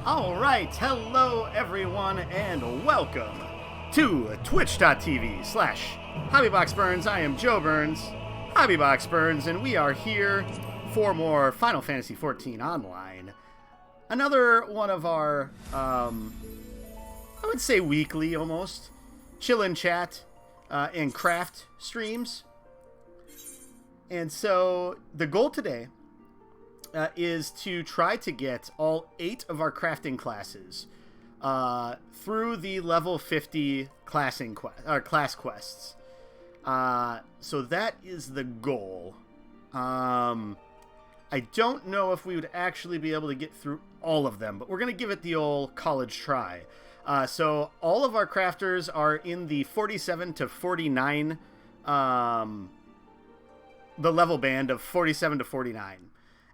Alright, hello everyone, and welcome to twitch.tv/HobbyBoxBurns. I am Joe Burns, HobbyBoxBurns, and we are here for more Final Fantasy XIV Online. Another one of our, I would say weekly almost, chill and chat and craft streams. And so the goal today is to try to get all 8 of our crafting classes through the level 50 class quests. So that is the goal. I don't know if we would actually be able to get through all of them, but we're going to give it the old college try. So all of our crafters are in the 47 to 49, the level band of 47 to 49.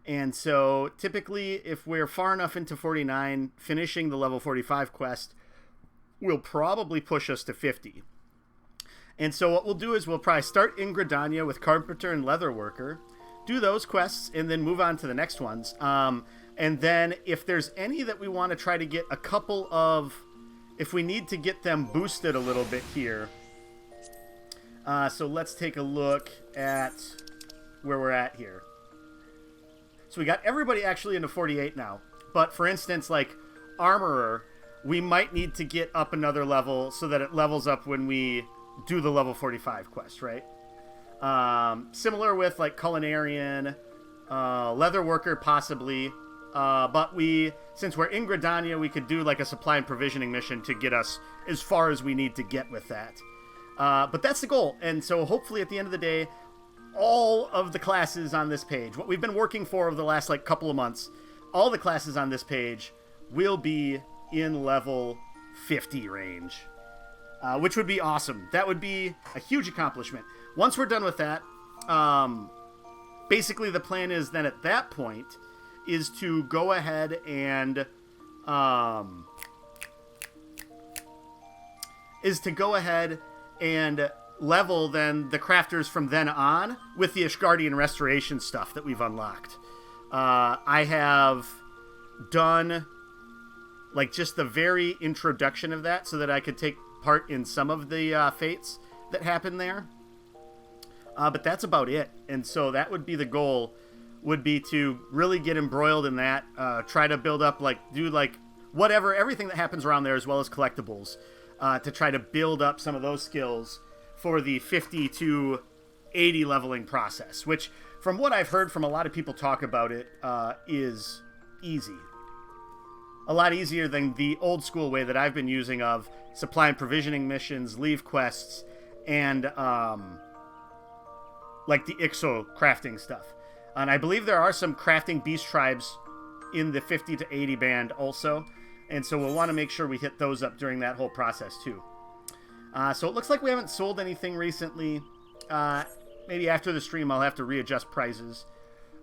And so typically, if we're far enough into 49, finishing the level 45 quest will probably push us to 50. And so what we'll do is we'll probably start in Gridania with Carpenter and Leatherworker, do those quests, and then move on to the next ones. And then if there's any that we want to try to get a couple of, if we need to get them boosted a little bit here. So let's take a look at where we're at here. So we got everybody actually into 48 now. But for instance, like Armorer, we might need to get up another level so that it levels up when we do the level 45 quest, right? Similar with like Culinarian, Leatherworker possibly. But since we're in Gridania, we could do like a supply and provisioning mission to get us as far as we need to get with that. But that's the goal. And so hopefully at the end of the day, all of the classes on this page, what we've been working for over the last like couple of months, all the classes on this page will be in level 50 range, which would be awesome. That would be a huge accomplishment. Once we're done with that, basically the plan is then at that point is to go ahead and level then the crafters from then on with the Ishgardian restoration stuff that we've unlocked. I have done like just the very introduction of that so that I could take part in some of the fates that happen there. But that's about it. And so that would be the goal, would be to really get embroiled in that, try to build up, like do like whatever, everything that happens around there as well as collectibles, to try to build up some of those skills for the 50 to 80 leveling process, which from what I've heard from a lot of people talk about it, is easy. A lot easier than the old school way that I've been using of supply and provisioning missions, leave quests, and like the Ixo crafting stuff. And I believe there are some crafting beast tribes in the 50 to 80 band also, and so we'll want to make sure we hit those up during that whole process too. So it looks like we haven't sold anything recently. Maybe after the stream I'll have to readjust prices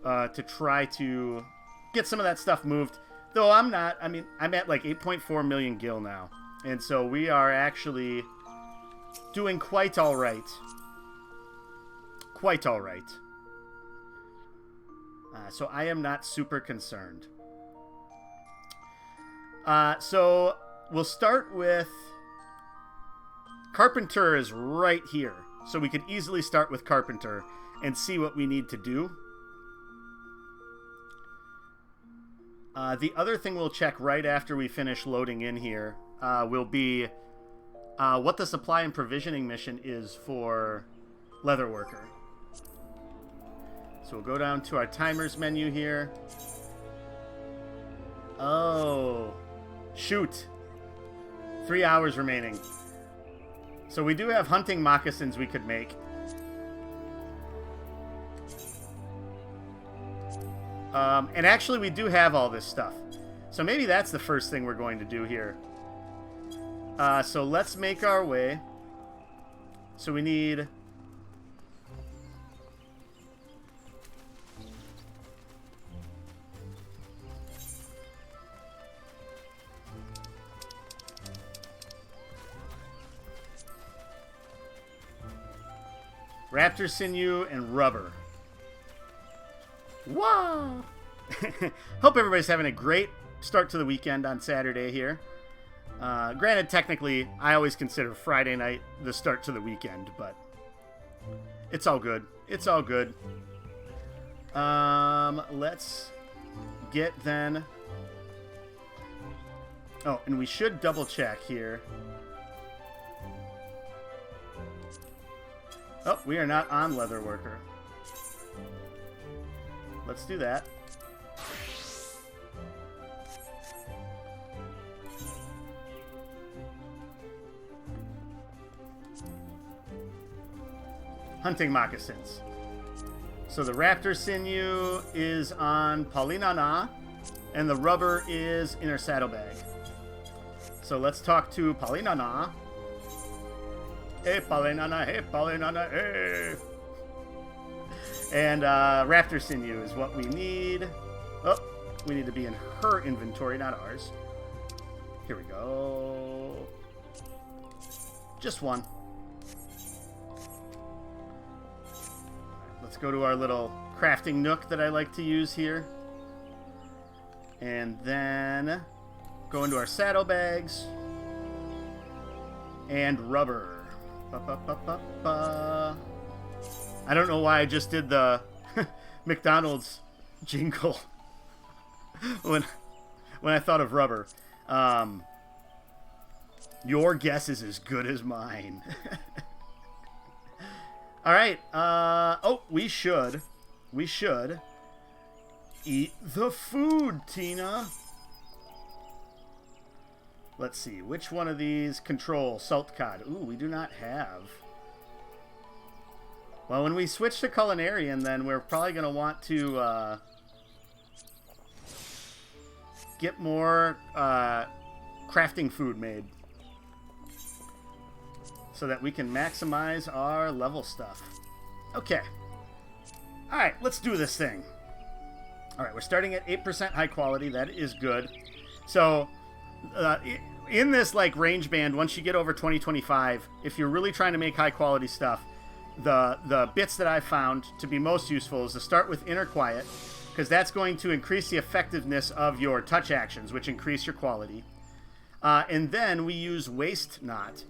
to try to get some of that stuff moved. Though I'm not. I mean, I'm at like 8.4 million gil now. And so we are actually doing quite all right. Quite all right. So I am not super concerned. So we'll start with... Carpenter is right here, so we could easily start with Carpenter and see what we need to do. The other thing we'll check right after we finish loading in here will be what the supply and provisioning mission is for Leatherworker. So we'll go down to our timers menu here. Oh, shoot. 3 hours remaining. So we do have hunting moccasins we could make. And actually we do have all this stuff. So maybe that's the first thing we're going to do here. So let's make our way. So we need... raptor sinew and rubber. Wow! Hope everybody's having a great start to the weekend on Saturday here. Granted, technically, I always consider Friday night the start to the weekend, but it's all good. It's all good. Let's get then... Oh, and we should double check here. Oh, we are not on Leatherworker. Let's do that. Hunting moccasins. So the raptor sinew is on Paulinana, and the rubber is in her saddlebag. So let's talk to Paulinana. Hey, Paulinana, hey, Paulinana, hey. And raptor sinew is what we need. Oh, we need to be in her inventory, not ours. Here we go. Just one. Let's go to our little crafting nook that I like to use here. And then go into our saddlebags. And rubber. Ba-ba-ba-ba-ba. I don't know why I just did the McDonald's jingle when I thought of rubber. Your guess is as good as mine. All right. Oh, we should eat the food, Tina. Let's see. Which one of these control salt cod? Ooh, we do not have. Well, when we switch to culinarian, then we're probably going to want to get more crafting food made so that we can maximize our level stuff. Okay. All right, let's do this thing. All right, we're starting at 8% high quality. That is good. So in this like range band, once you get over 2025, if you're really trying to make high quality stuff, the bits that I found to be most useful is to start with inner quiet, because that's going to increase the effectiveness of your touch actions, which increase your quality. And then we use waste not,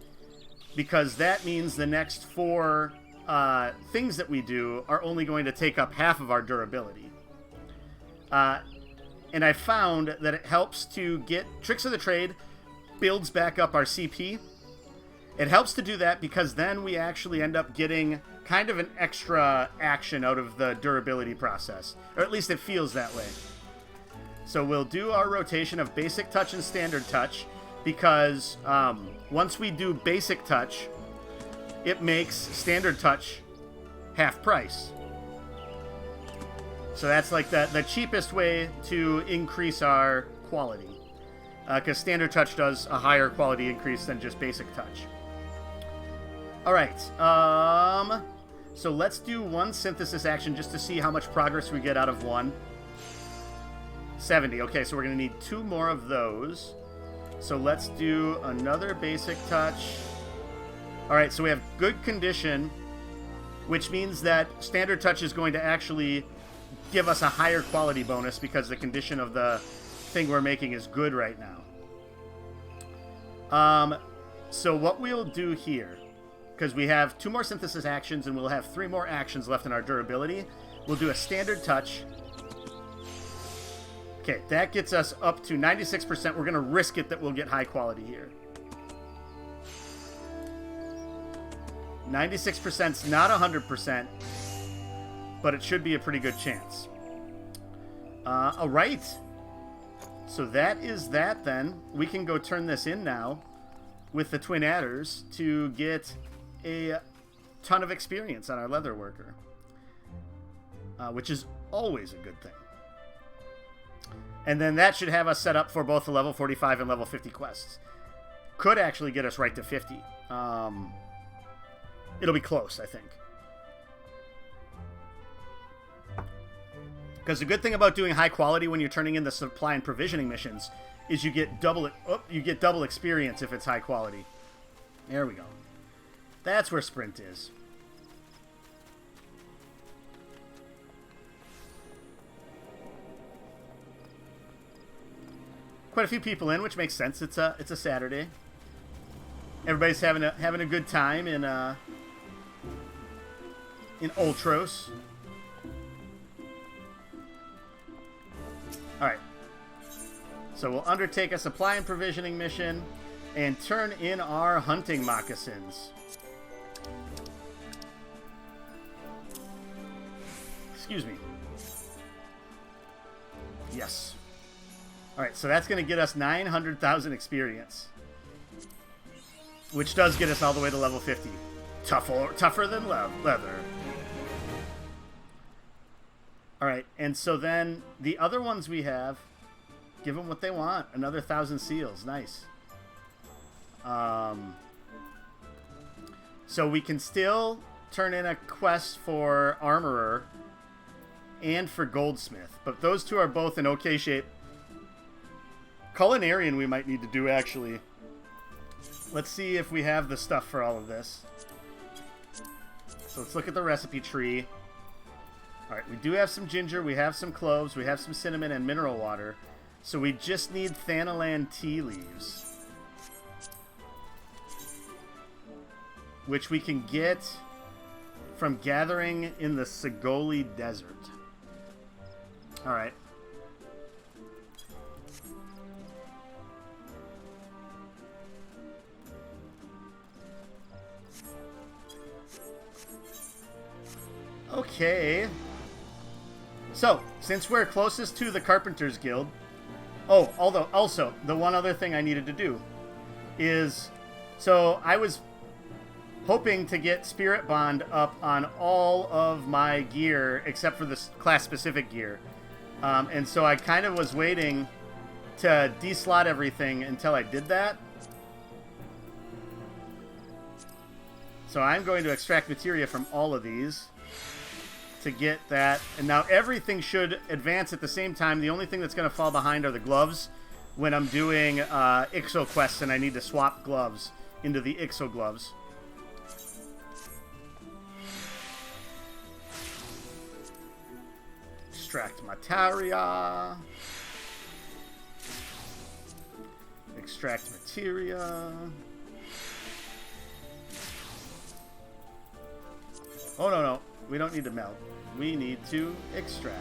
because that means the next 4 things that we do are only going to take up half of our durability. And I found that it helps to get Tricks of the Trade, builds back up our CP. It helps to do that because then we actually end up getting kind of an extra action out of the durability process. Or at least it feels that way. So we'll do our rotation of basic touch and standard touch, because once we do basic touch, it makes standard touch half price. So that's like the cheapest way to increase our quality, because standard touch does a higher quality increase than just basic touch. All right, so let's do one synthesis action just to see how much progress we get out of one. 70. Okay, so we're going to need 2 more of those. So let's do another basic touch. All right, so we have good condition, which means that standard touch is going to actually give us a higher quality bonus because the condition of the thing we're making is good right now. So what we'll do here, because we have 2 more synthesis actions and we'll have 3 more actions left in our durability, we'll do a standard touch. Okay, that gets us up to 96%. We're going to risk it that we'll get high quality here. 96% is not 100%, but it should be a pretty good chance. All right. So that is that then. We can go turn this in now with the twin adders to get a ton of experience on our leather worker, which is always a good thing. And then that should have us set up for both the level 45 and level 50 quests. Could actually get us right to 50. It'll be close, I think. Because the good thing about doing high quality when you're turning in the supply and provisioning missions is you get double experience if it's high quality. There we go. That's where sprint is. quite a few people in, which makes sense. It's a Saturday. Everybody's having a good time in Ultros. All right. So we'll undertake a supply and provisioning mission and turn in our hunting moccasins. Excuse me. Yes. All right, so that's going to get us 900,000 experience, which does get us all the way to level 50. Tougher than leather. All right, and so then the other ones we have, give them what they want. Another 1,000 seals. Nice. So we can still turn in a quest for Armorer and for Goldsmith, but those two are both in okay shape. Culinarian we might need to do, actually. Let's see if we have the stuff for all of this. So let's look at the recipe tree. All right, we do have some ginger, we have some cloves, we have some cinnamon and mineral water. So we just need Thanalan tea leaves, which we can get from gathering in the Sigoli Desert. All right. Okay. So, since we're closest to the Carpenters Guild... Oh, also, the one other thing I needed to do is... So, I was hoping to get Spirit Bond up on all of my gear, except for the class-specific gear. And so I kind of was waiting to deslot everything until I did that. So I'm going to extract materia from all of these to get that. And now everything should advance at the same time. The only thing that's going to fall behind are the gloves when I'm doing Ixo quests and I need to swap gloves into the Ixo gloves. Extract materia. Extract materia. Oh, no. We don't need to melt. We need to extract.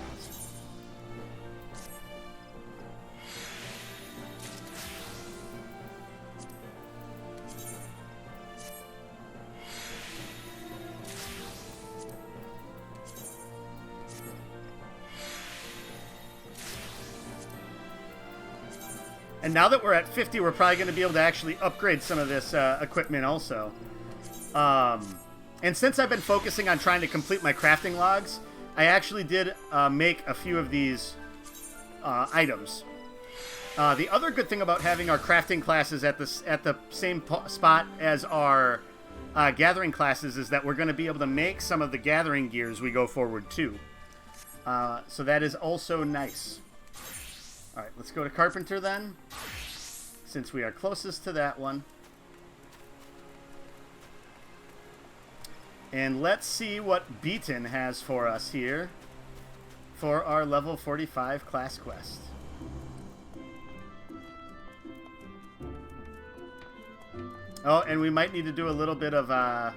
And now that we're at 50, we're probably going to be able to actually upgrade some of this equipment also. And since I've been focusing on trying to complete my crafting logs, I actually did make a few of these items. The other good thing about having our crafting classes at the same spot as our gathering classes is that we're going to be able to make some of the gathering gear as we go forward too. So that is also nice. All right, let's go to Carpenter then, since we are closest to that one. And let's see what Beaton has for us here for our level 45 class quest. Oh, and we might need to do a little bit of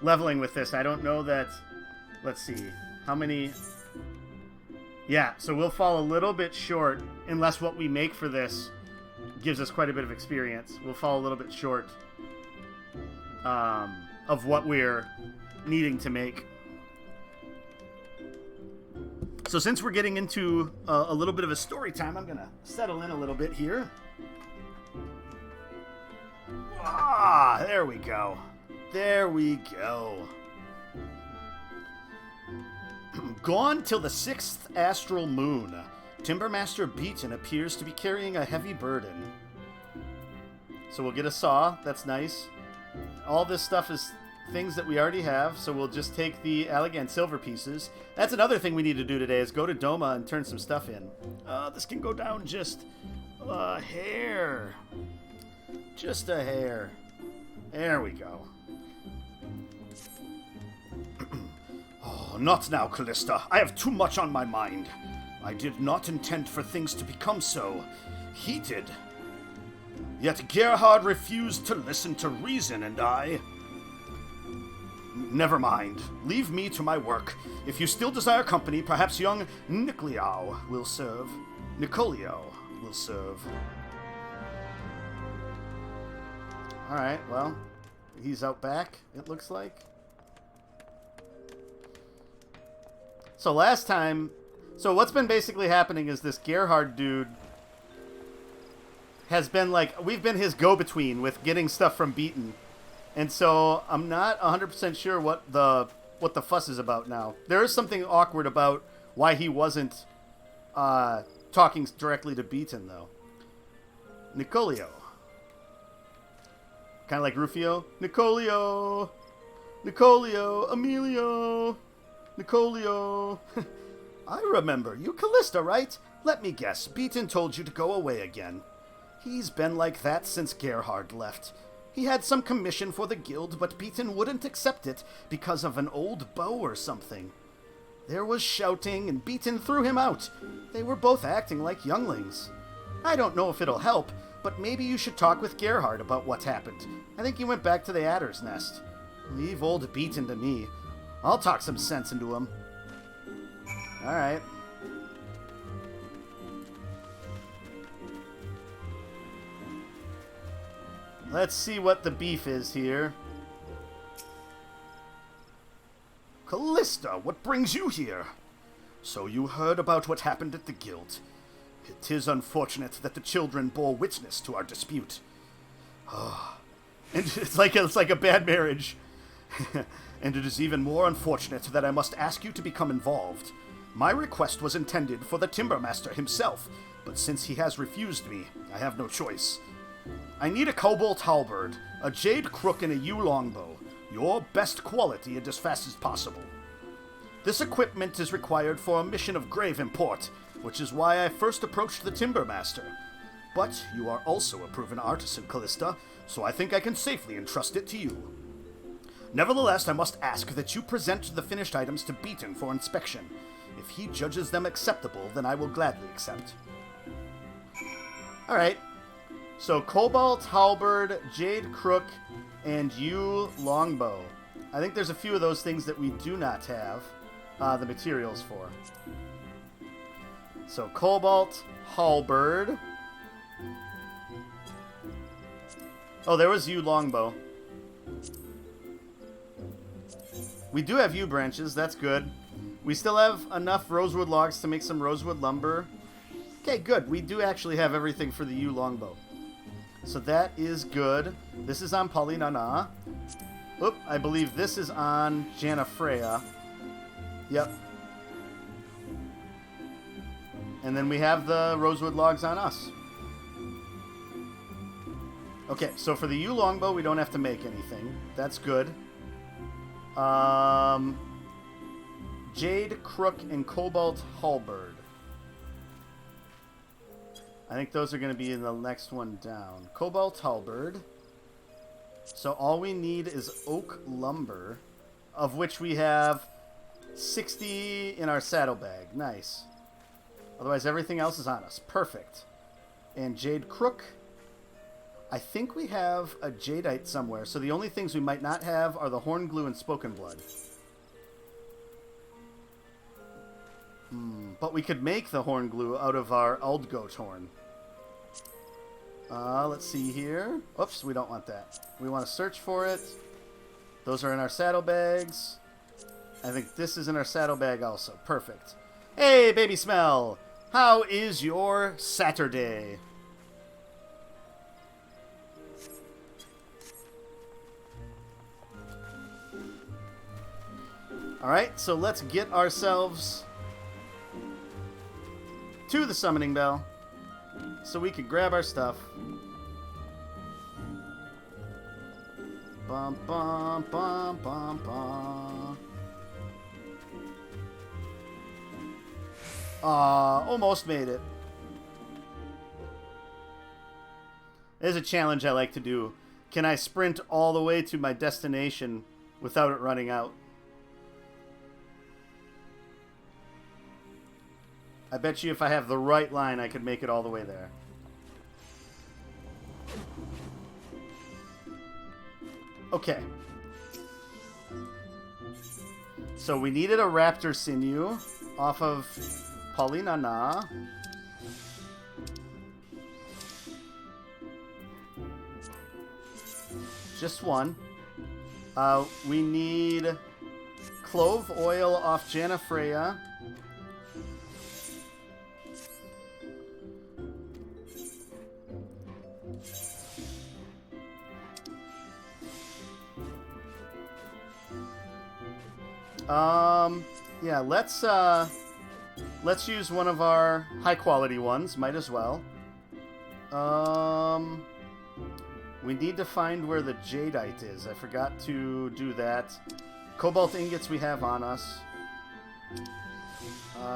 leveling with this. I don't know that... Let's see. How many... Yeah, so we'll fall a little bit short unless what we make for this gives us quite a bit of experience. We'll fall a little bit short of what we're needing to make. So since we're getting into a little bit of a story time, I'm going to settle in a little bit here. Ah, there we go. There we go. Gone till the 6th astral moon. Timbermaster Beaton appears to be carrying a heavy burden. So we'll get a saw. That's nice. All this stuff is things that we already have, so we'll just take the Allegan silver pieces. That's another thing we need to do today, is go to Doma and turn some stuff in. This can go down just a hair. Just a hair. There we go. Oh, not now, Callista. I have too much on my mind. I did not intend for things to become so. heated. Yet Gerhard refused to listen to reason, and I... Never mind. Leave me to my work. If you still desire company, perhaps young Nicolio will serve. Alright, well, he's out back, it looks like. So last time... So what's been basically happening is this Gerhard dude has been like... We've been his go-between with getting stuff from Beaton. And so I'm not 100% sure what the fuss is about now. There is something awkward about why he wasn't talking directly to Beaton, though. Nicolio. Kind of like Rufio. Nicolio! Nicolio! Emilio! Nicolio! I remember you, Callista, right? Let me guess, Beaton told you to go away again. He's been like that since Gerhard left. He had some commission for the guild, but Beaton wouldn't accept it because of an old bow or something. There was shouting, and Beaton threw him out. They were both acting like younglings. I don't know if it'll help, but maybe you should talk with Gerhard about what happened. I think he went back to the Adder's Nest. Leave old Beaton to me. I'll talk some sense into him. Alright. Let's see what the beef is here. Callista, what brings you here? So you heard about what happened at the guild. It is unfortunate that the children bore witness to our dispute. And it's like a bad marriage. And it is even more unfortunate that I must ask you to become involved. My request was intended for the Timbermaster himself, but since he has refused me, I have no choice. I need a cobalt halberd, a jade crook, and a yew longbow. Your best quality and as fast as possible. This equipment is required for a mission of grave import, which is why I first approached the Timbermaster. But you are also a proven artisan, Callista, so I think I can safely entrust it to you. Nevertheless, I must ask that you present the finished items to Beaton for inspection. If he judges them acceptable, then I will gladly accept. Alright. So, Cobalt Halberd, Jade Crook, and yew Longbow. I think there's a few of those things that we do not have the materials for. So, Cobalt Halberd. Oh, there was yew Longbow. We do have yew branches, that's good. We still have enough rosewood logs to make some rosewood lumber. Okay, good. We do actually have everything for the yew longbow. So that is good. This is on Polinana. Oop, I believe this is on Janafreya. Yep. And then we have the rosewood logs on us. Okay, so for the yew longbow, we don't have to make anything. That's good. Jade Crook and Cobalt Halberd. I think those are going to be in the next one down. Cobalt Halberd. So all we need is oak lumber, of which we have 60 in our saddlebag. Nice. Otherwise, everything else is on us. Perfect. And Jade Crook. I think we have a jadeite somewhere. So the only things we might not have are the horn glue and spoken blood. But we could make the horn glue out of our Aldgoat horn. Let's see here. Oops, we don't want that. We want to search for it. Those are in our saddlebags. I think this is in our saddlebag also. Perfect. Hey, Baby Smell! How is your Saturday? Alright, so let's get ourselves to the summoning bell so we can grab our stuff. Bum, bum, bum, bum, bum. Almost made it. There's a challenge I like to do. Can I sprint all the way to my destination without it running out? I bet you if I have the right line, I could make it all the way there. Okay. So we needed a raptor sinew off of Paulinana. Just one. We need clove oil off Janna Freya. Yeah, let's use one of our high quality ones, might as well. We need to find where the jadeite is. I forgot to do that. Cobalt ingots we have on us.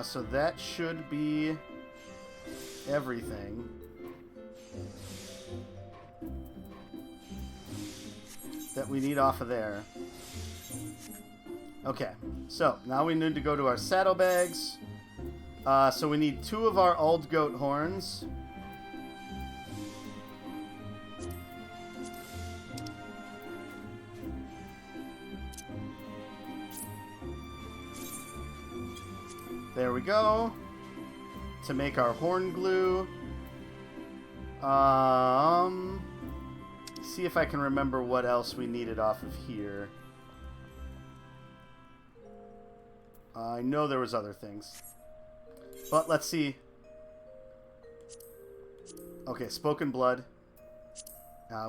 So that should be everything. That we need off of there. Okay, so now we need to go to our saddlebags. So we need 2 of our old goat horns. There we go. To make our horn glue. See if I can remember what else we needed off of here. I know there was other things. But let's see. Okay, spoken blood.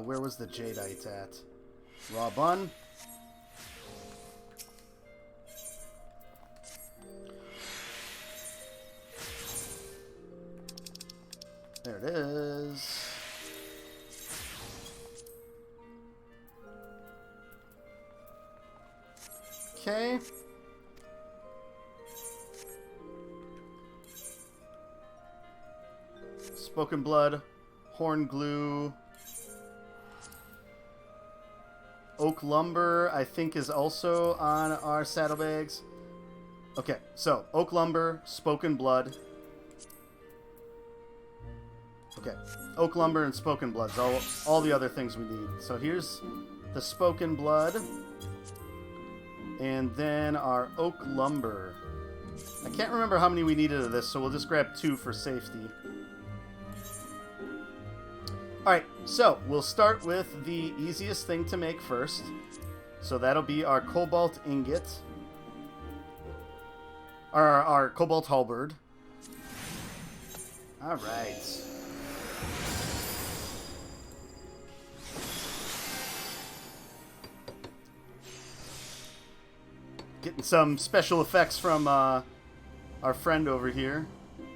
Where was the jadeite at? Raw bun. There it is. Okay. Spoken blood, horn glue, oak lumber, I think is also on our saddlebags. Okay, so oak lumber, spoken blood. Okay, oak lumber and spoken blood. All the other things we need. So here's the spoken blood, and then our oak lumber. I can't remember how many we needed of this, so we'll just grab 2 for safety. Alright, so we'll start with the easiest thing to make first. So that'll be our cobalt ingot. Our cobalt halberd. Alright. Getting some special effects from our friend over here,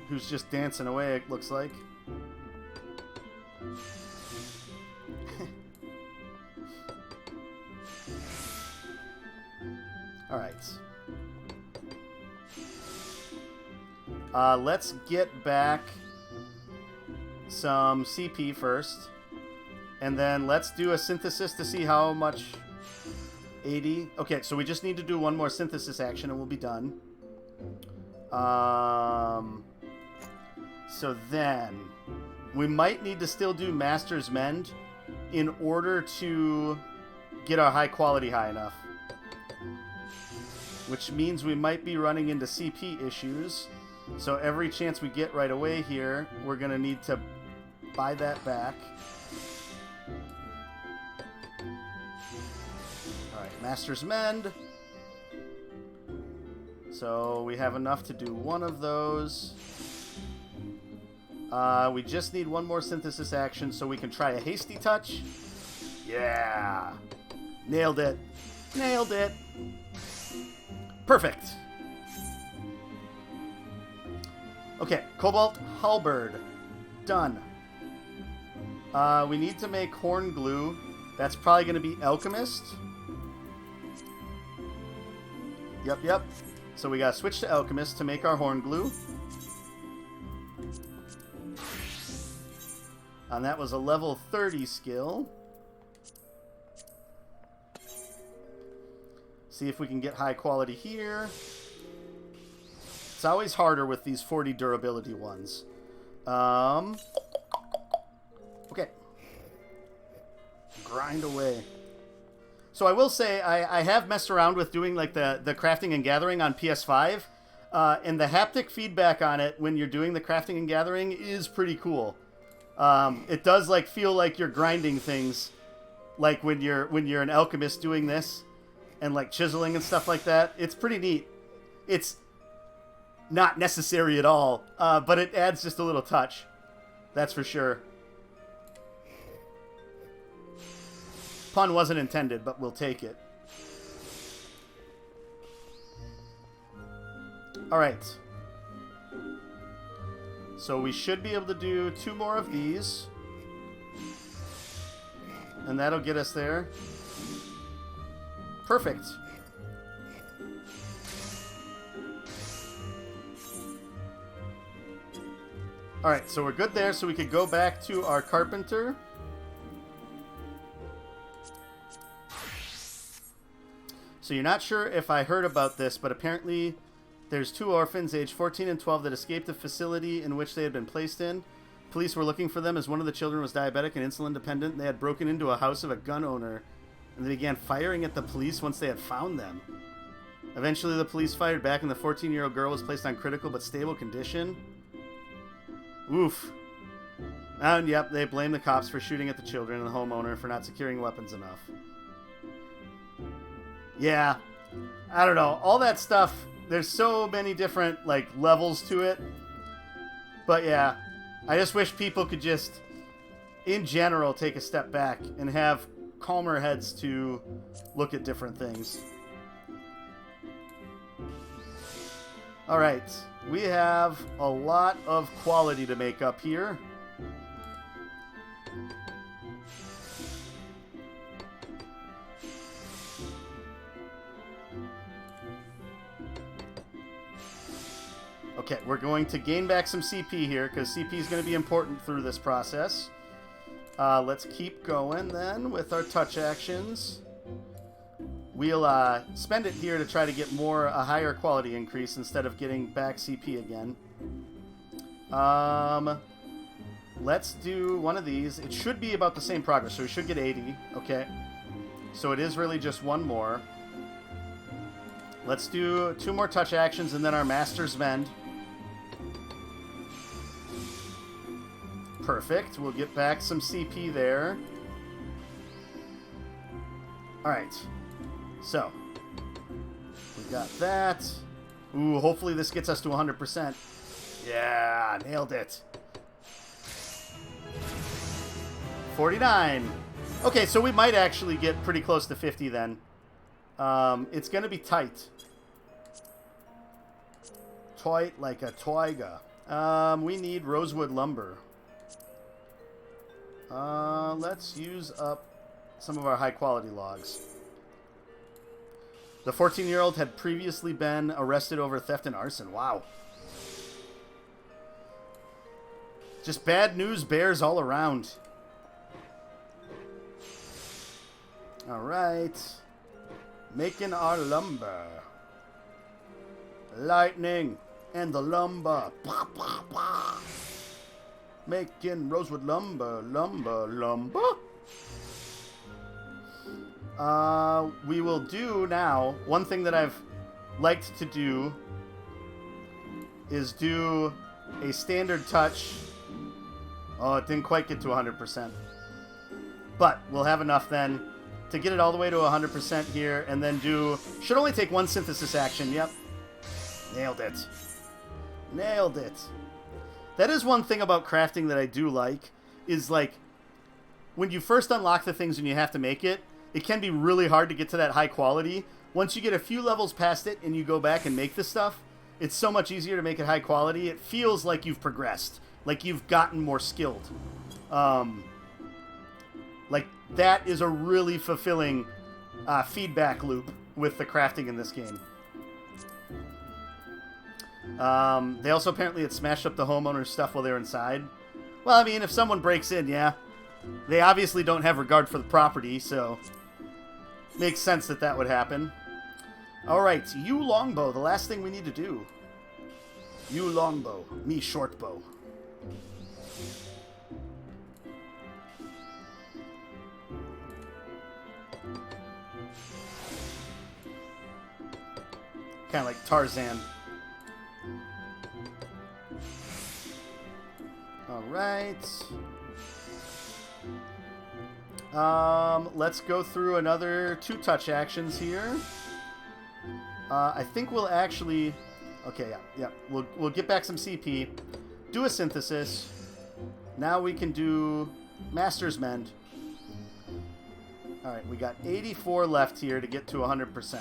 who's just dancing away, it looks like. Alright. Let's get back some CP first. And then let's do a synthesis to see how much... 80. Okay, so we just need to do one more synthesis action and we'll be done. So then... we might need to still do Master's Mend in order to get our high quality high enough. Which means we might be running into CP issues. So every chance we get right away here, we're going to need to buy that back. Alright, Master's Mend. So we have enough to do one of those. We just need one more synthesis action so we can try a hasty touch. Yeah! Nailed it. Nailed it. Perfect. Okay, Cobalt Halberd. Done. We need to make horn glue. That's probably going to be Alchemist. Yep. So we got to switch to Alchemist to make our horn glue. And that was a level 30 skill. See if we can get high quality here. It's always harder with these 40 durability ones. Okay. Grind away. So I will say I have messed around with doing like the crafting and gathering on PS5, and the haptic feedback on it when you're doing the crafting and gathering is pretty cool. It does like feel like you're grinding things, like when you're an alchemist doing this, and like chiseling and stuff like that. It's pretty neat. It's not necessary at all, but it adds just a little touch. That's for sure. Pun wasn't intended, but we'll take it. Alright. So we should be able to do 2 more of these. And that'll get us there. Perfect. Alright, so we're good there, so we could go back to our carpenter. So you're not sure if I heard about this, but apparently there's 2 orphans aged 14 and 12 that escaped the facility in which they had been placed in. Police were looking for them as one of the children was diabetic and insulin dependent. They had broken into a house of a gun owner, and they began firing at the police once they had found them. Eventually the police fired back, and the 14-year-old girl was placed on critical but stable condition. Oof. And yep, they blame the cops for shooting at the children and the homeowner for not securing weapons enough. Yeah, I don't know. All that stuff, there's so many different, like, levels to it. But yeah, I just wish people could just, in general, take a step back and have calmer heads to look at different things. Alright, we have a lot of quality to make up here. Okay, we're going to gain back some CP here, because CP is going to be important through this process. Let's keep going, then, with our touch actions. We'll spend it here to try to get a higher quality increase instead of getting back CP again. Let's do one of these. It should be about the same progress, so we should get 80. Okay, so it is really just one more. Let's do 2 more touch actions and then our Master's Mend. Perfect. We'll get back some CP there. Alright. So. We got that. Ooh, hopefully this gets us to 100%. Yeah, nailed it. 49. Okay, so we might actually get pretty close to 50 then. It's going to be tight. Tight like a taiga. We need rosewood lumber. Let's use up some of our high-quality logs. The 14-year-old had previously been arrested over theft and arson. Wow. Just bad news bears all around. Alright. Making our lumber. Lightning and the lumber. Blah, blah, blah. Making rosewood lumber, lumber, lumber. We will do now, one thing that I've liked to do is do a standard touch. Oh, it didn't quite get to 100%. But we'll have enough then to get it all the way to 100% here, and then should only take 1 synthesis action. Yep. Nailed it. Nailed it. That is one thing about crafting that I do like, is like, when you first unlock the things and you have to make it, it can be really hard to get to that high quality. Once you get a few levels past it and you go back and make this stuff, it's so much easier to make it high quality. It feels like you've progressed, like you've gotten more skilled. Like, that is a really fulfilling feedback loop with the crafting in this game. They also apparently had smashed up the homeowner's stuff while they were inside. Well, I mean, if someone breaks in, yeah. They obviously don't have regard for the property, so makes sense that that would happen. Alright, you longbow, the last thing we need to do. You longbow, me shortbow. Kind of like Tarzan. Alright. Let's go through another 2-touch actions here. I think we'll actually... Okay, yeah. We'll get back some CP. Do a synthesis. Now we can do Master's Mend. Alright, we got 84 left here to get to 100%.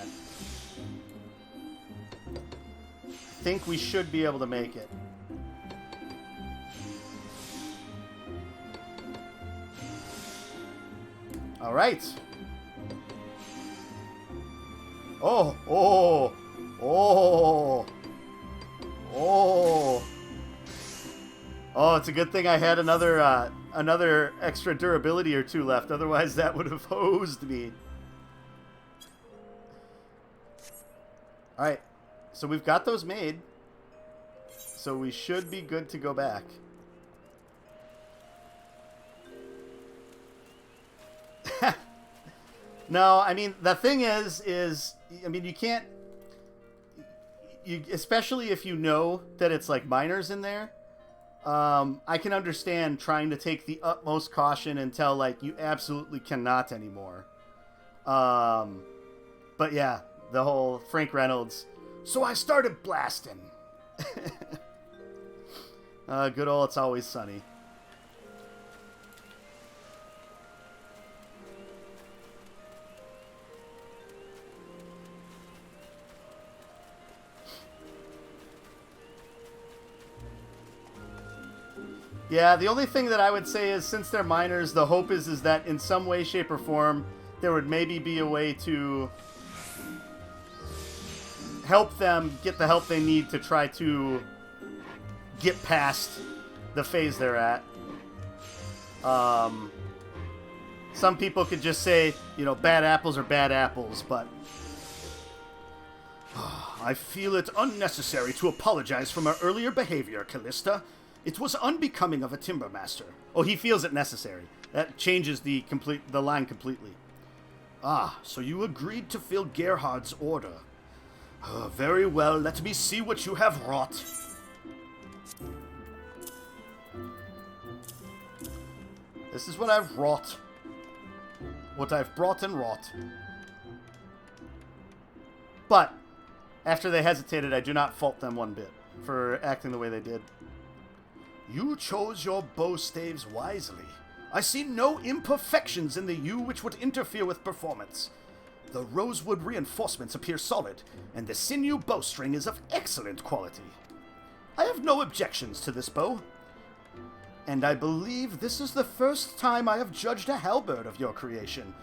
I think we should be able to make it. Alright. Oh, it's a good thing I had another extra durability or 2 left. Otherwise, that would have hosed me. Alright. So we've got those made. So we should be good to go back. No, I mean, the thing is, I mean, you can't... especially if you know that it's, like, miners in there... I can understand trying to take the utmost caution until, like, you absolutely cannot anymore. But yeah, the whole Frank Reynolds. So I started blasting. Good old It's Always Sunny. Yeah, the only thing that I would say is, since they're miners, the hope is that in some way, shape, or form, there would maybe be a way to help them get the help they need to try to get past the phase they're at. Some people could just say, you know, bad apples are bad apples, but... I feel it unnecessary to apologize for my earlier behavior, Callista. It was unbecoming of a timber master. Oh, he feels it necessary. That changes the line completely. Ah, so you agreed to fill Gerhard's order. Very well, let me see what you have wrought. This is what I've wrought. What I've brought and wrought. But, after they hesitated, I do not fault them one bit for acting the way they did. You chose your bow staves wisely. I see no imperfections in the yew which would interfere with performance. The rosewood reinforcements appear solid, and the sinew bowstring is of excellent quality. I have no objections to this bow. And I believe this is the first time I have judged a halberd of your creation.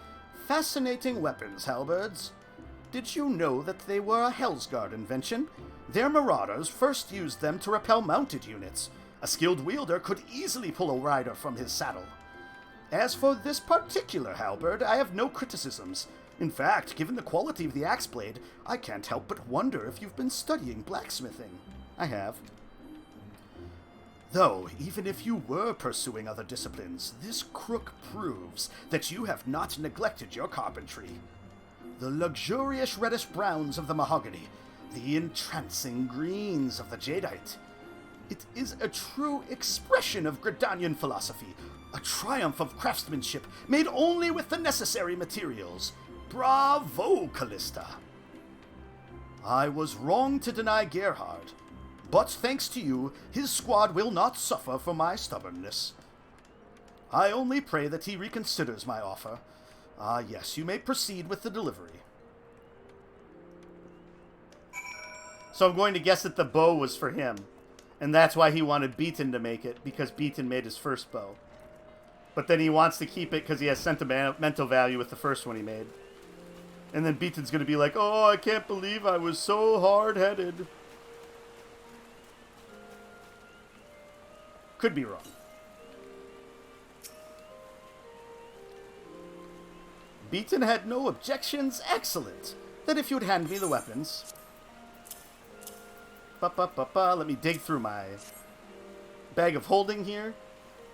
Fascinating weapons, halberds. Did you know that they were a Hellsguard invention? Their marauders first used them to repel mounted units. A skilled wielder could easily pull a rider from his saddle. As for this particular halberd, I have no criticisms. In fact, given the quality of the axe blade, I can't help but wonder if you've been studying blacksmithing. I have. Though, even if you were pursuing other disciplines, this crook proves that you have not neglected your carpentry. The luxurious reddish-browns of the mahogany, the entrancing greens of the jadeite. It is a true expression of Gridanian philosophy, a triumph of craftsmanship made only with the necessary materials. Bravo, Callista! I was wrong to deny Gerhard, but thanks to you, his squad will not suffer for my stubbornness. I only pray that he reconsiders my offer. Ah, yes, you may proceed with the delivery. So I'm going to guess that the bow was for him. And that's why he wanted Beaton to make it, because Beaton made his first bow. But then he wants to keep it because he has sentimental value with the first one he made. And then Beaton's going to be like, oh, I can't believe I was so hard-headed. Could be wrong. Beaton had no objections. Excellent. Then if you would hand me the weapons... Let me dig through my bag of holding here.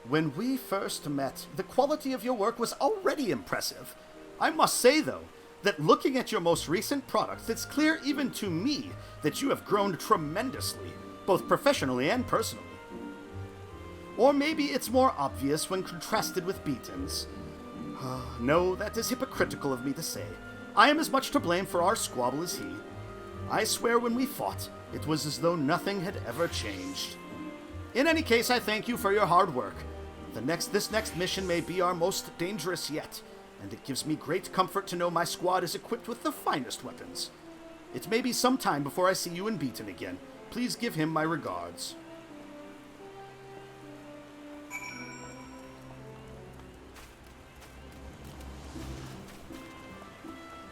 When we first met, the quality of your work was already impressive. I must say, though, that looking at your most recent products, it's clear even to me that you have grown tremendously, both professionally and personally. Or maybe it's more obvious when contrasted with Beaton's. No, that is hypocritical of me to say. I am as much to blame for our squabble as he. I swear when we fought, it was as though nothing had ever changed. In any case, I thank you for your hard work. This next mission may be our most dangerous yet, and it gives me great comfort to know my squad is equipped with the finest weapons. It may be some time before I see you and Beaton again. Please give him my regards.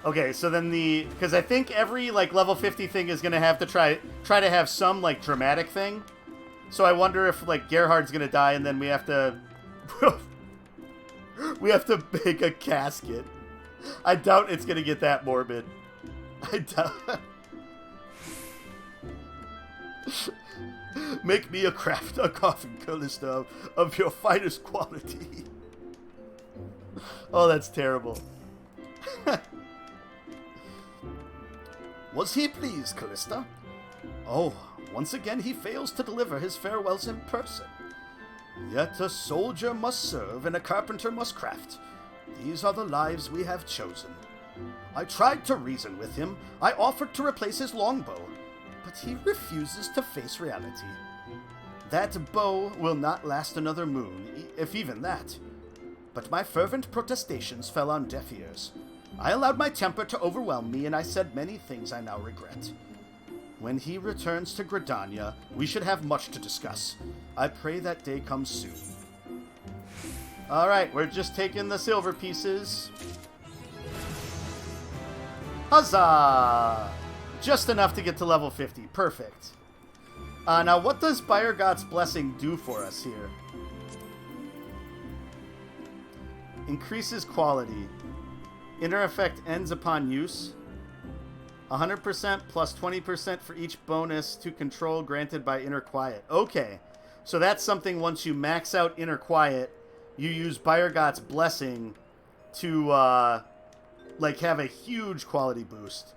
Okay, so then because I think every, like, level 50 thing is going to have to try to have some, like, dramatic thing. So I wonder if, like, Gerhard's going to die and then we have to... we have to make a casket. I doubt it's going to get that morbid. I doubt... Make me a coffin, Callista, of your finest quality. Oh, that's terrible. Was he pleased, Callista? Oh, once again he fails to deliver his farewells in person. Yet a soldier must serve and a carpenter must craft. These are the lives we have chosen. I tried to reason with him. I offered to replace his longbow, but he refuses to face reality. That bow will not last another moon, if even that. But my fervent protestations fell on deaf ears. I allowed my temper to overwhelm me, and I said many things I now regret. When he returns to Gridania, we should have much to discuss. I pray that day comes soon. Alright, we're just taking the silver pieces. Huzzah! Just enough to get to level 50. Perfect. Now, what does Bayergot's Blessing do for us here? Increases quality. Inner effect ends upon use. 100% plus 20% for each bonus to control granted by Inner Quiet. Okay. So that's something once you max out Inner Quiet, you use Bayergot's Blessing to, like, have a huge quality boost.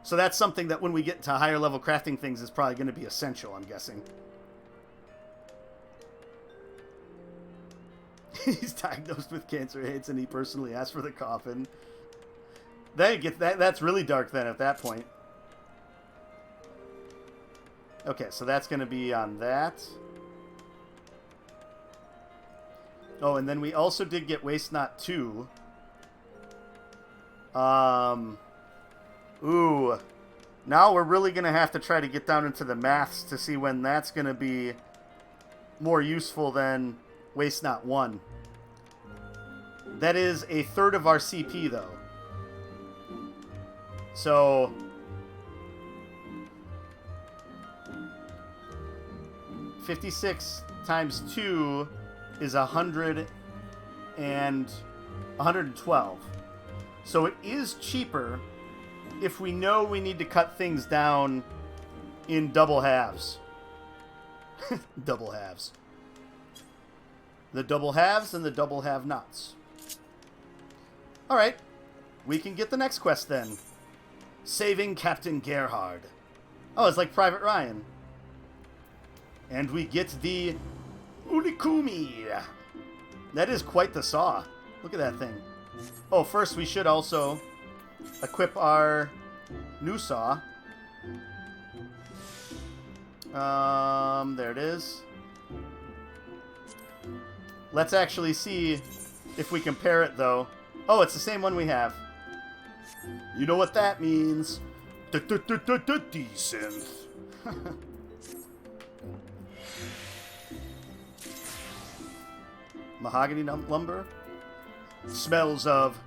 So that's something that when we get to higher level crafting things is probably going to be essential, I'm guessing. He's diagnosed with cancer AIDS and he personally asked for the coffin. That's really dark then at that point. Okay, so that's going to be on that. Oh, and then we also did get Waste Not 2. Ooh. Now we're really going to have to try to get down into the maths to see when that's going to be more useful than Waste Not 1. That is a third of our CP, though. So... 56 times 2 is 100 and 112. So it is cheaper if we know we need to cut things down in double halves. Double halves. The double halves and the double have-nots. Alright. We can get the next quest then. Saving Captain Gerhard. Oh, it's like Private Ryan. And we get the Unikumi. That is quite the saw. Look at that thing. Oh, first we should also equip our new saw. There it is. Let's actually see if we compare it, though. Oh, it's the same one we have. You know what that means. Decent. Mahogany lumber. Smells of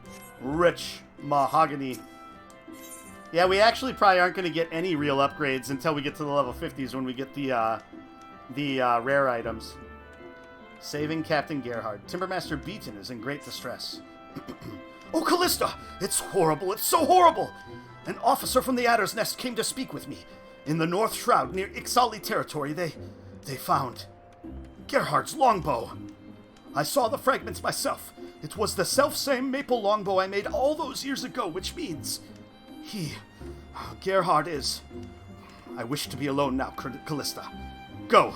rich mahogany. Yeah, we actually probably aren't going to get any real upgrades until we get to the level 50s when we get the rare items. Saving Captain Gerhard. Timbermaster Beaton is in great distress. Oh, Callista! It's horrible! It's so horrible! An officer from the Adder's Nest came to speak with me. In the North Shroud, near XIV territory, they found Gerhard's longbow. I saw the fragments myself. It was the self-same maple longbow I made all those years ago, which means Gerhard is... I wish to be alone now, Callista. Go.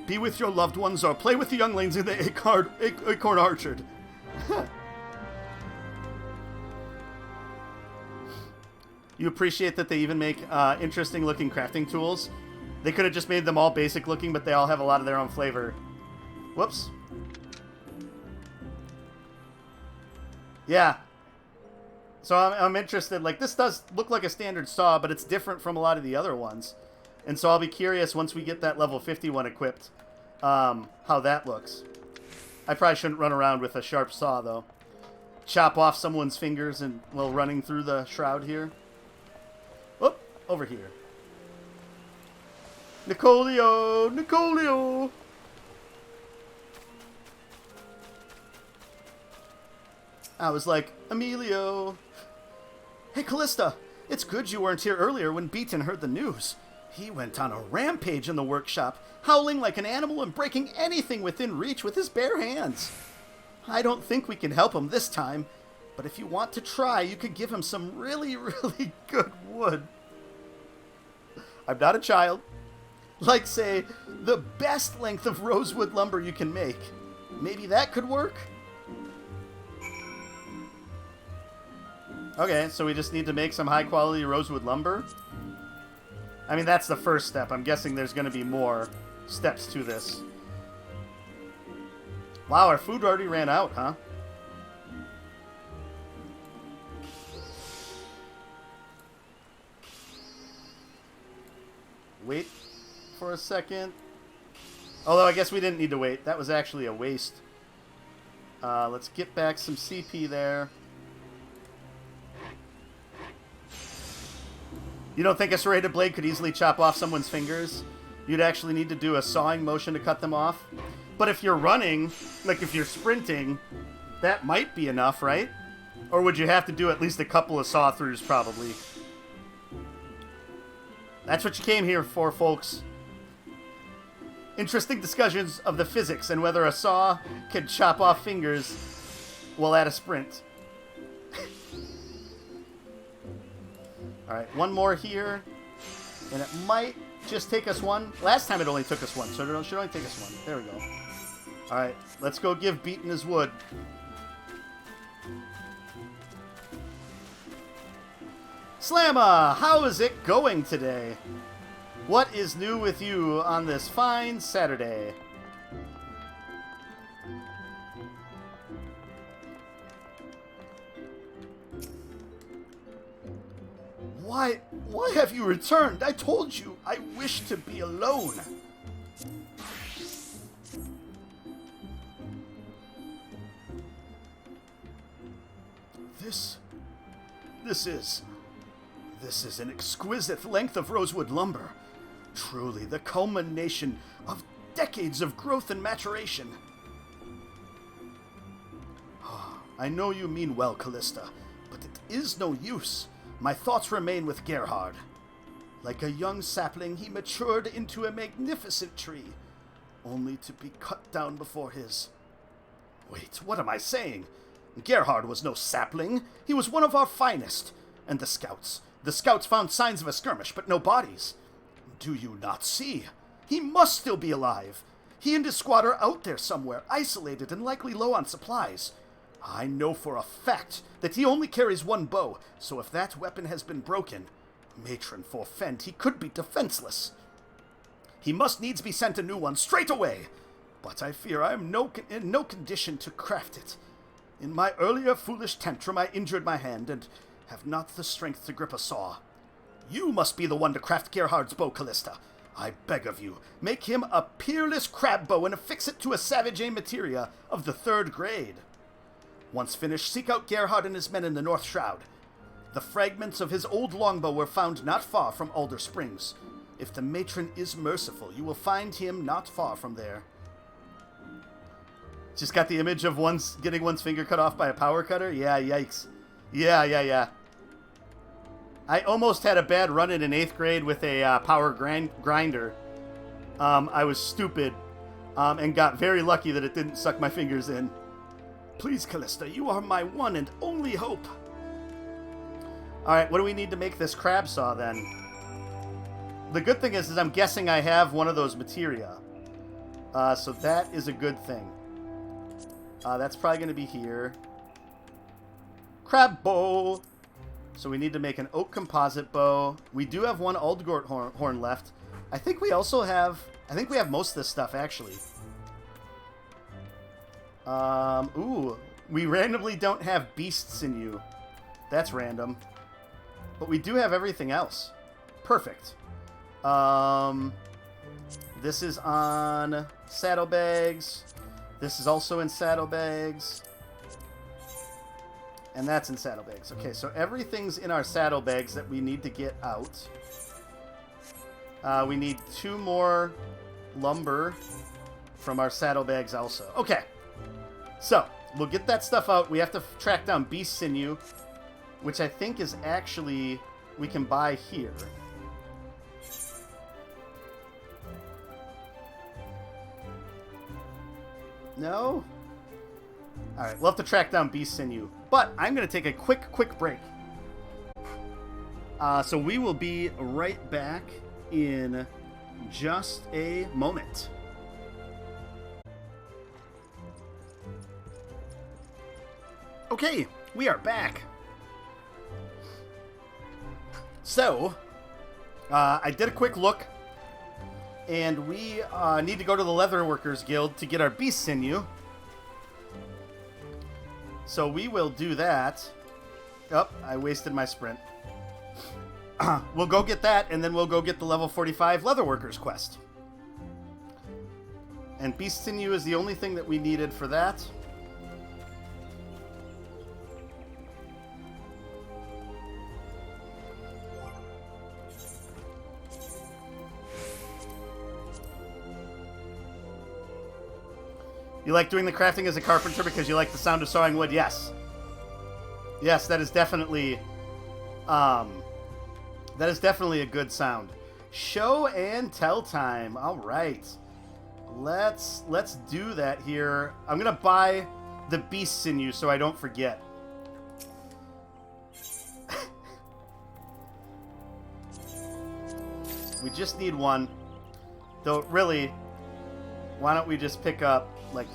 Be with your loved ones or play with the younglings in the acorn orchard. You appreciate that they even make interesting looking crafting tools. They could have just made them all basic looking, but they all have a lot of their own flavor. Whoops. Yeah. So I'm interested. Like, this does look like a standard saw, but it's different from a lot of the other ones. And so I'll be curious once we get that level 51 equipped, how that looks. I probably shouldn't run around with a sharp saw, though. Chop off someone's fingers and while running through the shroud here. Whoop, over here. Nicolio! Nicolio! I was like, Emilio. Hey, Callista, it's good you weren't here earlier when Beaton heard the news. He went on a rampage in the workshop, howling like an animal and breaking anything within reach with his bare hands. I don't think we can help him this time, but if you want to try, you could give him some really, really good wood. I'm not a child. Like, say, the best length of rosewood lumber you can make. Maybe that could work? Okay, so we just need to make some high-quality rosewood lumber? I mean, that's the first step. I'm guessing there's going to be more steps to this. Wow, our food already ran out, huh? Wait for a second. Although I guess we didn't need to wait. That was actually a waste. Let's get back some CP there. You don't think a serrated blade could easily chop off someone's fingers? You'd actually need to do a sawing motion to cut them off? But if you're running, like if you're sprinting, that might be enough, right? Or would you have to do at least a couple of saw-throughs, probably? That's what you came here for, folks. Interesting discussions of the physics and whether a saw can chop off fingers while at a sprint. Alright, one more here. And it might just take us one. Last time it only took us one, so it should only take us one. There we go. Alright, let's go give Beaton his wood. Slamma, how is it going today? What is new with you on this fine Saturday? Why have you returned? I told you I wish to be alone. This is an exquisite length of rosewood lumber. Truly the culmination of decades of growth and maturation. I know you mean well, Callista, but it is no use. My thoughts remain with Gerhard. Like a young sapling, he matured into a magnificent tree, only to be cut down before his... Wait, what am I saying? Gerhard was no sapling. He was one of our finest. And the scouts. The scouts found signs of a skirmish, but no bodies. Do you not see? He must still be alive. He and his squad are out there somewhere, isolated and likely low on supplies. I know for a fact that he only carries one bow, so if that weapon has been broken, matron forfend, he could be defenseless. He must needs be sent a new one straight away, but I fear I am in no condition to craft it. In my earlier foolish tantrum I injured my hand, and have not the strength to grip a saw. You must be the one to craft Gerhard's bow, Callista. I beg of you, make him a peerless crab bow and affix it to a savage aim materia of the 3rd grade. Once finished, seek out Gerhard and his men in the North Shroud. The fragments of his old longbow were found not far from Alder Springs. If the matron is merciful, you will find him not far from there. Just got the image of getting one's finger cut off by a power cutter? Yeah, yikes. Yeah. I almost had a bad run-in in 8th grade with a power grinder. I was stupid and got very lucky that it didn't suck my fingers in. Please, Callista, you are my one and only hope. Alright, what do we need to make this crab saw, then? The good thing is I'm guessing I have one of those materia. So that is a good thing. That's probably going to be here. Crab bow! So we need to make an oak composite bow. We do have one Aldgort horn left. I think we also have... I think we have most of this stuff, actually. Ooh. We randomly don't have beasts in you. That's random. But we do have everything else. Perfect. This is on saddlebags. This is also in saddlebags. And that's in saddlebags. Okay, so everything's in our saddlebags that we need to get out. We need 2 more lumber from our saddlebags also. Okay. So, we'll get that stuff out. We have to track down beast sinew, which I think is actually... we can buy here. No? Alright, we'll have to track down beast sinew. But I'm going to take a quick break. So we will be right back in just a moment. Okay, we are back. So, I did a quick look, and we need to go to the Leatherworkers Guild to get our beast sinew. So we will do that. Oh, I wasted my sprint. We'll go get that, and then we'll go get the level 45 Leatherworkers quest. And beast sinew is the only thing that we needed for that. You like doing the crafting as a carpenter because you like the sound of sawing wood? Yes. Yes, that is definitely a good sound. Show and tell time. All right. Let's do that here. I'm going to buy the beast sinew so I don't forget. We just need one. Though really, why don't we just pick up like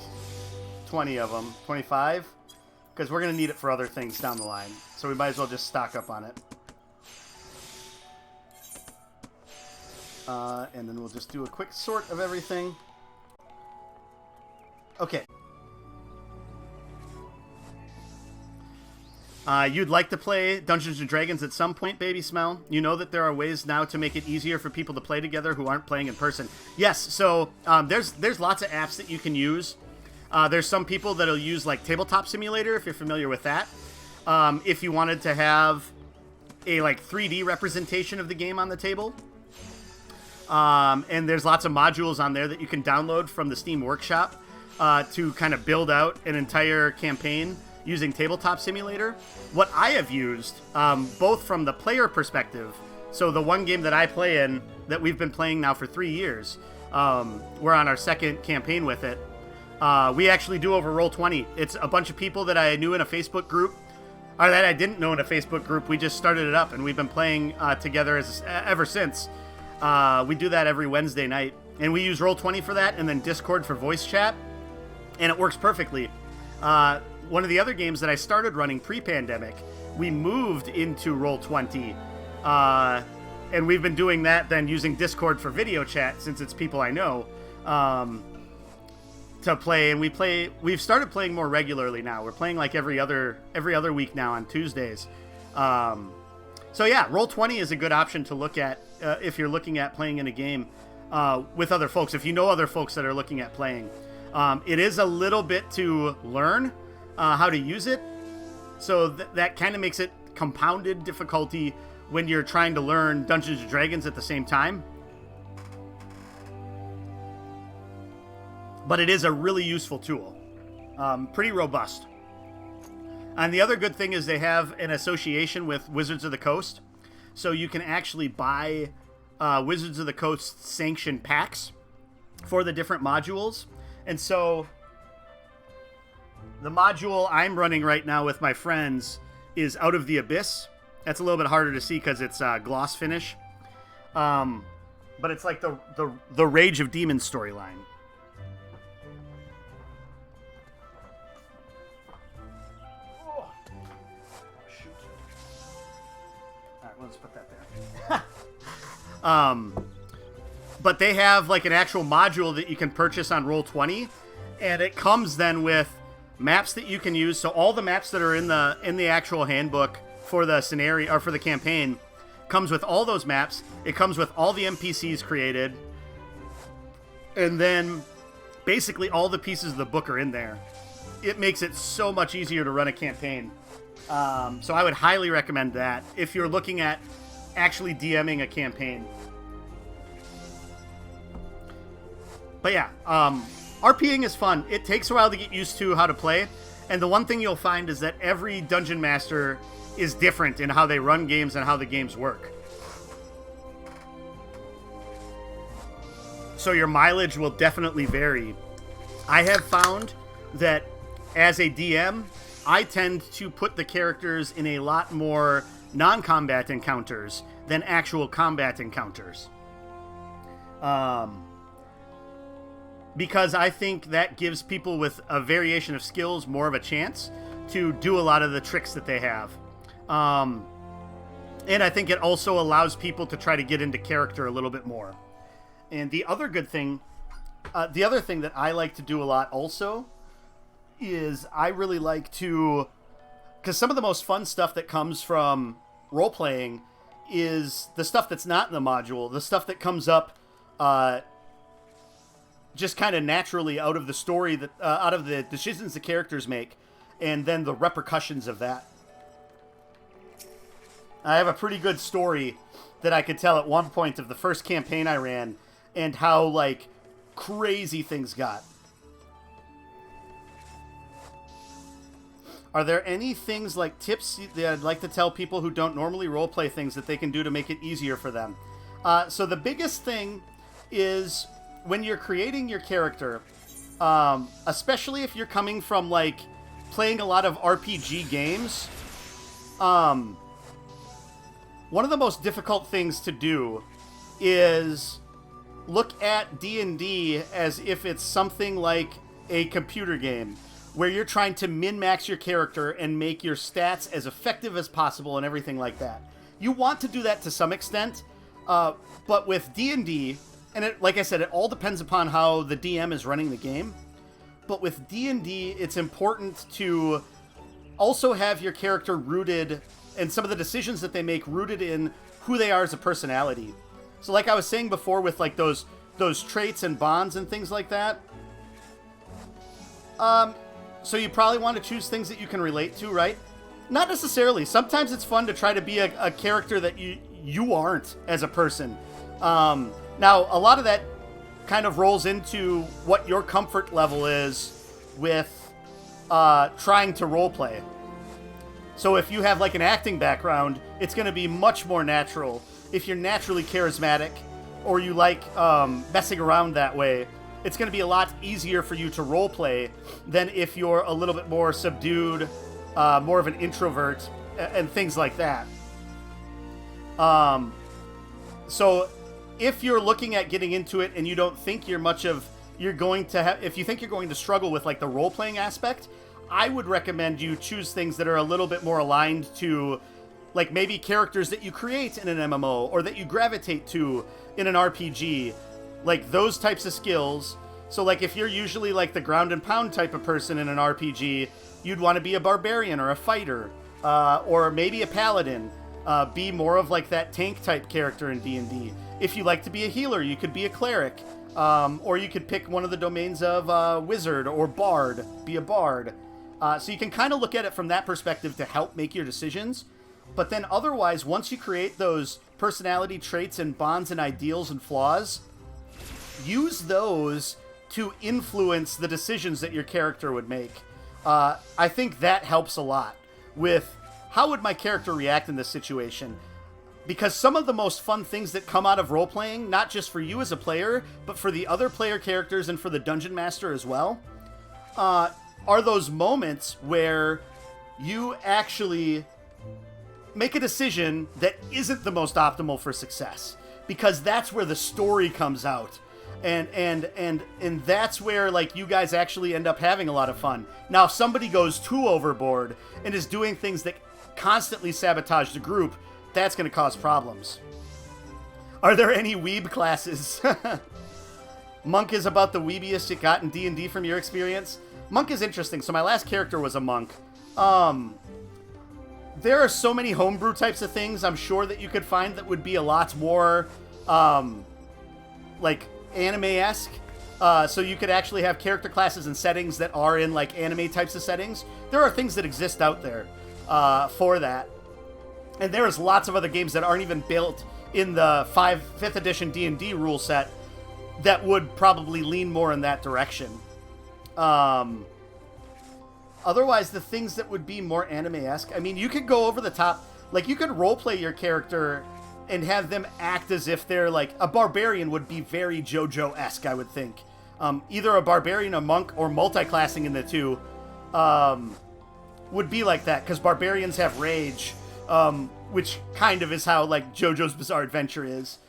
20 of them, 25, because we're going to need it for other things down the line, so we might as well just stock up on it. And then we'll just do a quick sort of everything. Okay. You'd like to play Dungeons & Dragons at some point, Baby Smell? You know that there are ways now to make it easier for people to play together who aren't playing in person. Yes, so there's lots of apps that you can use. There's some people that'll use like Tabletop Simulator, if you're familiar with that. If you wanted to have a like 3D representation of the game on the table. And there's lots of modules on there that you can download from the Steam Workshop to kind of build out an entire campaign using Tabletop Simulator. What I have used, both from the player perspective, so the one game that I play in, that we've been playing now for 3 years, we're on our second campaign with it. We actually do over Roll20. It's a bunch of people that I knew in a Facebook group, or that I didn't know in a Facebook group. We just started it up, and we've been playing together ever since. We do that every Wednesday night, and we use Roll20 for that, and then Discord for voice chat, and it works perfectly. One of the other games that I started running pre-pandemic, we moved into Roll20, and we've been doing that then using Discord for video chat, since it's people I know, to play. And we've started playing more regularly now. We're playing like every other week now on Tuesdays. So yeah, Roll20 is a good option to look at if you're looking at playing in a game with other folks, if you know other folks that are looking at playing. It is a little bit to learn how to use it, so that kind of makes it compounded difficulty when you're trying to learn Dungeons & Dragons at the same time. But it is a really useful tool. Pretty robust. And the other good thing is they have an association with Wizards of the Coast, so you can actually buy Wizards of the Coast sanctioned packs for the different modules. And so The module I'm running right now with my friends is Out of the Abyss. That's a little bit harder to see because it's gloss finish. But it's like the Rage of Demons storyline. Oh, shoot. All right, let's put that there. But they have like an actual module that you can purchase on Roll20, and it comes then with maps that you can use. So all the maps that are in the actual handbook for the scenario or for the campaign comes with all those maps. It comes with all the NPCs created, and then basically all the pieces of the book are in there. It makes it so much easier to run a campaign. So I would highly recommend that if you're looking at actually DMing a campaign. But yeah, RPing is fun. It takes a while to get used to how to play, and the one thing you'll find is that every dungeon master is different in how they run games and how the games work. So your mileage will definitely vary. I have found that as a DM, I tend to put the characters in a lot more non-combat encounters than actual combat encounters. Because I think that gives people with a variation of skills more of a chance to do a lot of the tricks that they have. And I think it also allows people to try to get into character a little bit more. And the other good thing, the other thing that I like to do a lot also is I really like to, because some of the most fun stuff that comes from role-playing is the stuff that's not in the module, the stuff that comes up just kind of naturally out of the story, that out of the decisions the characters make, and then the repercussions of that. I have a pretty good story that I could tell at one point of the first campaign I ran and how, like, crazy things got. Are there any things like tips that I'd like to tell people who don't normally roleplay things that they can do to make it easier for them? So the biggest thing is when you're creating your character, especially if you're coming from, like, playing a lot of RPG games, one of the most difficult things to do is look at D&D as if it's something like a computer game, where you're trying to min-max your character and make your stats as effective as possible and everything like that. You want to do that to some extent, but with D&D, and it, like I said, it all depends upon how the DM is running the game, but with D&D, it's important to also have your character rooted, and some of the decisions that they make rooted in who they are as a personality. So like I was saying before with, like, those traits and bonds and things like that, so you probably want to choose things that you can relate to, right? Not necessarily. Sometimes it's fun to try to be a character that you aren't as a person. Now, a lot of that kind of rolls into what your comfort level is with trying to roleplay. So if you have, like, an acting background, it's going to be much more natural. If you're naturally charismatic, or you like messing around that way, it's going to be a lot easier for you to roleplay than if you're a little bit more subdued, more of an introvert, and things like that. So if you're looking at getting into it and you don't think you're going to have, if you think you're going to struggle with, like, the role-playing aspect, I would recommend you choose things that are a little bit more aligned to, like, maybe characters that you create in an MMO or that you gravitate to in an RPG, like those types of skills. So, like, if you're usually, like, the ground and pound type of person in an RPG, you'd want to be a barbarian or a fighter, or maybe a paladin, be more of, like, that tank type character in D&D. If you like to be a healer, you could be a cleric, or you could pick one of the domains of wizard or bard, be a bard. So you can kind of look at it from that perspective to help make your decisions. But then otherwise, once you create those personality traits and bonds and ideals and flaws, use those to influence the decisions that your character would make. I think that helps a lot with how would my character react in this situation. Because some of the most fun things that come out of role-playing, not just for you as a player, but for the other player characters and for the dungeon master as well, are those moments where you actually make a decision that isn't the most optimal for success, because that's where the story comes out. And that's where, like, you guys actually end up having a lot of fun. Now, if somebody goes too overboard and is doing things that constantly sabotage the group, that's going to cause problems. Are there any weeb classes? Monk is about the weebiest it got in D&D from your experience. Monk is interesting. So my last character was a monk. There are so many homebrew types of things I'm sure that you could find that would be a lot more, like, anime-esque. So you could actually have character classes and settings that are in, like, anime types of settings. There are things that exist out there for that. And there's lots of other games that aren't even built in the 5th edition D&D rule set that would probably lean more in that direction. Otherwise, the things that would be more anime-esque, I mean, you could go over the top. Like, you could roleplay your character and have them act as if they're, like, a barbarian would be very JoJo-esque, I would think. Either a barbarian, a monk, or multi-classing in the two would be like that, because barbarians have rage, which kind of is how, like, JoJo's Bizarre Adventure is.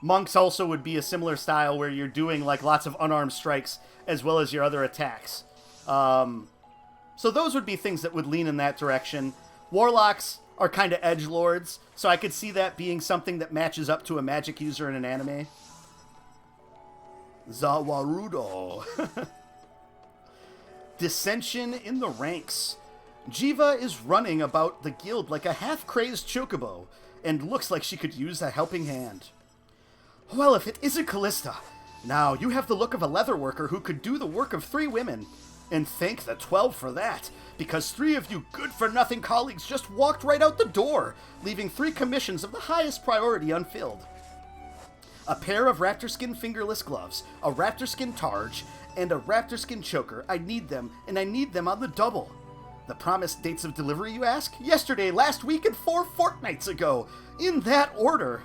Monks also would be a similar style where you're doing, like, lots of unarmed strikes as well as your other attacks. So those would be things that would lean in that direction. Warlocks are kind of edgelords, so I could see that being something that matches up to a magic user in an anime. Zawarudo. Dissension in the ranks. Jiva is running about the guild like a half-crazed chocobo, and looks like she could use a helping hand. Well, if it isn't Callista. Now, you have the look of a leather worker who could do the work of 3 women. And thank the 12 for that, because 3 of you good-for-nothing colleagues just walked right out the door, leaving 3 commissions of the highest priority unfilled. A pair of raptor skin fingerless gloves, a raptor skin targe, and a raptor skin choker. I need them, and I need them on the double. The promised dates of delivery, you ask? Yesterday, last week, and 4 fortnights ago. In that order.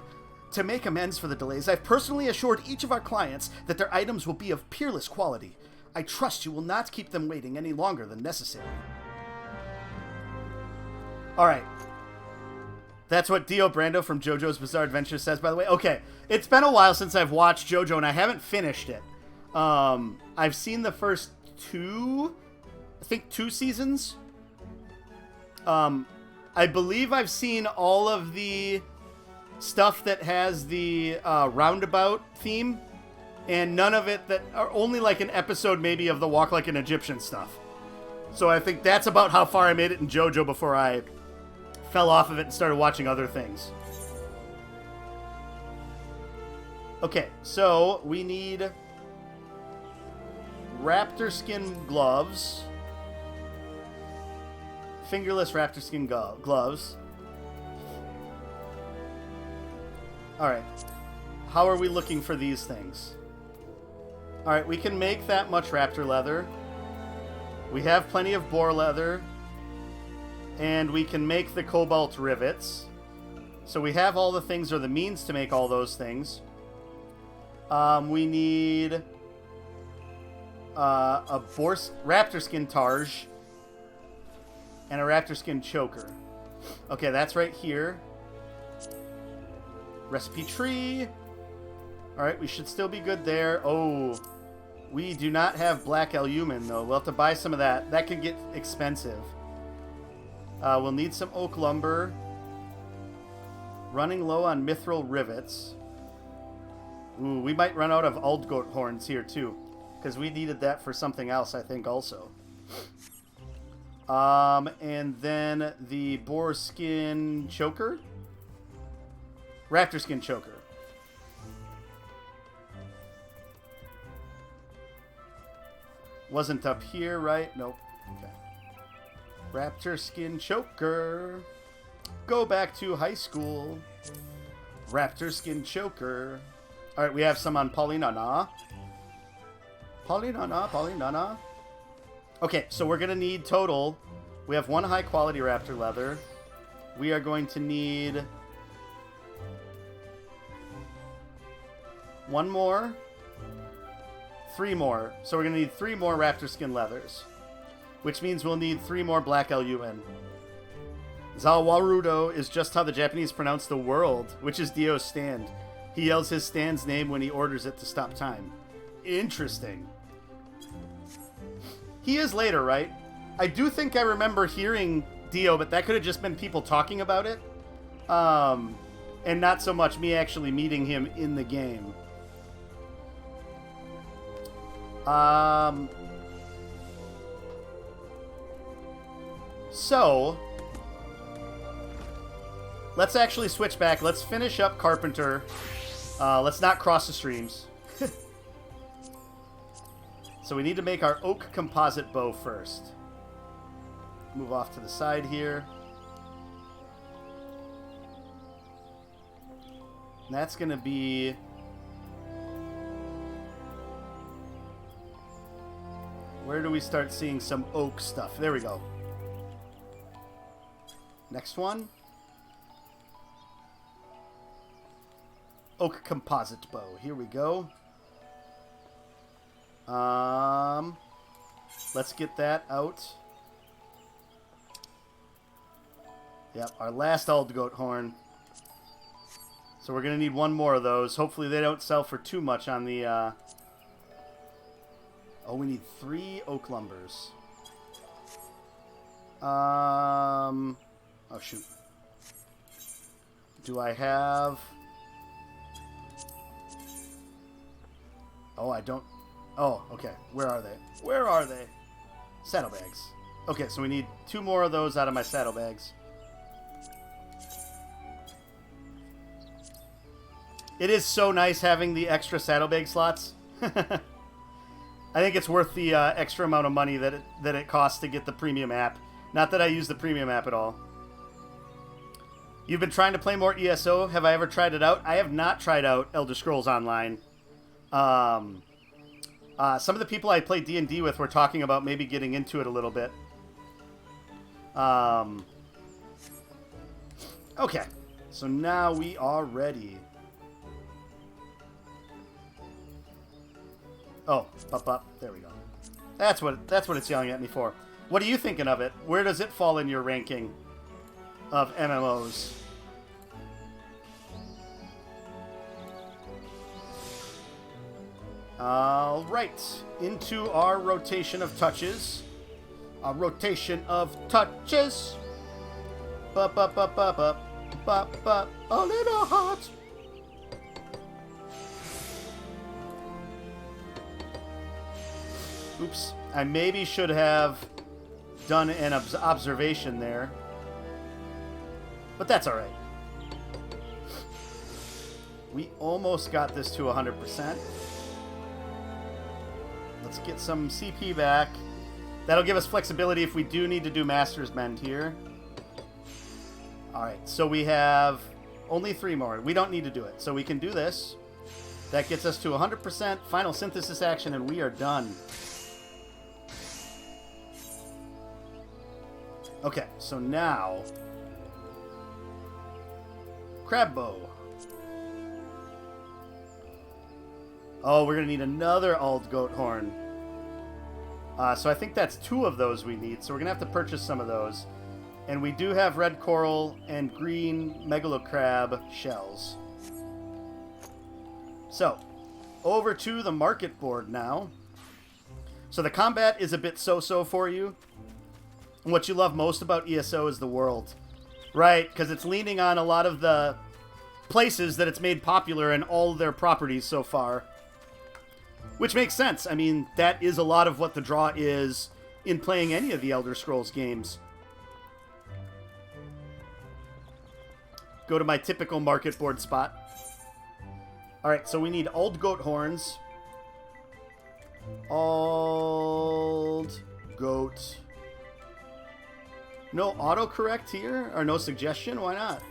To make amends for the delays, I've personally assured each of our clients that their items will be of peerless quality. I trust you will not keep them waiting any longer than necessary. Alright. That's what Dio Brando from JoJo's Bizarre Adventure says, by the way. Okay, it's been a while since I've watched JoJo, and I haven't finished it. I've seen the first 2 seasons. I believe I've seen all of the stuff that has the roundabout theme, and none of it that are only like an episode maybe of the Walk Like an Egyptian stuff. So I think that's about how far I made it in JoJo before I fell off of it and started watching other things. Okay, so we need raptor skin gloves. Fingerless raptor skin gloves. Alright. How are we looking for these things? Alright, we can make that much raptor leather. We have plenty of boar leather. And we can make the cobalt rivets. So we have all the things or the means to make all those things. We need a raptor skin targe and a raptor skin choker. Okay, that's right here. Recipe tree. Alright, we should still be good there. Oh, we do not have black albumin, though. We'll have to buy some of that. That could get expensive. We'll need some oak lumber. Running low on mithril rivets. Ooh, we might run out of Aldgoat horns here, too. Because we needed that for something else, I think, also. And then the boar skin choker. Raptor skin choker. Wasn't up here, right? Nope. Okay. Raptor skin choker. Go back to high school. Raptor skin choker. Alright, we have some on Paulinana. Paulinana. Okay, so we're going to need total. We have 1 high quality raptor leather. We are going to need 1 more. 3 more. So we're going to need 3 more raptor skin leathers. Which means we'll need 3 more black LUN. Zawarudo is just how the Japanese pronounce the world, which is Dio's stand. He yells his stand's name when he orders it to stop time. Interesting. He is later, right? I do think I remember hearing Dio, but that could have just been people talking about it. And not so much me actually meeting him in the game. So, let's actually switch back. Let's finish up Carpenter. Let's not cross the streams. So we need to make our oak composite bow first. Move off to the side here. And that's going to be... Where do we start seeing some oak stuff? There we go. Next one. Oak composite bow. Here we go. Let's get that out. Yep, our last old goat horn. So we're going to need 1 more of those. Hopefully they don't sell for too much on the... Oh, we need 3 oak lumbers. Oh, shoot. Do I have... Oh, I don't... Oh, okay. Where are they? Where are they? Saddlebags. Okay, so we need 2 more of those out of my saddlebags. It is so nice having the extra saddlebag slots. I think it's worth the extra amount of money that it costs to get the premium app. Not that I use the premium app at all. You've been trying to play more ESO. Have I ever tried it out? I have not tried out Elder Scrolls Online. Some of the people I play D&D with were talking about maybe getting into it a little bit. Okay, so now we are ready. Oh, up. There we go. That's what it's yelling at me for. What are you thinking of it? Where does it fall in your ranking of MMOs? All right, into our rotation of touches. A rotation of touches. A little hot. Oops, I maybe should have done an observation there. But that's all right. We almost got this to 100%. Let's get some CP back. That'll give us flexibility if we do need to do Master's Mend here. Alright, so we have only 3 more. We don't need to do it, so we can do this. That gets us to 100% final synthesis action, and we are done. Okay, so now... Crab bow. Oh, we're going to need another Ald Goat Horn. So I think that's 2 of those we need, so we're going to have to purchase some of those. And we do have red coral and green megalocrab shells. So, over to the market board now. So the combat is a bit so-so for you. And what you love most about ESO is the world. Right, because it's leaning on a lot of the places that it's made popular in all of their properties so far. Which makes sense. I mean, that is a lot of what the draw is in playing any of the Elder Scrolls games. Go to my typical market board spot. Alright, so we need old goat horns. Old goat. No autocorrect here? Or no suggestion? Why not?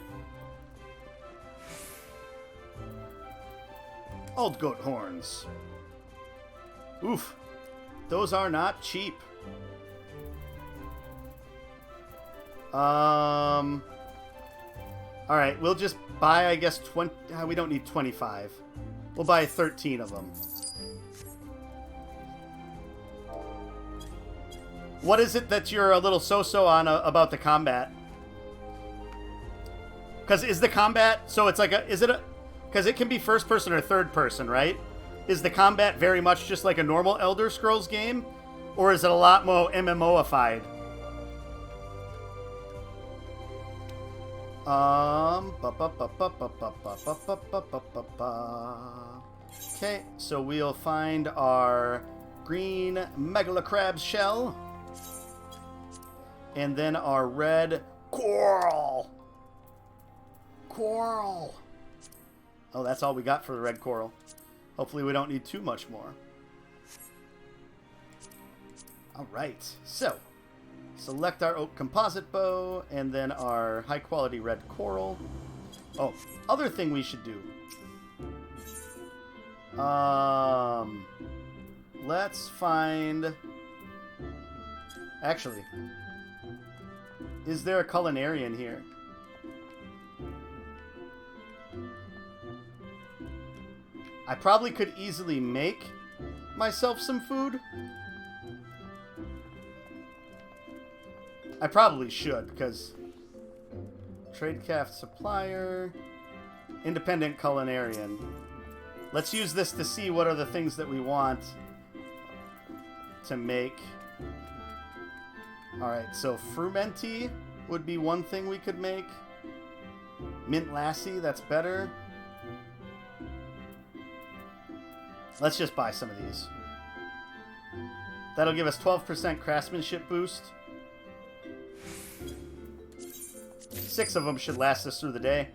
Old goat horns. Oof. Those are not cheap. Alright, we'll just buy, I guess, 20... we don't need 25. We'll buy 13 of them. What is it that you're a little so-so on about the combat? Because is the combat... So it's like a... Is it a... Because it can be first person or third person, right? Is the combat very much just like a normal Elder Scrolls game? Or is it a lot more MMO-ified? Okay, so we'll find our green Megalocrab shell. And then our red coral. Coral. Oh, that's all we got for the red coral. Hopefully we don't need too much more. Alright, so select our oak composite bow and then our high quality red coral. Oh, other thing we should do. Let's find... Actually, is there a culinarian here? I probably could easily make myself some food. I probably should, because Tradecraft supplier, independent culinarian. Let's use this to see what are the things that we want to make. Alright, so frumenty would be one thing we could make. Mint lassie, that's better. Let's just buy some of these. That'll give us 12% craftsmanship boost. 6 of them should last us through the day.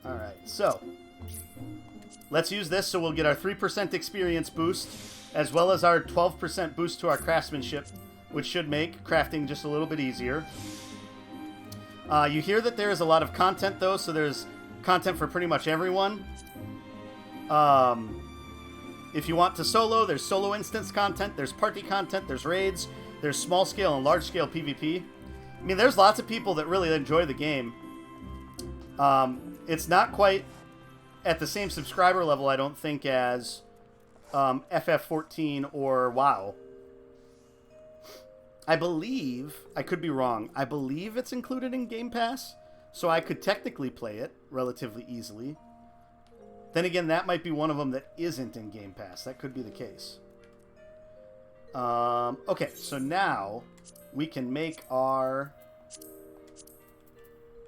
Alright, so let's use this so we'll get our 3% experience boost, as well as our 12% boost to our craftsmanship, which should make crafting just a little bit easier. You hear that there is a lot of content, though, so there's content for pretty much everyone. If you want to solo, there's solo instance content, there's party content, there's raids, there's small scale and large scale PvP. I mean, there's lots of people that really enjoy the game. It's not quite at the same subscriber level, I don't think, as FF14 or WoW. I believe, I could be wrong, I believe it's included in Game Pass, so I could technically play it relatively easily. Then again, that might be one of them that isn't in Game Pass. That could be the case. Okay, so now we can make our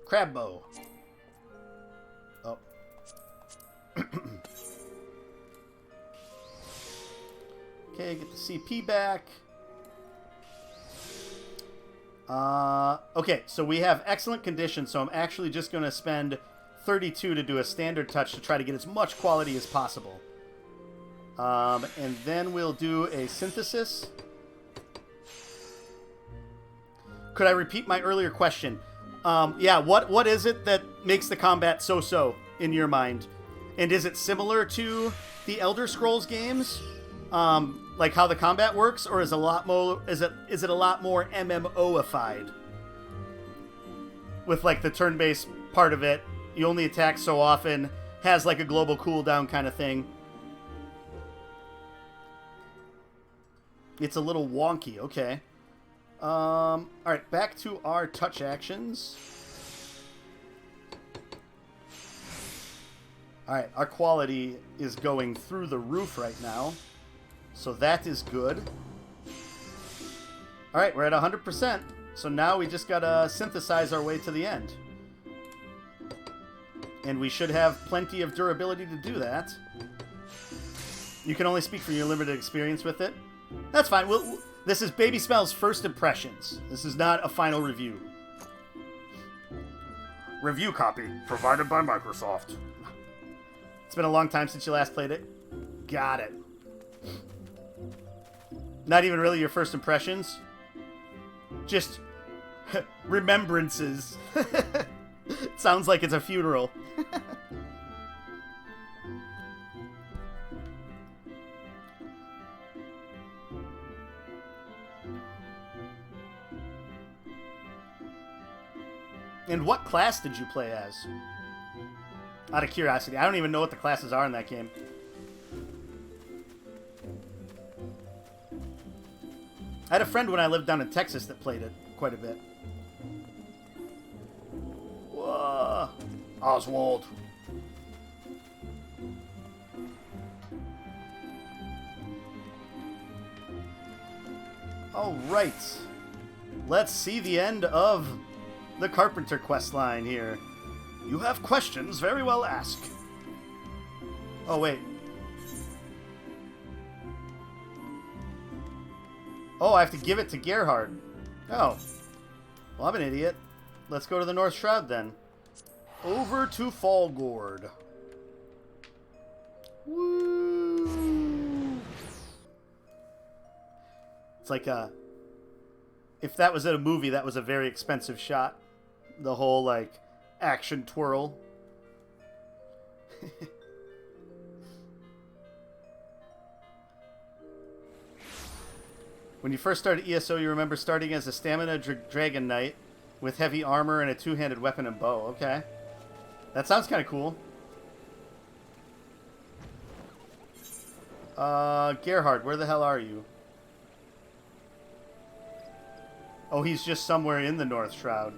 crab bow. Oh. Okay, get the CP back. Okay, so we have excellent condition, so I'm actually just going to spend 32 to do a standard touch to try to get as much quality as possible. And then we'll do a synthesis. Could I repeat my earlier question? Yeah, what is it that makes the combat so-so in your mind? And is it similar to the Elder Scrolls games? Like how the combat works, or is it a lot more MMO-ified? With like the turn-based part of it, you only attack so often, has like a global cooldown kind of thing. It's a little wonky, okay. Alright, back to our touch actions. Alright, our quality is going through the roof right now. So that is good. Alright, we're at 100%. So now we just gotta synthesize our way to the end. And we should have plenty of durability to do that. You can only speak from your limited experience with it. That's fine. This is Baby Smell's first impressions. This is not a final review. Review copy provided by Microsoft. It's been a long time since you last played it. Got it. Not even really your first impressions. Just remembrances. Sounds like it's a funeral. And what class did you play as? Out of curiosity. I don't even know what the classes are in that game. I had a friend when I lived down in Texas that played it quite a bit. Whoa. Oswald. All right. Let's see the end of the Carpenter quest line here. You have questions, very well ask. Oh, wait. Oh, I have to give it to Gerhard. Oh. Well, I'm an idiot. Let's go to the North Shroud, then. Over to Fallgord. Woo! It's like a... If that was at a movie, that was a very expensive shot. The whole, like, action twirl. When you first started ESO, you remember starting as a stamina dragon knight with heavy armor and a two-handed weapon and bow. Okay. That sounds kind of cool. Gerhard, where the hell are you? Oh, he's just somewhere in the North Shroud.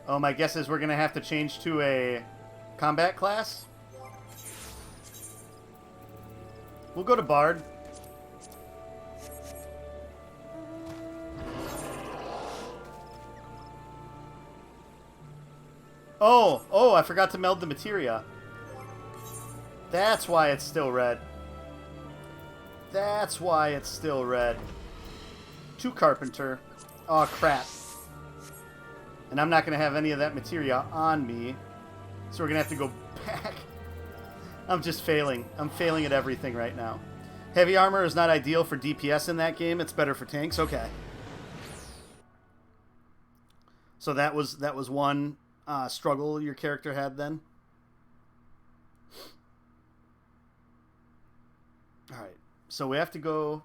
Oh, my guess is we're going to have to change to a combat class. We'll go to Bard. Oh, I forgot to meld the materia. That's why it's still red. That's why it's still red. To Carpenter. Oh, crap. And I'm not going to have any of that materia on me. So we're going to have to go back. I'm just failing. I'm failing at everything right now. Heavy armor is not ideal for DPS in that game. It's better for tanks. Okay. So that was one struggle your character had then. All right. So we have to go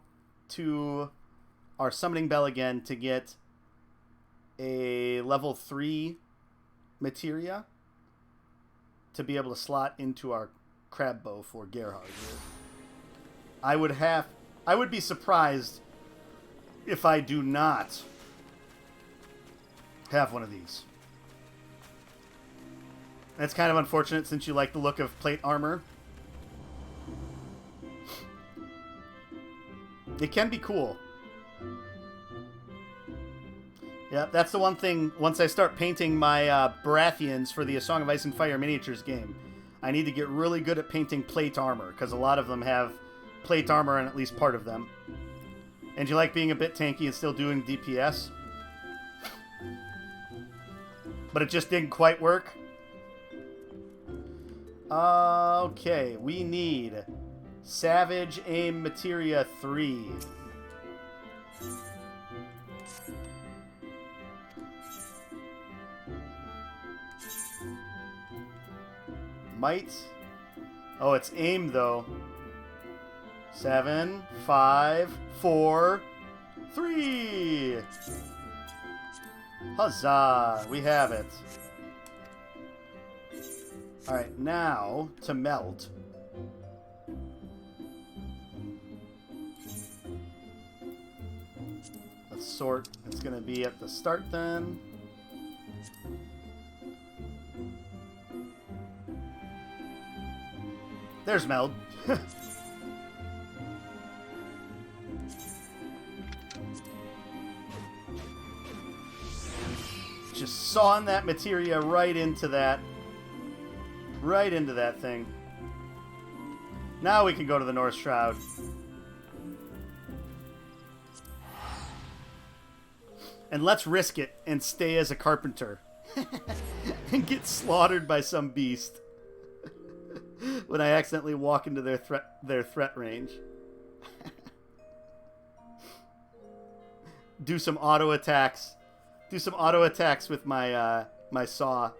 to our summoning bell again to get a level 3 materia to be able to slot into our crab bow for Gerhard here. I would be surprised if I do not have one of these. That's kind of unfortunate since you like the look of plate armor. It can be cool. Yeah, that's the one thing. Once I start painting my Baratheons for the A Song of Ice and Fire miniatures game, I need to get really good at painting plate armor, because a lot of them have plate armor on at least part of them. And you like being a bit tanky and still doing DPS? But it just didn't quite work. Okay, we need Savage Aim Materia 3. Might. Oh, it's aim though. 7, 5, 4, 3. Huzzah! We have it. Alright, now to melt. Let's sort. It's going to be at the start then. There's meld. Just sawing that materia right into that. Right into that thing. Now we can go to the North Shroud. And let's risk it and stay as a carpenter. And get slaughtered by some beast. When I accidentally walk into their threat range. Do some auto attacks. Do some auto attacks with my my saw.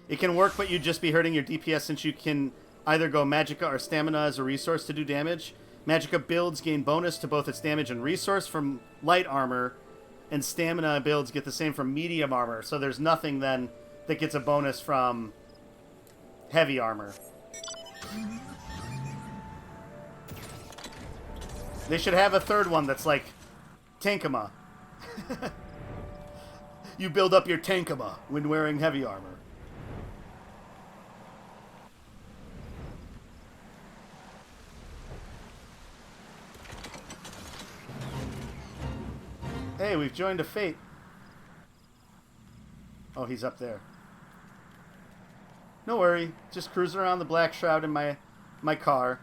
It can work, but you'd just be hurting your DPS since you can either go Magicka or Stamina as a resource to do damage. Magicka builds gain bonus to both its damage and resource from light armor, and Stamina builds get the same from medium armor. So there's nothing then that gets a bonus from heavy armor. They should have a third one that's like Tankama. You build up your Tankama when wearing heavy armor. Hey, we've joined a fate. Oh, he's up there. No worry. Just cruising around the Black Shroud in my car.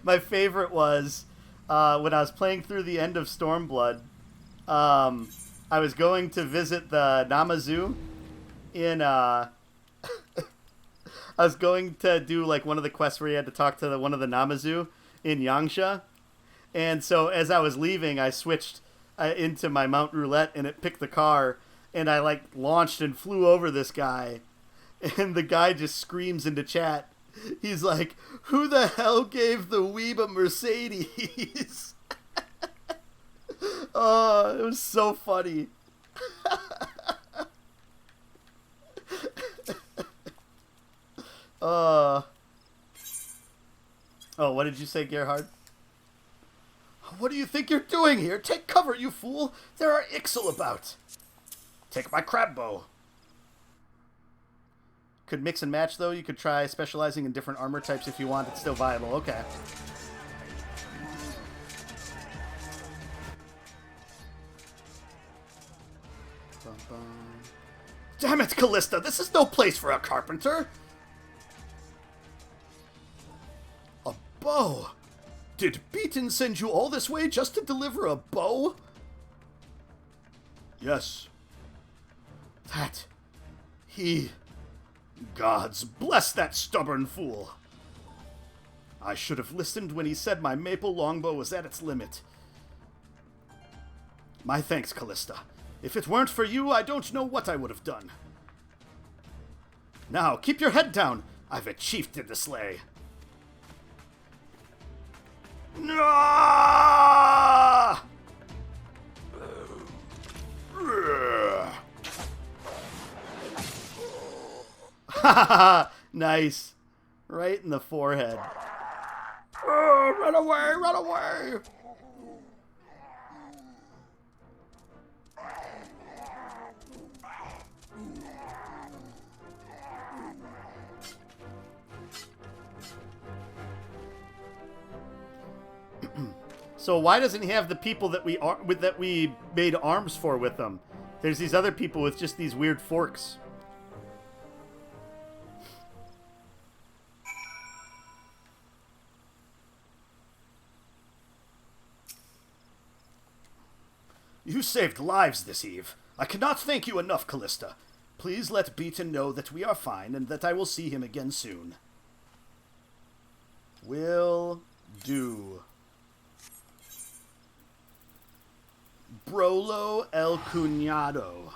My favorite was when I was playing through the end of Stormblood. I was going to visit the Namazu in... I was going to do like one of the quests where you had to talk to one of the Namazu in Yangsha. And so as I was leaving, I switched into my Mount Roulette, and it picked the car, and I like launched and flew over this guy, and the guy just screams into chat. He's like, "Who the hell gave the weeb a Mercedes?" Oh, it was so funny. Oh, what did you say, Gerhard? What do you think you're doing here? Take cover, you fool! There are Ixal about! Take my crab bow. Could mix and match, though. You could try specializing in different armor types if you want. It's still viable. Okay. Damn it, Callista! This is no place for a carpenter! A bow? Did Beaton send you all this way just to deliver a bow? Yes. Gods bless that stubborn fool. I should have listened when he said my maple longbow was at its limit. My thanks, Callista. If it weren't for you, I don't know what I would have done. Now, keep your head down. I've a chieftain to slay. Ah! Nice. Right in the forehead. Run away, run away! So why doesn't he have the people that we made arms for with him? There's these other people with just these weird forks. You saved lives this eve. I cannot thank you enough, Callista. Please let Beaton know that we are fine and that I will see him again soon. Will do. Brolo el Cuñado.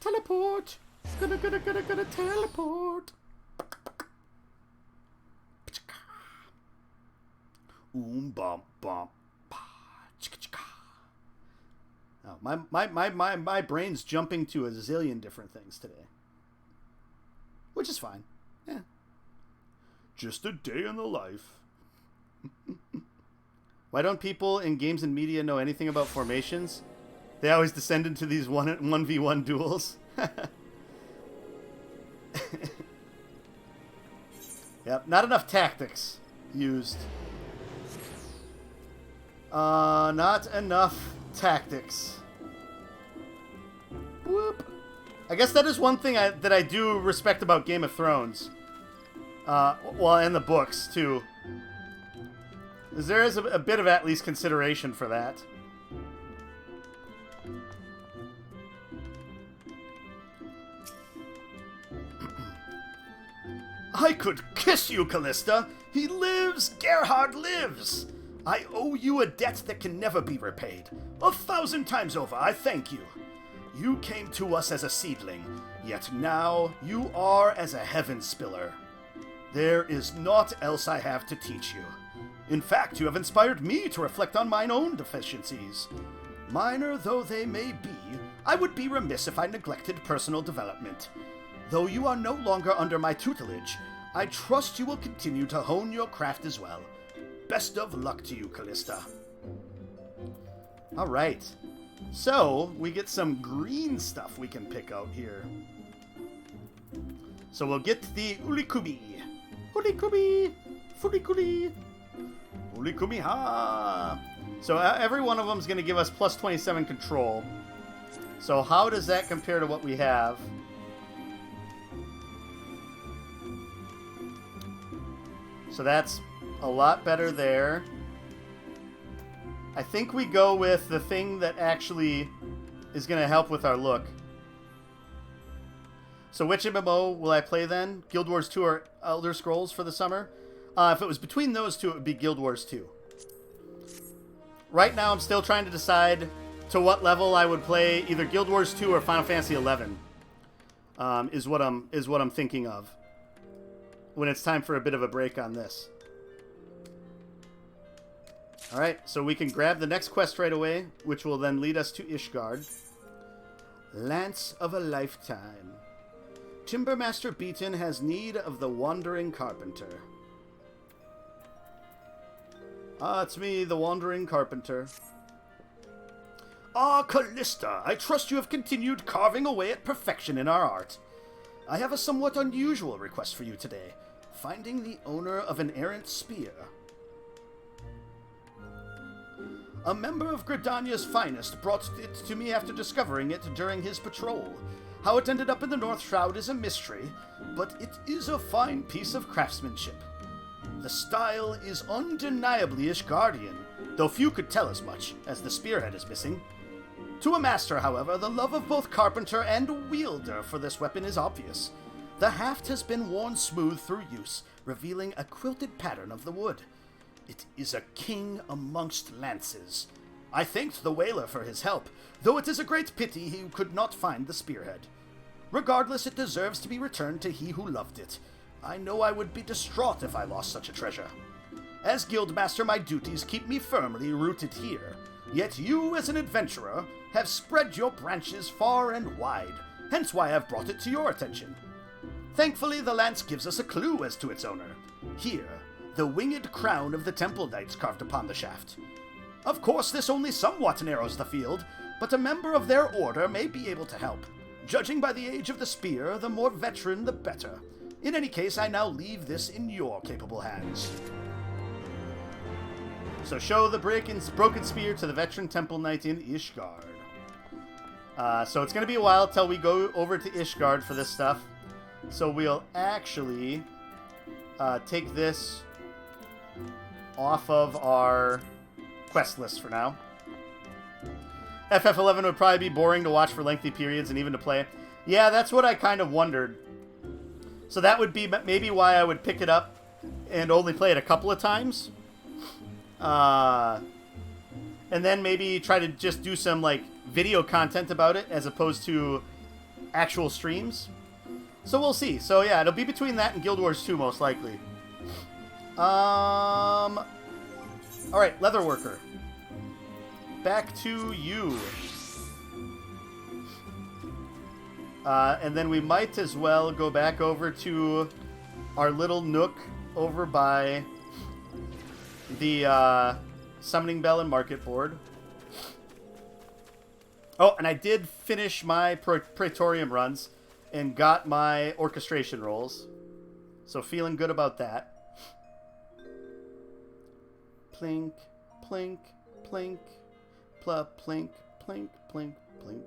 Teleport. Gonna teleport. Bump bump. Oh, my brain's jumping to a zillion different things today. Which is fine. Yeah. Just a day in the life. Why don't people in games and media know anything about formations? They always descend into these 1v1 duels. Yep, not enough tactics used. Not enough tactics. Whoop. I guess that is one thing that I do respect about Game of Thrones. Well, and the books, too. Is there is a bit of at least consideration for that. I could kiss you, Callista. He lives. Gerhard lives. I owe you a debt that can never be repaid. 1,000 times over, I thank you. You came to us as a seedling, yet now you are as a heaven spiller. There is naught else I have to teach you. In fact, you have inspired me to reflect on mine own deficiencies. Minor though they may be, I would be remiss if I neglected personal development. Though you are no longer under my tutelage, I trust you will continue to hone your craft as well. Best of luck to you, Callista. Alright. So, we get some green stuff we can pick out here. So we'll get the Ulikubi. Ulikubi! Furikuri! Ulikumi ha! So every one of them is going to give us plus 27 control. So how does that compare to what we have? So that's a lot better there. I think we go with the thing that actually is going to help with our look. So which MMO will I play then? Guild Wars 2 or Elder Scrolls for the summer? If it was between those two, it would be Guild Wars 2. Right now, I'm still trying to decide to what level I would play either Guild Wars 2 or Final Fantasy XI. Is what I'm thinking of when it's time for a bit of a break on this. All right, so we can grab the next quest right away, which will then lead us to Ishgard. Lance of a Lifetime. Timbermaster Beaton has need of the Wandering Carpenter. It's me, the Wandering Carpenter. Callista, I trust you have continued carving away at perfection in our art. I have a somewhat unusual request for you today. Finding the owner of an errant spear. A member of Gridania's finest brought it to me after discovering it during his patrol. How it ended up in the North Shroud is a mystery, but it is a fine piece of craftsmanship. The style is undeniably Ishgardian, though few could tell as much, as the spearhead is missing. To a master, however, the love of both carpenter and wielder for this weapon is obvious. The haft has been worn smooth through use, revealing a quilted pattern of the wood. It is a king amongst lances. I thanked the whaler for his help, though it is a great pity he could not find the spearhead. Regardless, it deserves to be returned to he who loved it. I know I would be distraught if I lost such a treasure. As guildmaster, my duties keep me firmly rooted here. Yet you, as an adventurer, have spread your branches far and wide, hence why I've brought it to your attention. Thankfully, the lance gives us a clue as to its owner. Here, the winged crown of the Temple Knights carved upon the shaft. Of course, this only somewhat narrows the field, but a member of their order may be able to help. Judging by the age of the spear, the more veteran, the better. In any case, I now leave this in your capable hands. So show the broken spear to the veteran Temple Knight in Ishgard. So it's going to be a while till we go over to Ishgard for this stuff. So we'll actually take this off of our quest list for now. FF11 would probably be boring to watch for lengthy periods and even to play. Yeah, that's what I kind of wondered. So that would be maybe why I would pick it up and only play it a couple of times. And then maybe try to just do some like video content about it as opposed to actual streams. So we'll see. So yeah, it'll be between that and Guild Wars 2 most likely. Alright, Leatherworker. Back to you. And then we might as well go back over to our little nook over by the Summoning Bell and Market Board. Oh, and I did finish my Praetorium runs and got my orchestration rolls. So feeling good about that. Plink, plink, plink, plop, plink, plink, plink, plink.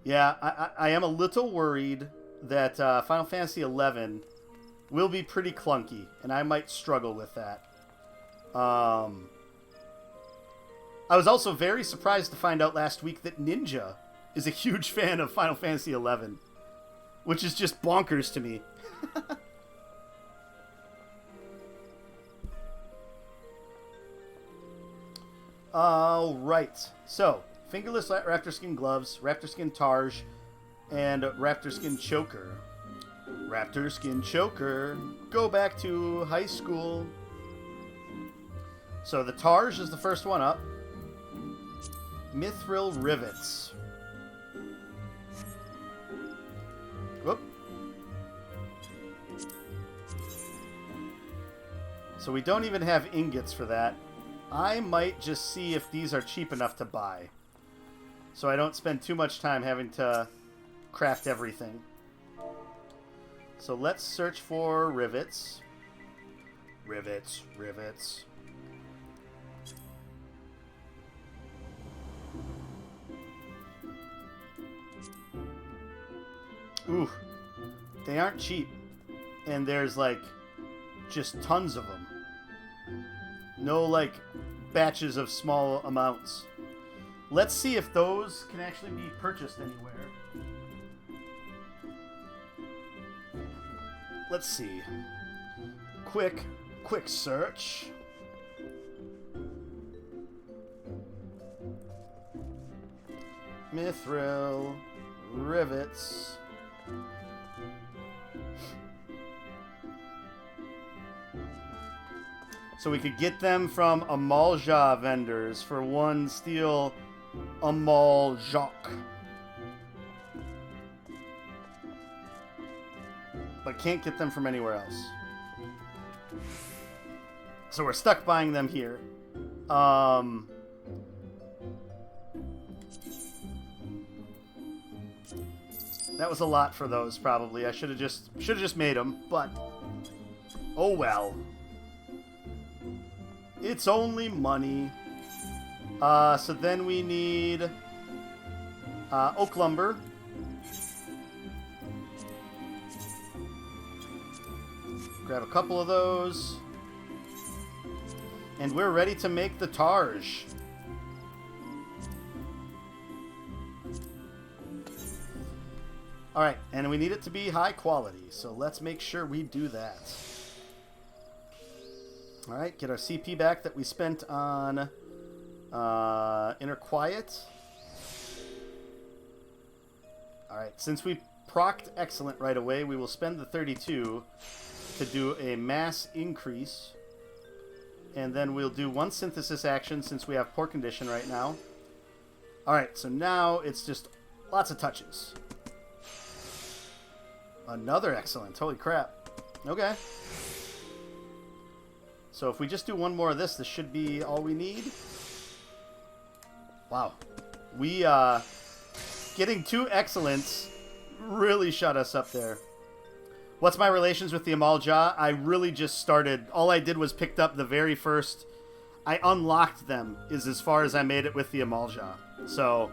Yeah, I am a little worried that Final Fantasy XI will be pretty clunky, and I might struggle with that. I was also very surprised to find out last week that Ninja is a huge fan of Final Fantasy XI, which is just bonkers to me. Alright, so fingerless raptor skin gloves, raptor skin targe, and raptor skin choker. Raptor skin choker. Go back to high school. So the targe is the first one up. Mithril rivets. Whoop. So we don't even have ingots for that. I might just see if these are cheap enough to buy, so I don't spend too much time having to craft everything. So let's search for rivets. Rivets, rivets. Ooh, they aren't cheap. And there's like just tons of them. No like batches of small amounts. Let's see if those can actually be purchased anywhere. Let's see. Quick search. Mithril rivets. So we could get them from Amalja vendors for 1 steel Amaljok. But can't get them from anywhere else. So we're stuck buying them here. That was a lot for those, probably. I should have just made them, but oh well. It's only money. So then we need oak lumber. Grab a couple of those. And we're ready to make the targe. Alright, and we need it to be high quality, so let's make sure we do that. Alright, get our CP back that we spent on Inner Quiet. Alright, since we procced Excellent right away, we will spend the 32 to do a mass increase. And then we'll do 1 synthesis action since we have poor condition right now. Alright, so now it's just lots of touches. Another Excellent. Holy crap. Okay. So if we just do 1 more of this, this should be all we need. Wow. We, getting 2 Excellents really shut us up there. What's my relations with the Amalja? I really just started. All I did was picked up the very first. I unlocked them is as far as I made it with the Amalja. So,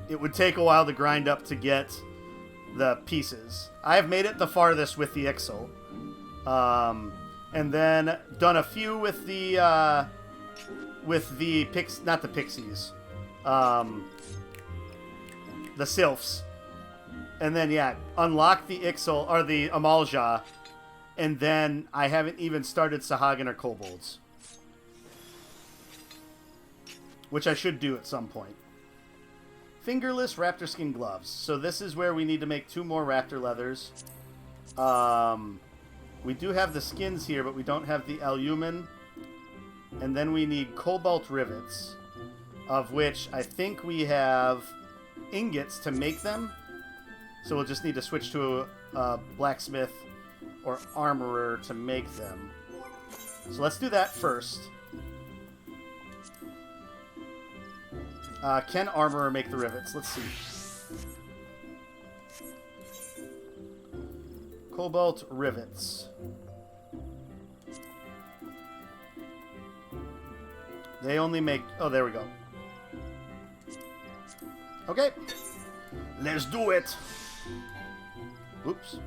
it would take a while to grind up to get the pieces. I have made it the farthest with the Ixal. And then done a few with the not the pixies, the sylphs. And then, yeah, unlock the Ixal, or the Amalja, and then I haven't even started Sahagin or Kobolds. Which I should do at some point. Fingerless raptor skin gloves. So this is where we need to make 2 more raptor leathers. We do have the skins here, but we don't have the albumen. And then we need cobalt rivets, of which I think we have ingots to make them. So we'll just need to switch to a blacksmith or armorer to make them. So let's do that first. Can armorer make the rivets? Let's see. Cobalt rivets. They only make... Oh, there we go. Okay. Let's do it. Oops.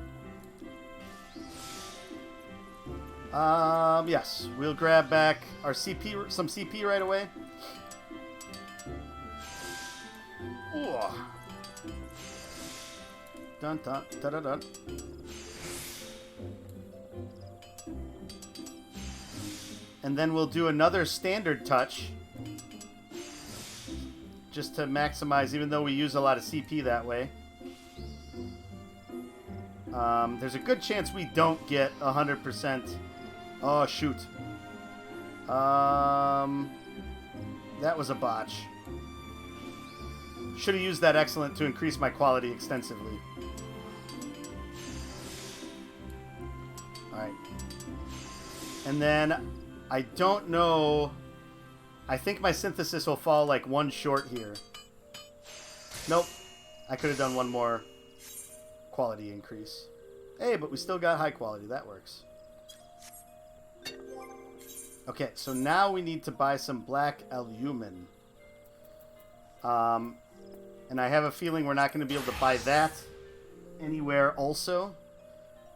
Yes. We'll grab back our CP, some CP right away. Ooh. Dun dun dun dun dun. And then we'll do another standard touch. Just to maximize, even though we use a lot of CP that way. There's a good chance we don't get 100%. Oh, shoot. That was a botch. Should have used that excellent to increase my quality extensively. Alright. And then, I don't know... I think my synthesis will fall like one short here. Nope. I could have done one more quality increase. Hey, but we still got high quality. That works. Okay, so now we need to buy some black alumen. And I have a feeling we're not going to be able to buy that anywhere also.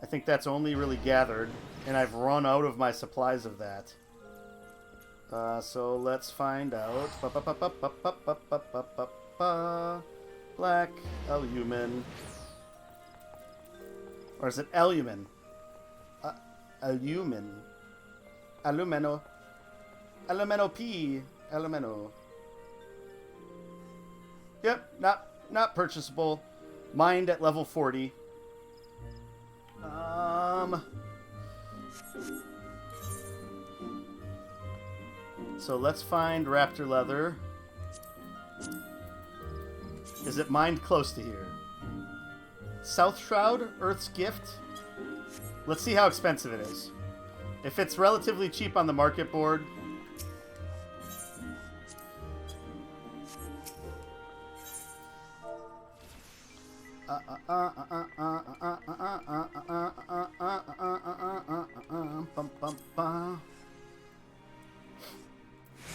I think that's only really gathered, and I've run out of my supplies of that. So let's find out. Black alumen. Or is it alumen? Alumen. Alumeno. Alumeno P. Alumeno. Yep, not purchasable. Mined at level 40. So let's find raptor leather. Is it mined close to here? South Shroud, Earth's Gift. Let's see how expensive it is. If it's relatively cheap on the market board,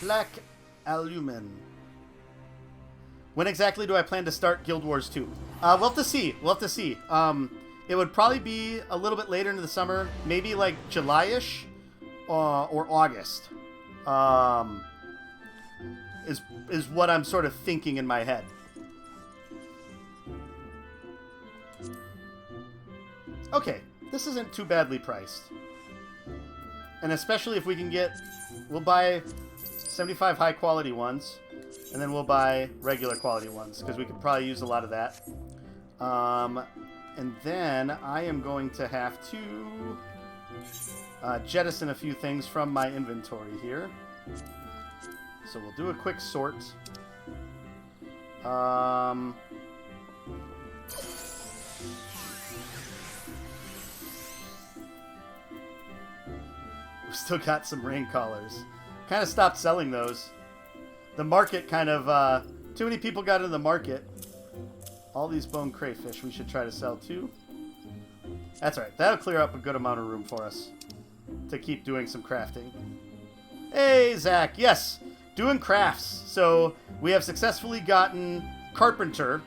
Black alumen. When exactly do I plan to start Guild Wars 2? We'll have to see. We'll have to see. It would probably be a little bit later into the summer, maybe like July-ish or August. Is what I'm sort of thinking in my head. Okay, this isn't too badly priced. And especially if we can get... We'll buy 75 high-quality ones, and then we'll buy regular quality ones, because we could probably use a lot of that. And then I am going to have to jettison a few things from my inventory here. So we'll do a quick sort. We've still got some rain collars. Kind of stopped selling those. The market kind of... too many people got into the market. All these bone crayfish we should try to sell too. That's alright. That'll clear up a good amount of room for us to keep doing some crafting. Hey, Zach. Yes, doing crafts. So we have successfully gotten Carpenter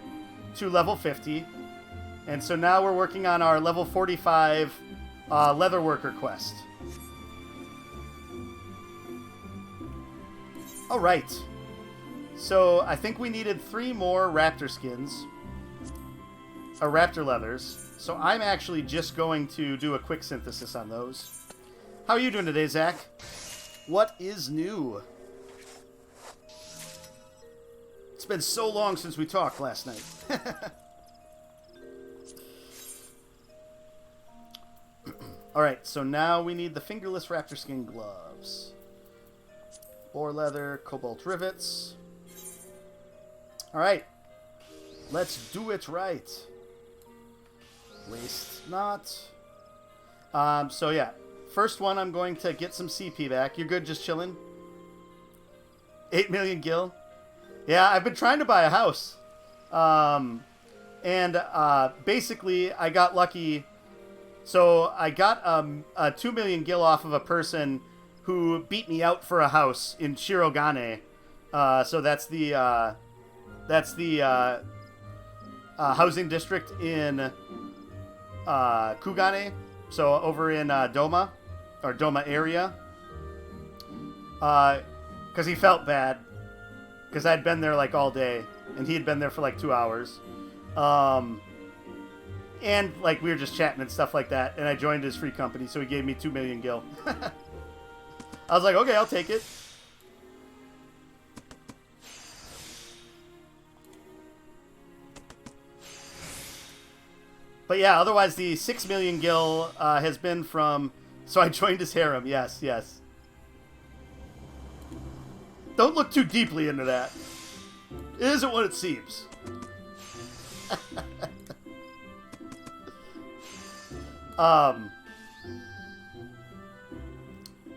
to level 50. And so now we're working on our level 45 Leatherworker quest. Alright. So I think we needed 3 more raptor skins. Or raptor leathers. So I'm actually just going to do a quick synthesis on those. How are you doing today, Zach? What is new? It's been so long since we talked last night. Alright, so now we need the fingerless raptor skin gloves. Boar leather, cobalt rivets. Alright. Let's do it right. Waste not. So yeah. First one, I'm going to get some CP back. You're good just chilling? 8 million gil? Yeah, I've been trying to buy a house. Basically, I got lucky. So I got a 2 million gil off of a person who beat me out for a house in Shirogane. So that's the housing district in Kugane. So over in Doma, or Doma area. Because he felt bad. Because I'd been there like all day. And he had been there for like 2 hours. And like we were just chatting and stuff like that. And I joined his free company. So he gave me 2 million gil. I was like, okay, I'll take it. But yeah, otherwise the 6 million gil has been from... So I joined his harem. Yes, yes. Don't look too deeply into that. It isn't what it seems.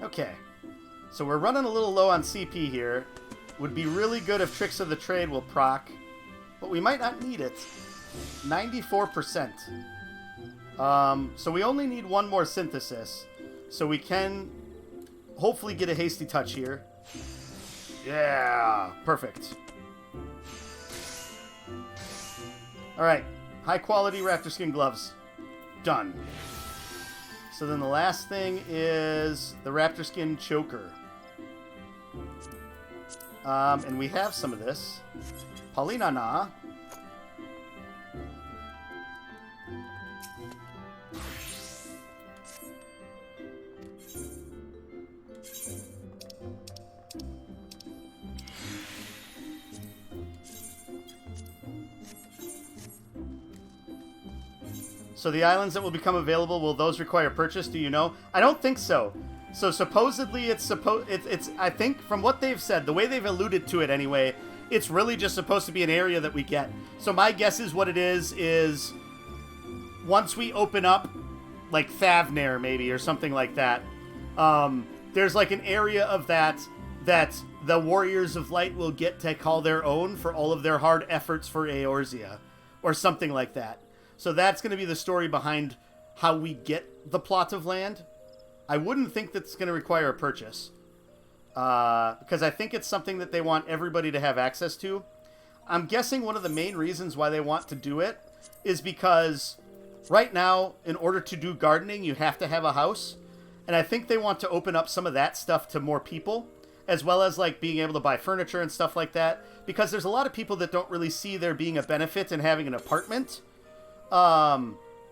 Okay. So we're running a little low on CP here. Would be really good if Tricks of the Trade will proc, but we might not need it. 94%. So we only need one more Synthesis, so we can hopefully get a Hasty Touch here. Yeah, perfect. Alright, high quality raptor skin gloves. Done. So then the last thing is the raptor skin choker. And we have some of this. Paulina Na. So the islands that will become available, will those require purchase? Do you know? I don't think so. So supposedly it's I think from what they've said, the way they've alluded to it anyway, it's really just supposed to be an area that we get. So my guess is what it is once we open up like Thavnair maybe or something like that, there's like an area of that the Warriors of Light will get to call their own for all of their hard efforts for Eorzea or something like that. So that's going to be the story behind how we get the plot of land. I wouldn't think that's going to require a purchase. Because I think it's something that they want everybody to have access to. I'm guessing one of the main reasons why they want to do it is because right now, in order to do gardening, you have to have a house. And I think they want to open up some of that stuff to more people, as well as like being able to buy furniture and stuff like that. Because there's a lot of people that don't really see there being a benefit in having an apartment.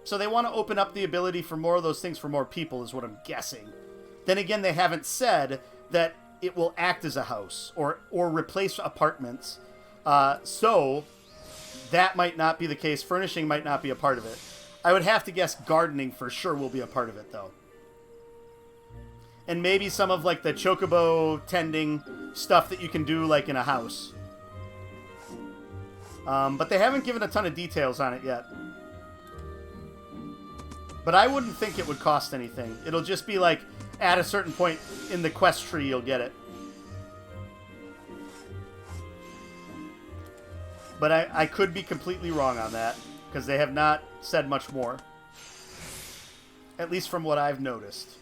So they want to open up the ability for more of those things for more people, is what I'm guessing. Then again, they haven't said that it will act as a house or replace apartments. So that might not be the case. Furnishing might not be a part of it. I would have to guess gardening for sure will be a part of it, though. And maybe some of like the chocobo tending stuff that you can do like in a house. But they haven't given a ton of details on it yet. But I wouldn't think it would cost anything. It'll just be like, at a certain point in the quest tree, you'll get it. But I could be completely wrong on that, because they have not said much more. At least from what I've noticed.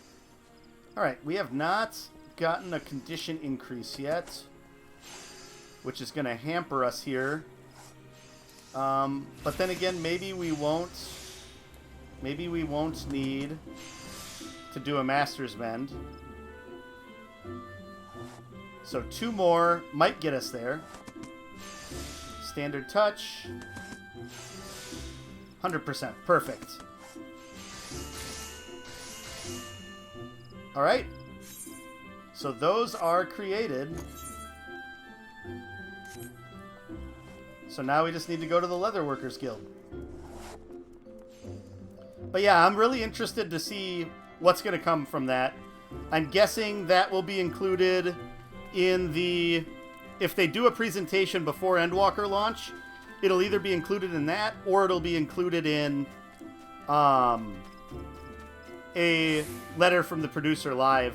Alright, we have not gotten a condition increase yet, which is going to hamper us here. But then again, maybe we won't need to do a Master's Mend. So 2 more might get us there. Standard touch. 100%. Perfect. Alright. So those are created. So now we just need to go to the Leatherworkers Guild. But yeah, I'm really interested to see what's going to come from that. I'm guessing that will be included in the... If they do a presentation before Endwalker launch, it'll either be included in that, or it'll be included in a letter from the producer live.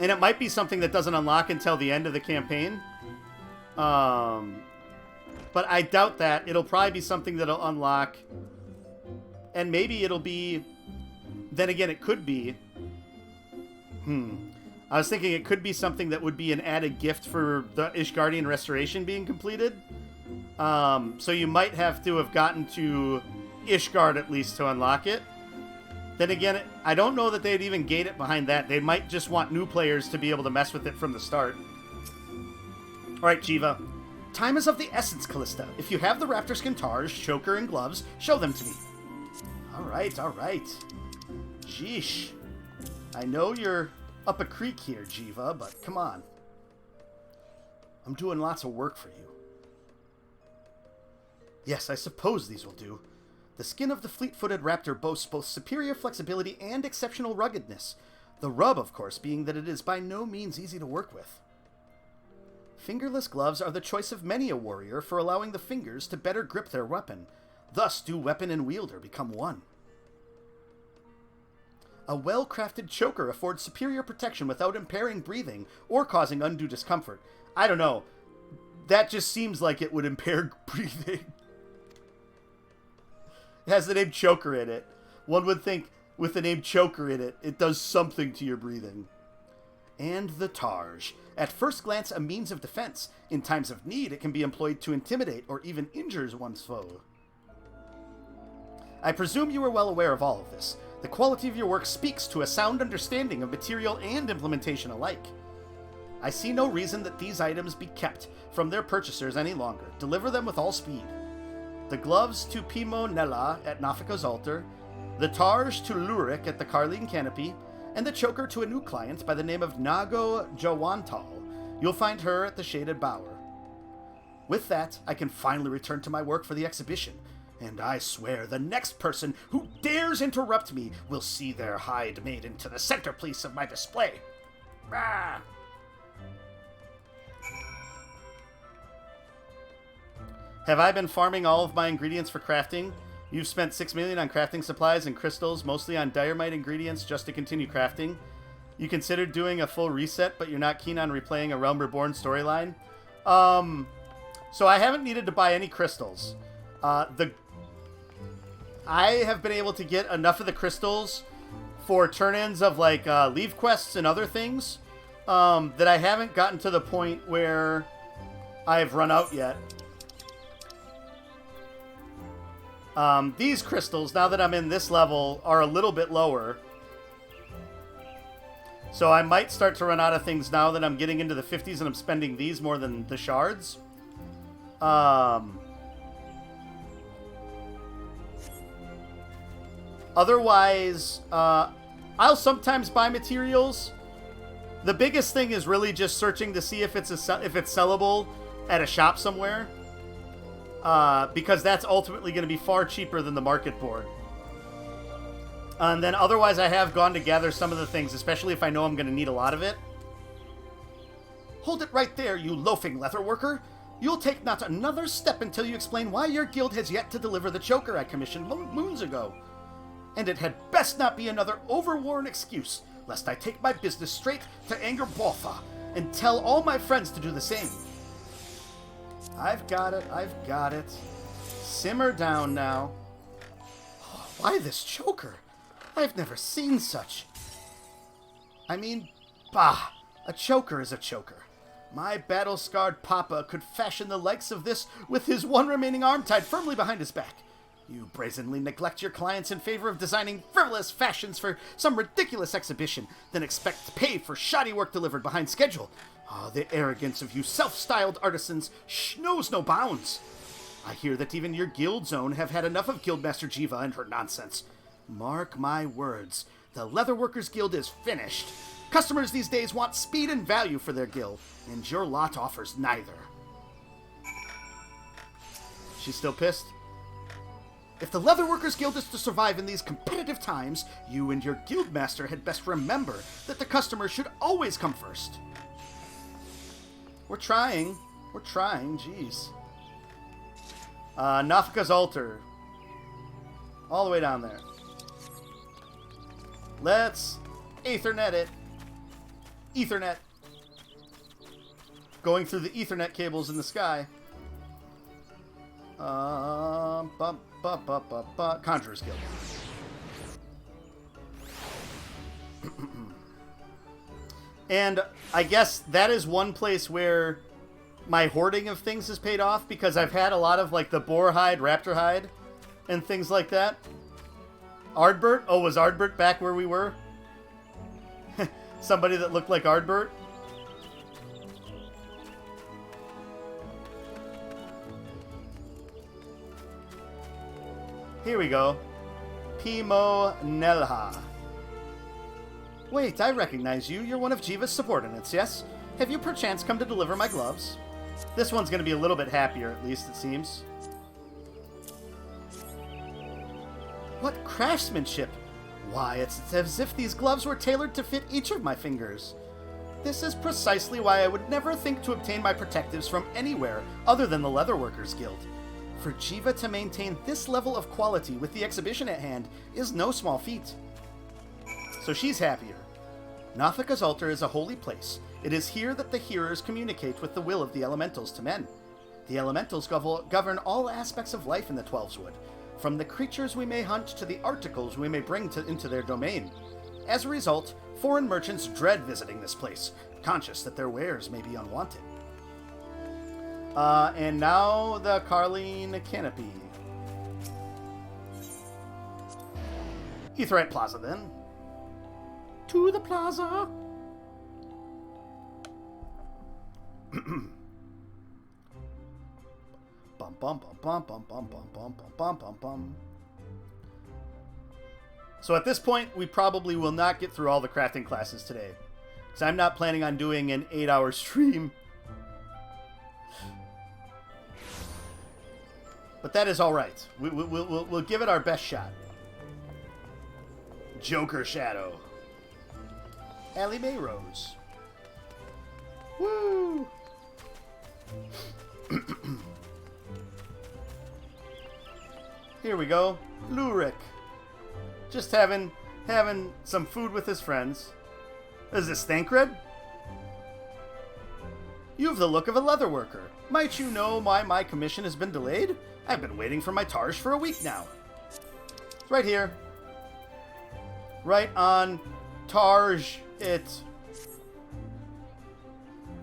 And it might be something that doesn't unlock until the end of the campaign. But I doubt that. It'll probably be something that'll unlock... And maybe it'll be... Then again, it could be... I was thinking it could be something that would be an added gift for the Ishgardian Restoration being completed. So you might have to have gotten to Ishgard at least to unlock it. Then again, I don't know that they'd even gate it behind that. They might just want new players to be able to mess with it from the start. Alright, Jiva. Time is of the essence, Callista. If you have the raptor skin tars, choker, and gloves, show them to me. Alright, alright. Sheesh. I know you're up a creek here, Jiva, but come on. I'm doing lots of work for you. Yes, I suppose these will do. The skin of the fleet-footed raptor boasts both superior flexibility and exceptional ruggedness. The rub, of course, being that it is by no means easy to work with. Fingerless gloves are the choice of many a warrior for allowing the fingers to better grip their weapon. Thus do weapon and wielder become one. A well-crafted choker affords superior protection without impairing breathing or causing undue discomfort. I don't know. That just seems like it would impair breathing. It has the name choker in it. One would think with the name choker in it, it does something to your breathing. And the Targe. At first glance, a means of defense. In times of need, it can be employed to intimidate or even injure one's foe. I presume you are well aware of all of this. The quality of your work speaks to a sound understanding of material and implementation alike. I see no reason that these items be kept from their purchasers any longer. Deliver them with all speed. The gloves to Pimo Nella at Nafika's altar, the Targe to Lurik at the Carline Canopy, and the choker to a new client by the name of Nago Jawantal. You'll find her at the Shaded Bower. With that, I can finally return to my work for the exhibition, and I swear the next person who dares interrupt me will see their hide made into the centerpiece of my display. Ah. Have I been farming all of my ingredients for crafting? You've spent 6 million on crafting supplies and crystals, mostly on diorite ingredients, just to continue crafting. You considered doing a full reset, but you're not keen on replaying a Realm Reborn storyline. So I haven't needed to buy any crystals. I have been able to get enough of the crystals for turn-ins of like leave quests and other things that I haven't gotten to the point where I've run out yet. These crystals, now that I'm in this level, are a little bit lower. So I might start to run out of things now that I'm getting into the 50s and I'm spending these more than the shards. Otherwise, I'll sometimes buy materials. The biggest thing is really just searching to see if it's sellable at a shop somewhere. Because that's ultimately going to be far cheaper than the market board. And then otherwise I have gone to gather some of the things, especially if I know I'm going to need a lot of it. Hold it right there, you loafing leatherworker. You'll take not another step until you explain why your guild has yet to deliver the choker I commissioned moons ago. And it had best not be another overworn excuse, lest I take my business straight to Anger Botha and tell all my friends to do the same. I've got it. Simmer down now. Oh, why this choker? I've never seen such. I mean, bah, a choker is a choker. My battle-scarred papa could fashion the likes of this with his one remaining arm tied firmly behind his back. You brazenly neglect your clients in favor of designing frivolous fashions for some ridiculous exhibition, then expect to pay for shoddy work delivered behind schedule. Oh, the arrogance of you self-styled artisans knows no bounds. I hear that even your guild zone have had enough of Guildmaster Jiva and her nonsense. Mark my words, the Leatherworkers Guild is finished. Customers these days want speed and value for their guild, and your lot offers neither. She's still pissed? If the Leatherworkers Guild is to survive in these competitive times, you and your guildmaster had best remember that the customer should always come first. We're trying, jeez. Nafika's altar. All the way down there. Let's Ethernet it. Ethernet. Going through the Ethernet cables in the sky. Conjurer's Guild. And I guess that is one place where my hoarding of things has paid off, because I've had a lot of like the boar hide, raptor hide, and things like that. Ardbert? Oh, was Ardbert back where we were? Somebody that looked like Ardbert? Here we go. Pimo Nelha. Wait, I recognize you. You're one of Jiva's subordinates, yes? Have you perchance come to deliver my gloves? This one's going to be a little bit happier, at least, it seems. What craftsmanship! Why, it's as if these gloves were tailored to fit each of my fingers. This is precisely why I would never think to obtain my protectives from anywhere other than the Leatherworkers Guild. For Jiva to maintain this level of quality with the exhibition at hand is no small feat. So she's happier. Nathika's altar is a holy place. It is here that the hearers communicate with the will of the elementals to men. The elementals govern all aspects of life in the Twelveswood, from the creatures we may hunt to the articles we may bring into their domain. As a result, foreign merchants dread visiting this place, conscious that their wares may be unwanted. And now the Carline Canopy. Aetheryte Plaza, then. To the plaza! Bum bum bum bum bum bum bum bum bum bum bum. So at this point, we probably will not get through all the crafting classes today, because I'm not planning on doing an 8-hour stream. But that is all right. We'll give it our best shot. Joker Shadow. Allie Mae Rose. Woo! Here we go. Lurik. Just having some food with his friends. Is this Thancred? You have the look of a leather worker. Might you know why my commission has been delayed? I've been waiting for my Tarj for a week now. It's right here. Right on Tarj it.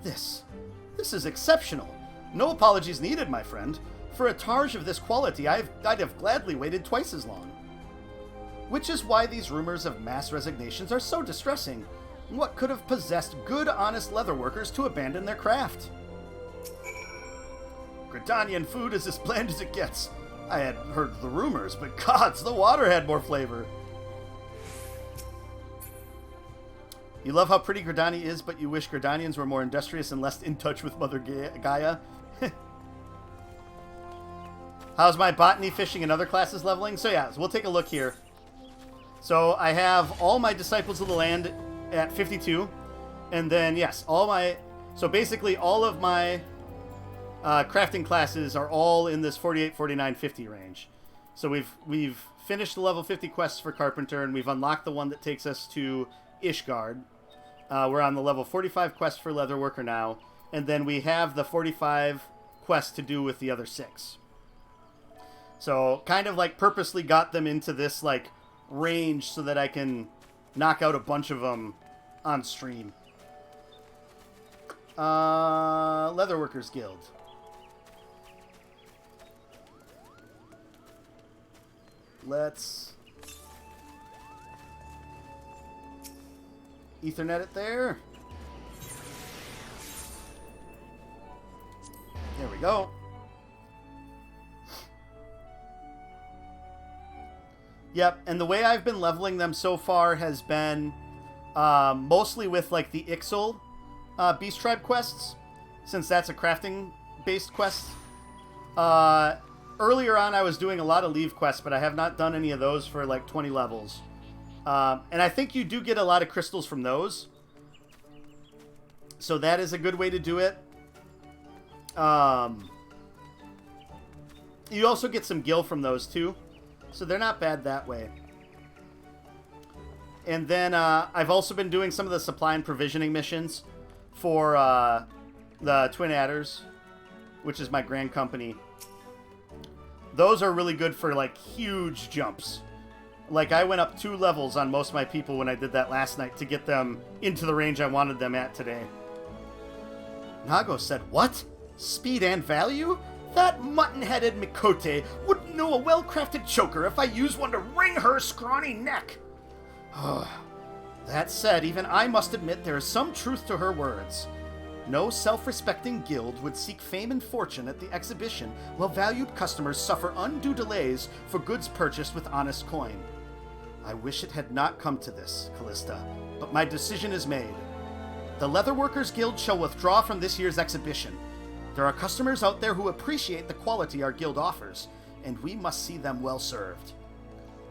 This is exceptional. No apologies needed, my friend. For a Tarj of this quality, I'd have gladly waited twice as long. Which is why these rumors of mass resignations are so distressing. What could have possessed good, honest leatherworkers to abandon their craft? Gridanian food is as bland as it gets. I had heard the rumors, but gods, the water had more flavor. You love how pretty Gridani is, but you wish Gridanians were more industrious and less in touch with Mother Gaia? How's my botany, fishing, and other classes leveling? So yeah, we'll take a look here. So I have all my Disciples of the Land at 52. And then, yes, so basically all of my crafting classes are all in this 48, 49, 50 range. So we've finished the level 50 quests for Carpenter, and we've unlocked the one that takes us to Ishgard. We're on the level 45 quest for Leatherworker now. And then we have the 45 quests to do with the other 6. So kind of like purposely got them into this like range so that I can knock out a bunch of them on stream. Leatherworkers Guild. Let's Ethernet it there. There we go. Yep, and the way I've been leveling them so far has been mostly with like the Ixal Beast Tribe quests, since that's a crafting-based quest. Earlier on, I was doing a lot of Leave quests, but I have not done any of those for like 20 levels. And I think you do get a lot of crystals from those. So that is a good way to do it. You also get some gil from those too. So they're not bad that way. And then I've also been doing some of the supply and provisioning missions for the Twin Adders, which is my grand company. Those are really good for like huge jumps. Like I went up 2 levels on most of my people when I did that last night to get them into the range I wanted them at today. Nago said, what? Speed and value? That mutton-headed Mikote wouldn't know a well-crafted choker if I used one to wring her scrawny neck. That said, even I must admit there is some truth to her words. No self-respecting guild would seek fame and fortune at the exhibition while valued customers suffer undue delays for goods purchased with honest coin. I wish it had not come to this, Callista, but my decision is made. The Leatherworkers Guild shall withdraw from this year's exhibition. There are customers out there who appreciate the quality our guild offers, and we must see them well served.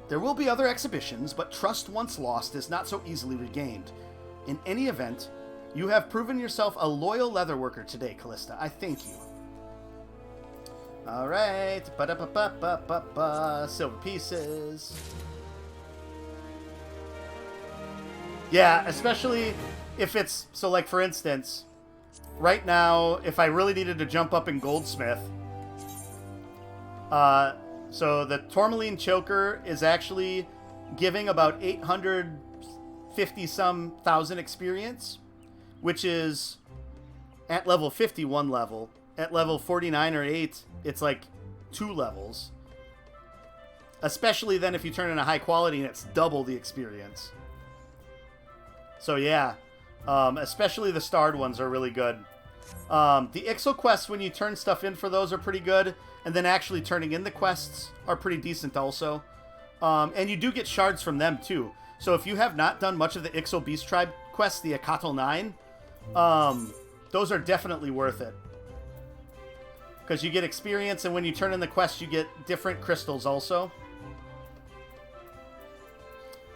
There will be other exhibitions, but trust once lost is not so easily regained. In any event, You have proven yourself a loyal leatherworker today, Callista. I thank you. Alright. Ba-da-ba-ba-ba-ba-ba. Silver pieces. Yeah, especially if it's... So, like, for instance, right now, if I really needed to jump up in Goldsmith... so the Tourmaline Choker is actually giving about 850-some thousand experience, which is at level 51 level. At level 49 or 8, it's like 2 levels. Especially then if you turn in a high quality and it's double the experience. So yeah, especially the starred ones are really good. The Ixal quests, when you turn stuff in for those, are pretty good. And then actually turning in the quests are pretty decent also. And you do get shards from them too. So if you have not done much of the Ixal Beast Tribe quests, the Akatl 9, those are definitely worth it. Because you get experience, and when you turn in the quests, you get different crystals also.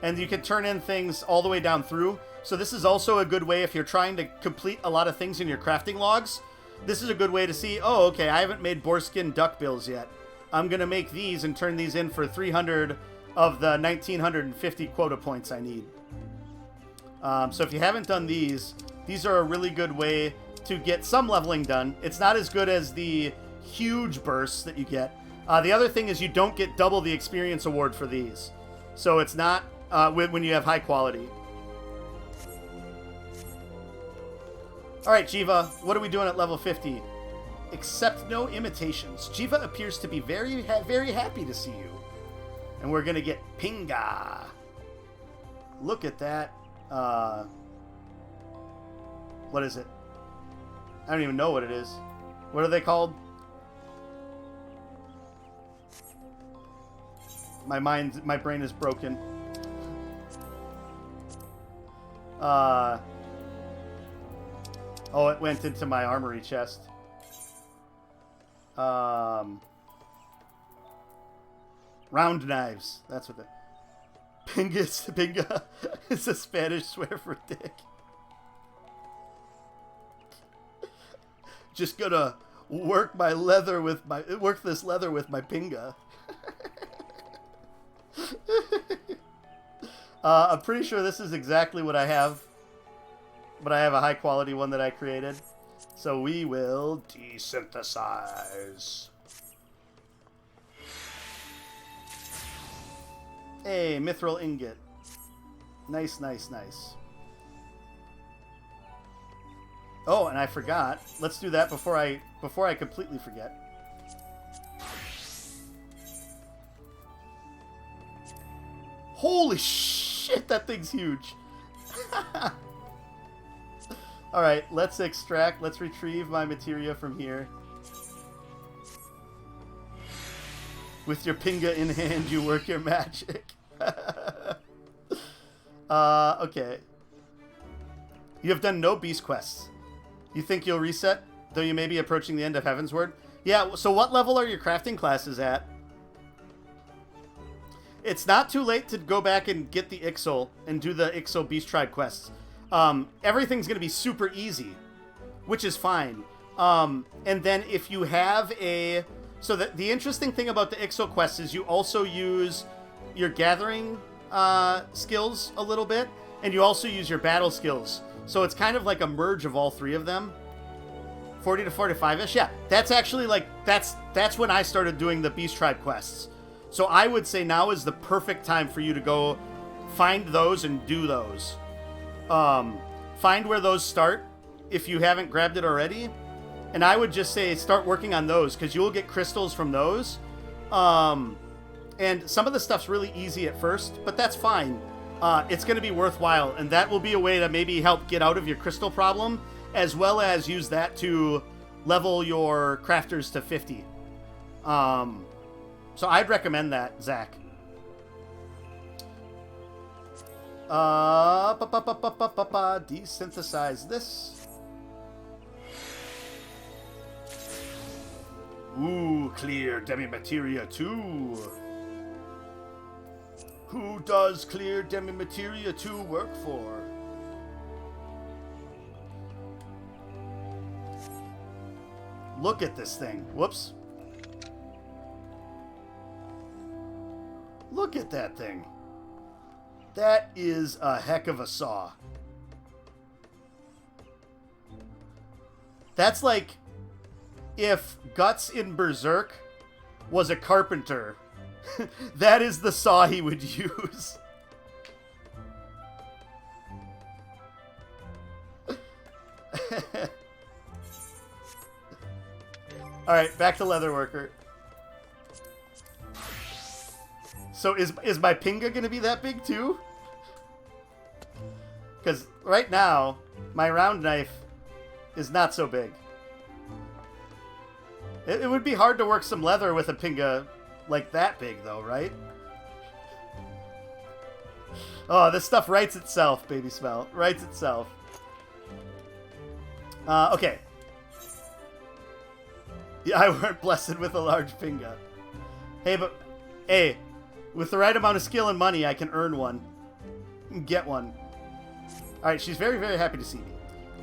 And you can turn in things all the way down through. So this is also a good way if you're trying to complete a lot of things in your crafting logs. This is a good way to see, oh, okay, I haven't made boarskin duckbills yet. I'm going to make these and turn these in for 300 of the 1,950 quota points I need. So if you haven't done these are a really good way to get some leveling done. It's not as good as the huge bursts that you get. The other thing is you don't get double the experience award for these. So it's not when you have high quality. Alright, Jiva, what are we doing at level 50? Accept no imitations. Jiva appears to be very happy to see you. And we're gonna get Pinga. Look at that. What is it? I don't even know what it is. What are they called? My brain is broken. Oh, it went into my armory chest. Round knives. That's what the... Pinga is a Spanish swear for dick. Just gonna work this leather with my pinga. I'm pretty sure this is exactly what I have. But I have a high quality one that I created. So we will desynthesize. Hey, mithril ingot. Nice, nice, nice. Oh, and I forgot. Let's do that before I completely forget. Holy shit, that thing's huge. Alright, let's retrieve my materia from here. With your pinga in hand, you work your magic. Okay. You have done no beast quests. You think you'll reset, though you may be approaching the end of Heavensward? Yeah, so what level are your crafting classes at? It's not too late to go back and get the Ixal and do the Ixal Beast Tribe quests. Everything's going to be super easy, which is fine. And then if you have a... So the interesting thing about the Ixal quests is you also use your gathering skills a little bit, and you also use your battle skills. So it's kind of like a merge of all three of them. 40 to 45-ish? Yeah, that's actually like... That's when I started doing the Beast Tribe quests. So I would say now is the perfect time for you to go find those and do those. Find where those start if you haven't grabbed it already. And I would just say start working on those because you'll get crystals from those. And some of the stuff's really easy at first, but that's fine. It's going to be worthwhile, and that will be a way to maybe help get out of your crystal problem, as well as use that to level your crafters to 50. So I'd recommend that, Zach. Desynthesize this. Ooh, clear demi-materia too. Who does clear demi-materia 2 work for? Look at this thing. Whoops. Look at that thing. That is a heck of a saw. That's like if Guts in Berserk was a carpenter. That is the saw he would use. Alright, back to Leatherworker. So is my Pinga gonna be that big too? Because right now, my round knife is not so big. It would be hard to work some leather with a Pinga like that big though, right? Oh, this stuff writes itself, baby smell. Writes itself. Okay. Yeah, I weren't blessed with a large Pinga. Hey, with the right amount of skill and money, I can earn one. Get one. Alright, she's very, very happy to see me.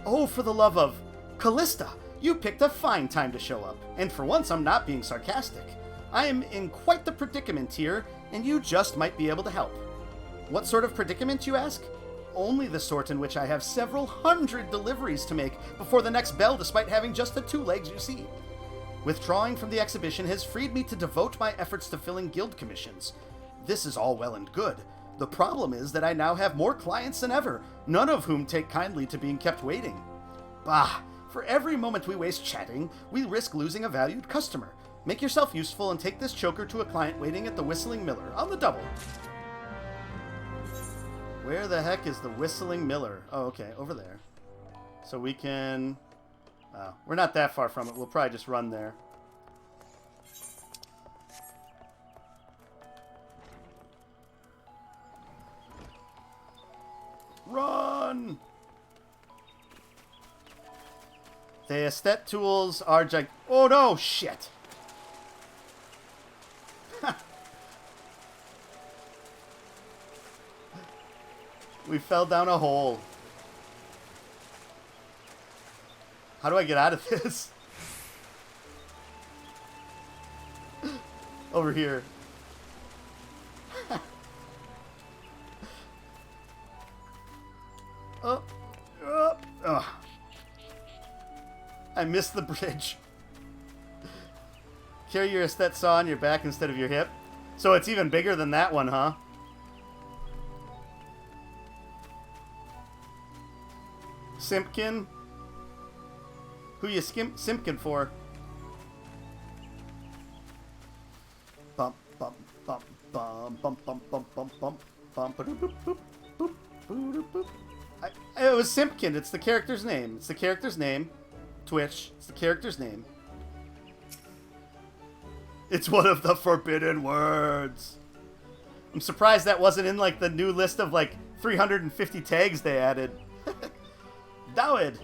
Oh, for the love of... Callista, you picked a fine time to show up. And for once, I'm not being sarcastic. I am in quite the predicament here, and you just might be able to help. What sort of predicament, you ask? Only the sort in which I have several hundred deliveries to make before the next bell, despite having just the 2 legs you see. Withdrawing from the exhibition has freed me to devote my efforts to filling guild commissions. This is all well and good. The problem is that I now have more clients than ever, none of whom take kindly to being kept waiting. Bah! For every moment we waste chatting, we risk losing a valued customer. Make yourself useful and take this choker to a client waiting at the Whistling Miller, on the double. Where the heck is the Whistling Miller? Oh, okay, over there. So we can... Oh, we're not that far from it. We'll probably just run there. Run! The aesthete tools are oh no, shit! We fell down a hole. How do I get out of this? Over here. Oh. I missed the bridge. Carry your aesthete saw on your back instead of your hip. So it's even bigger than that one, huh? Simpkin? Who you Simpkin for? Bump, bump, bump, bump, bump, bump, bump, bump, bump, bump, boop, boop, boop, boop, boop, boop. It was Simpkin. It's the character's name. It's the character's name. Twitch. It's the character's name. It's one of the forbidden words. I'm surprised that wasn't in like the new list of like 350 tags they added. Dawid.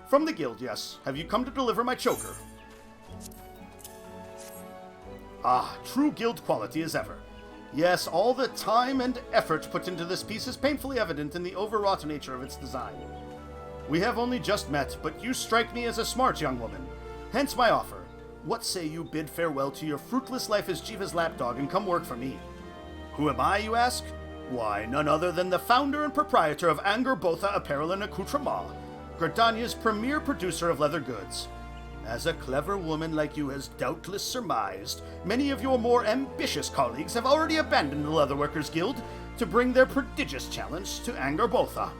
From the guild, yes. Have you come to deliver my choker? Ah, true guild quality as ever. Yes, all the time and effort put into this piece is painfully evident in the overwrought nature of its design. We have only just met, but you strike me as a smart young woman. Hence my offer. What say you bid farewell to your fruitless life as Jiva's lapdog and come work for me? Who am I, you ask? Why, none other than the founder and proprietor of Angor Botha Apparel and Accoutrement, Gridania's premier producer of leather goods. As a clever woman like you has doubtless surmised, many of your more ambitious colleagues have already abandoned the Leatherworkers Guild to bring their prodigious challenge to Angor Botha.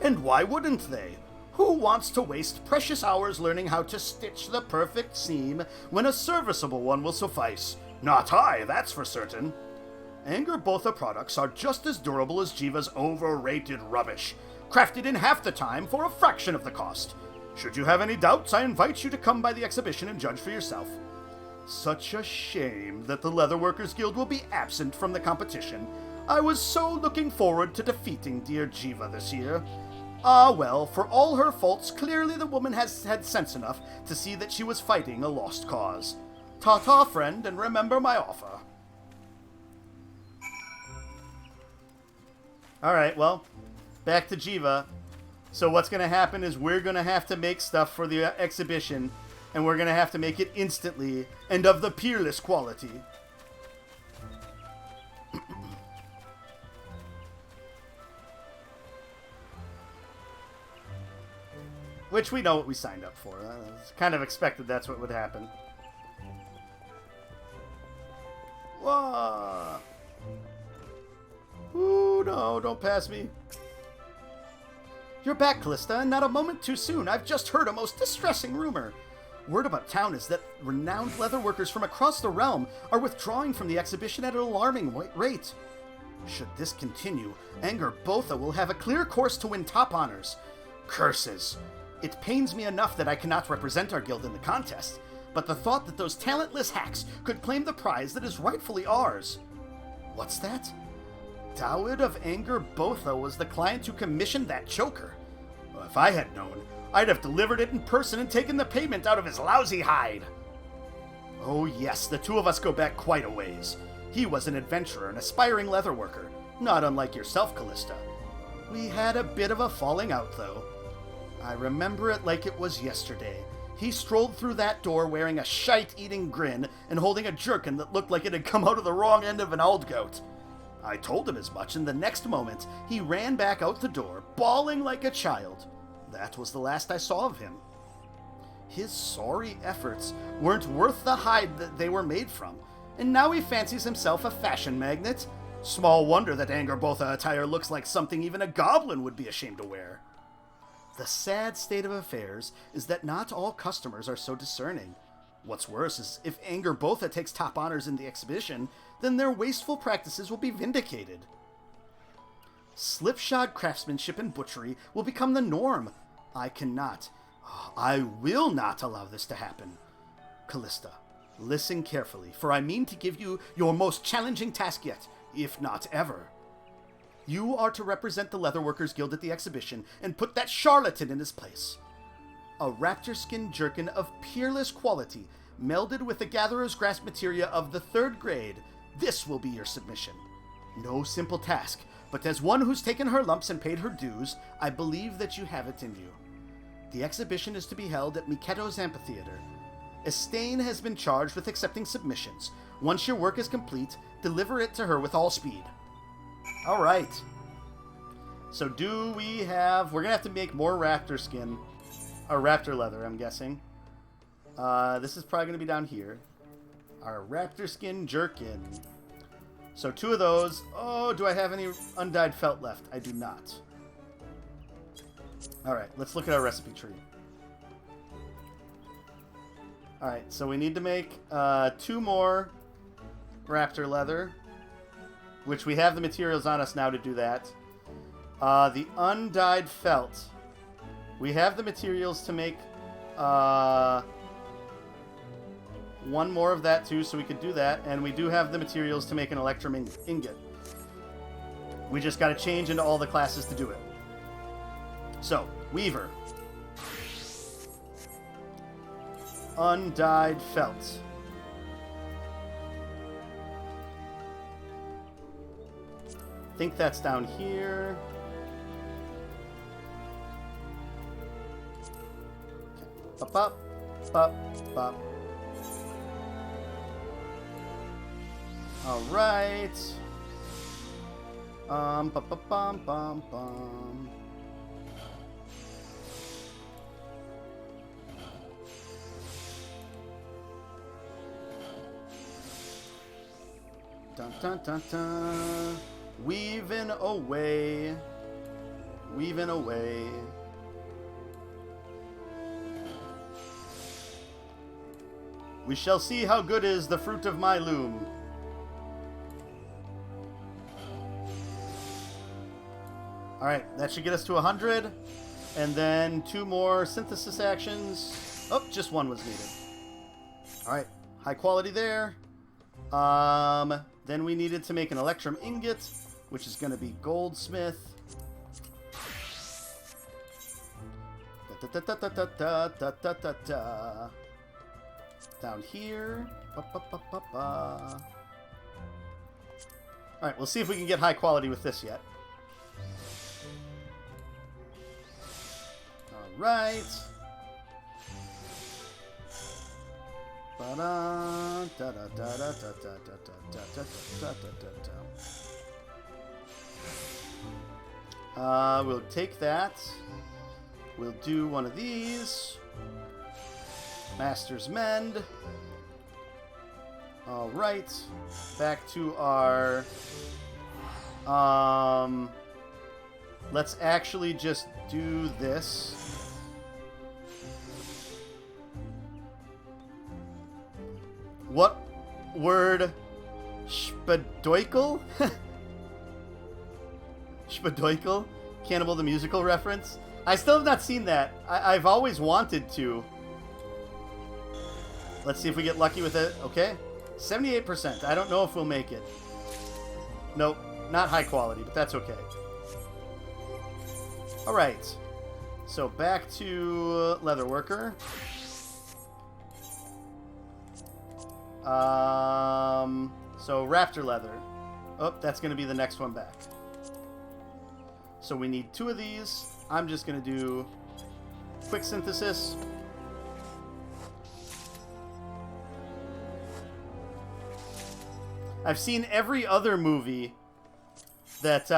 And why wouldn't they? Who wants to waste precious hours learning how to stitch the perfect seam when a serviceable one will suffice? Not I, that's for certain. Angor Botha products are just as durable as Jiva's overrated rubbish, crafted in half the time for a fraction of the cost. Should you have any doubts, I invite you to come by the exhibition and judge for yourself. Such a shame that the Leatherworkers Guild will be absent from the competition. I was so looking forward to defeating dear Jiva this year. Ah, well, for all her faults, clearly the woman has had sense enough to see that she was fighting a lost cause. Ta-ta, friend, and remember my offer. Alright, well, back to Jiva. So what's going to happen is we're going to have to make stuff for the exhibition. And we're going to have to make it instantly and of the peerless quality. Which we know what we signed up for. It's kind of expected that's what would happen. Whoa! Ooh, no, don't pass me. You're back, Callista, and not a moment too soon. I've just heard a most distressing rumor. Word about town is that renowned leatherworkers from across the realm are withdrawing from the exhibition at an alarming rate. Should this continue, Anger Botha will have a clear course to win top honors. Curses! It pains me enough that I cannot represent our guild in the contest, but the thought that those talentless hacks could claim the prize that is rightfully ours. What's that? Dawid of Anger Botha was the client who commissioned that choker. Well, if I had known, I'd have delivered it in person and taken the payment out of his lousy hide. Oh yes, the two of us go back quite a ways. He was an adventurer, an aspiring leatherworker, not unlike yourself, Callista. We had a bit of a falling out, though. I remember it like it was yesterday. He strolled through that door wearing a shite-eating grin and holding a jerkin that looked like it had come out of the wrong end of an old goat. I told him as much, and the next moment, he ran back out the door, bawling like a child. That was the last I saw of him. His sorry efforts weren't worth the hide that they were made from, and now he fancies himself a fashion magnate. Small wonder that Anger Botha attire looks like something even a goblin would be ashamed to wear. The sad state of affairs is that not all customers are so discerning. What's worse is if Anger Botha takes top honors in the exhibition, then their wasteful practices will be vindicated. Slipshod craftsmanship and butchery will become the norm. I will not allow this to happen. Callista, listen carefully, for I mean to give you your most challenging task yet, if not ever. You are to represent the Leatherworkers Guild at the exhibition and put that charlatan in his place. A raptor skin jerkin of peerless quality, melded with the Gatherer's Grasp materia of the 3rd grade. This will be your submission. No simple task, but as one who's taken her lumps and paid her dues, I believe that you have it in you. The exhibition is to be held at Miketo's amphitheater. Estain has been charged with accepting submissions. Once your work is complete, deliver it to her with all speed. All right. So do we have... We're going to have to make more raptor skin. Or raptor leather, I'm guessing. This is probably going to be down here. Our raptor skin jerkin. So 2 of those. Oh, do I have any undyed felt left? I do not. All right, let's look at our recipe tree. All right, so we need to make 2 more raptor leather, which we have the materials on us now to do that. The undyed felt. We have the materials to make 1 more of that too, so we could do that. And we do have the materials to make an electrum ingot. We just got to change into all the classes to do it. So, Weaver. Undyed felt. I think that's down here. Okay. Up, up, up. All right. Bum, bum, bum, bum, bum. Dun, dun, dun, dun. Weaving away. Weaving away. We shall see how good is the fruit of my loom. Alright, that should get us to 100. And then 2 more synthesis actions. Oh, just 1 was needed. Alright, high quality there. Then we needed to make an electrum ingot, which is going to be goldsmith. Down here. Alright, we'll see if we can get high quality with this yet. Alright. We'll take that. We'll do one of these. Master's Mend. Alright. Back to our... let's actually just do this. What word? Spadoikel? Spadoikel? Cannibal the Musical reference? I still have not seen that. I've always wanted to. Let's see if we get lucky with it. Okay. 78%. I don't know if we'll make it. Nope. Not high quality, but that's okay. Alright. So back to Leatherworker. So Raptor Leather. Oh, that's going to be the next one back. So we need 2 of these. I'm just going to do quick synthesis. I've seen every other movie that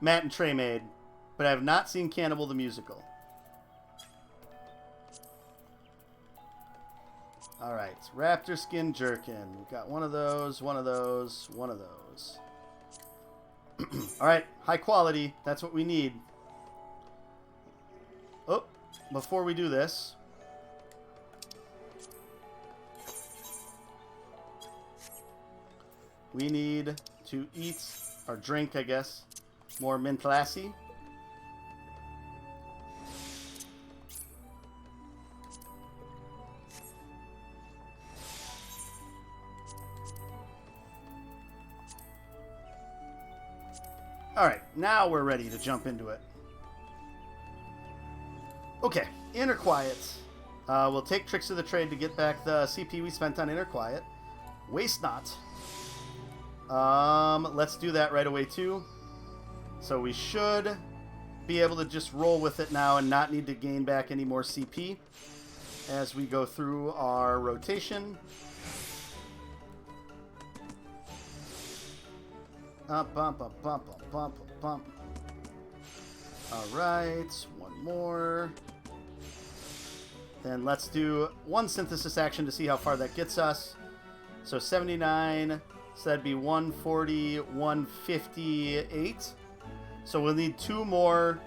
Matt and Trey made, but I have not seen Cannibal the Musical. Alright, Raptor Skin Jerkin. We've got one of those, one of those, one of those. Alright, high quality. That's what we need. Oh, before we do this... we need to eat, or drink, I guess, more mint lassie. Alright, now we're ready to jump into it. Okay, Inner Quiet. We'll take Tricks of the Trade to get back the CP we spent on Inner Quiet. Waste Not. Let's do that right away too. So we should be able to just roll with it now and not need to gain back any more CP as we go through our rotation. Alright, one more. Then let's do one synthesis action to see how far that gets us. So 79, so that'd be 140, 158. So we'll need 2 more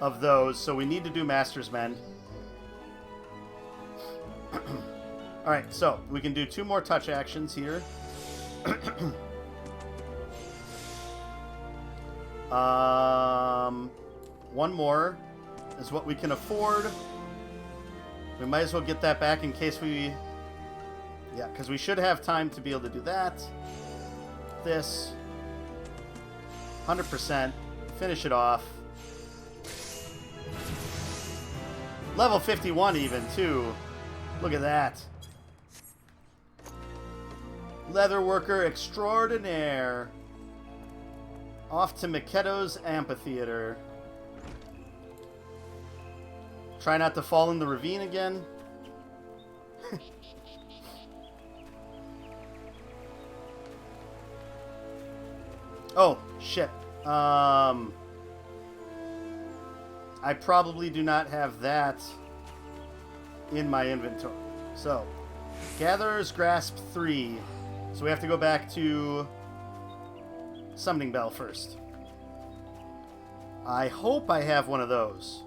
of those, so we need to do Master's Mend. Alright, so we can do 2 more touch actions here. One more is what we can afford. We might as well get that back in case we... yeah, because we should have time to be able to do that. This. 100%. Finish it off. Level 51 even, too. Look at that. Leatherworker extraordinaire. Off to Miketo's Amphitheater. Try not to fall in the ravine again. Oh, shit. I probably do not have that in my inventory. So, Gatherer's Grasp 3. So we have to go back to Summoning Bell first. I hope I have one of those.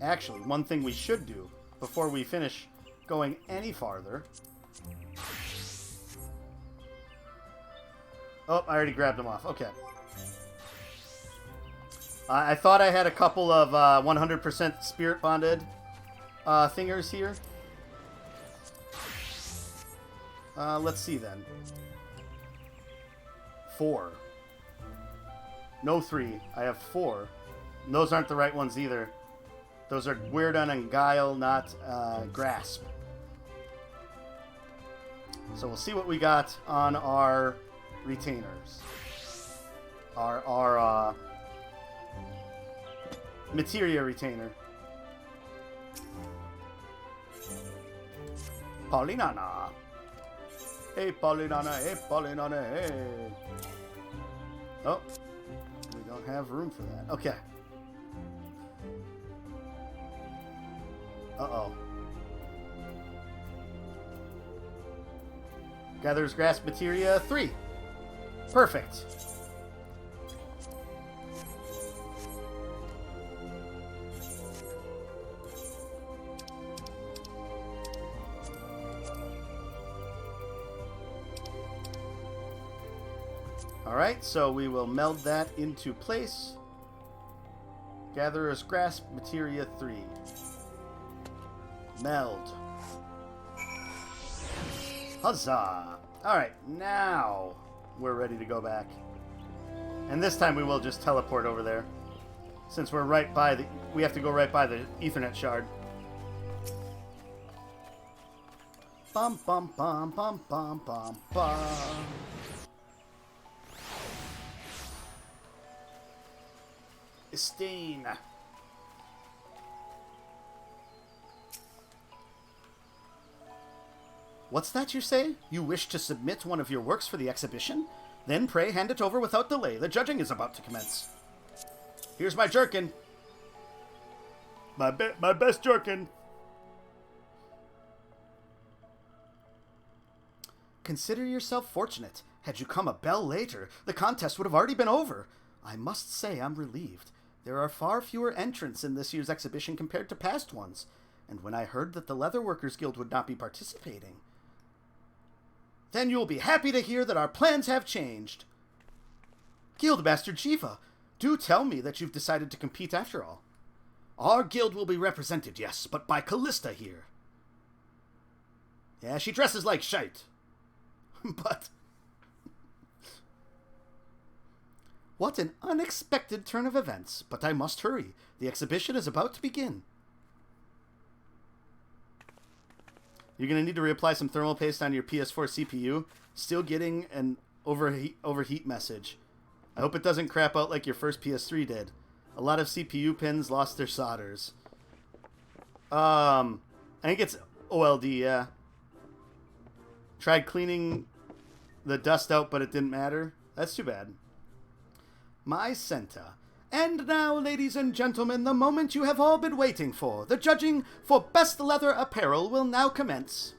Actually, one thing we should do before we finish going any farther... oh, I already grabbed them off. Okay. I thought I had a couple of 100% spirit bonded thingers here. Let's see then. 4. No 3. I have 4. And those aren't the right ones either. Those are Guerdon and Guile, not Grasp. So we'll see what we got on our retainers. Our Materia retainer. Paulinana. Hey, Paulinana, hey, Paulinana, hey. Oh, we don't have room for that. Okay. Uh-oh. Gathers grasp materia 3. Perfect. Alright, so we will meld that into place. Gatherer's Grasp, Materia 3. Meld. Huzzah! Alright, now we're ready to go back. And this time we will just teleport over there. Since we're right by the... We have to go right by the Ethernet shard. Bum bum bum bum bum bum bum. Stain. What's that you say? You wish to submit one of your works for the exhibition? Then pray hand it over without delay. The judging is about to commence. Here's my jerkin. My best jerkin. Consider yourself fortunate. Had you come a bell later, the contest would have already been over. I must say I'm relieved. There are far fewer entrants in this year's exhibition compared to past ones, and when I heard that the Leatherworkers Guild would not be participating... Then you'll be happy to hear that our plans have changed. Guildmaster Jiva, do tell me that you've decided to compete after all. Our guild will be represented, yes, but by Callista here. Yeah, she dresses like shite. But... What an unexpected turn of events, but I must hurry. The exhibition is about to begin. You're going to need to reapply some thermal paste on your PS4 CPU. Still getting an overheat message. I hope it doesn't crap out like your first PS3 did. A lot of CPU pins lost their solders. I think it's OLD, yeah. Tried cleaning the dust out, but it didn't matter. That's too bad. My Senta. And now, ladies and gentlemen, the moment you have all been waiting for. The judging for Best Leather Apparel will now commence.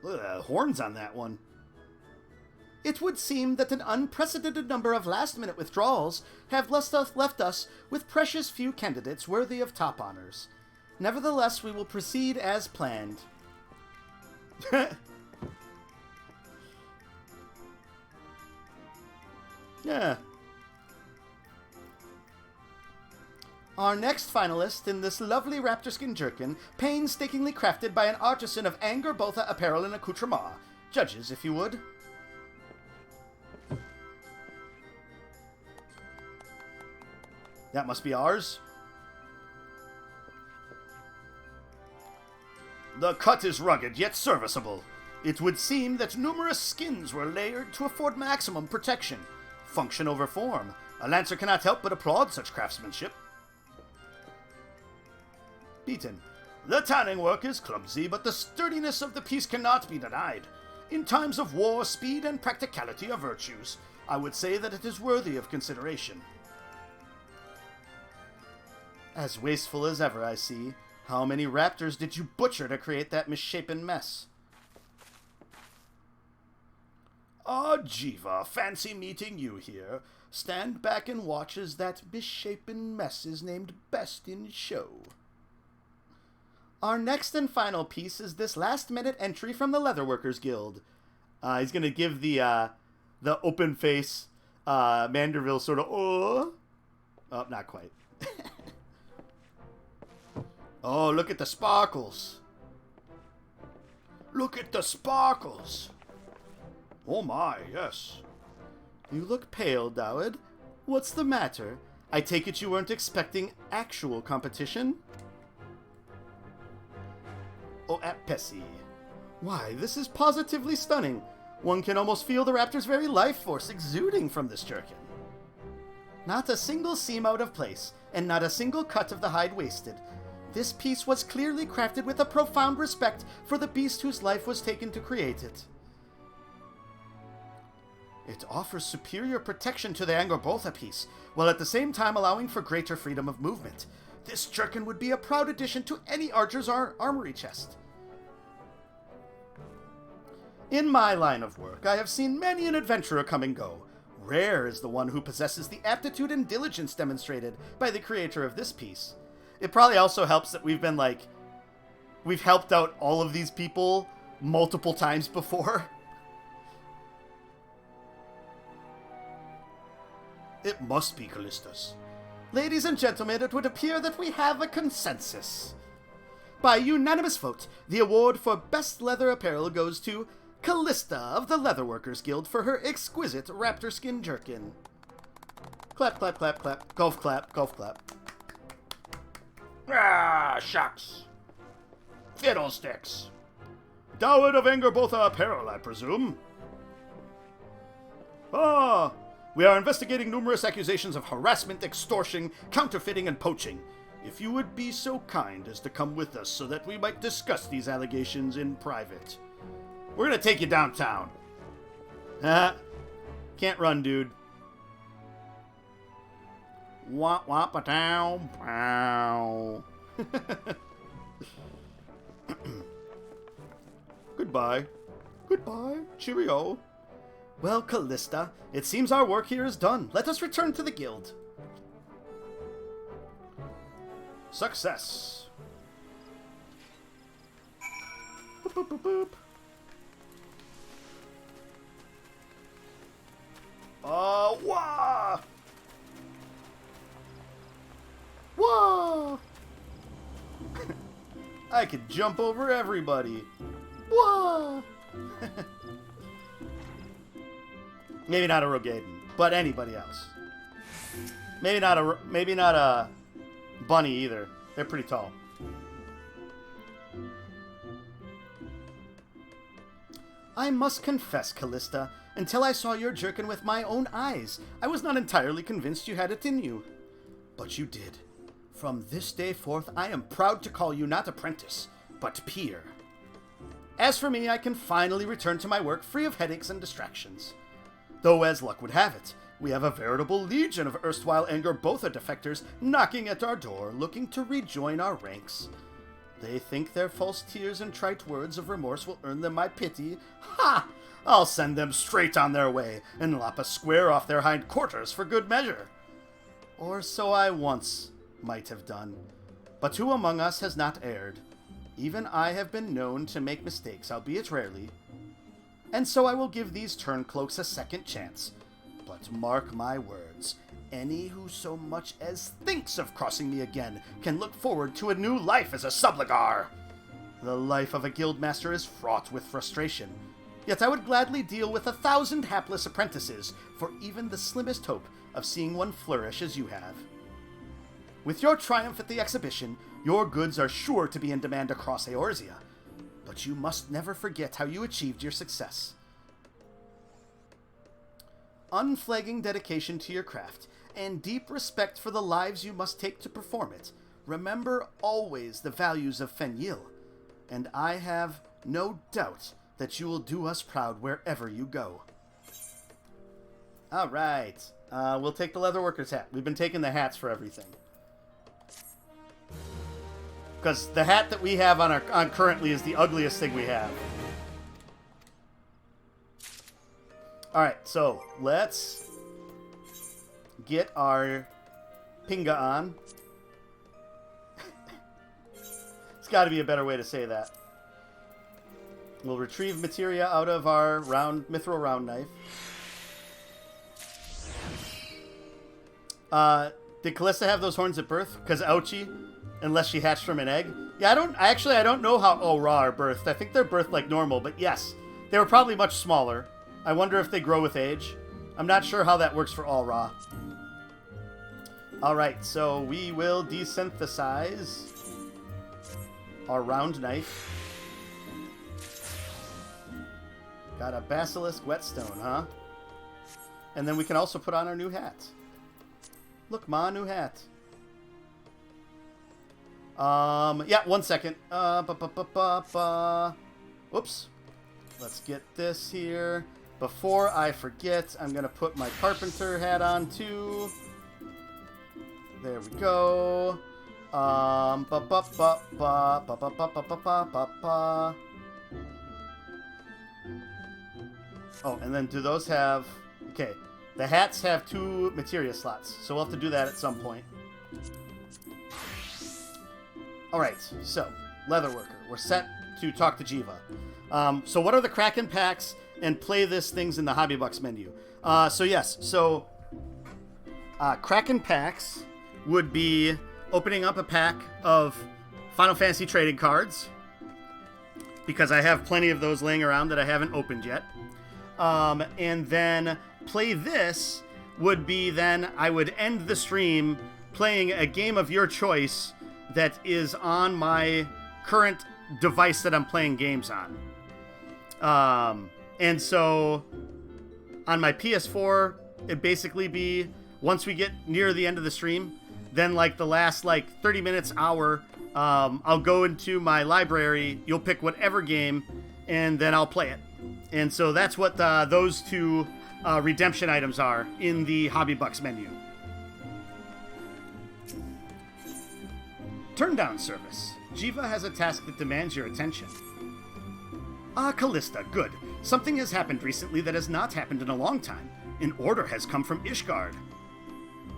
Look at the horns on that one. It would seem that an unprecedented number of last-minute withdrawals have left us with precious few candidates worthy of top honors. Nevertheless, we will proceed as planned. Yeah. Our next finalist in this lovely raptor skin jerkin, painstakingly crafted by an artisan of Anger Botha apparel and accoutrement. Judges, if you would. That must be ours. The cut is rugged, yet serviceable. It would seem that numerous skins were layered to afford maximum protection. Function over form. A lancer cannot help but applaud such craftsmanship. Beaten. The tanning work is clumsy, but the sturdiness of the piece cannot be denied. In times of war, speed and practicality are virtues. I would say that it is worthy of consideration. As wasteful as ever, I see. How many raptors did you butcher to create that misshapen mess? Ah, Jiva, fancy meeting you here. Stand back and watch as that misshapen mess is named best in show. Our next and final piece is this last-minute entry from the Leatherworkers Guild. He's going to give the open face Manderville sort of, oh, not quite. Oh, look at the sparkles. Look at the sparkles. Oh my, yes. You look pale, Dowd. What's the matter? I take it you weren't expecting actual competition? Oh, at Pessy. Why, this is positively stunning. One can almost feel the raptor's very life force exuding from this jerkin. Not a single seam out of place, and not a single cut of the hide wasted. This piece was clearly crafted with a profound respect for the beast whose life was taken to create it. It offers superior protection to the Angorboltha piece, while at the same time allowing for greater freedom of movement. This jerkin would be a proud addition to any archer's armory chest. In my line of work, I have seen many an adventurer come and go. Rare is the one who possesses the aptitude and diligence demonstrated by the creator of this piece. It probably also helps that we've helped out all of these people multiple times before. It must be Callista's. Ladies and gentlemen, it would appear that we have a consensus. By unanimous vote, the award for Best Leather Apparel goes to Callista of the Leatherworkers Guild for her exquisite raptor skin jerkin. Clap, clap, clap, clap. Golf clap, golf clap. Ah, shucks. Fiddlesticks. Doward of Angorboltha Apparel, I presume. Ah, we are investigating numerous accusations of harassment, extortion, counterfeiting, and poaching. If you would be so kind as to come with us so that we might discuss these allegations in private. We're gonna take you downtown. Can't run, dude. Womp womp a town. Pow. Goodbye. Goodbye. Cheerio. Well, Callista, it seems our work here is done. Let us return to the guild. Success. Boop, boop, boop, boop. Wah! Whoa! I could jump over everybody. Whoa! Maybe not a Rogaden, but anybody else. Maybe not a bunny either. They're pretty tall. I must confess, Callista, until I saw your jerkin with my own eyes, I was not entirely convinced you had it in you. But you did. From this day forth, I am proud to call you not apprentice, but peer. As for me, I can finally return to my work free of headaches and distractions. Though, as luck would have it, we have a veritable legion of erstwhile Angorboltha defectors knocking at our door, looking to rejoin our ranks. They think their false tears and trite words of remorse will earn them my pity. Ha! I'll send them straight on their way and lop a square off their hind quarters for good measure. Or so I once might have done. But who among us has not erred? Even I have been known to make mistakes, albeit rarely. And so I will give these turncloaks a second chance. But mark my words, any who so much as thinks of crossing me again can look forward to a new life as a subligar. The life of a guildmaster is fraught with frustration, yet I would gladly deal with 1,000 hapless apprentices for even the slimmest hope of seeing one flourish as you have. With your triumph at the exhibition, your goods are sure to be in demand across Eorzea, but you must never forget how you achieved your success. Unflagging dedication to your craft, and deep respect for the lives you must take to perform it. Remember always the values of Fen'yil, and I have no doubt that you will do us proud wherever you go. Alright, we'll take the leatherworker's hat. We've been taking the hats for everything. Because the hat that we have on currently is the ugliest thing we have. Alright, so let's get our pinga on. It's got to be a better way to say that. We'll retrieve materia out of our mithril round knife. Did Callista have those horns at birth? Because ouchie, unless she hatched from an egg. Yeah, I don't know how Ra are birthed. I think they're birthed like normal, but yes, they were probably much smaller. I wonder if they grow with age. I'm not sure how that works for Ra. Alright, so we will desynthesize our round knife. Got a basilisk whetstone, huh? And then we can also put on our new hat. Look, Ma, new hat. Yeah, 1 second. Whoops. Let's get this here. Before I forget, I'm going to put my carpenter hat on too. There we go. Oh, and then do those have... Okay, the hats have 2 materia slots, so we'll have to do that at some point. Alright, so, Leatherworker. We're set to talk to Jiva. So what are the Kraken packs? And play this things in the Hobby Bucks menu. Kraken packs would be opening up a pack of Final Fantasy trading cards, because I have plenty of those laying around that I haven't opened yet. And then play this would be then I would end the stream playing a game of your choice that is on my current device that I'm playing games on. And so on my PS4, it'd basically be once we get near the end of the stream, then like the last like 30 minutes, hour, I'll go into my library, you'll pick whatever game, and then I'll play it. And so that's what those 2 redemption items are in the Hobby Bucks menu. Turn down service. Jiva has a task that demands your attention. Ah, Callista, good. Something has happened recently that has not happened in a long time. An order has come from Ishgard.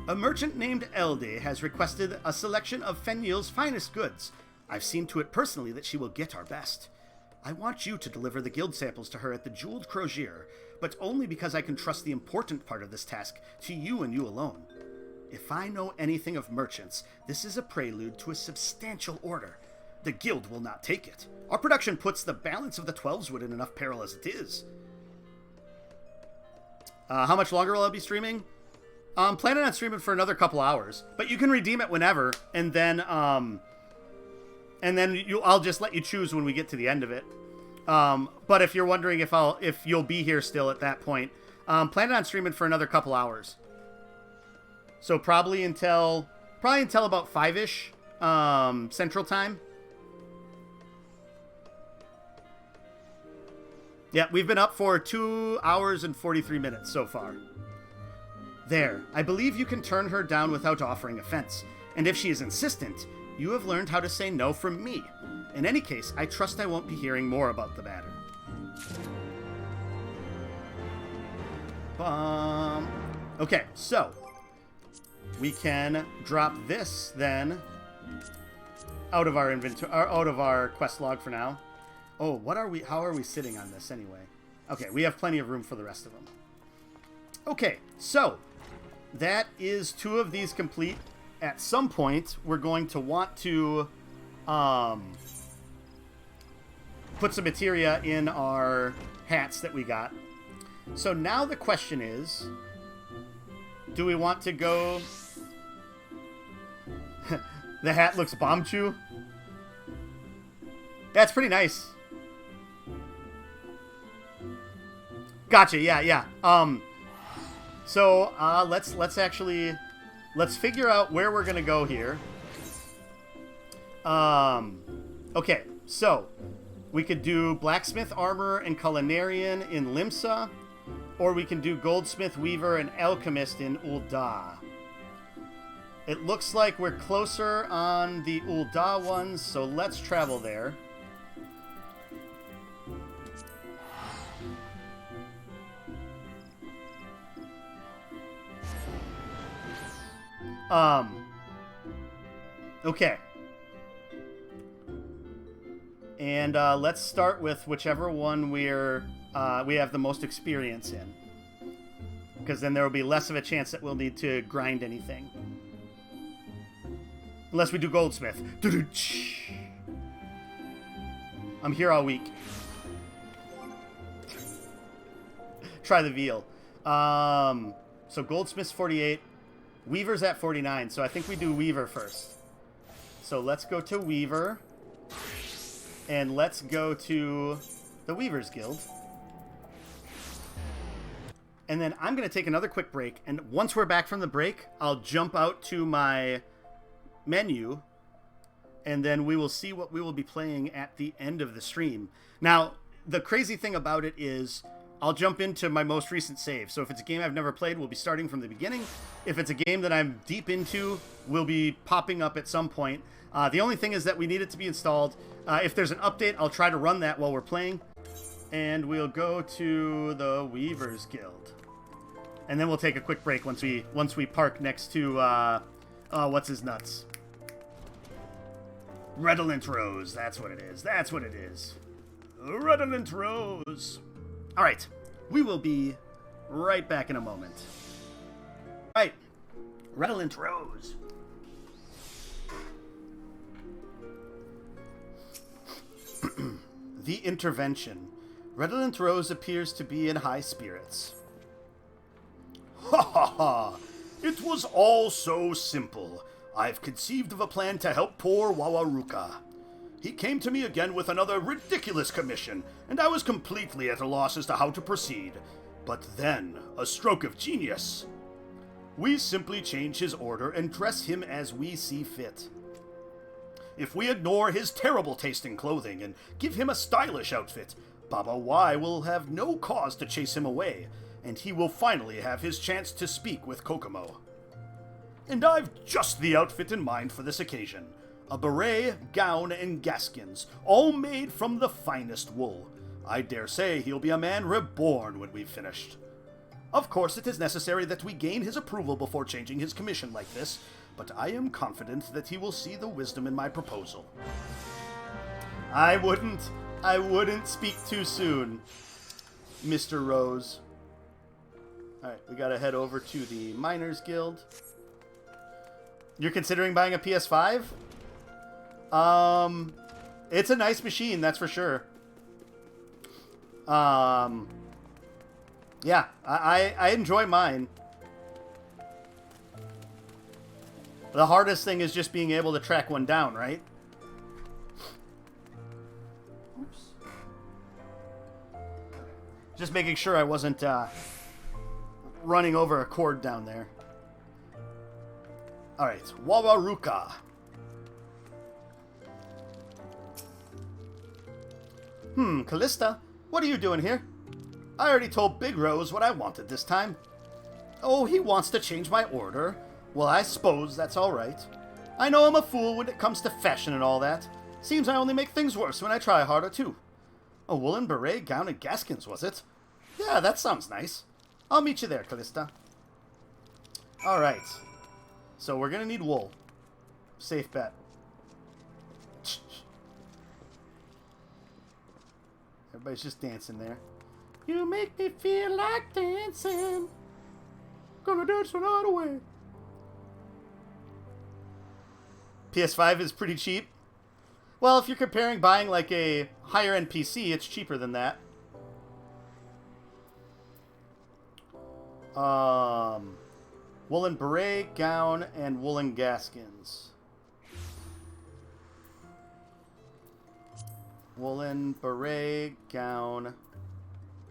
A merchant named Elde has requested a selection of Fenjil's finest goods. I've seen to it personally that she will get our best. I want you to deliver the guild samples to her at the Jeweled Crozier, but only because I can trust the important part of this task to you and you alone. If I know anything of merchants, this is a prelude to a substantial order. The guild will not take it. Our production puts the balance of the 12s wood in enough peril as it is. How much longer will I be streaming? I'm planning on streaming for another couple hours, but you can redeem it whenever, and then I'll just let you choose when we get to the end of it. But if you're wondering if you'll be here still at that point, planning on streaming for another couple hours. So probably until about 5-ish Central Time. Yeah, we've been up for 2 hours and 43 minutes so far. There, I believe you can turn her down without offering offense. And if she is insistent, you have learned how to say no from me. In any case, I trust I won't be hearing more about the matter. Okay, so we can drop this then out of our inventory, out of our quest log for now. Oh, what are we? How are we sitting on this anyway? Okay, we have plenty of room for the rest of them. Okay, so that is 2 of these complete. At some point, we're going to want to put some materia in our hats that we got. So now the question is, do we want to go... The hat looks bomb chew. That's pretty nice. Gotcha, yeah. So let's figure out where we're gonna go here. Okay, so we could do blacksmith armor and culinarian in Limsa, or we can do goldsmith, weaver, and alchemist in Ul'dah. It looks like we're closer on the Ul'dah ones, so let's travel there. Okay. And let's start with whichever one we have the most experience in. Because then there will be less of a chance that we'll need to grind anything. Unless we do goldsmith. I'm here all week. Try the veal. So goldsmith's 48. Weaver's at 49, so I think we do Weaver first. So let's go to Weaver. And let's go to the Weaver's Guild. And then I'm going to take another quick break. And once we're back from the break, I'll jump out to my menu. and then we will see what we will be playing at the end of the stream. Now, the crazy thing about it is I'll jump into my most recent save. So if it's a game I've never played, we'll be starting from the beginning. If it's a game that I'm deep into, we'll be popping up at some point. The only thing is that we need it to be installed. If there's an update, I'll try to run that while we're playing. And we'll go to the Weavers Guild. And then we'll take a quick break once we park next to, what's his nuts? Redolent Rose, that's what it is. That's what it is. Redolent Rose. All right, we will be right back in a moment. All right, Redolent Rose. The intervention. Redolent Rose appears to be in high spirits. Ha ha ha! It was all so simple. I've conceived of a plan to help poor Wawaruka. He came to me again with another ridiculous commission, and I was completely at a loss as to how to proceed. But then, a stroke of genius. We simply change his order and dress him as we see fit. If we ignore his terrible taste in clothing and give him a stylish outfit, Baba Y will have no cause to chase him away, and he will finally have his chance to speak with Kokomo. And I've just the outfit in mind for this occasion. A beret, gown, and gaskins, all made from the finest wool. I dare say he'll be a man reborn when we've finished. Of course, it is necessary that we gain his approval before changing his commission like this, but I am confident that he will see the wisdom in my proposal. I wouldn't speak too soon, Mr. Rose. Alright, we gotta head over to the Miners Guild. You're considering buying a PS5? It's a nice machine, that's for sure. Yeah, I enjoy mine. The hardest thing is just being able to track one down, right? Oops. Just making sure I wasn't running over a cord down there. Alright, Wawaruka. Callista, what are you doing here? I already told Big Rose what I wanted this time. Oh, he wants to change my order. Well, I suppose that's alright. I know I'm a fool when it comes to fashion and all that. Seems I only make things worse when I try harder, too. A woolen beret, gown, and gaskins, was it? Yeah, that sounds nice. I'll meet you there, Callista. Alright. So we're gonna need wool. Safe bet. Everybody's just dancing there. You make me feel like dancing. Gonna dance all the way. PS5 is pretty cheap. Well, if you're comparing buying like a higher end PC, it's cheaper than that. Woolen beret, gown, and woolen gaskins. Woolen beret, gown,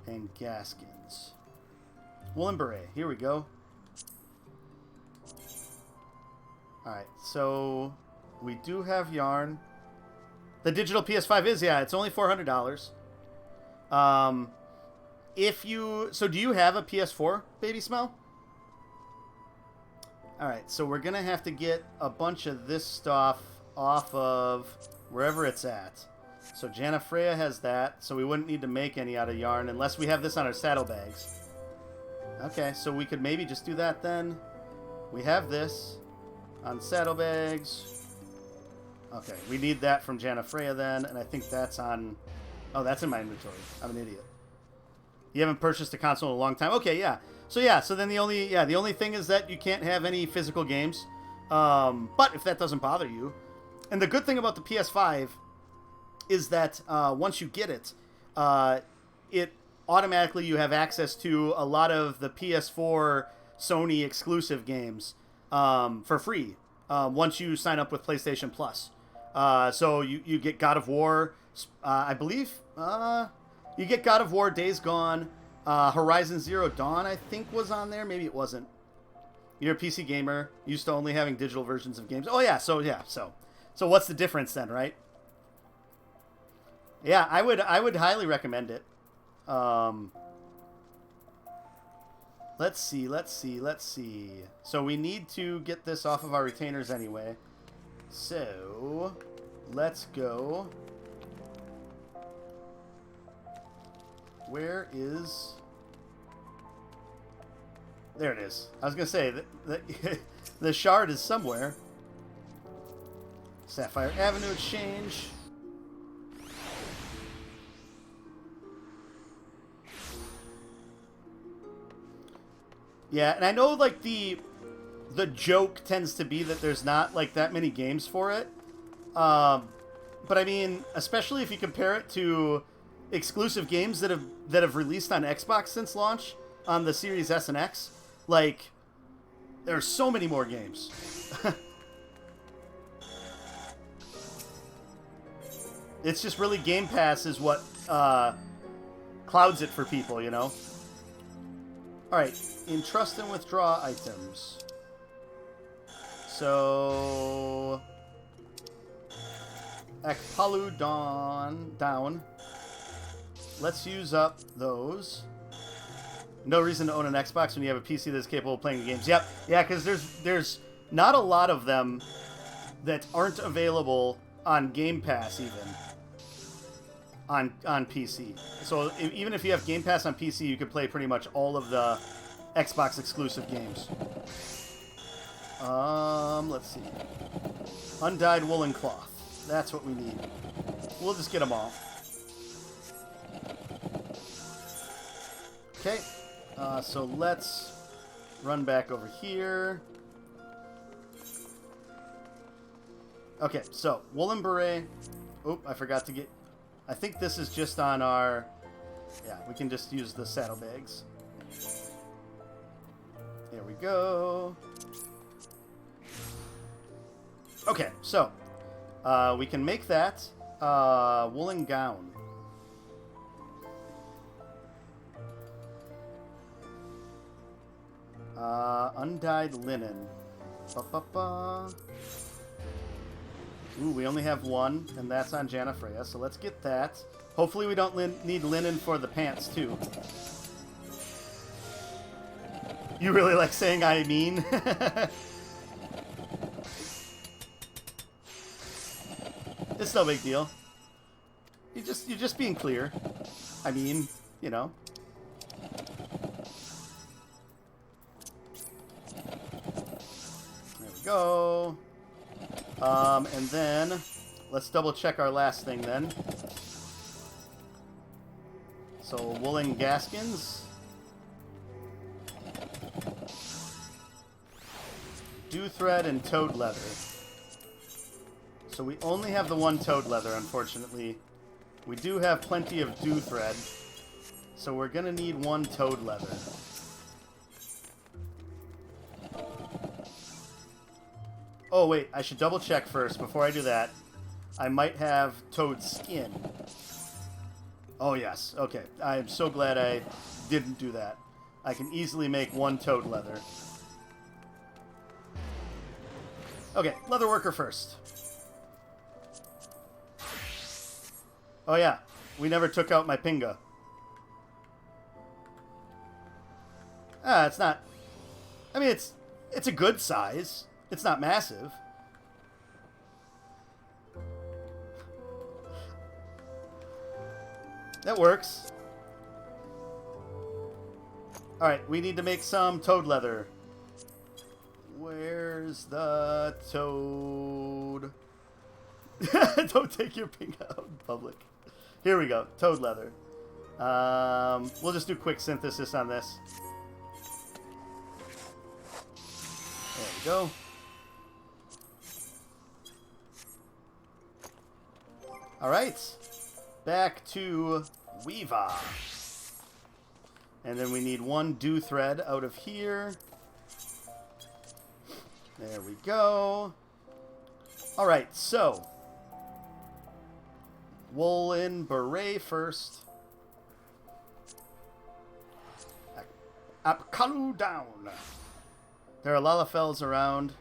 and gaskins. Woolen beret. Here we go. Alright, so we do have yarn. The digital PS5 is, yeah, it's only $400. So do you have a PS4, Baby Smell? Alright, so we're gonna have to get a bunch of this stuff off of wherever it's at. So Jana Freya has that, so we wouldn't need to make any out of yarn unless we have this on our saddlebags. Okay, so we could maybe just do that then. We have this on saddlebags. Okay, we need that from Jana Freya then, and I think that's on... Oh, that's in my inventory. I'm an idiot. You haven't purchased a console in a long time. Okay, yeah. So then the only thing is that you can't have any physical games. But if that doesn't bother you, and the good thing about the PS5 is that once you get it, it automatically you have access to a lot of the PS4 Sony exclusive games for free once you sign up with PlayStation Plus. So you get God of War, I believe. You get God of War, Days Gone, Horizon Zero Dawn, I think was on there. Maybe it wasn't. You're a PC gamer, used to only having digital versions of games. Oh yeah, so So what's the difference then, right? Yeah, I would highly recommend it. Let's see. So we need to get this off of our retainers anyway. So let's go. Where is... There it is. I was going to say, the shard is somewhere. Sapphire Avenue Exchange. Yeah, and I know, like, the joke tends to be that there's not, like, that many games for it. But, I mean, especially if you compare it to exclusive games that have released on Xbox since launch on the Series S and X, like, there are so many more games. It's just really Game Pass is what clouds it for people, you know? Alright, entrust and withdraw items. So... Ekpalu down. Let's use up those. No reason to own an Xbox when you have a PC that's capable of playing games. Yep, yeah, because there's not a lot of them that aren't available on Game Pass even on PC. So even if you have Game Pass on PC, you can play pretty much all of the Xbox exclusive games. Let's see. Undyed woolen cloth. That's what we need. We'll just get them all. Okay. So let's run back over here. Okay, so woolen beret. Oop, I forgot to get... I think this is just on our... Yeah, we can just use the saddlebags. There we go. Okay, so we can make that woolen gown. Undyed linen. Ba-ba-ba. Ooh, we only have one, and that's on Janafreya, so let's get that. Hopefully we don't need linen for the pants, too. You really like saying I mean? It's no big deal. You're just being clear. I mean, you know. There we go. And then let's double check our last thing then. So woolen gaskins. Dew thread and toad leather. So we only have the one toad leather, unfortunately. We do have plenty of dew thread. So we're gonna need one toad leather. Oh wait, I should double check first before I do that. I might have toad skin. Oh yes, okay. I'm so glad I didn't do that. I can easily make one toad leather. Okay, leather worker first. Oh yeah, we never took out my pinga. It's not... I mean, it's a good size. It's not massive. That works. Alright, we need to make some toad leather. Where's the toad? Don't take your pink out in public. Here we go. Toad leather. We'll just do quick synthesis on this. There we go. Alright. Back to Weaver. And then we need one dew thread out of here. There we go. Alright, so woolen beret first. Apkalu down. There are Lalafels around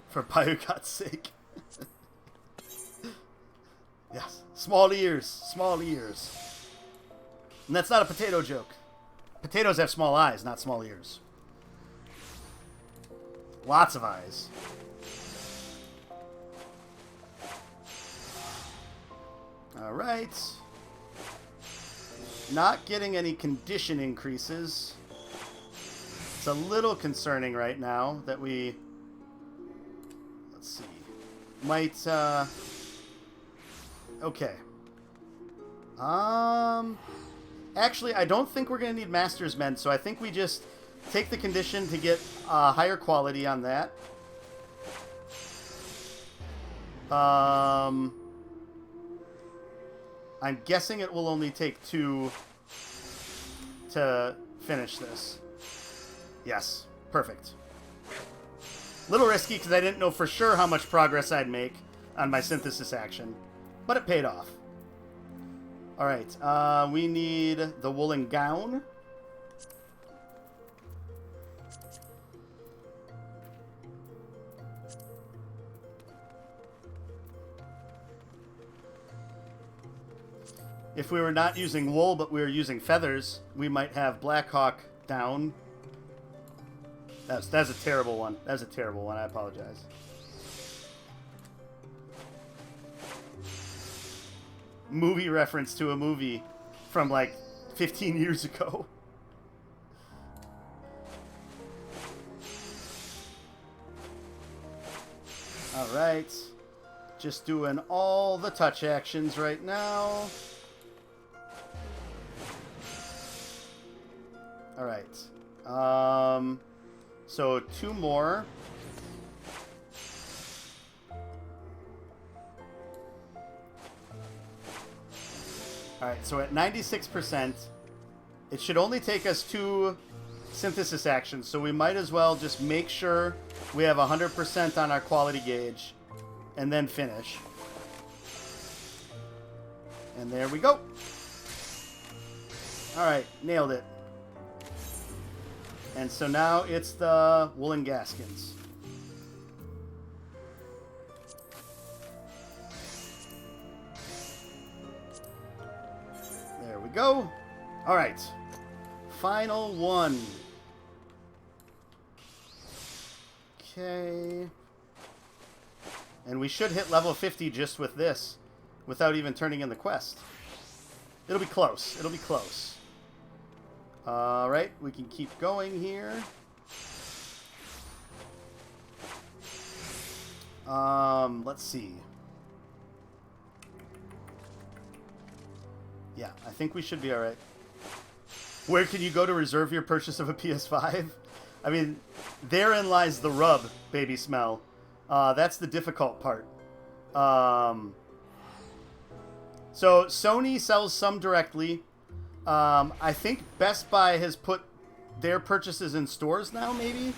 for Bayukat's sake. Yes. Small ears. Small ears. And that's not a potato joke. Potatoes have small eyes, not small ears. Lots of eyes. Alright. Not getting any condition increases. It's a little concerning right now that we... Let's see. Might, Okay. Actually, I don't think we're going to need Master's Mend, so I think we just take the condition to get higher quality on that. I'm guessing it will only take 2 to finish this. Yes, perfect. Little risky because I didn't know for sure how much progress I'd make on my synthesis action, but it paid off. All right, we need the woolen gown. If we were not using wool, but we were using feathers, we might have Blackhawk down. That's a terrible one. That's a terrible one. I apologize. Movie reference to a movie from like 15 years ago. All right. Just doing all the touch actions right now. All right. So 2 more. All right, so at 96%, it should only take us 2 synthesis actions, so we might as well just make sure we have 100% on our quality gauge, and then finish. And there we go. All right, nailed it. And so now it's the woolen gaskins. There we go. All right. Final one. Okay. And we should hit level 50 just with this, without even turning in the quest. It'll be close. It'll be close. All right, we can keep going here. Let's see. Yeah, I think we should be all right. Where can you go to reserve your purchase of a PS5? I mean, therein lies the rub, baby smell. That's the difficult part. So Sony sells some directly. I think Best Buy has put their purchases in stores now, maybe?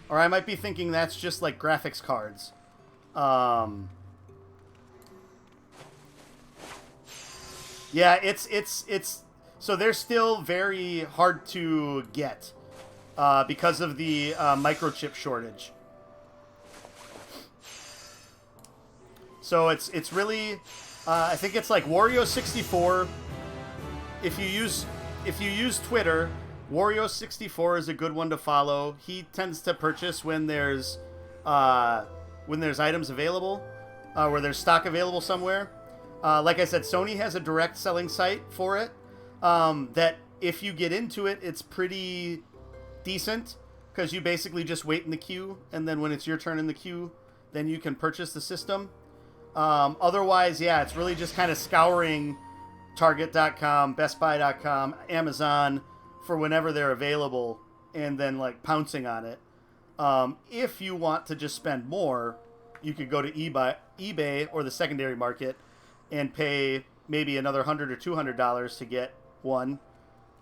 Or I might be thinking that's just like graphics cards. Yeah, it's so they're still very hard to get because of the microchip shortage. So it's really I think it's like Wario 64. If you use Twitter, Wario 64 is a good one to follow. He tends to purchase when there's items available, where there's stock available somewhere. Like I said, Sony has a direct selling site for it. That if you get into it, it's pretty decent because you basically just wait in the queue, and then when it's your turn in the queue, then you can purchase the system. Otherwise, yeah, it's really just kind of scouring Target.com, BestBuy.com, Amazon for whenever they're available, and then like pouncing on it. If you want to just spend more, you could go to eBay or the secondary market and pay maybe another $100 or $200 to get one.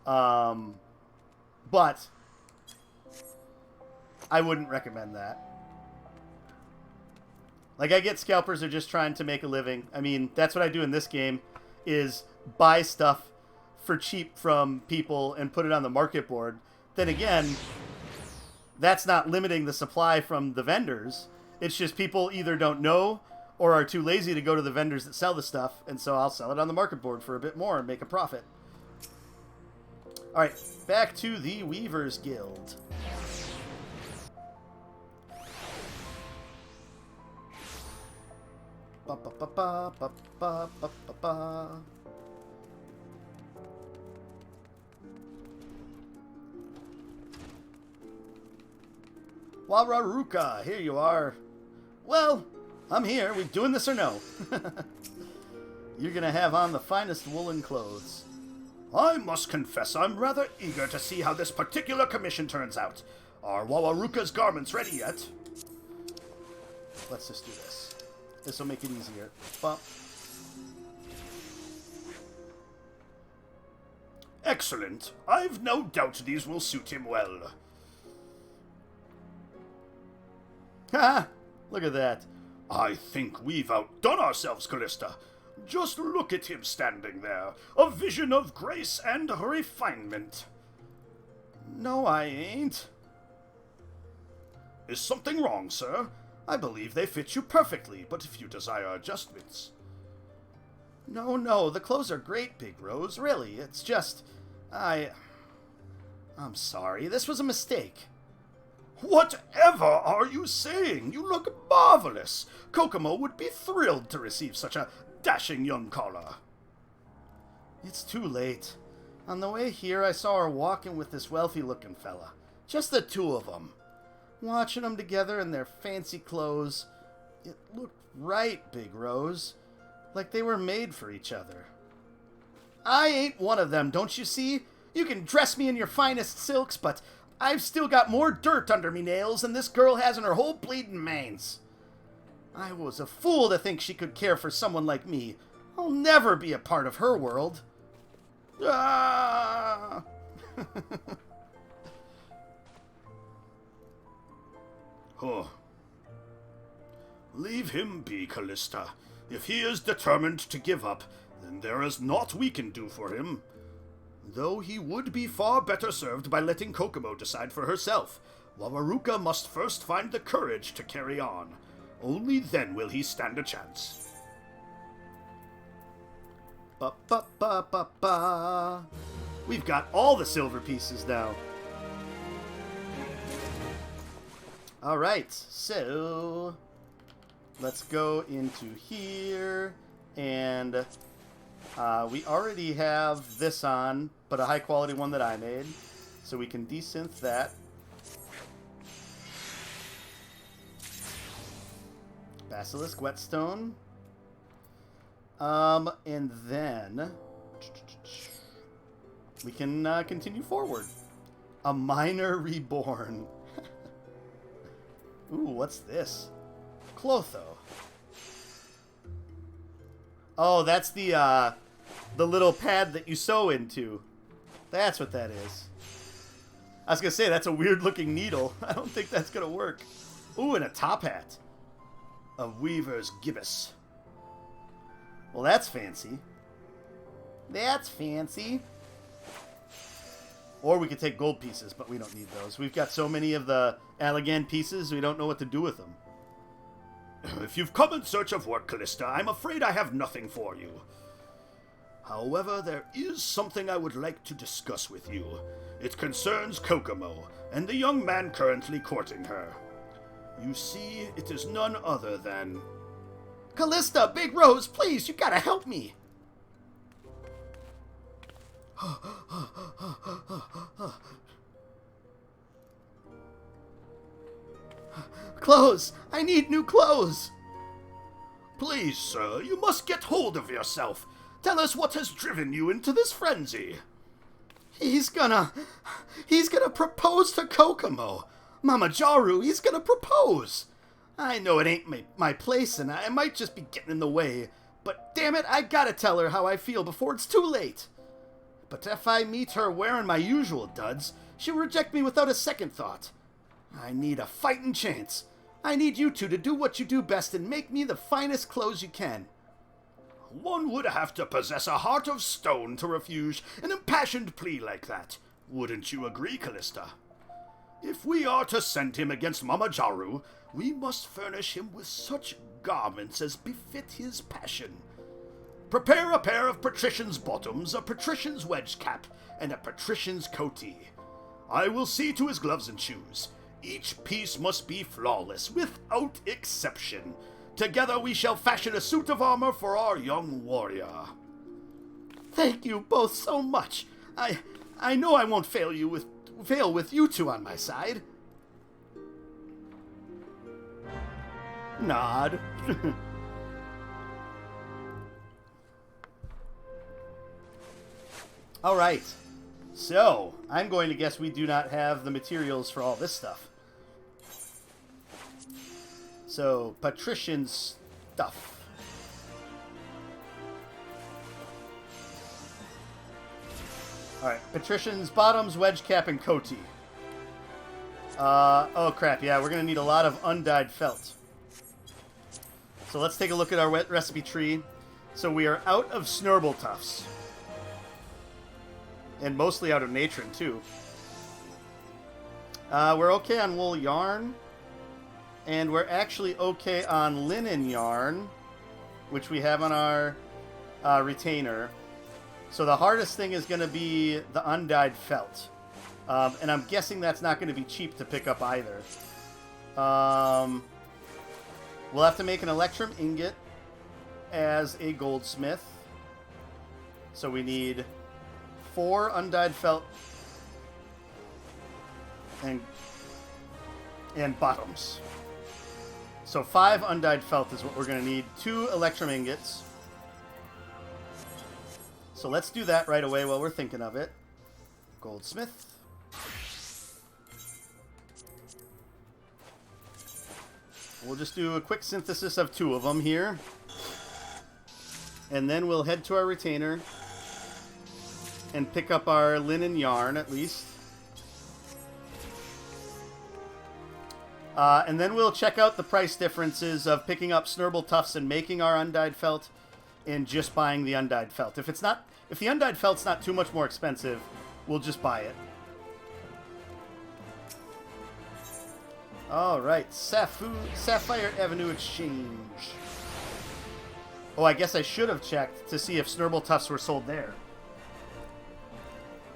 But I wouldn't recommend that. Like, I get scalpers are just trying to make a living. I mean, that's what I do in this game, is buy stuff for cheap from people and put it on the market board. Then again, that's not limiting the supply from the vendors. It's just people either don't know or are too lazy to go to the vendors that sell the stuff, and so I'll sell it on the market board for a bit more and make a profit. Alright, back to the Weavers Guild. Ba, ba, ba, ba, ba, ba, ba, ba, ba. Wararuka, here you are. Well, I'm here. We doing this or no? You're gonna have on the finest woolen clothes. I must confess I'm rather eager to see how this particular commission turns out. Are Wawaruka's garments ready yet? Let's just do this. This will make it easier. Bump. Excellent. I've no doubt these will suit him well. Ha! Look at that. I think we've outdone ourselves, Callista. Just look at him standing there, a vision of grace and refinement. No, I ain't. Is something wrong, sir? I believe they fit you perfectly, but if you desire adjustments... No, the clothes are great, Big Rose, really. It's just... I'm sorry, this was a mistake. Whatever are you saying? You look marvelous. Kokomo would be thrilled to receive such a dashing young caller. It's too late. On the way here, I saw her walking with this wealthy-looking fella. Just the two of them. Watching them together in their fancy clothes. It looked right, Big Rose. Like they were made for each other. I ain't one of them, don't you see? You can dress me in your finest silks, but I've still got more dirt under me nails than this girl has in her whole bleeding mains. I was a fool to think she could care for someone like me. I'll never be a part of her world. Ah! Huh. Leave him be, Callista. If he is determined to give up, then there is naught we can do for him. Though he would be far better served by letting Kokomo decide for herself. Wawaruka must first find the courage to carry on. Only then will he stand a chance. Ba ba ba ba ba. We've got all the silver pieces now. Alright, so let's go into here, and we already have this on, but a high quality one that I made, so we can desynth that. Basilisk Whetstone. And then we can continue forward. A Miner Reborn. Ooh, what's this? Clotho. Oh, that's the little pad that you sew into. That's what that is. I was gonna say, that's a weird looking needle. I don't think that's gonna work. Ooh, and a top hat. A Weaver's Gibbous. Well, that's fancy. That's fancy. Or we could take gold pieces, but we don't need those. We've got so many of the Allegan pieces, we don't know what to do with them. If you've come in search of work, Callista, I'm afraid I have nothing for you. However, there is something I would like to discuss with you. It concerns Kokomo, and the young man currently courting her. You see, it is none other than... Callista, Big Rose, please, you gotta help me! Clothes! I need new clothes! Please, sir, you must get hold of yourself. Tell us what has driven you into this frenzy. He's gonna propose to Kokomo. Mama Jaru, he's gonna propose. I know it ain't my place and I might just be getting in the way, but damn it, I gotta tell her how I feel before it's too late. But if I meet her wearing my usual duds, she'll reject me without a second thought. I need a fighting chance. I need you two to do what you do best and make me the finest clothes you can. One would have to possess a heart of stone to refuse an impassioned plea like that. Wouldn't you agree, Callista? If we are to send him against Mama Jaru, we must furnish him with such garments as befit his passion. Prepare a pair of patrician's bottoms, a patrician's wedge cap, and a patrician's coatee. I will see to his gloves and shoes. Each piece must be flawless, without exception. Together we shall fashion a suit of armor for our young warrior. Thank you both so much. I know I won't fail with you two on my side. Nod. All right. So, I'm going to guess we do not have the materials for all this stuff. So, patrician stuff. Alright, patrician's bottoms, wedge cap, and coatee. Oh crap, yeah, we're going to need a lot of undyed felt. So let's take a look at our recipe tree. So we are out of snurble tufts. And mostly out of natron, too. We're okay on wool yarn. And we're actually okay on linen yarn, which we have on our retainer. So the hardest thing is going to be the undyed felt. And I'm guessing that's not going to be cheap to pick up either. We'll have to make an electrum ingot as a goldsmith. So we need 4 undyed felt and bottoms. So 5 undyed felt is what we're going to need. 2 electrum ingots. So let's do that right away while we're thinking of it. Goldsmith. We'll just do a quick synthesis of 2 of them here. And then we'll head to our retainer and pick up our linen yarn at least. And then we'll check out the price differences of picking up snurble tufts and making our undyed felt and just buying the undyed felt. If the undyed felt's not too much more expensive, we'll just buy it. Alright, Sapphire Avenue Exchange. Oh, I guess I should have checked to see if snurble tufts were sold there.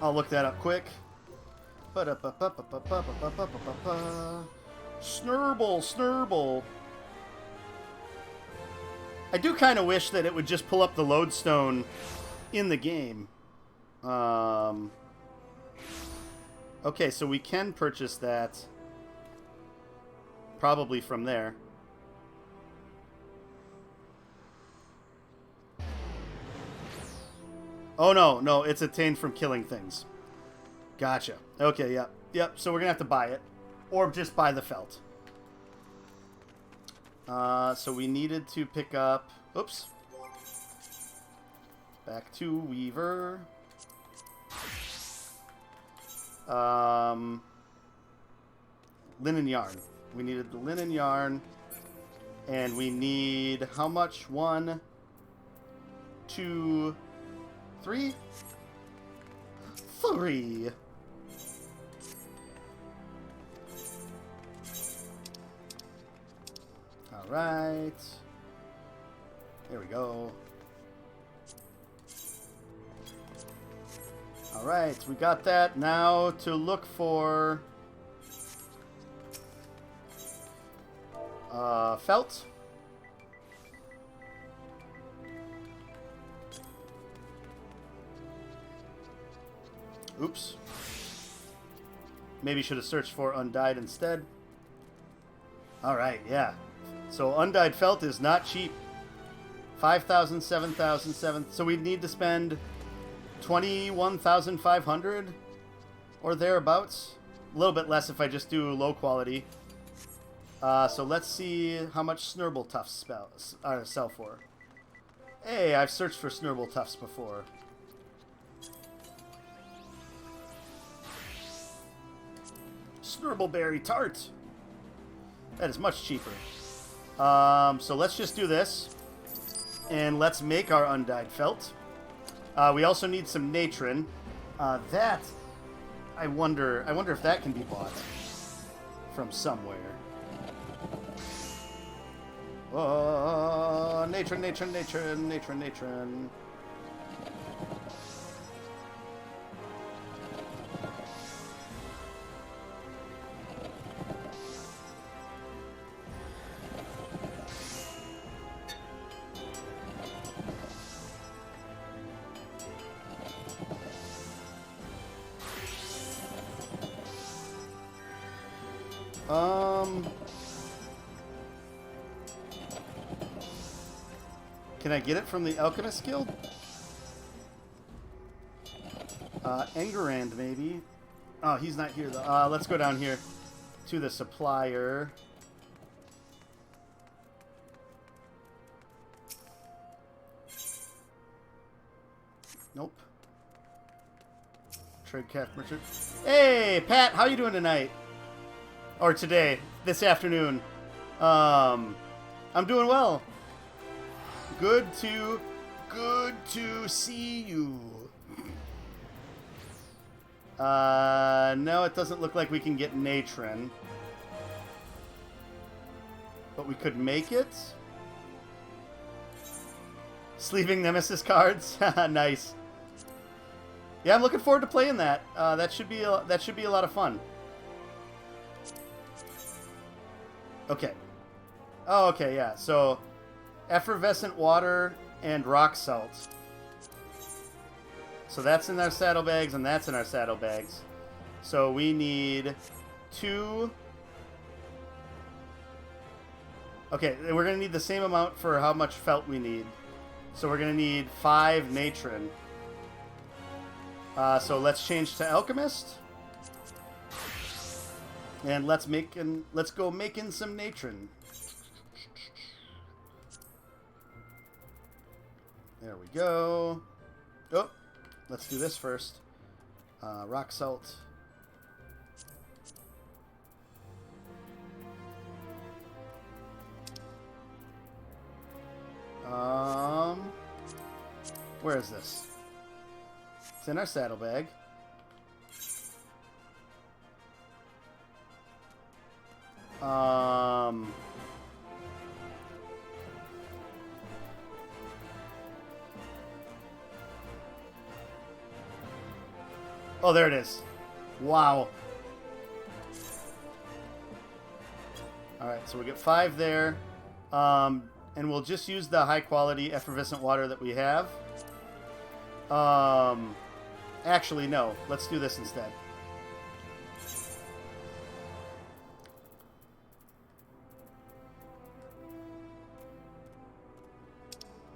I'll look that up quick. Snurble. I do kind of wish that it would just pull up the lodestone in the game. Okay, so we can purchase that probably from there. Oh, no, it's attained from killing things. Gotcha. Okay, yep, so we're gonna have to buy it. Or just buy the felt. So we needed to pick up... Oops. Back to Weaver. Linen yarn. We needed the linen yarn. And we need how much? 1, 2, 3? 3. Alright. There we go. Alright, we got that. Now to look for... felt. Oops. Maybe should have searched for undyed instead. Alright, yeah. So undyed felt is not cheap. 5,000, 7,000, 7... So we'd need to spend 21,500 or thereabouts. A little bit less if I just do low quality. So let's see how much snurble tufts sell for. Hey, I've searched for snurble tufts before. Snurbbleberry tart. That is much cheaper. So let's just do this. And let's make our undyed felt. We also need some natron. That, I wonder if that can be bought. from somewhere. Oh, natron, natron, natron, natron, natron. Can I get it from the Alchemist Guild? Engerand, maybe. Oh, he's not here, though. Let's go down here to the supplier. Nope. Trade calf merchant. Hey, Pat, how you doing tonight? Or today, this afternoon. I'm doing well. Good to see you. No, it doesn't look like we can get Natron. But we could make it. Sleeving Nemesis cards. Nice. Yeah, I'm looking forward to playing that. That should be a lot of fun. Okay. Oh, okay, yeah. So, effervescent water and rock salt. So that's in our saddlebags, and that's in our saddlebags. So we need 2. Okay, we're going to need the same amount for how much felt we need. So we're going to need 5 natron. So let's change to alchemist. And let's go making some natron. There we go. Oh, let's do this first. Rock salt. Where is this? It's in our saddlebag. Oh, there it is. Wow. Alright, so we get 5 there. And we'll just use the high quality effervescent water that we have. Actually, no. Let's do this instead.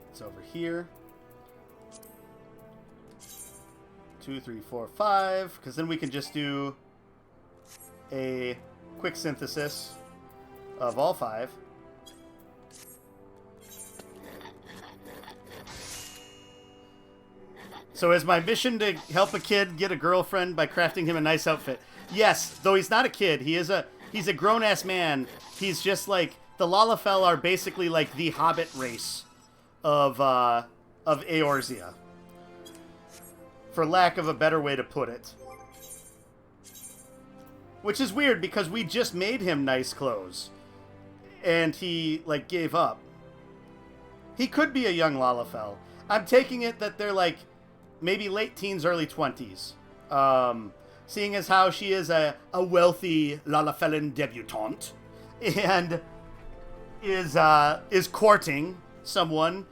It's over here. 2, 3, 4, 5. Because then we can just do a quick synthesis of all 5. So is my mission to help a kid get a girlfriend by crafting him a nice outfit? Yes, though he's not a kid. He's a grown-ass man. He's just like, the Lalafell are basically like the Hobbit race of Eorzea. For lack of a better way to put it. Which is weird because we just made him nice clothes. And he, like, gave up. He could be a young Lalafell. I'm taking it that they're like, maybe late teens, early 20s. Seeing as how she is a wealthy Lalafellan debutante. And is courting someone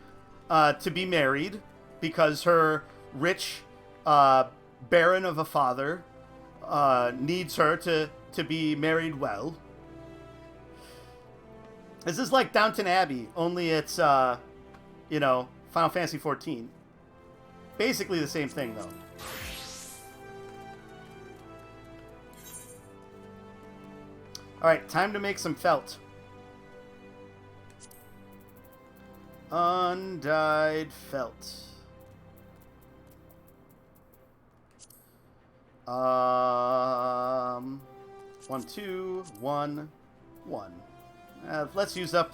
to be married. Because her rich baron of a father needs her to be married well. This is like Downton Abbey, only it's, Final Fantasy XIV. Basically the same thing, though. Alright, time to make some felt. Undyed felt. 1, 2, 1, 1. Let's use up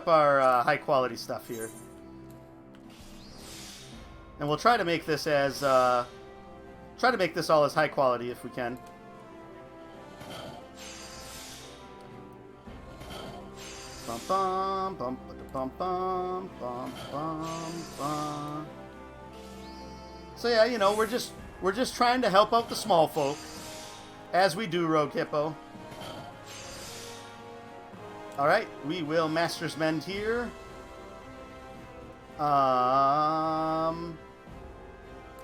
our high quality stuff here. And we'll try to make this as all as high quality if we can. bum bum bum bum bum bum bum. So yeah, you know, we're just trying to help out the small folk, as we do, Rogue Hippo. All right, we will Master's Mend here.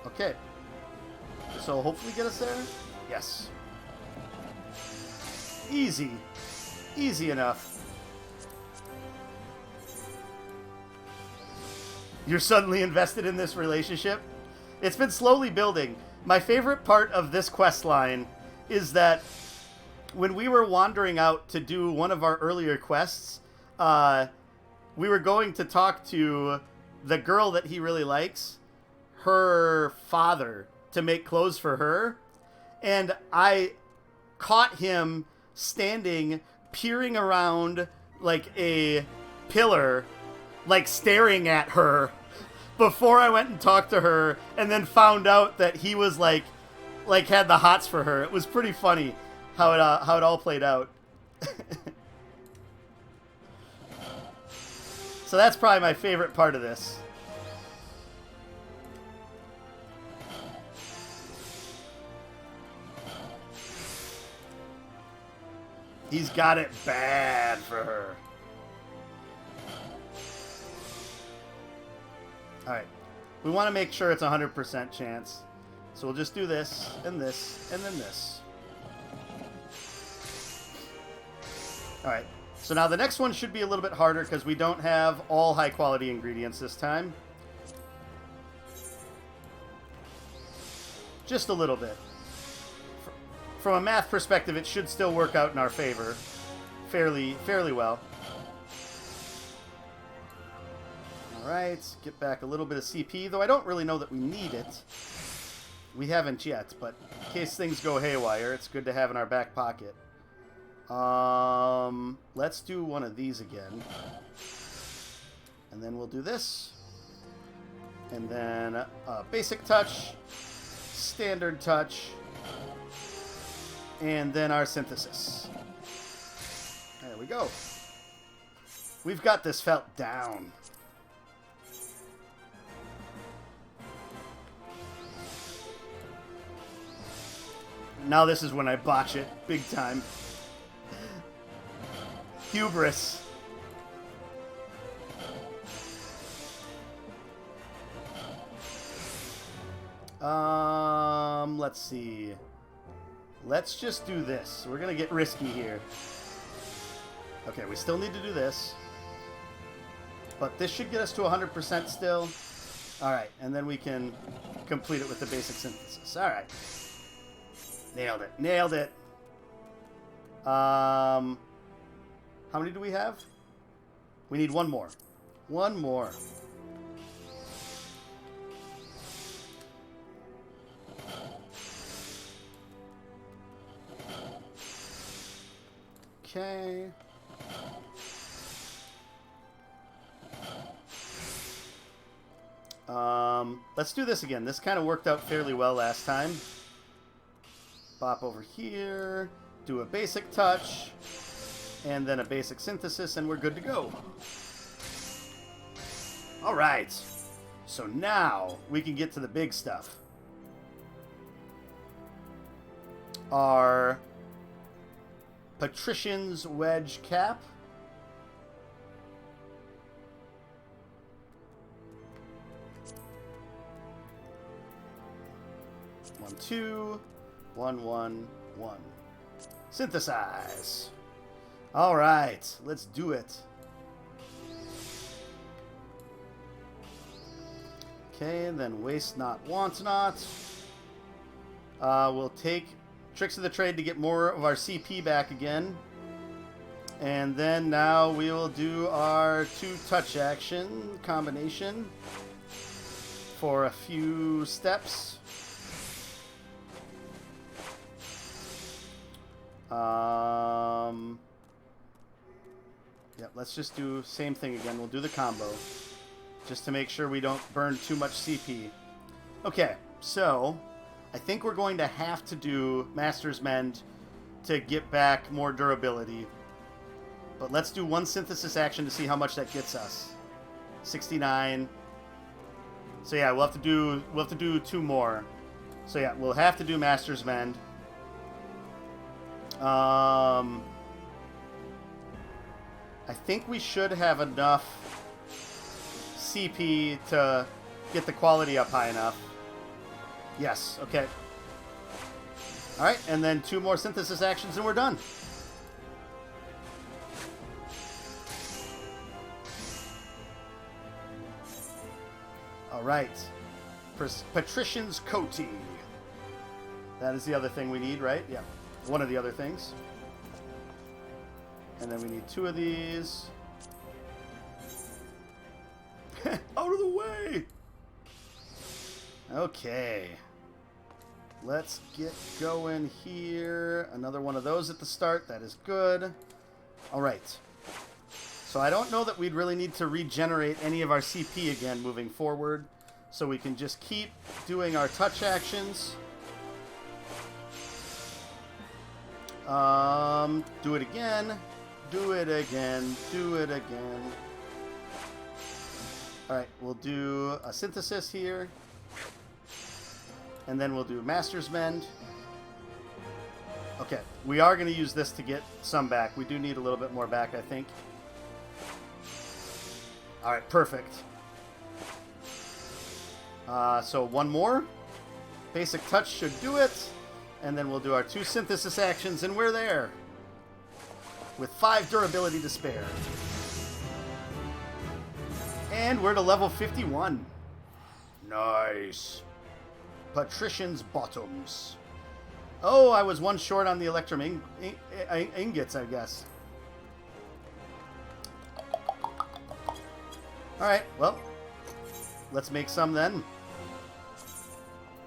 Okay. So hopefully get us there. Yes. Easy. Easy enough. You're suddenly invested in this relationship? It's been slowly building. My favorite part of this quest line is that when we were wandering out to do one of our earlier quests, we were going to talk to the girl that he really likes, her father, to make clothes for her. And I caught him standing, peering around like a pillar, like staring at her before I went and talked to her, and then found out that he was like had the hots for her. It was pretty funny how it all played out. So that's probably my favorite part of this. He's got it bad for her. Alright. We want to make sure it's 100% chance. So we'll just do this, and this, and then this. Alright. So now the next one should be a little bit harder because we don't have all high quality ingredients this time. Just a little bit. From a math perspective, it should still work out in our favor fairly well. Alright, get back a little bit of CP, though I don't really know that we need it. We haven't yet, but in case things go haywire, it's good to have in our back pocket. Let's do one of these again. And then we'll do this. And then basic touch, standard touch, and then our synthesis. There we go. We've got this felt down. Now this is when I botch it, big time. Hubris. Let's see. Let's just do this. We're gonna get risky here. Okay, we still need to do this. But this should get us to 100% still. Alright, and then we can complete it with the basic synthesis. Alright. Nailed it. Nailed it. How many do we have? We need one more. One more. Okay. Let's do this again. This kind of worked out fairly well last time. Bop over here, do a basic touch, and then a basic synthesis, and we're good to go. All right. So now we can get to the big stuff. Our Patrician's Wedge Cap. One, two. 1, 1, 1. Synthesize. All right, let's do it. Okay, and then waste not, want not. We'll take Tricks of the Trade to get more of our CP back again. And then now we will do our 2 touch action combination for a few steps. Yeah, let's just do same thing again. We'll do the combo just to make sure we don't burn too much CP. Okay, so I think we're going to have to do Master's Mend to get back more durability. But let's do one synthesis action to see how much that gets us. 69. So yeah, we'll have to do 2 more. So yeah, we'll have to do Master's Mend. I think we should have enough CP to get the quality up high enough. Yes, okay. Alright, and then 2 more synthesis actions and we're done. Alright. Patrician's Coating. That is the other thing we need, right? Yeah. One of the other things. And then we need 2 of these. Out of the way! Okay. Let's get going here. Another one of those at the start. That is good. Alright. So I don't know that we'd really need to regenerate any of our CP again moving forward. So we can just keep doing our touch actions. Do it again. Do it again. Do it again. Alright, we'll do a synthesis here. And then we'll do Master's Mend. Okay, we are going to use this to get some back. We do need a little bit more back, I think. Alright, perfect. So 1 more. Basic Touch should do it. And then we'll do our 2 synthesis actions, and we're there. With 5 durability to spare. And we're to level 51. Nice. Patrician's Bottoms. Oh, I was 1 short on the Electrum ingots, I guess. Alright, well. Let's make some then.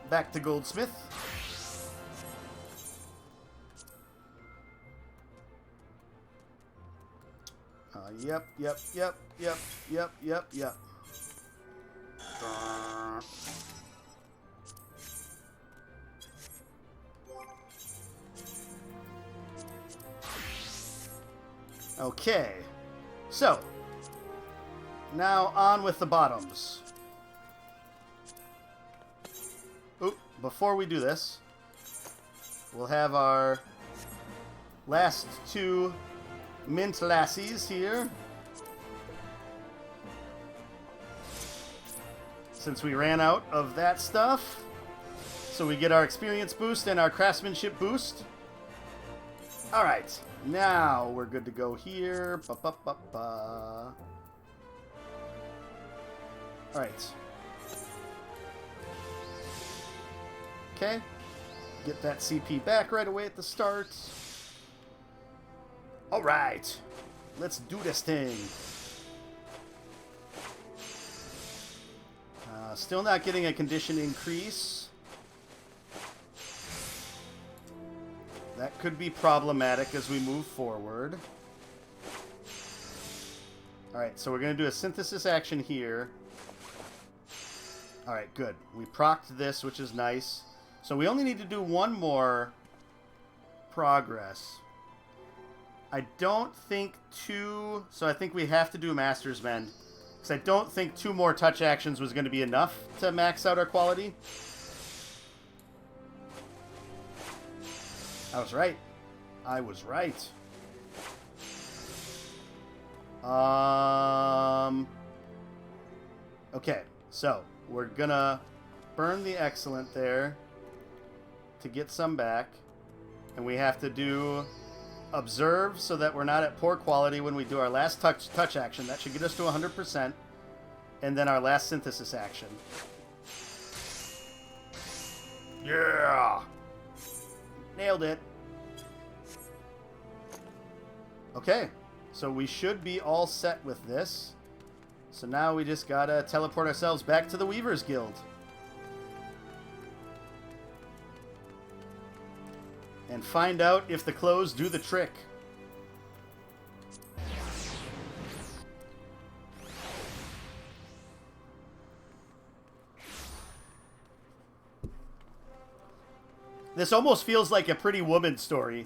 Back to Goldsmith. Yep. Okay. So, now on with the bottoms. Oop, before we do this, we'll have our last 2 mint lassies here. Since we ran out of that stuff. So we get our experience boost and our craftsmanship boost. Alright, now we're good to go here. Alright. Okay. Get that CP back right away at the start. Alright. Let's do this thing. Still not getting a condition increase. That could be problematic as we move forward. Alright, so we're going to do a synthesis action here. Alright, good. We procced this, which is nice. So we only need to do 1 more progress. I don't think 2... So I think we have to do Master's Mend. Because I don't think 2 more touch actions was going to be enough to max out our quality. I was right. I was right. Okay, so we're gonna burn the excellent there to get some back. And we have to do observe so that we're not at poor quality when we do our last touch action. That should get us to 100%. And then our last synthesis action. Yeah! Nailed it. Okay, so we should be all set with this. So now we just gotta teleport ourselves back to the Weaver's Guild. And find out if the clothes do the trick. This almost feels like a Pretty Woman story.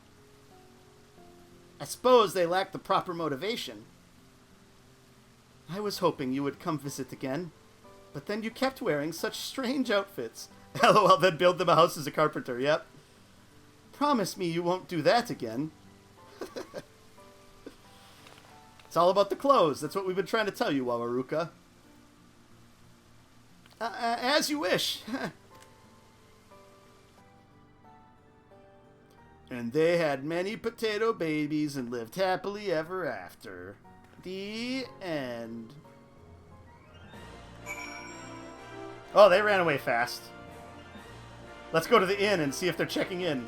I suppose they lack the proper motivation. I was hoping you would come visit again, but then you kept wearing such strange outfits. LOL, then build them a house as a carpenter, yep. Promise me you won't do that again. It's all about the clothes. That's what we've been trying to tell you, Wawaruka. As you wish. And they had many potato babies and lived happily ever after. The end. Oh, they ran away fast. Let's go to the inn and see if they're checking in.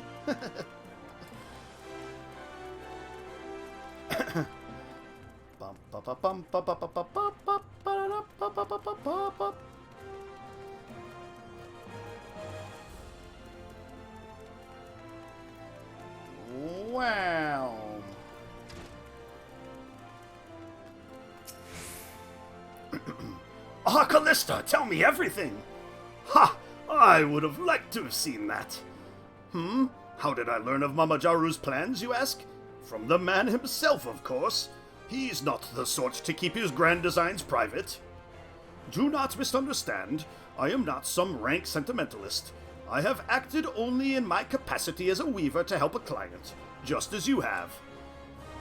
Wow. Ah, Callista, tell me everything! Ha! I would have liked to have seen that. How did I learn of Mama Jaru's plans, you ask? From the man himself, of course. He's not the sort to keep his grand designs private. Do not misunderstand. I am not some rank sentimentalist. I have acted only in my capacity as a weaver to help a client, just as you have.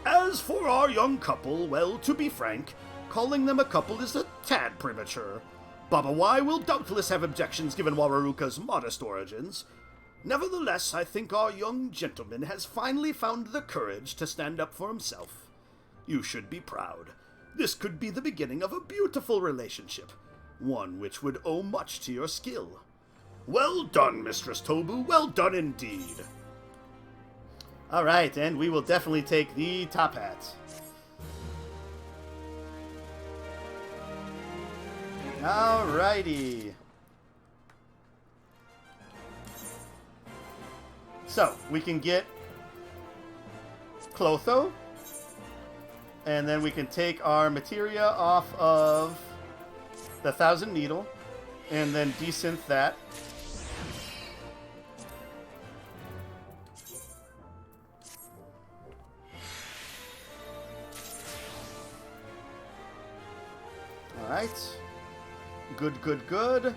As for our young couple, well, to be frank, calling them a couple is a tad premature. Baba Y will doubtless have objections given Wawaruka's modest origins. Nevertheless, I think our young gentleman has finally found the courage to stand up for himself. You should be proud. This could be the beginning of a beautiful relationship, one which would owe much to your skill. Well done, Mistress Tobu, well done indeed. Alright, and we will definitely take the top hat. Alrighty. So, we can get Clotho, and then we can take our materia off of the Thousand Needle, and then desynth that. Alright. Good, good, good.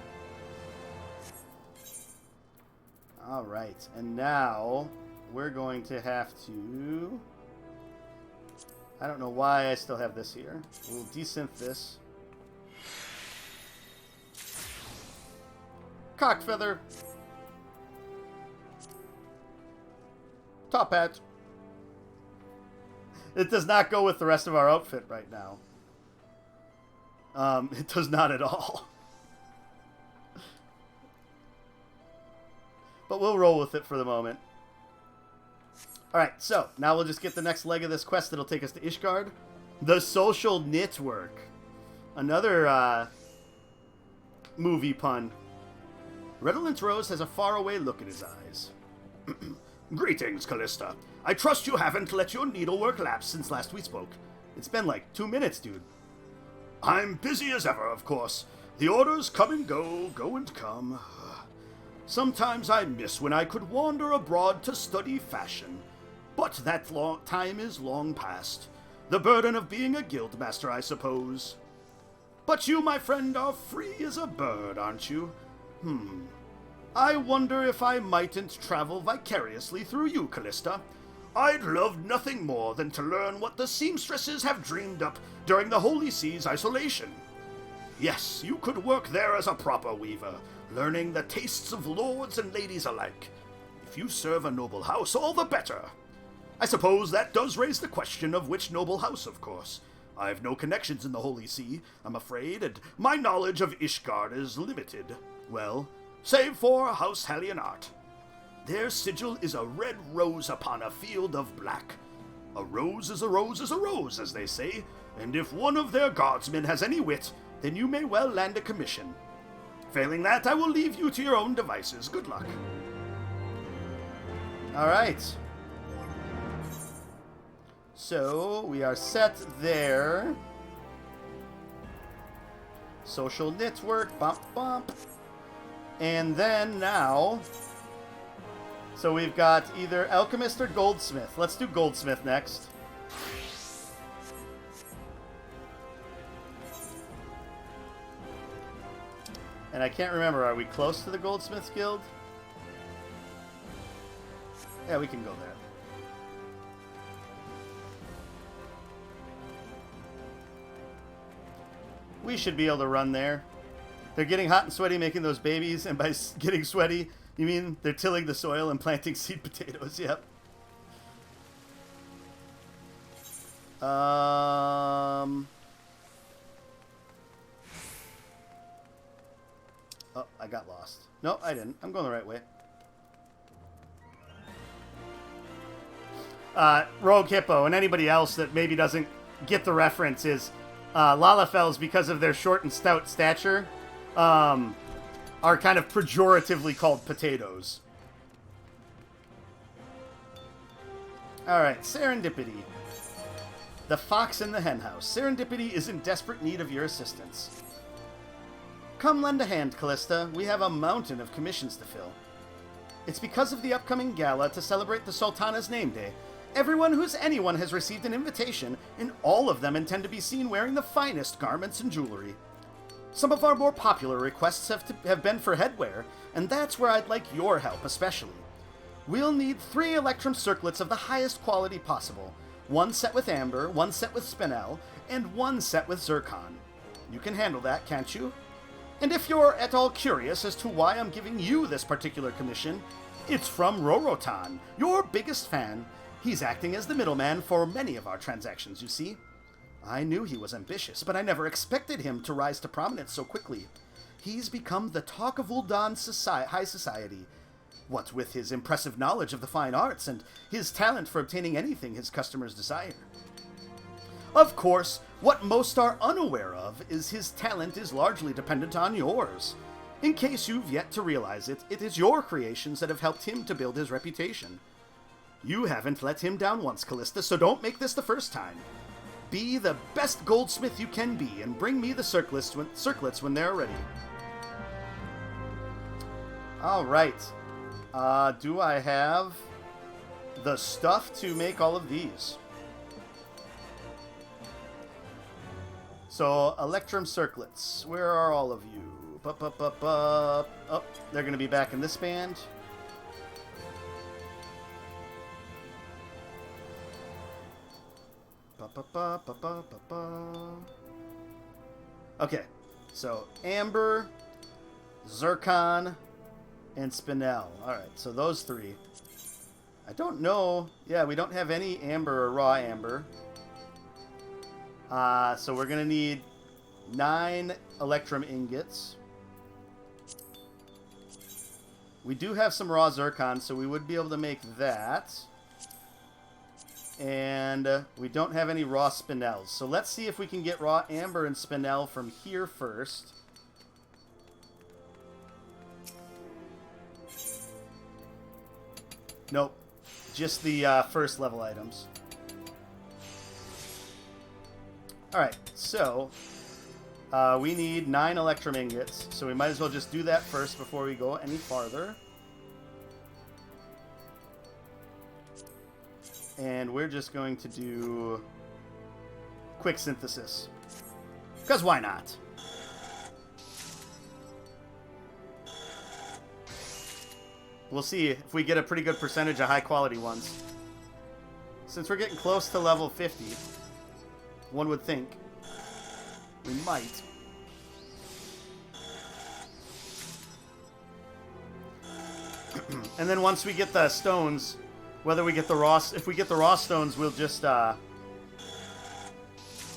Alright, and now we're going to have to... I don't know why I still have this here. We'll desynth this. Cock feather. Top hat. It does not go with the rest of our outfit right now. It does not at all. But we'll roll with it for the moment. Alright, so now we'll just get the next leg of this quest that'll take us to Ishgard. The Social Network. Another movie pun. Redolent Rose has a faraway look in his eyes. Greetings, Callista. I trust you haven't let your needlework lapse since last we spoke. It's been like 2 minutes, dude. I'm busy as ever, of course. The orders come and go, go and come. Sometimes I miss when I could wander abroad to study fashion. But that time is long past. The burden of being a guildmaster, I suppose. But you, my friend, are free as a bird, aren't you? I wonder if I mightn't travel vicariously through you, Callista. I'd love nothing more than to learn what the seamstresses have dreamed up during the Holy Sea's isolation. Yes, you could work there as a proper weaver, learning the tastes of lords and ladies alike. If you serve a noble house, all the better. I suppose that does raise the question of which noble house, of course. I've no connections in the Holy See, I'm afraid, and my knowledge of Ishgard is limited. Well, save for House Hallionart. Their sigil is a red rose upon a field of black. A rose is a rose is a rose, as they say, and if one of their guardsmen has any wit, then you may well land a commission. Failing that, I will leave you to your own devices. Good luck. Alright. So, we are set there. Social network, bump, bump. And then now... So we've got either Alchemist or Goldsmith. Let's do Goldsmith next. And I can't remember, are we close to the Goldsmiths Guild? Yeah, we can go there. We should be able to run there. They're getting hot and sweaty making those babies, and by getting sweaty, you mean they're tilling the soil and planting seed potatoes. Yep. Oh, I got lost. No, I didn't. I'm going the right way. Rogue Hippo and anybody else that maybe doesn't get the reference is Lalafells, because of their short and stout stature, are kind of pejoratively called potatoes. Alright, Serendipity. The Fox in the Henhouse. Serendipity is in desperate need of your assistance. Come lend a hand, Callista. We have a mountain of commissions to fill. It's because of the upcoming gala to celebrate the Sultana's name day. Everyone who's anyone has received an invitation, and all of them intend to be seen wearing the finest garments and jewelry. Some of our more popular requests have been for headwear, and that's where I'd like your help especially. We'll need 3 Electrum circlets of the highest quality possible. 1 set with amber, 1 set with spinel, and 1 set with zircon. You can handle that, can't you? And if you're at all curious as to why I'm giving you this particular commission, it's from Rorotan, your biggest fan. He's acting as the middleman for many of our transactions, you see. I knew he was ambitious, but I never expected him to rise to prominence so quickly. He's become the talk of Ul'dan high society. What with his impressive knowledge of the fine arts and his talent for obtaining anything his customers desire. Of course, what most are unaware of is his talent is largely dependent on yours. In case you've yet to realize it, it is your creations that have helped him to build his reputation. You haven't let him down once, Callista, so don't make this the first time. Be the best goldsmith you can be, and bring me the circlets when they're ready. Alright. Do I have the stuff to make all of these? So, Electrum circlets. Where are all of you? Oh, they're going to be back in this band. Okay, so Amber, Zircon, and Spinel. Alright, so those 3. I don't know. Yeah, we don't have any Amber or Raw Amber. So we're going to need 9 Electrum ingots. We do have some Raw Zircon, so we would be able to make that. And we don't have any raw spinels. So let's see if we can get raw amber and spinel from here first. Nope. Just the first level items. Alright, so we need 9 Electrum ingots. So we might as well just do that first before we go any farther. And we're just going to do quick synthesis. Because why not? We'll see if we get a pretty good percentage of high quality ones. Since we're getting close to level 50, one would think we might. And then once we get the stones, whether we get the raw, if we get the raw stones, we'll just,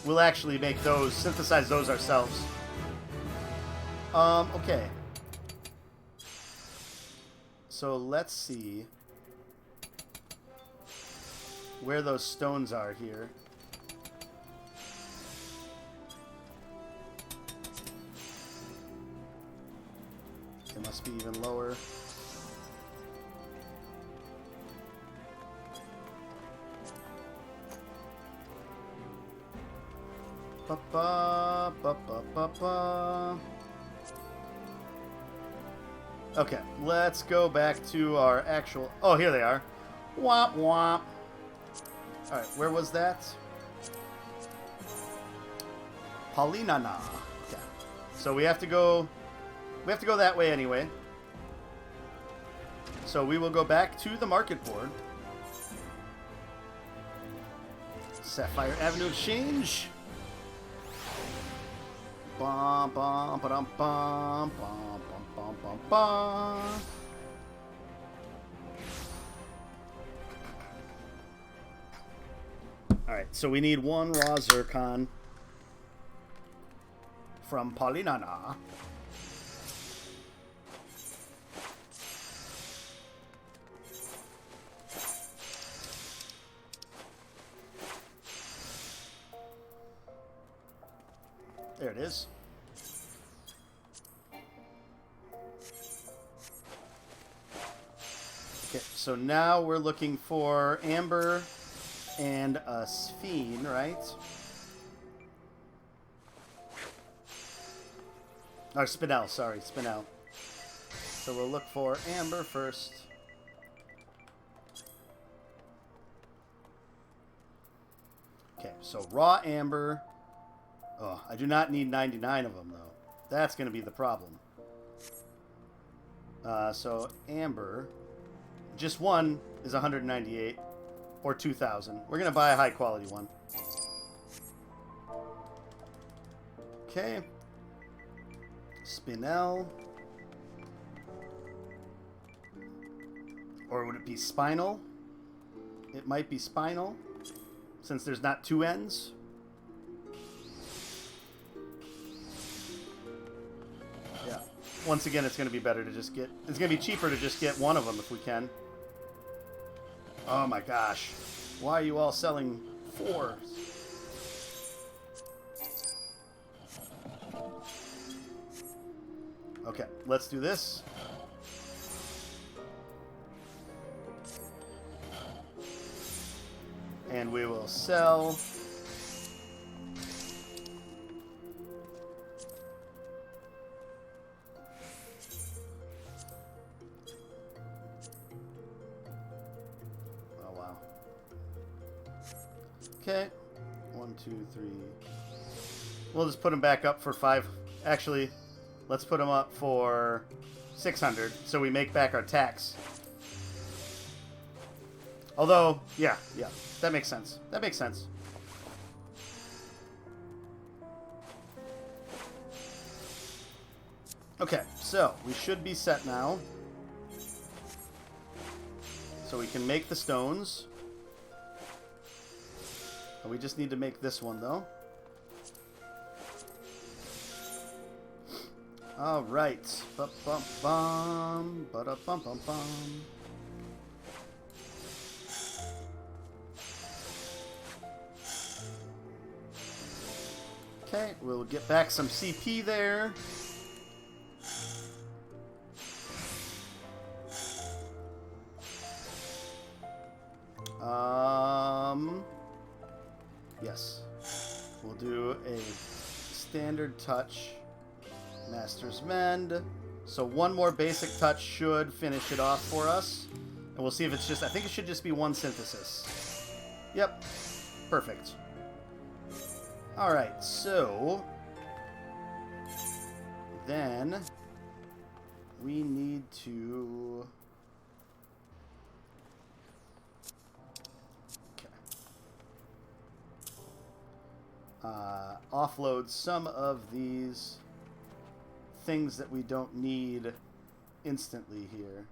we'll actually make those, synthesize those ourselves. Okay. So let's see where those stones are here. They must be even lower. Okay, let's go back to our actual... Oh, here they are. Womp womp. Alright, where was that? Paulinana. Okay. So we have to go... we have to go that way anyway. So we will go back to the market board. Sapphire Avenue Exchange. Bum, bum, ba-dum, bum, bum, bum, bum, bum. Alright, so we need one raw zircon from Polinana. There it is. Okay, so now we're looking for amber and a sphene, right? Or spinel, sorry, spinel. So we'll look for amber first. Okay, so raw amber. Oh, I do not need 99 of them, though. That's going to be the problem. So, amber. Just one is 198. Or 2,000. We're going to buy a high-quality one. Okay. Spinel. Or would it be spinal? It might be spinal, since there's not two ends. Once again, it's going to be better to just get... It's going to be cheaper to just get one of them if we can. Oh my gosh. Why are you all selling 4s? Okay, let's do this. And we will sell... Okay. 1, 2, 3. We'll just put them back up for 5. Actually, let's put them up for 600 so we make back our tax. Although, yeah, that makes sense. That makes sense. Okay, so we should be set now. So we can make the stones. We just need to make this one, though. All right. Ba-bum-bum. Ba-da-bum-bum-bum. Okay, we'll get back some CP there. Yes. We'll do a standard touch. Master's Mend. So one more basic touch should finish it off for us. And we'll see if it's just... I think it should just be one synthesis. Yep. Perfect. Alright, so... Then... We need to... offload some of these things that we don't need instantly here.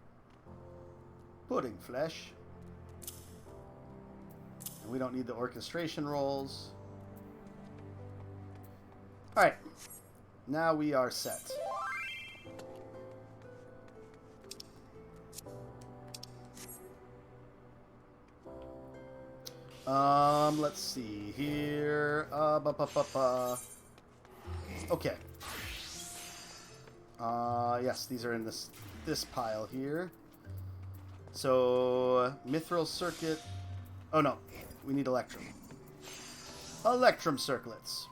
Pudding flesh. And we don't need the orchestration rolls. Alright. Now we are set. Let's see here. Okay. Yes, these are in this pile here. So, mithril circuit. Oh no, we need electrum. Electrum circlets.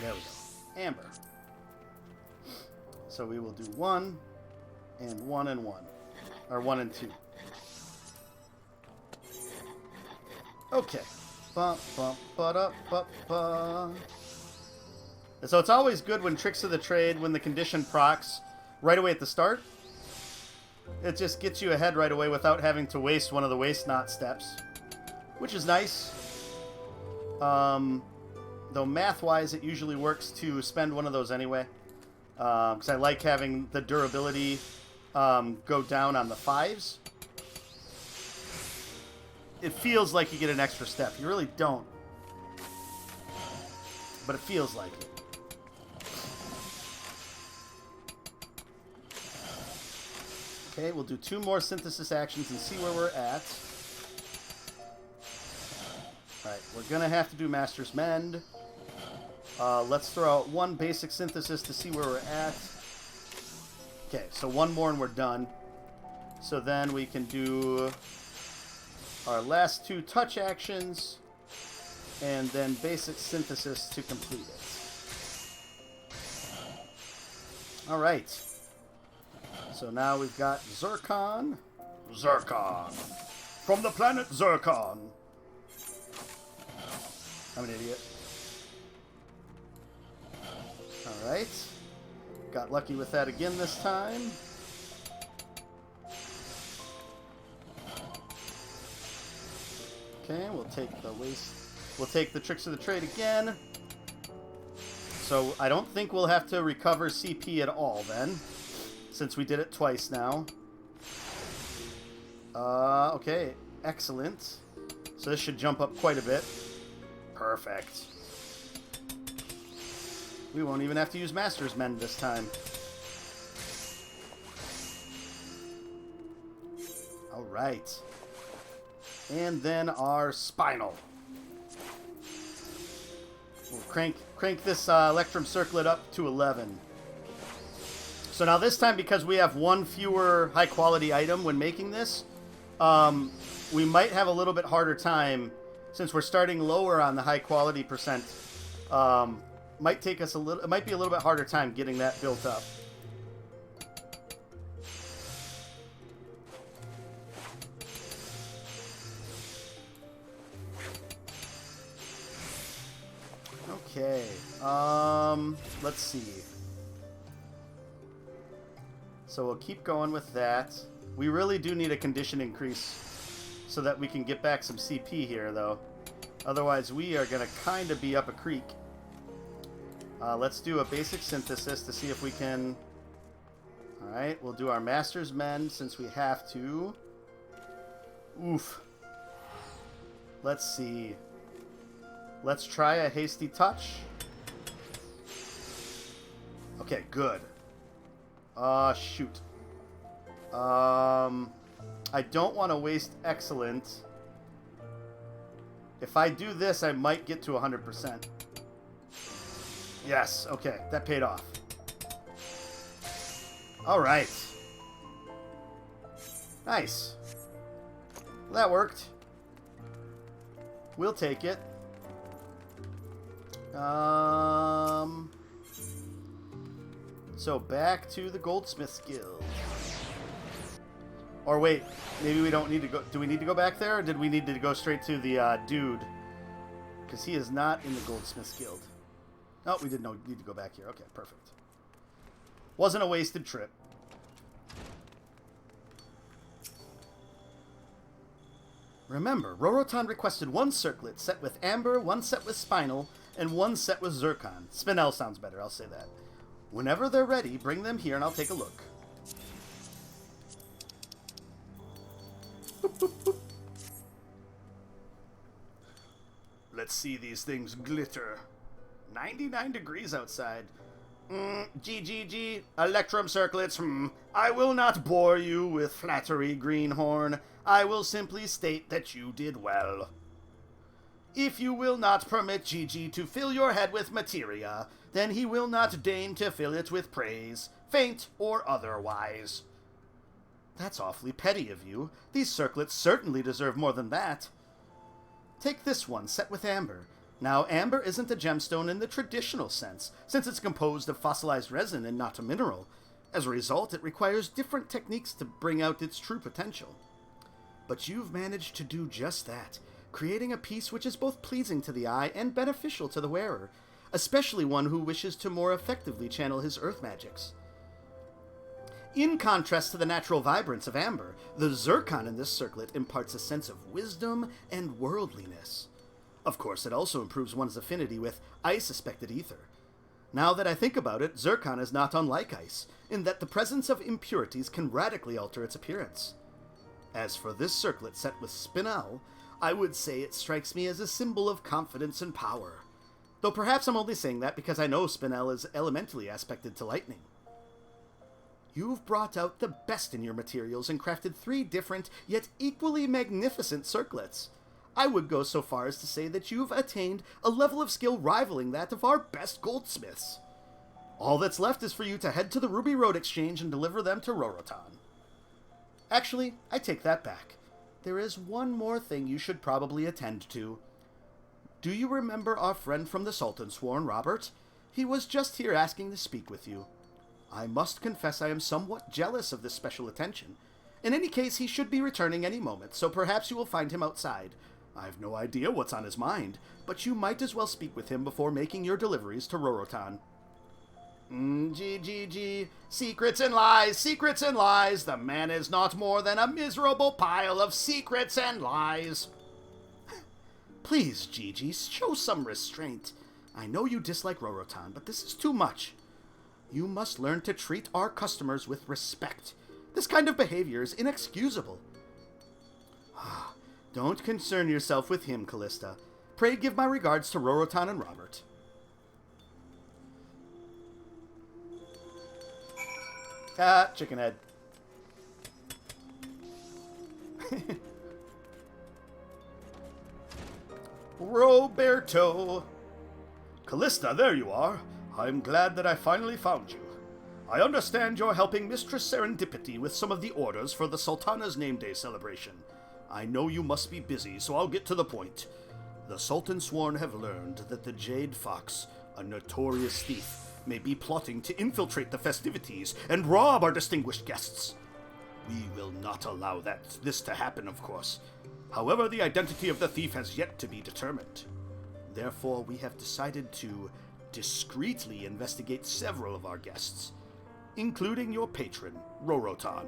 There we go. Amber. So we will do 1 and 1 and 1. Or 1 and 2. Okay. Bump, bump, ba-da, ba-ba. So it's always good when Tricks of the Trade, when the condition procs right away at the start. It just gets you ahead right away without having to waste one of the waste not steps, which is nice. Though math-wise, it usually works to spend one of those anyway, because I like having the durability go down on the 5s. It feels like you get an extra step. You really don't, but it feels like it. Okay, we'll do 2 more synthesis actions and see where we're at. Alright, we're going to have to do Master's Mend. Let's throw out 1 basic synthesis to see where we're at. Okay, so 1 more and we're done. So then we can do our last 2 touch actions and then basic synthesis to complete it. Alright. So now we've got Zircon. Zircon. From the planet Zircon. I'm an idiot. Alright. Got lucky with that again this time. Okay, we'll take the waste. We'll take the Tricks of the Trade again. So I don't think we'll have to recover CP at all then, since we did it twice now. Okay, excellent. So this should jump up quite a bit. Perfect. We won't even have to use Master's Mend this time. Alright. And then our Spinal. We'll crank this Electrum Circlet up to 11. So now this time, because we have 1 fewer high-quality item when making this, we might have a little bit harder time, since we're starting lower on the high-quality percent. Might take us a little. It might be a little bit harder time getting that built up. Okay. Let's see. So we'll keep going with that. We really do need a condition increase so that we can get back some CP here, though. Otherwise, we are going to kind of be up a creek. Let's do a basic synthesis to see if we can... Alright, we'll do our Master's Mend since we have to. Oof. Let's see. Let's try a Hasty Touch. Okay, good. Shoot. I don't want to waste Excellent. If I do this, I might get to 100%. Yes, okay, that paid off. Alright. Nice. Well, that worked. We'll take it. So back to the Goldsmith's Guild. Or wait, maybe we don't need to go... Do we need to go back there, or did we need to go straight to the dude? Because he is not in the Goldsmith's Guild. Oh, we didn't need to go back here. Okay, perfect. Wasn't a wasted trip. Remember, Rorotan requested 1 circlet set with Amber, 1 set with Spinal, and 1 set with Zircon. Spinel sounds better, I'll say that. Whenever they're ready, bring them here and I'll take a look. Boop, boop, boop. Let's see these things glitter. 99 degrees outside. GGG, Electrum Circlets, I will not bore you with flattery, Greenhorn. I will simply state that you did well. If you will not permit GG to fill your head with materia, then he will not deign to fill it with praise, faint or otherwise. That's awfully petty of you. These circlets certainly deserve more than that. Take this one, set with Amber. Now, amber isn't a gemstone in the traditional sense, since it's composed of fossilized resin and not a mineral. As a result, it requires different techniques to bring out its true potential. But you've managed to do just that, creating a piece which is both pleasing to the eye and beneficial to the wearer. especially one who wishes to more effectively channel his earth magics. In contrast to the natural vibrance of amber, the zircon in this circlet imparts a sense of wisdom and worldliness. Of course, it also improves one's affinity with ice-aspected ether. Now that I think about it, zircon is not unlike ice, in that the presence of impurities can radically alter its appearance. As for this circlet set with spinel, I would say it strikes me as a symbol of confidence and power. Though perhaps I'm only saying that because I know spinel is elementally aspected to lightning. You've brought out the best in your materials and crafted 3 different, yet equally magnificent circlets. I would go so far as to say that you've attained a level of skill rivaling that of our best goldsmiths. All that's left is for you to head to the Ruby Road Exchange and deliver them to Rorotan. Actually, I take that back. There is one more thing you should probably attend to. Do you remember our friend from the Sultan Sworn, Robert? He was just here asking to speak with you. I must confess I am somewhat jealous of this special attention. In any case, he should be returning any moment, so perhaps you will find him outside. I have no idea what's on his mind, but you might as well speak with him before making your deliveries to Rorotan. Secrets and lies, secrets and lies. The man is not more than a miserable pile of secrets and lies. Please, Gigi, show some restraint. I know you dislike Rorotan, but this is too much. You must learn to treat our customers with respect. This kind of behavior is inexcusable. Don't concern yourself with him, Callista. Pray give my regards to Rorotan and Robert. Chicken head. Roberto. Callista, there you are. I'm glad that I finally found you. I understand you're helping Mistress Serendipity with some of the orders for the Sultana's Name Day celebration. I know you must be busy, so I'll get to the point. The Sultan Sworn have learned that the Jade Fox, a notorious thief, may be plotting to infiltrate the festivities and rob our distinguished guests. We will not allow this to happen, of course. However, the identity of the thief has yet to be determined. Therefore, we have decided to discreetly investigate several of our guests, including your patron, Rorotan.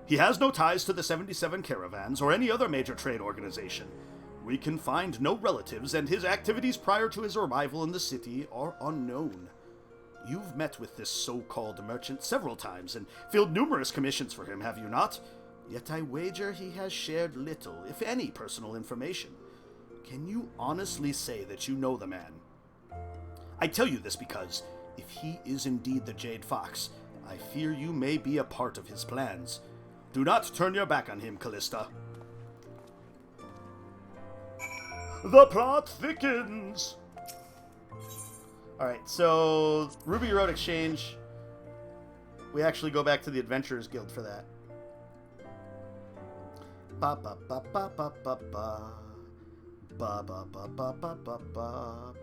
He has no ties to the 77 Caravans or any other major trade organization. We can find no relatives, and his activities prior to his arrival in the city are unknown. You've met with this so-called merchant several times and filled numerous commissions for him, have you not? Yet I wager he has shared little, if any, personal information. Can you honestly say that you know the man? I tell you this because, if he is indeed the Jade Fox, I fear you may be a part of his plans. Do not turn your back on him, Callista. The plot thickens! Alright, so Ruby Road Exchange. We actually go back to the Adventurers Guild for that. Ba ba ba ba ba ba ba. Ba ba ba ba ba ba ba.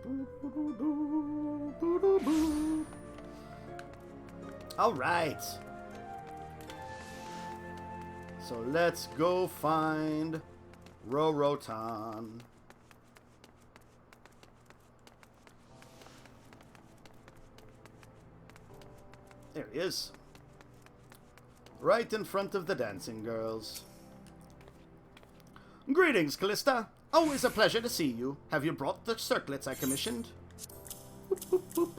Alright. So let's go find Rorotan. There he is. Right in front of the dancing girls. Greetings, Callista. Always a pleasure to see you. Have you brought the circlets I commissioned? Boop, boop, boop.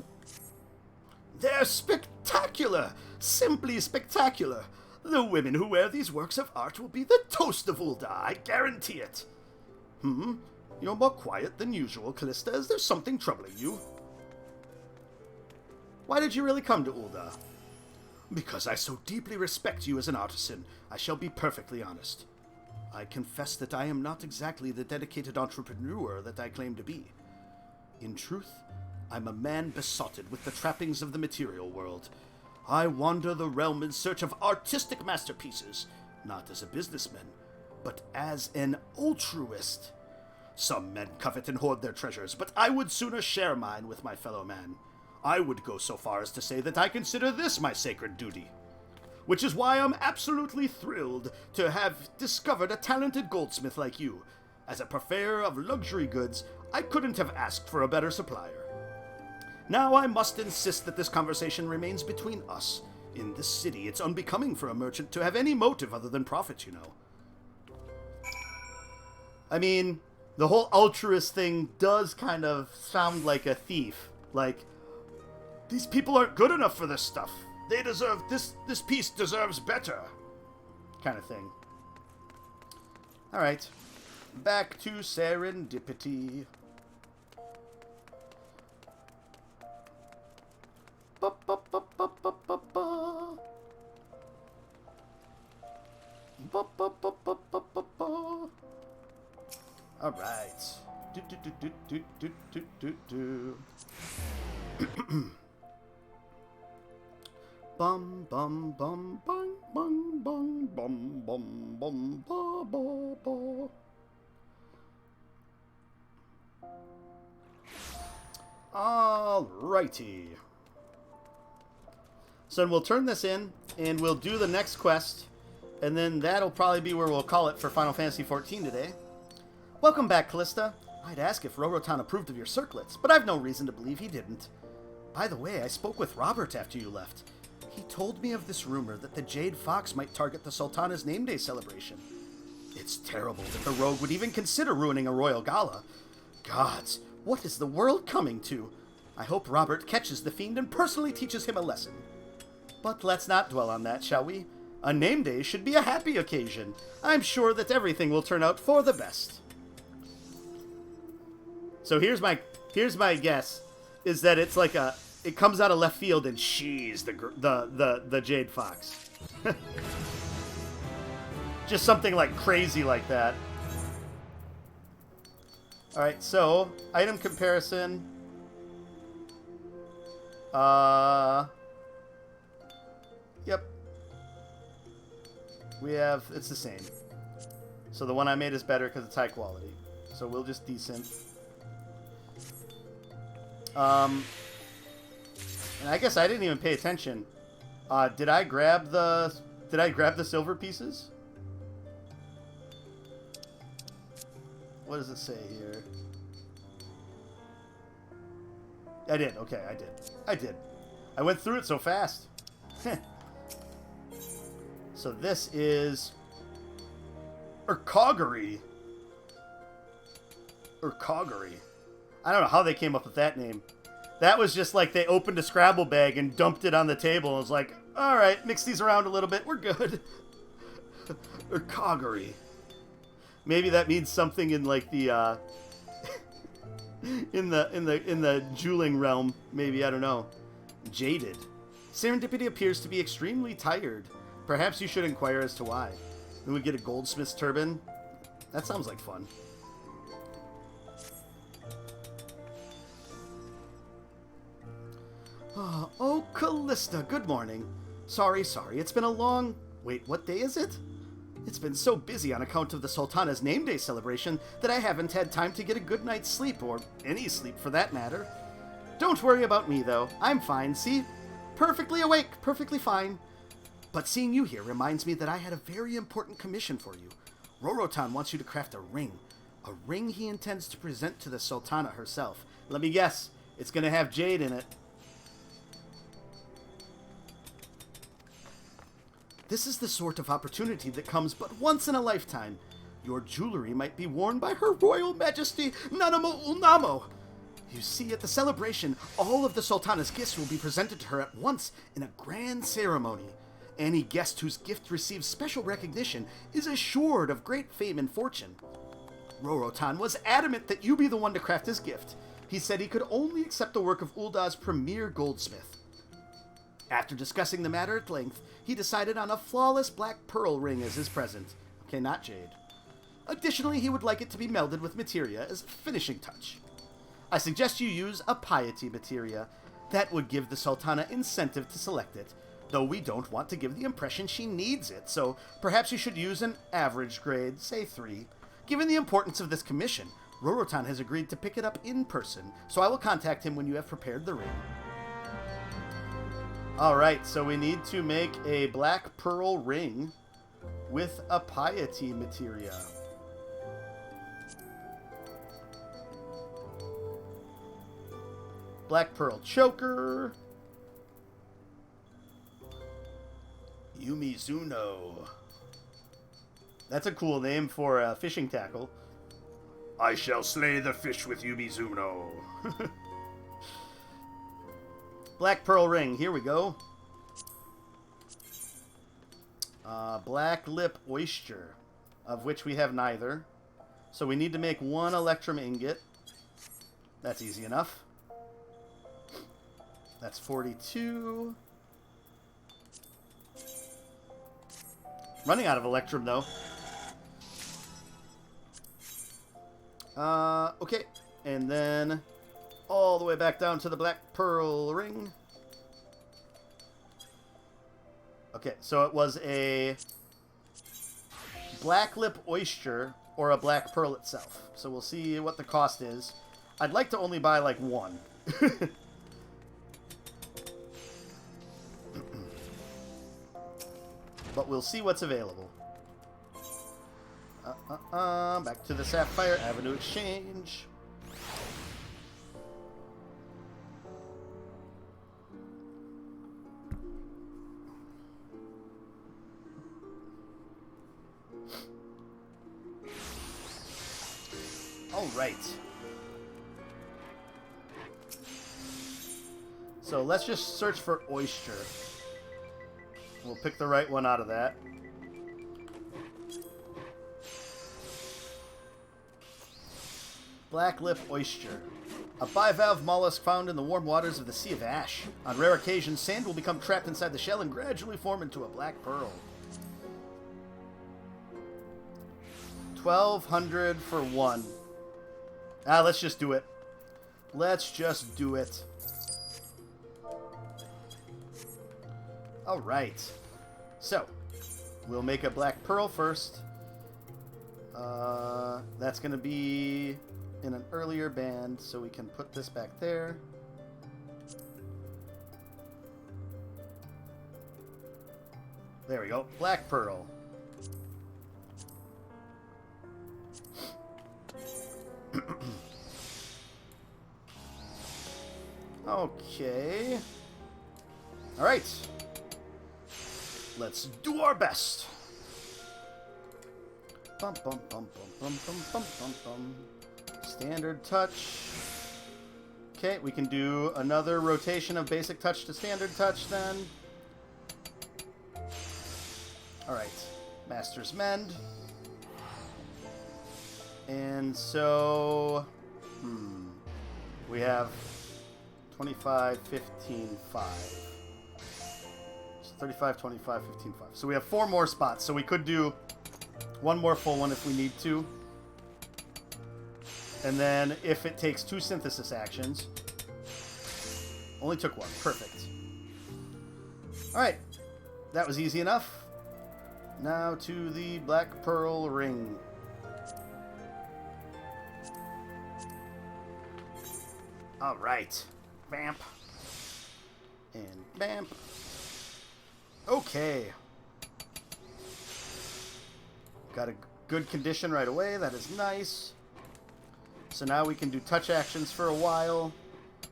They're spectacular! Simply spectacular! The women who wear these works of art will be the toast of Ul'dah, I guarantee it. You're more quiet than usual, Callista. Is there something troubling you? Why did you really come to Ul'dah? Because I so deeply respect you as an artisan, I shall be perfectly honest. I confess that I am not exactly the dedicated entrepreneur that I claim to be. In truth, I'm a man besotted with the trappings of the material world. I wander the realm in search of artistic masterpieces, not as a businessman, but as an altruist. Some men covet and hoard their treasures, but I would sooner share mine with my fellow man. I would go so far as to say that I consider this my sacred duty. Which is why I'm absolutely thrilled to have discovered a talented goldsmith like you. As a purveyor of luxury goods, I couldn't have asked for a better supplier. Now I must insist that this conversation remains between us. In this city, it's unbecoming for a merchant to have any motive other than profit, you know. I mean, the whole altruist thing does kind of sound like a thief. Like, these people aren't good enough for this stuff. They deserve this piece deserves better. Kind of thing. Alright. Back to serendipity. Ba, ba, ba, ba, ba, ba, ba. Ba, ba, ba, ba, ba, ba, ba. Alright. Do, do, do, do, do, do, do, do, do. Bum bum bum bum bum bum bum bum bum ba ba ba. Alrighty. So we'll turn this in, and we'll do the next quest, and then that'll probably be where we'll call it for Final Fantasy XIV today. Welcome back, Callista. I'd ask if Rorotan approved of your circlets, but I've no reason to believe he didn't. By the way, I spoke with Robert after you left. He told me of this rumor that the Jade Fox might target the Sultana's name day celebration. It's terrible that the rogue would even consider ruining a royal gala. Gods, what is the world coming to? I hope Robert catches the fiend and personally teaches him a lesson. But let's not dwell on that, shall we? A name day should be a happy occasion. I'm sure that everything will turn out for the best. So here's my guess, is that it's like it comes out of left field and she's the Jade Fox. Just something like crazy like that. Alright, so item comparison. Yep. We have, it's the same. So the one I made is better because it's high quality. So we'll just decent. And I guess I didn't even pay attention. Did I grab the silver pieces? What does it say here? I did. Okay, I did. I went through it so fast. So this is Urkoggery. I don't know how they came up with that name. That was just like they opened a Scrabble bag and dumped it on the table and was like, alright, mix these around a little bit, we're good. Urkoggery. Maybe that means something in like the in the jeweling realm, maybe, I don't know. Jaded. Serendipity appears to be extremely tired. Perhaps you should inquire as to why. Then we get a goldsmith's turban. That sounds like fun. Oh, Callista, good morning. Sorry, it's been a long... Wait, what day is it? It's been so busy on account of the Sultana's name day celebration that I haven't had time to get a good night's sleep, or any sleep for that matter. Don't worry about me, though. I'm fine, see? Perfectly awake, perfectly fine. But seeing you here reminds me that I had a very important commission for you. Rorotan wants you to craft a ring. A ring he intends to present to the Sultana herself. Let me guess, it's going to have jade in it. This is the sort of opportunity that comes but once in a lifetime. Your jewelry might be worn by Her Royal Majesty Nanamo Ulnamo. You see, at the celebration, all of the Sultana's gifts will be presented to her at once in a grand ceremony. Any guest whose gift receives special recognition is assured of great fame and fortune. Rorotan was adamant that you be the one to craft his gift. He said he could only accept the work of Ulda's premier goldsmith. After discussing the matter at length, he decided on a flawless black pearl ring as his present. Okay, not jade. Additionally, he would like it to be melded with materia as a finishing touch. I suggest you use a piety materia. That would give the Sultana incentive to select it, though we don't want to give the impression she needs it, so perhaps you should use an average grade, say 3. Given the importance of this commission, Rorotan has agreed to pick it up in person, so I will contact him when you have prepared the ring. Alright, so we need to make a black pearl ring with a piety materia. Black Pearl Choker. Yumizuno. That's a cool name for a fishing tackle. I shall slay the fish with Yumizuno. Black Pearl Ring. Here we go. Black Lip Oyster, of which we have neither. So we need to make one Electrum Ingot. That's easy enough. That's 42. Running out of Electrum, though. Okay. And then all the way back down to the Black Pearl Ring. Okay, so it was a Black Lip Oyster or a Black Pearl itself. So we'll see what the cost is. I'd like to only buy, like, one. But we'll see what's available. Back to the Sapphire Avenue Exchange. All right. So let's just search for oyster. We'll pick the right one out of that. Black Lip Oyster. A bivalve mollusk found in the warm waters of the Sea of Ash. On rare occasions, sand will become trapped inside the shell and gradually form into a black pearl. 1,200 for one. Let's just do it. Let's just do it. Alright. So, we'll make a black pearl first. That's going to be in an earlier band, so we can put this back there. There we go. Black pearl. Okay. Alright. Let's do our best. Bum, bum, bum, bum, bum, bum, bum, bum, bum. Standard touch. Okay, we can do another rotation of basic touch to standard touch then. Alright. Master's Mend. And so... we have 25, 15, 5. 35, 25, 15, 5. So we have 4 more spots. So we could do one more full one if we need to. And then if it takes 2 synthesis actions. Only took 1. Perfect. Alright. That was easy enough. Now to the Black Pearl Ring. Alright. Vamp. And vamp. Okay. Got a good condition right away. That is nice. So now we can do touch actions for a while.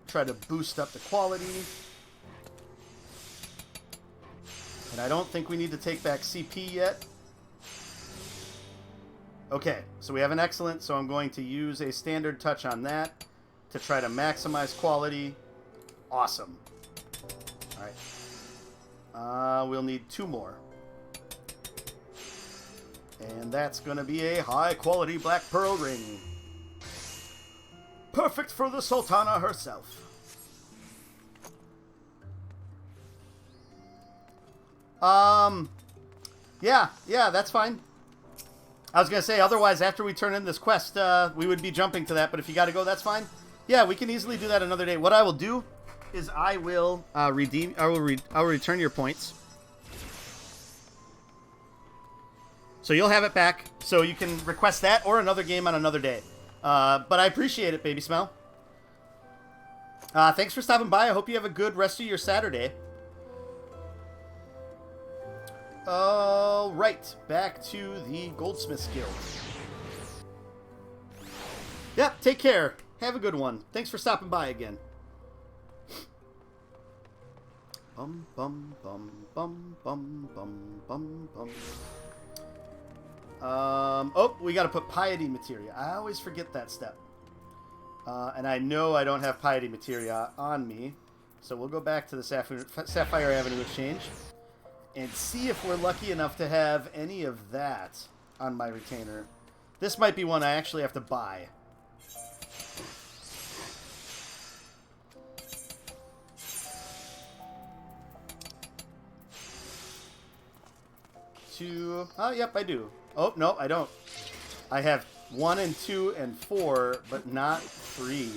Try to boost up the quality. And I don't think we need to take back CP yet. Okay, so we have an excellent, so I'm going to use a standard touch on that to try to maximize quality. Awesome. Alright. We'll need 2 more. And that's going to be a high-quality Black Pearl Ring. Perfect for the Sultana herself. Yeah, that's fine. I was going to say, otherwise, after we turn in this quest, we would be jumping to that, but if you got to go, that's fine. Yeah, we can easily do that another day. What I will do is I will redeem. I will return your points. So you'll have it back. So you can request that or another game on another day. But I appreciate it, Baby Smell. Thanks for stopping by. I hope you have a good rest of your Saturday. All right, back to the Goldsmiths Guild. Yeah, take care. Have a good one. Thanks for stopping by again. Bum, bum, bum, bum, bum, bum, bum, bum. Oh, we gotta put piety materia. I always forget that step. And I know I don't have piety materia on me. So we'll go back to the Sapphire Avenue Exchange and see if we're lucky enough to have any of that on my retainer. This might be one I actually have to buy. Oh, yep, I do. Oh, no, I don't. I have 1 and 2 and 4, but not 3.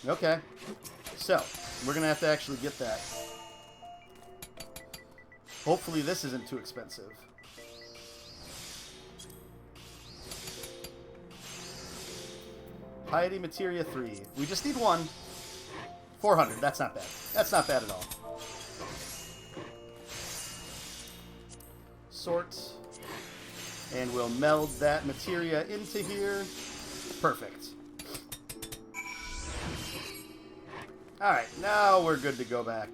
Okay. So, we're going to have to actually get that. Hopefully this isn't too expensive. Piety Materia 3. We just need 1. 400. That's not bad. That's not bad at all. Sort. And we'll meld that materia into here. Perfect. Alright, now we're good to go back.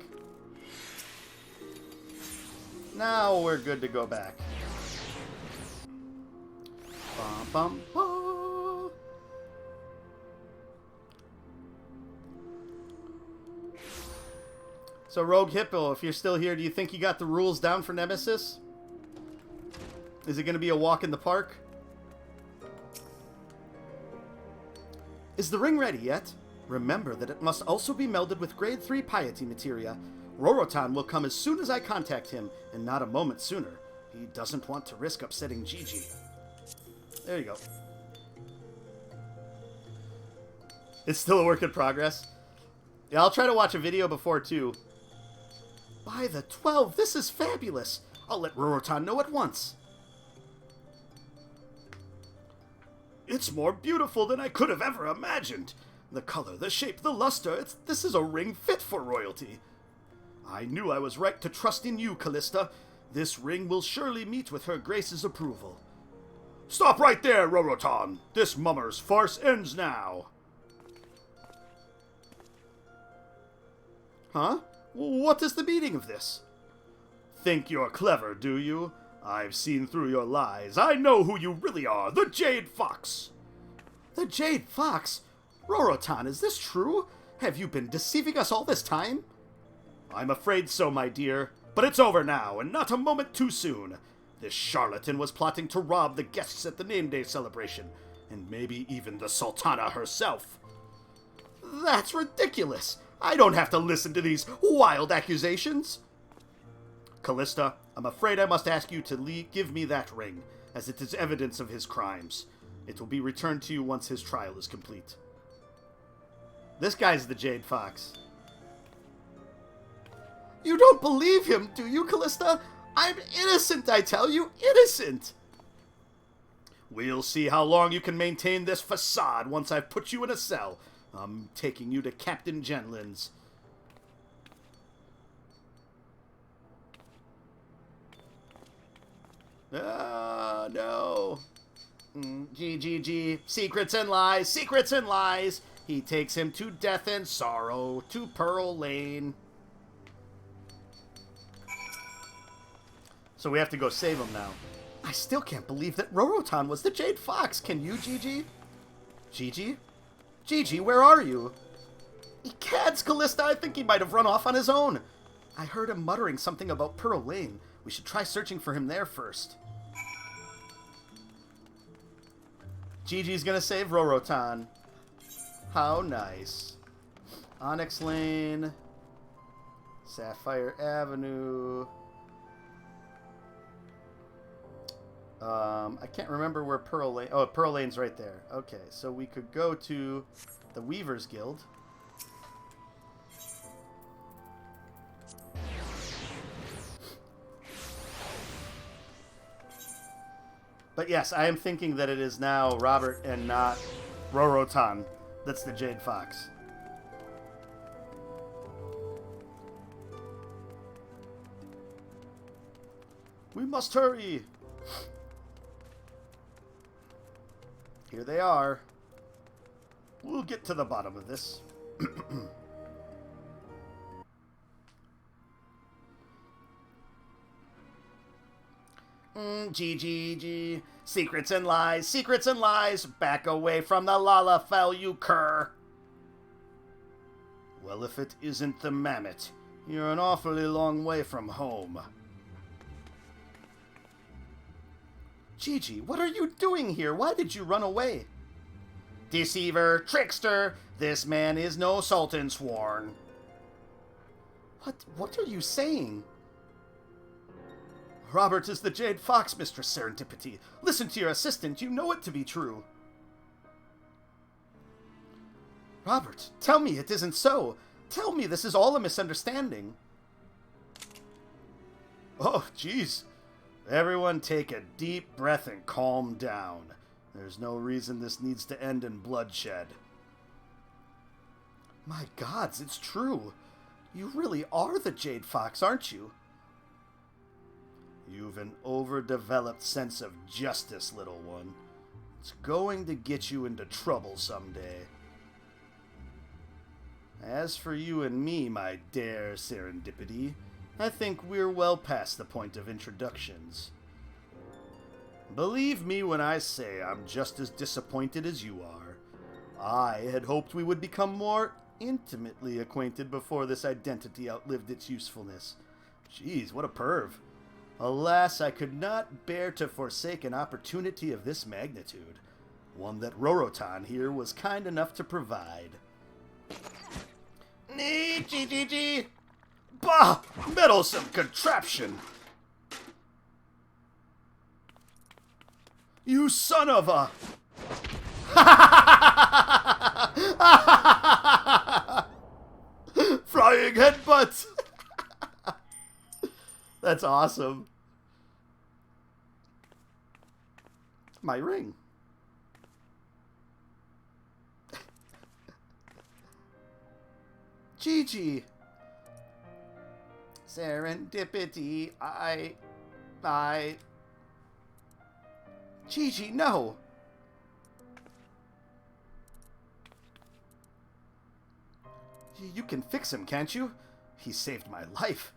Now we're good to go back. Bum, bum, bum. So, Rogue Hippo, if you're still here, do you think you got the rules down for Nemesis? Is it going to be a walk in the park? Is the ring ready yet? Remember that it must also be melded with grade 3 piety materia. Rorotan will come as soon as I contact him, and not a moment sooner. He doesn't want to risk upsetting Gigi. There you go. It's still a work in progress. Yeah, I'll try to watch a video before, too. By the 12, this is fabulous. I'll let Rorotan know at once. It's more beautiful than I could have ever imagined. The color, the shape, the luster, this is a ring fit for royalty. I knew I was right to trust in you, Callista. This ring will surely meet with her grace's approval. Stop right there, Rorotan. This mummer's farce ends now. Huh? What is the meaning of this? Think you're clever, do you? I've seen through your lies. I know who you really are, the Jade Fox. The Jade Fox? Rorotan, is this true? Have you been deceiving us all this time? I'm afraid so, my dear. But it's over now, and not a moment too soon. This charlatan was plotting to rob the guests at the name day celebration, and maybe even the Sultana herself. That's ridiculous. I don't have to listen to these wild accusations. Callista, I'm afraid I must ask you to give me that ring, as it is evidence of his crimes. It will be returned to you once his trial is complete. This guy's the Jade Fox. You don't believe him, do you, Callista? I'm innocent, I tell you, innocent! We'll see how long you can maintain this facade once I've put you in a cell. I'm taking you to Captain Genlin's. Ah, no. GGG. Secrets and lies, secrets and lies. He takes him to death and sorrow, to Pearl Lane. So we have to go save him now. I still can't believe that Rorotan was the Jade Fox. Can you, Gigi? Gigi? Gigi, where are you? Ecads, Callista, I think he might have run off on his own. I heard him muttering something about Pearl Lane. We should try searching for him there first. Gigi's gonna save Rorotan. How nice. Onyx Lane. Sapphire Avenue. I can't remember where Pearl Lane... Oh, Pearl Lane's right there. Okay, so we could go to the Weavers Guild. But yes, I am thinking that it is now Robert and not Rorotan that's the Jade Fox. We must hurry! Here they are. We'll get to the bottom of this. G. Secrets and lies. Back away from the Lalafell, you cur. Well, if it isn't the mammoth, you're an awfully long way from home. Gigi, what are you doing here? Why did you run away? Deceiver, trickster, this man is no sultan sworn. What are you saying? Robert is the Jade Fox, Mistress Serendipity. Listen to your assistant, you know it to be true. Robert, tell me it isn't so. Tell me this is all a misunderstanding. Oh, jeez. Everyone take a deep breath and calm down. There's no reason this needs to end in bloodshed. My gods, it's true. You really are the Jade Fox, aren't you? You've an overdeveloped sense of justice, little one. It's going to get you into trouble someday. As for you and me, my dear Serendipity, I think we're well past the point of introductions. Believe me when I say I'm just as disappointed as you are. I had hoped we would become more intimately acquainted before this identity outlived its usefulness. Jeez, what a perv. Alas, I could not bear to forsake an opportunity of this magnitude, one that Rorotan here was kind enough to provide. Gee. Bah! Meddlesome contraption! You son of a... Flying headbutt! That's awesome. My ring. Gigi. Serendipity, I... Gigi, no! You can fix him, can't you? He saved my life.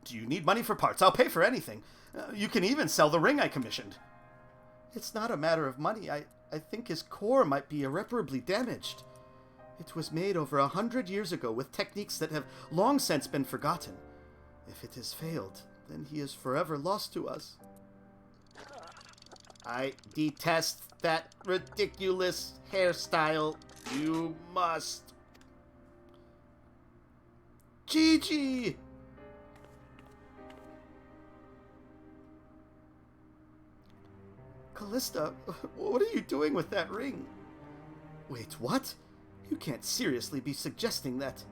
Do you need money for parts? I'll pay for anything. You can even sell the ring I commissioned. It's not a matter of money. I think his core might be irreparably damaged. It was made over 100 years ago with techniques that have long since been forgotten. If it has failed, then he is forever lost to us. I detest that ridiculous hairstyle. You must. Gigi! Callista, what are you doing with that ring? Wait, what? You can't seriously be suggesting that...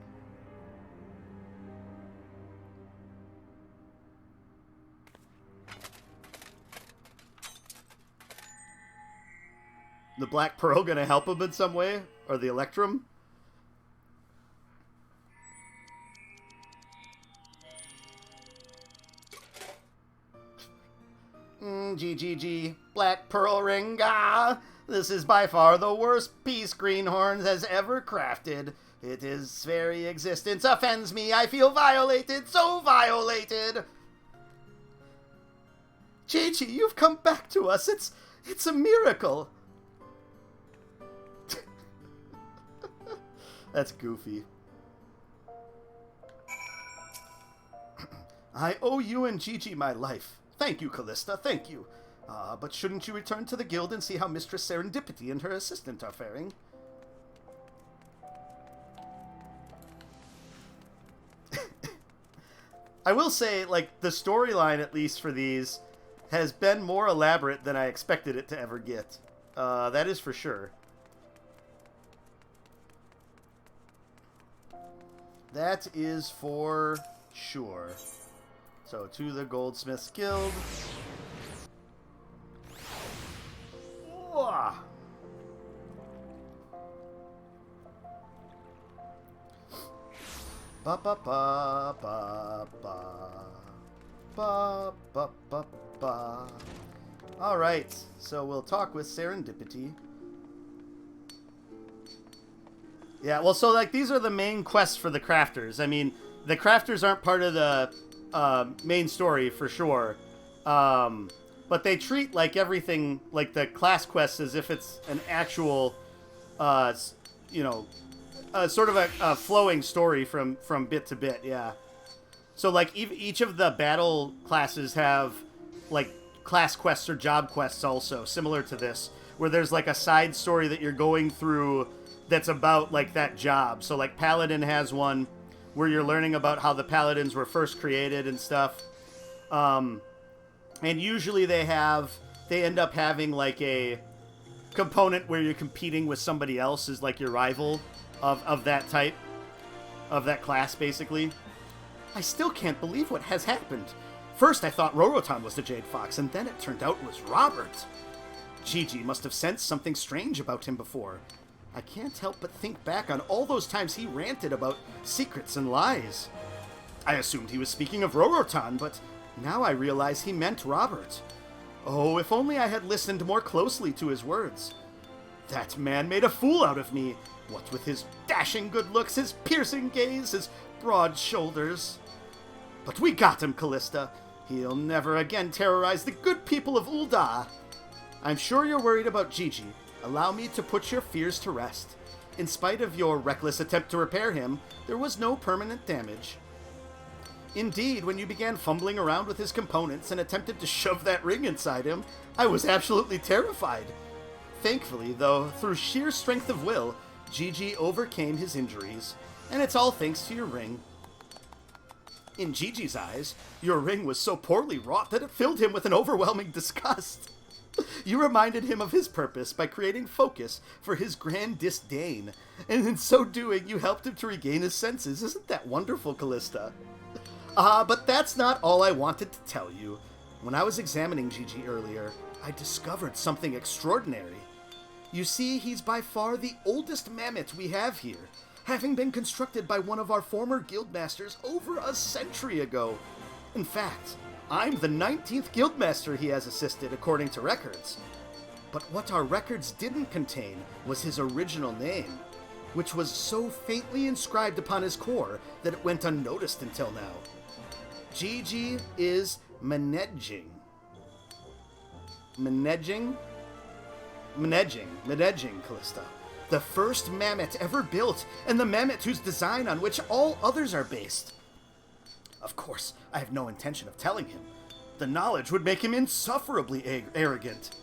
The Black Pearl gonna help him in some way? Or the Electrum? GGG. Black Pearl ring, ah! This is by far the worst piece Greenhorn has ever crafted. Its very existence offends me. I feel violated, so violated! Gigi, you've come back to us. It's a miracle. That's goofy. I owe you and Gigi my life. Thank you, Callista, thank you. But shouldn't you return to the guild and see how Mistress Serendipity and her assistant are faring? I will say, like, the storyline, at least for these, has been more elaborate than I expected it to ever get. That is for sure. That is for sure. So, to the Goldsmiths Guild. Whoa. Ba ba ba ba ba ba ba ba. All right, so we'll talk with Serendipity. Yeah, well, so like these are the main quests for the crafters. I mean, the crafters aren't part of the main story for sure. But they treat like everything, like the class quest, as if it's an actual, you know, sort of a flowing story from bit to bit. Yeah. So like each of the battle classes have like class quests or job quests also, similar to this, where there's like a side story that you're going through that's about like that job. So like Paladin has one where you're learning about how the Paladins were first created and stuff. And usually they end up having like a component where you're competing with somebody else as like your rival of that type, of that class, basically. I still can't believe what has happened. First I thought Rorotan was the Jade Fox, and then it turned out it was Robert. Gigi must have sensed something strange about him before. I can't help but think back on all those times he ranted about secrets and lies. I assumed he was speaking of Rorotan, but now I realize he meant Robert. Oh, if only I had listened more closely to his words. That man made a fool out of me, what with his dashing good looks, his piercing gaze, his broad shoulders. But we got him, Callista. He'll never again terrorize the good people of Ul'dah. I'm sure you're worried about Gigi. Allow me to put your fears to rest. In spite of your reckless attempt to repair him, there was no permanent damage. Indeed, when you began fumbling around with his components and attempted to shove that ring inside him, I was absolutely terrified. Thankfully, though, through sheer strength of will, Gigi overcame his injuries, and it's all thanks to your ring. In Gigi's eyes, your ring was so poorly wrought that it filled him with an overwhelming disgust. You reminded him of his purpose by creating focus for his grand disdain, and in so doing, you helped him to regain his senses. Isn't that wonderful, Callista? But that's not all I wanted to tell you. When I was examining Gigi earlier, I discovered something extraordinary. You see, he's by far the oldest mammoth we have here, having been constructed by one of our former guildmasters over a century ago. In fact, I'm the 19th guildmaster he has assisted, according to records. But what our records didn't contain was his original name, which was so faintly inscribed upon his core that it went unnoticed until now. Gigi is Manedging. Manedging, Callista. The first mammoth ever built, and the mammoth whose design on which all others are based. Of course, I have no intention of telling him. The knowledge would make him insufferably arrogant.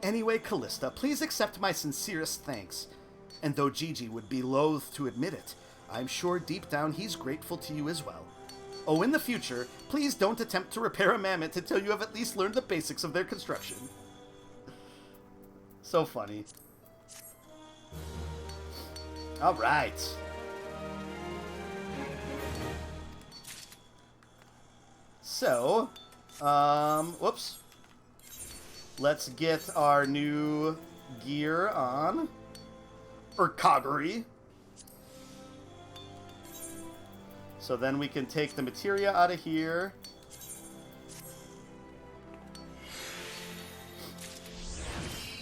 Anyway, Callista, please accept my sincerest thanks. And though Gigi would be loath to admit it, I'm sure deep down he's grateful to you as well. Oh, in the future, please don't attempt to repair a mammoth until you have at least learned the basics of their construction. So funny. Alright. So, whoops. Let's get our new gear on. Urkoggery. So then we can take the materia out of here.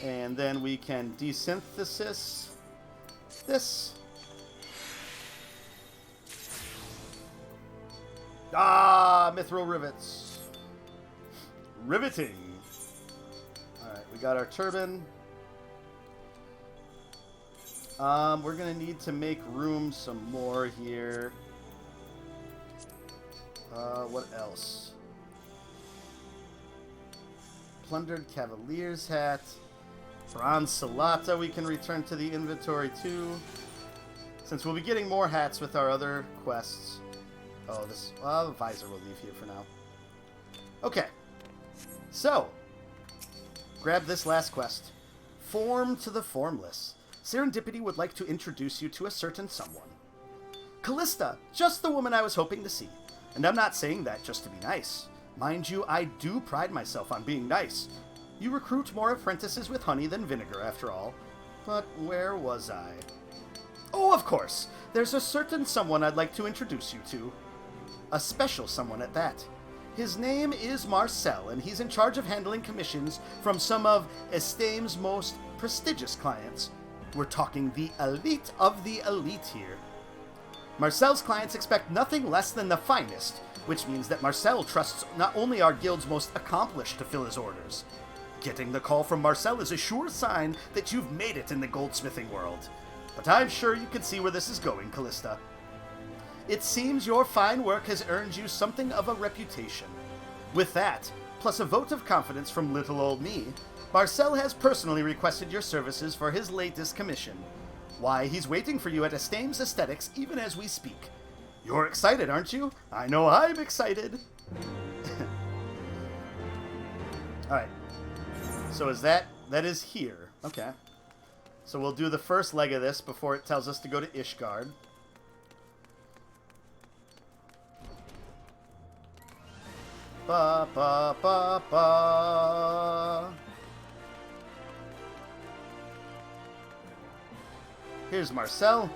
And then we can desynthesis this. Ah, mithril rivets. Riveting. Alright, we got our turbine. We're gonna need to make room some more here. What else? Plundered Cavalier's hat. Bronze Salata we can return to the inventory too. Since we'll be getting more hats with our other quests. Oh, the visor will leave here for now. Okay. So, grab this last quest. Form to the Formless. Serendipity would like to introduce you to a certain someone. Callista, just the woman I was hoping to see. And I'm not saying that just to be nice. Mind you, I do pride myself on being nice. You recruit more apprentices with honey than vinegar, after all. But where was I? Oh, of course. There's a certain someone I'd like to introduce you to. A special someone at that. His name is Marcel, and he's in charge of handling commissions from some of Estame's most prestigious clients. We're talking the elite of the elite here. Marcel's clients expect nothing less than the finest, which means that Marcel trusts not only our guild's most accomplished to fill his orders. Getting the call from Marcel is a sure sign that you've made it in the goldsmithing world. But I'm sure you can see where this is going, Callista. It seems your fine work has earned you something of a reputation. With that, plus a vote of confidence from little old me, Marcel has personally requested your services for his latest commission. Why, he's waiting for you at Estame's Aesthetics even as we speak. You're excited, aren't you? I know I'm excited. Alright. So is that is here. Okay. So we'll do the first leg of this before it tells us to go to Ishgard. Ba ba ba ba. Here's Marcel.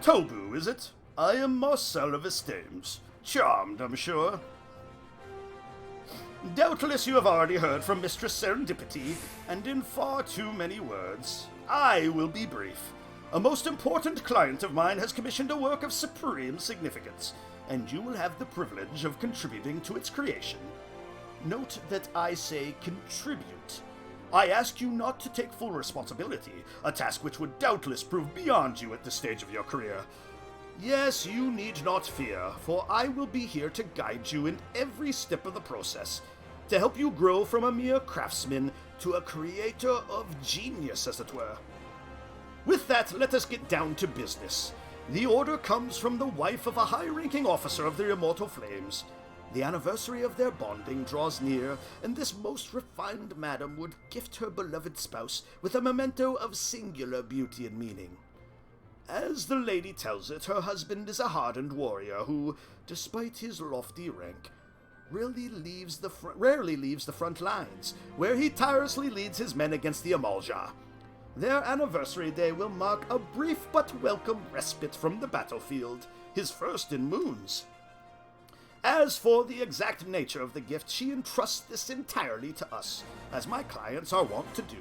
Tobu, is it? I am Marcel of Estames. Charmed, I'm sure. Doubtless you have already heard from Mistress Serendipity, and in far too many words. I will be brief. A most important client of mine has commissioned a work of supreme significance, and you will have the privilege of contributing to its creation. Note that I say contribute. I ask you not to take full responsibility, a task which would doubtless prove beyond you at this stage of your career. Yes, you need not fear, for I will be here to guide you in every step of the process, to help you grow from a mere craftsman to a creator of genius, as it were. With that, let us get down to business. The order comes from the wife of a high-ranking officer of the Immortal Flames. The anniversary of their bonding draws near, and this most refined madam would gift her beloved spouse with a memento of singular beauty and meaning. As the lady tells it, her husband is a hardened warrior who, despite his lofty rank, rarely leaves the front lines, where he tirelessly leads his men against the Amalja. Their anniversary day will mark a brief but welcome respite from the battlefield, his first in moons. As for the exact nature of the gift, she entrusts this entirely to us, as my clients are wont to do.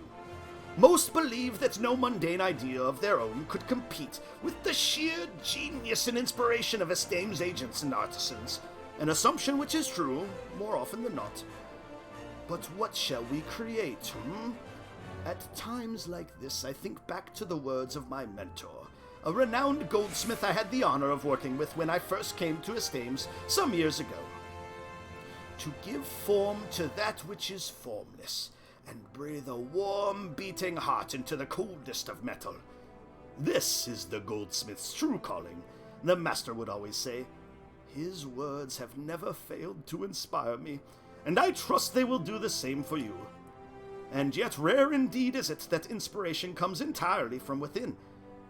Most believe that no mundane idea of their own could compete with the sheer genius and inspiration of Estame's agents and artisans, an assumption which is true, more often than not. But what shall we create, At times like this, I think back to the words of my mentor, a renowned goldsmith I had the honor of working with when I first came to Estames some years ago. To give form to that which is formless, and breathe a warm, beating heart into the coldest of metal. This is the goldsmith's true calling, the master would always say. His words have never failed to inspire me, and I trust they will do the same for you. And yet rare indeed is it that inspiration comes entirely from within.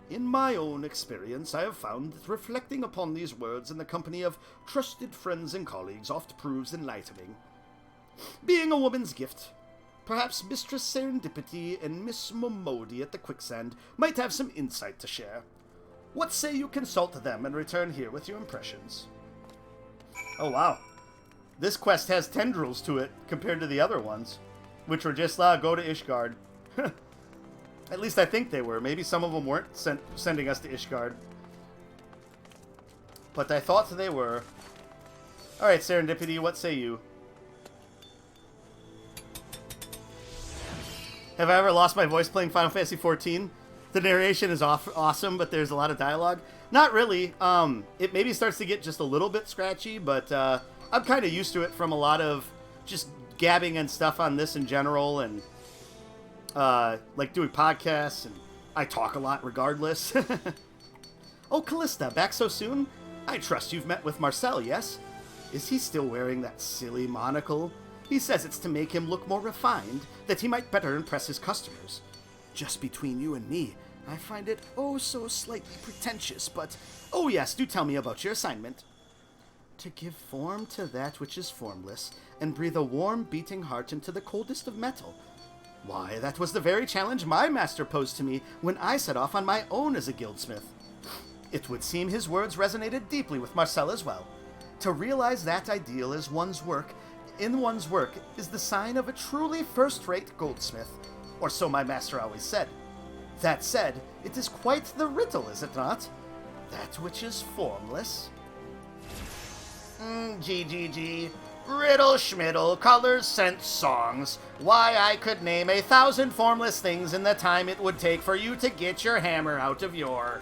In my own experience, I have found that reflecting upon these words in the company of trusted friends and colleagues oft proves enlightening. Being a woman's gift, perhaps Mistress Serendipity and Miss Momodi at the Quicksand might have some insight to share. What say you consult them and return here with your impressions? Oh wow. This quest has tendrils to it compared to the other ones, which were just, go to Ishgard. At least I think they were. Maybe some of them weren't sending us to Ishgard. But I thought they were. Alright, Serendipity, what say you? Have I ever lost my voice playing Final Fantasy XIV? The narration is awesome, but there's a lot of dialogue. Not really. It maybe starts to get just a little bit scratchy, but I'm kind of used to it from a lot of just gabbing and stuff on this in general, and like doing podcasts, and I talk a lot regardless. Oh, Callista, back so soon? I trust you've met with Marcel, yes? Is he still wearing that silly monocle? He says it's to make him look more refined, that he might better impress his customers. Just between you and me, I find it oh so slightly pretentious, but oh yes, do tell me about your assignment. To give form to that which is formless, and breathe a warm beating heart into the coldest of metal. Why, that was the very challenge my master posed to me when I set off on my own as a guildsmith. It would seem his words resonated deeply with Marcel as well. To realize that ideal in one's work is the sign of a truly first-rate goldsmith, or so my master always said. That said, it is quite the riddle, is it not? That which is formless? GGG. Riddle schmiddle, colors, scents, songs. Why, I could name 1,000 formless things in the time it would take for you to get your hammer out of your...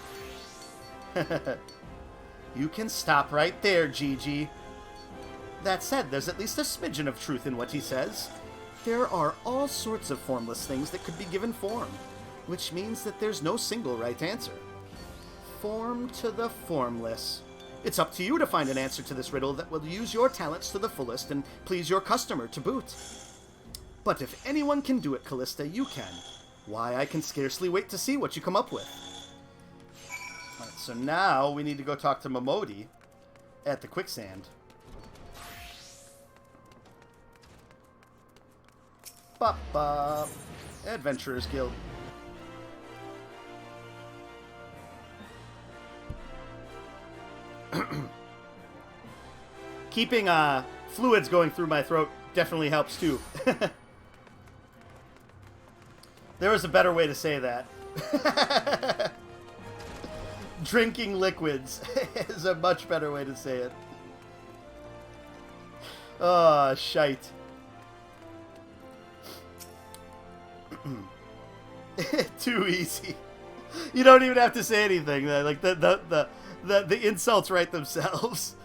You can stop right there, Gigi. That said, there's at least a smidgen of truth in what he says. There are all sorts of formless things that could be given form, which means that there's no single right answer. Form to the formless. It's up to you to find an answer to this riddle that will use your talents to the fullest and please your customer to boot. But if anyone can do it, Callista, you can. Why, I can scarcely wait to see what you come up with. Alright, so now we need to go talk to Momodi at the quicksand. Bop. Adventurers Guild. Keeping fluids going through my throat definitely helps too. There was a better way to say that. Drinking liquids is a much better way to say it. Oh, shite. Too easy. You don't even have to say anything. Like the insults write themselves.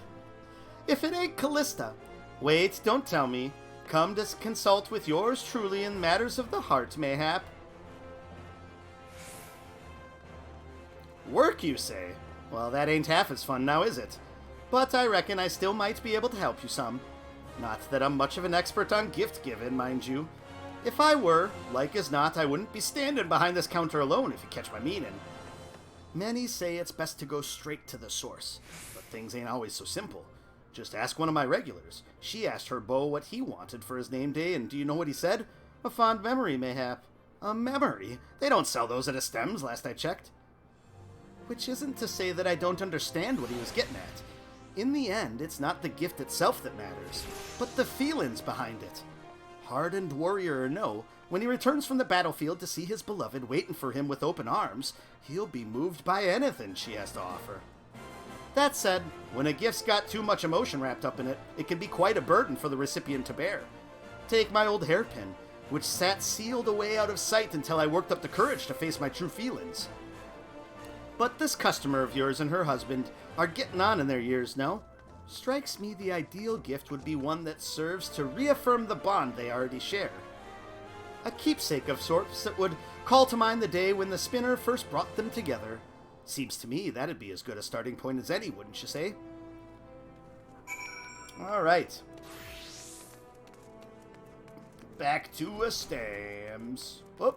If it ain't Callista. Wait, don't tell me. Come to consult with yours truly in matters of the heart, mayhap. Work, you say? Well, that ain't half as fun now, is it? But I reckon I still might be able to help you some. Not that I'm much of an expert on gift-giving, mind you. If I were, like as not, I wouldn't be standing behind this counter alone, if you catch my meaning. Many say it's best to go straight to the source, but things ain't always so simple. Just ask one of my regulars. She asked her beau what he wanted for his name day, and do you know what he said? A fond memory, mayhap. A memory? They don't sell those at a Stems, last I checked. Which isn't to say that I don't understand what he was getting at. In the end, it's not the gift itself that matters, but the feelings behind it. Hardened warrior or no, when he returns from the battlefield to see his beloved waiting for him with open arms, he'll be moved by anything she has to offer. That said, when a gift's got too much emotion wrapped up in it, it can be quite a burden for the recipient to bear. Take my old hairpin, which sat sealed away out of sight until I worked up the courage to face my true feelings. But this customer of yours and her husband are getting on in their years now. Strikes me the ideal gift would be one that serves to reaffirm the bond they already share. A keepsake of sorts that would call to mind the day when the spinner first brought them together. Seems to me that'd be as good a starting point as any, wouldn't you say? Alright. Back to a Stems. Oh,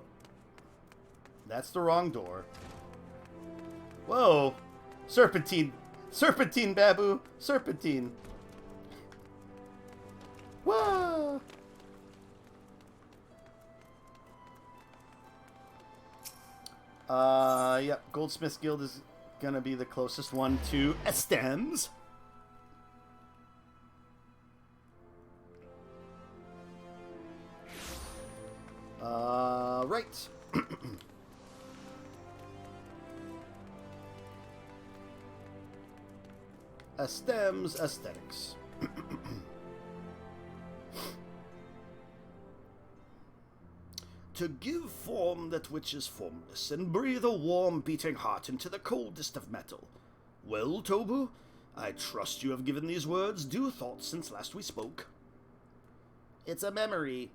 that's the wrong door. Whoa. Serpentine. Serpentine, Babu. Serpentine. Whoa. Yep. Goldsmith's Guild is gonna be the closest one to Stems. Right. Stems Aesthetics. To give form that which is formless, and breathe a warm beating heart into the coldest of metal. Well, Tobu, I trust you have given these words due thought since last we spoke. It's a memory.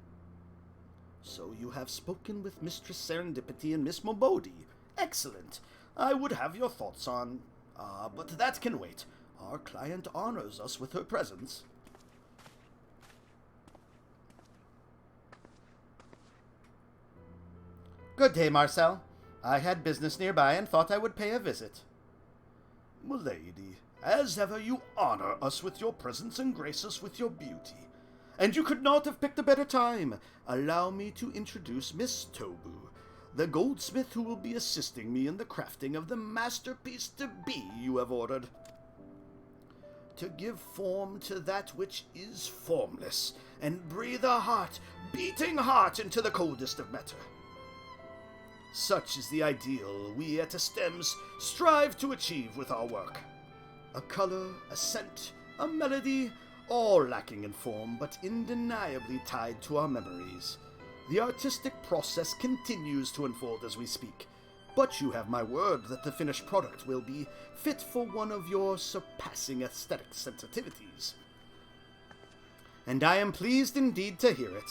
So you have spoken with Mistress Serendipity and Miss Momodi. Excellent. I would have your thoughts on... but that can wait. Our client honors us with her presence. Good day, Marcel. I had business nearby and thought I would pay a visit. Milady, as ever you honor us with your presence and grace us with your beauty. And you could not have picked a better time. Allow me to introduce Miss Tobu, the goldsmith who will be assisting me in the crafting of the masterpiece to be you have ordered. To give form to that which is formless, and breathe a beating heart into the coldest of matter. Such is the ideal we at Estems strive to achieve with our work. A color, a scent, a melody, all lacking in form but undeniably tied to our memories. The artistic process continues to unfold as we speak, but you have my word that the finished product will be fit for one of your surpassing aesthetic sensitivities. And I am pleased indeed to hear it.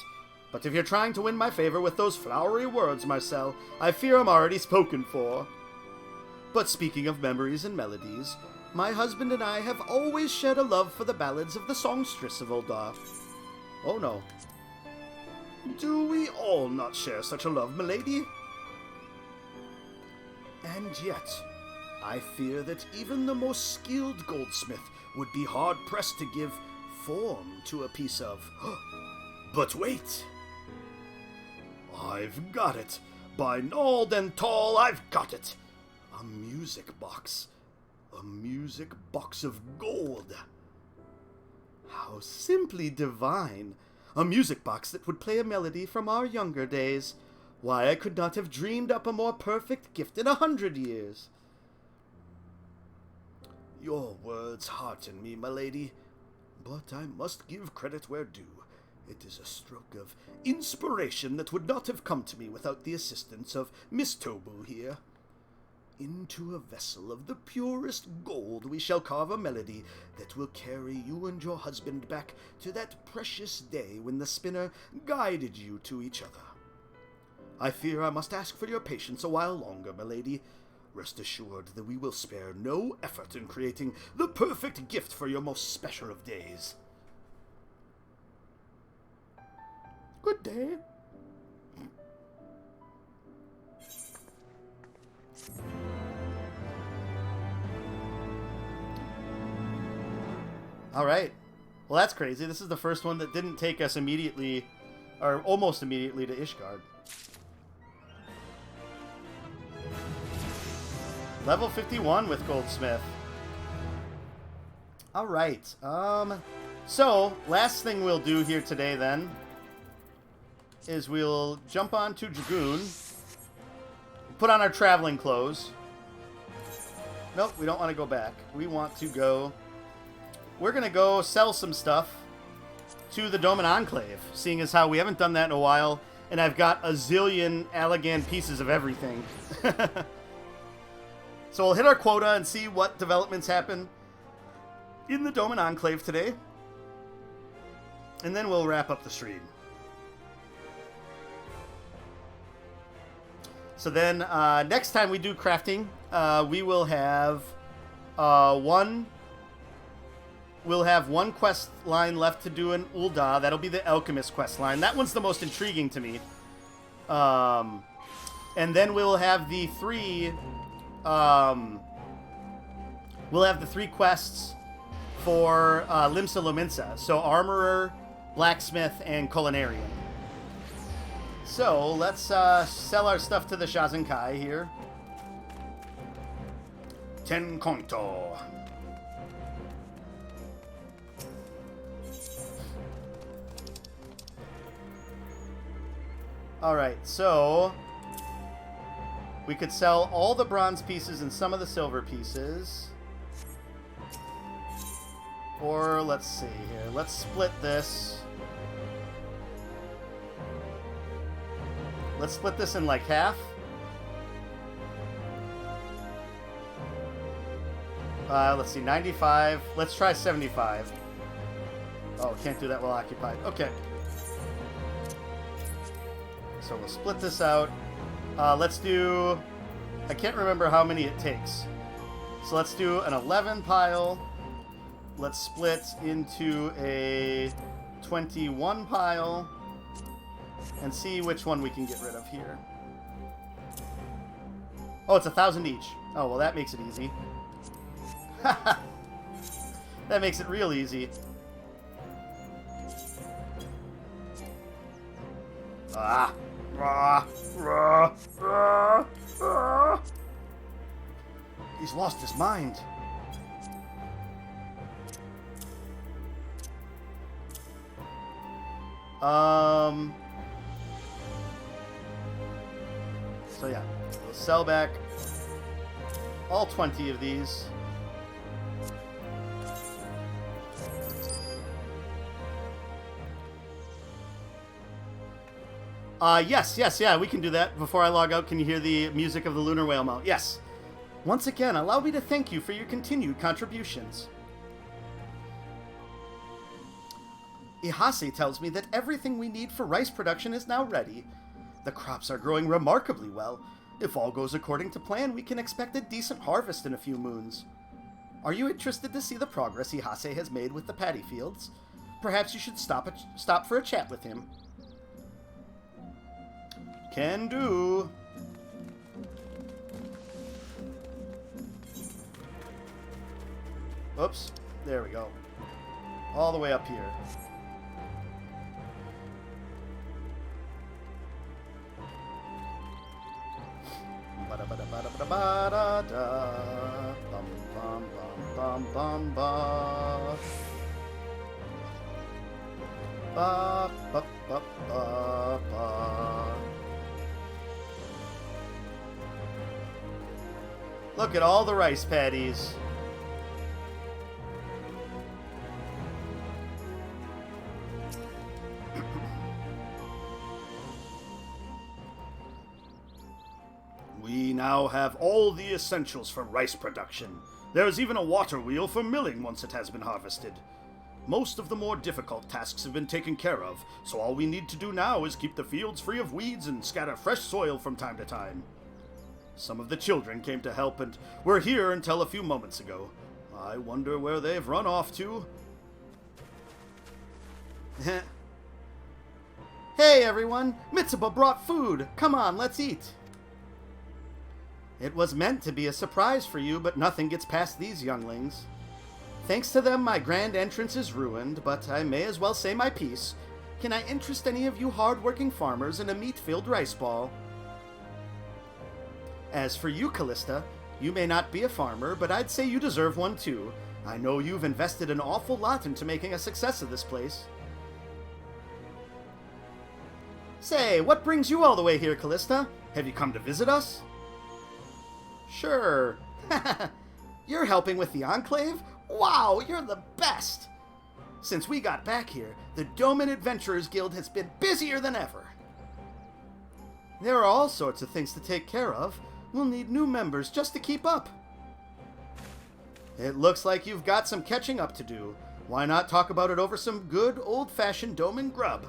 But if you're trying to win my favor with those flowery words, Marcel, I fear I'm already spoken for. But speaking of memories and melodies, my husband and I have always shared a love for the ballads of the songstress of Uldar. Oh no. Do we all not share such a love, milady? And yet, I fear that even the most skilled goldsmith would be hard-pressed to give form to a piece of... But wait! I've got it! By Nald and Tall, I've got it! A music box. A music box of gold. How simply divine! A music box that would play a melody from our younger days. Why, I could not have dreamed up a more perfect gift in 100 years. Your words hearten me, my lady, but I must give credit where due. It is a stroke of inspiration that would not have come to me without the assistance of Miss Tobu here. Into a vessel of the purest gold we shall carve a melody that will carry you and your husband back to that precious day when the spinner guided you to each other. I fear I must ask for your patience a while longer, my lady. Rest assured that we will spare no effort in creating the perfect gift for your most special of days. Good day. All right. Well, that's crazy. This is the first one that didn't take us immediately, or almost immediately, to Ishgard. Level 51 with Goldsmith. All right. So, last thing we'll do here today, then, is we'll jump on to Dragoon, put on our traveling clothes. Nope, we don't want to go back. We want to go... We're going to go sell some stuff to the Doman Enclave, seeing as how we haven't done that in a while, and I've got a zillion Allagan pieces of everything. So we'll hit our quota and see what developments happen in the Doman Enclave today, and then we'll wrap up the stream. So then, next time we do crafting, we will have one quest line left to do in Ul'dah. That'll be the Alchemist quest line. That one's the most intriguing to me. And then we'll have the three quests for Limsa Lominsa. So Armorer, Blacksmith, and Culinarian. So let's sell our stuff to the Shazenkai here. 10 Konto. Alright, so we could sell all the bronze pieces and some of the silver pieces. Or, let's see here. Let's split this. Let's split this in like half. Let's see, 95. Let's try 75. Oh, can't do that while occupied. Okay. So we'll split this out. Let's do... I can't remember how many it takes. So let's do an 11 pile. Let's split into a 21 pile. And see which one we can get rid of here. Oh, it's 1,000 each. Oh, well, that makes it easy. That makes it real easy. Ah. He's lost his mind. So yeah, We'll sell back all 20 of these. Yes, yeah, we can do that. Before I log out, can you hear the music of the lunar whale mount? Yes. Once again, allow me to thank you for your continued contributions. Ihase tells me that everything we need for rice production is now ready. The crops are growing remarkably well. If all goes according to plan, we can expect a decent harvest in a few moons. Are you interested to see the progress Ihase has made with the paddy fields? Perhaps you should stop for a chat with him. Can do. Oops. There we go. All the way up here. Look at all the rice paddies. We now have all the essentials for rice production. There is even a water wheel for milling once it has been harvested. Most of the more difficult tasks have been taken care of, so all we need to do now is keep the fields free of weeds and scatter fresh soil from time to time. Some of the children came to help and were here until a few moments ago. I wonder where they've run off to. Hey everyone, Mitsuba brought food. Come on, let's eat. It was meant to be a surprise for you, but nothing gets past these younglings. Thanks to them, my grand entrance is ruined, but I may as well say my piece. Can I interest any of you hard-working farmers in a meat-filled rice ball? As for you, Callista, you may not be a farmer, but I'd say you deserve one too. I know you've invested an awful lot into making a success of this place. Say, what brings you all the way here, Callista? Have you come to visit us? Sure. You're helping with the Enclave? Wow, you're the best! Since we got back here, the Doman Adventurers Guild has been busier than ever. There are all sorts of things to take care of. We'll need new members just to keep up. It looks like you've got some catching up to do. Why not talk about it over some good old-fashioned Doman grub?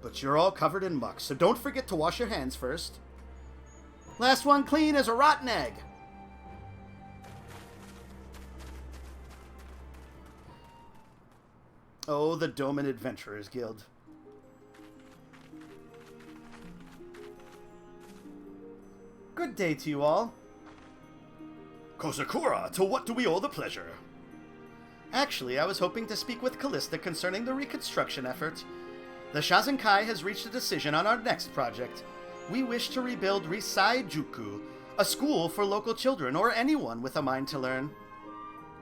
But you're all covered in muck, so don't forget to wash your hands first. Last one clean as a rotten egg. Oh, the Doman Adventurers Guild. Good day to you all. Kozakura, to what do we owe the pleasure? Actually, I was hoping to speak with Callista concerning the reconstruction effort. The Shazenkai has reached a decision on our next project. We wish to rebuild Risai Juku, a school for local children or anyone with a mind to learn.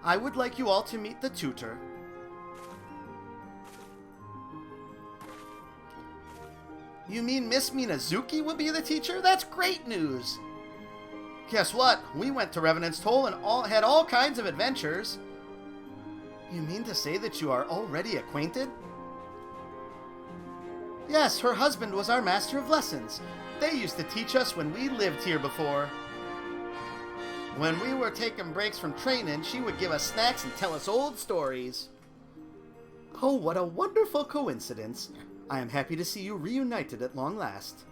I would like you all to meet the tutor. You mean Miss Minazuki will be the teacher? That's great news! Guess what? We went to Revenant's Toll and had all kinds of adventures. You mean to say that you are already acquainted? Yes, her husband was our master of lessons. They used to teach us when we lived here before. When we were taking breaks from training, she would give us snacks and tell us old stories. Oh, what a wonderful coincidence. I am happy to see you reunited at long last.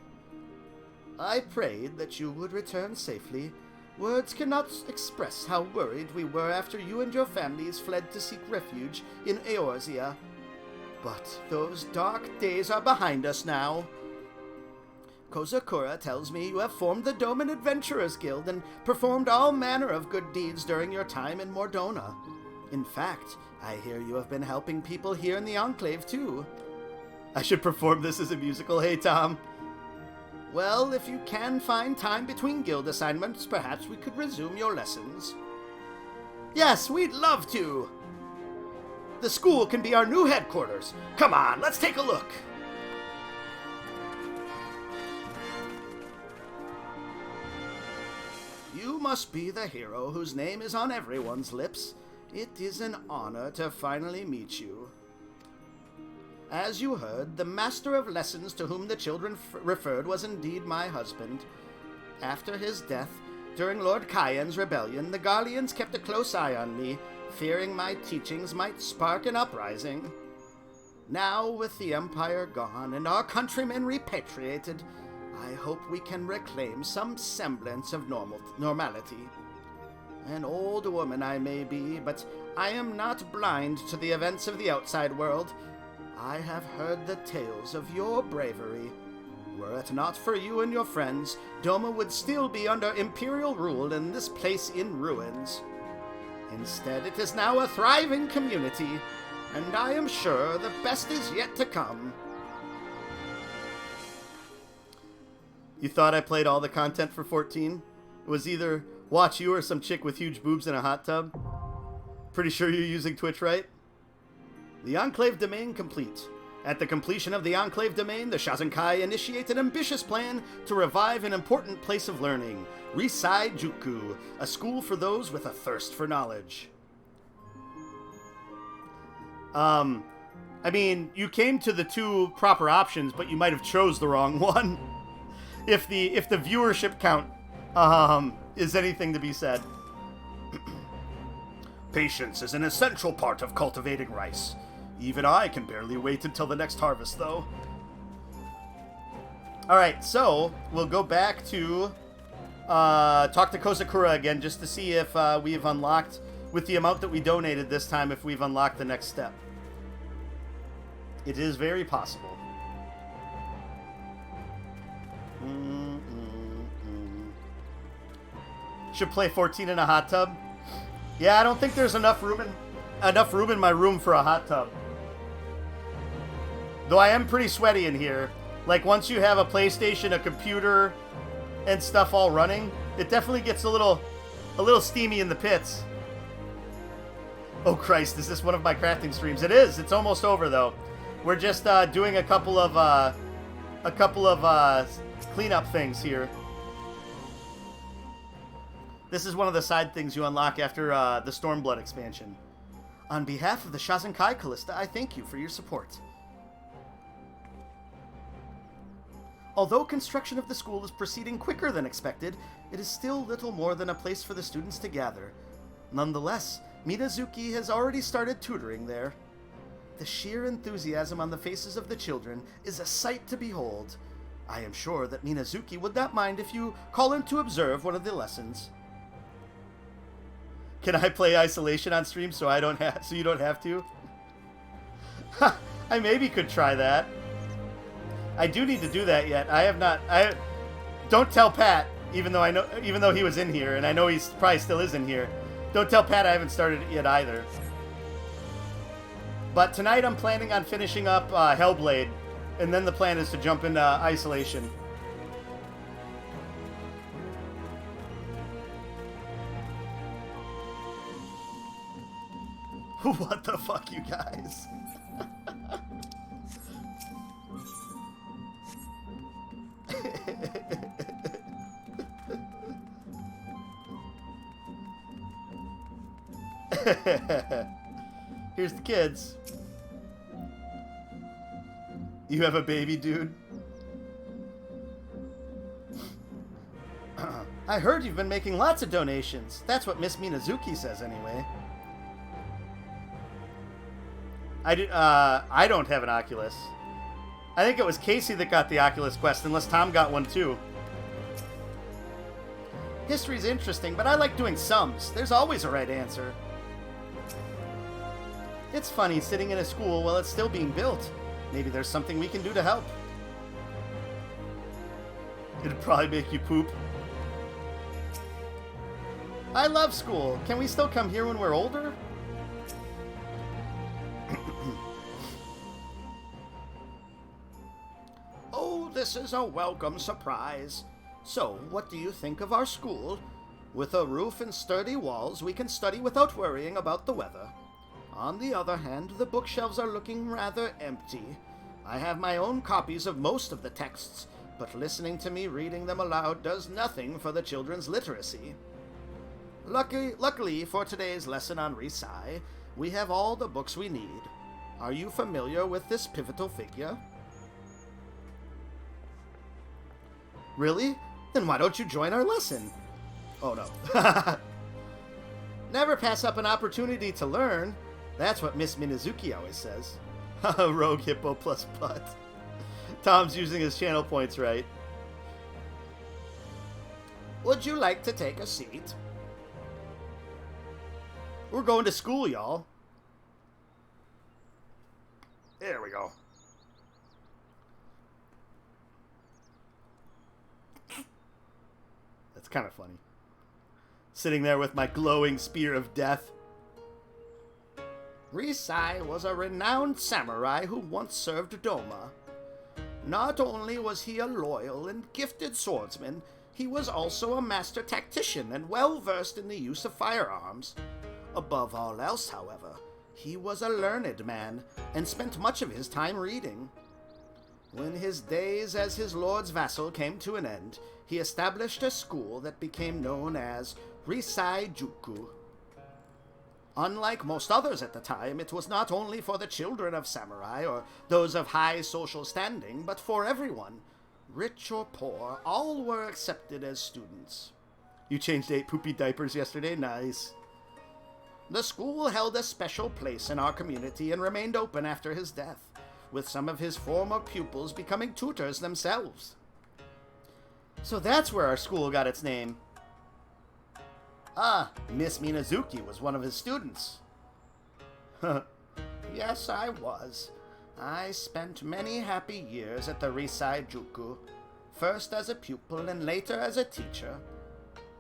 I prayed that you would return safely. Words cannot express how worried we were after you and your families fled to seek refuge in Eorzea. But those dark days are behind us now. Kozakura tells me you have formed the Doman Adventurers Guild and performed all manner of good deeds during your time in Mordona. In fact, I hear you have been helping people here in the Enclave too. I should perform this as a musical, hey Tom? Well, if you can find time between guild assignments, perhaps we could resume your lessons. Yes, we'd love to! The school can be our new headquarters. Come on, let's take a look! You must be the hero whose name is on everyone's lips. It is an honor to finally meet you. As you heard, the master of lessons to whom the children referred was indeed my husband. After his death, during Lord Cayen's rebellion, the Garleans kept a close eye on me, fearing my teachings might spark an uprising. Now, with the Empire gone and our countrymen repatriated, I hope we can reclaim some semblance of normality. An old woman I may be, but I am not blind to the events of the outside world. I have heard the tales of your bravery. Were it not for you and your friends, Doma would still be under Imperial rule and this place in ruins. Instead, it is now a thriving community, and I am sure the best is yet to come. You thought I played all the content for 14? It was either watch you or some chick with huge boobs in a hot tub? Pretty sure you're using Twitch, right? The Enclave Domain complete. At the completion of the Enclave Domain, the Shazenkai initiate an ambitious plan to revive an important place of learning, Risai Juku, a school for those with a thirst for knowledge. I mean, you came to the two proper options, but you might have chose the wrong one. If the viewership count is anything to be said. Patience is an essential part of cultivating rice. Even I can barely wait until the next harvest, though. Alright, so we'll go back to talk to Kozakura again just to see if we've unlocked, with the amount that we donated this time, if we've unlocked the next step. It is very possible. Should play 14 in a hot tub? Yeah, I don't think there's enough room in my room for a hot tub. Though I am pretty sweaty in here. Like, once you have a PlayStation, a computer, and stuff all running, it definitely gets a little steamy in the pits. Oh Christ, is this one of my crafting streams? It is. It's almost over though. We're just doing a couple of cleanup things here. This is one of the side things you unlock after the Stormblood expansion. On behalf of the Shazenkai Callista, I thank you for your support. Although construction of the school is proceeding quicker than expected, it is still little more than a place for the students to gather. Nonetheless, Minazuki has already started tutoring there. The sheer enthusiasm on the faces of the children is a sight to behold. I am sure that Minazuki would not mind if you call in to observe one of the lessons. Can I play Isolation on stream so you don't have to? I maybe could try that. I do need to do that yet. I have not. Don't tell Pat, even though he was in here, and I know he's probably still is in here. Don't tell Pat I haven't started it yet either. But tonight I'm planning on finishing up Hellblade, and then the plan is to jump into Isolation. What the fuck, you guys? Here's the kids. You have a baby, dude? I heard you've been making lots of donations. That's what Miss Minazuki says, anyway. I don't have an Oculus. I think it was Casey that got the Oculus Quest, unless Tom got one too. History's interesting, but I like doing sums. There's always a right answer. It's funny sitting in a school while it's still being built. Maybe there's something we can do to help. It'd probably make you poop. I love school. Can we still come here when we're older? Oh, this is a welcome surprise. So, what do you think of our school? With a roof and sturdy walls, we can study without worrying about the weather. On the other hand, the bookshelves are looking rather empty. I have my own copies of most of the texts, but listening to me reading them aloud does nothing for the children's literacy. Luckily for today's lesson on Risai, we have all the books we need. Are you familiar with this pivotal figure? Really? Then why don't you join our lesson? Oh no. Never pass up an opportunity to learn. That's what Miss Minazuki always says. Rogue hippo plus butt. Tom's using his channel points right. Would you like to take a seat? We're going to school, y'all. There we go. That's kind of funny. Sitting there with my glowing spear of death. Risai was a renowned samurai who once served Doma. Not only was he a loyal and gifted swordsman, he was also a master tactician and well-versed in the use of firearms. Above all else, however, he was a learned man and spent much of his time reading. When his days as his lord's vassal came to an end, he established a school that became known as Risai Juku. Unlike most others at the time, it was not only for the children of samurai or those of high social standing, but for everyone. Rich or poor, all were accepted as students. You changed 8 poopy diapers yesterday? Nice. The school held a special place in our community and remained open after his death, with some of his former pupils becoming tutors themselves. So that's where our school got its name. Ah, Miss Minazuki was one of his students. Yes, I was. I spent many happy years at the Risai Juku, first as a pupil and later as a teacher.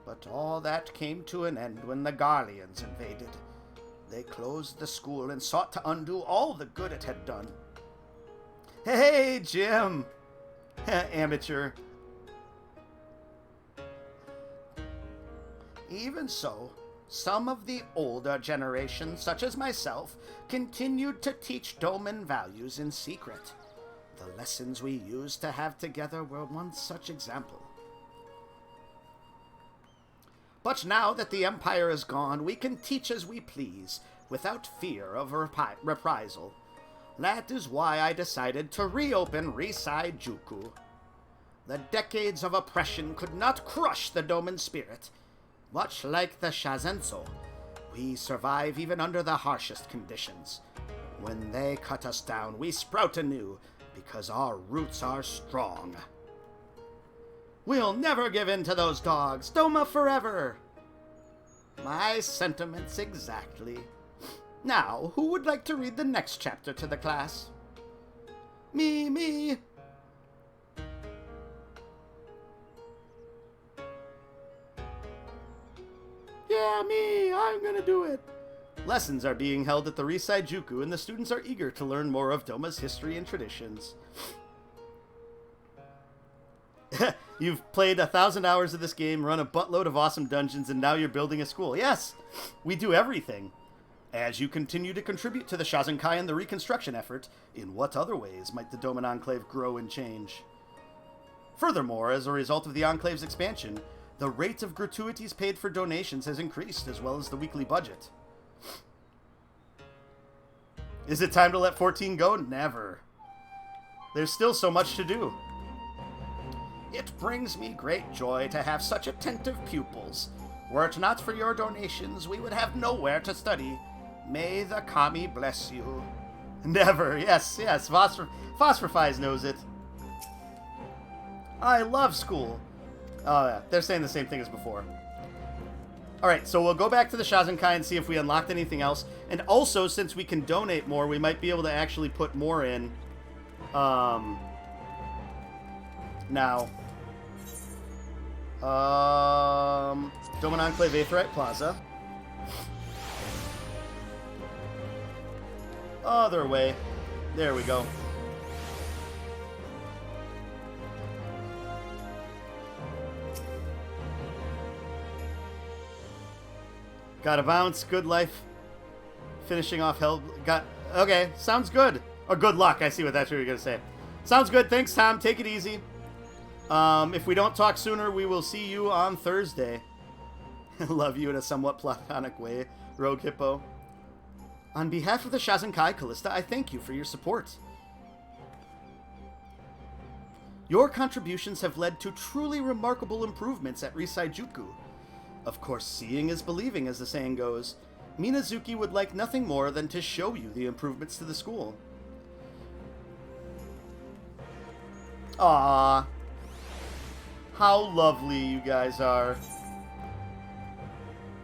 But all that came to an end when the Garleans invaded. They closed the school and sought to undo all the good it had done. Hey, Jim! Amateur. Even so, some of the older generation, such as myself, continued to teach Doman values in secret. The lessons we used to have together were one such example. But now that the Empire is gone, we can teach as we please, without fear of reprisal. That is why I decided to reopen Risai Juku. The decades of oppression could not crush the Doman spirit. Much like the Shazenso, we survive even under the harshest conditions. When they cut us down, we sprout anew, because our roots are strong. We'll never give in to those dogs. Doma forever! My sentiments exactly. Now, who would like to read the next chapter to the class? Me. Yeah, me, I'm gonna do it. Lessons are being held at the Risai Juku, and the students are eager to learn more of Doma's history and traditions. You've played 1,000 hours of this game, run a buttload of awesome dungeons, and now you're building a school. Yes, we do everything. As you continue to contribute to the Shazenkai and the reconstruction effort, in what other ways might the Doman Enclave grow and change? Furthermore, as a result of the Enclave's expansion, the rate of gratuities paid for donations has increased, as well as the weekly budget. Is it time to let 14 go? Never. There's still so much to do. It brings me great joy to have such attentive pupils. Were it not for your donations, we would have nowhere to study. May the Kami bless you. Never. Yes. Phosphorfies knows it. I love school. Oh, yeah. They're saying the same thing as before. Alright, so we'll go back to the Shazenkai and see if we unlocked anything else. And also, since we can donate more, we might be able to actually put more in. Now. Doman Enclave Aetheryte Plaza. Other way. There we go. Gotta bounce. Good life. Finishing off hell. Okay, sounds good. Or good luck. I see what that's what you're gonna say. Sounds good. Thanks, Tom. Take it easy. If we don't talk sooner, we will see you on Thursday. Love you in a somewhat platonic way, Rogue Hippo. On behalf of the Shazenkai, Callista, I thank you for your support. Your contributions have led to truly remarkable improvements at Risaijuku. Of course, seeing is believing, as the saying goes. Minazuki would like nothing more than to show you the improvements to the school. Ah, how lovely you guys are.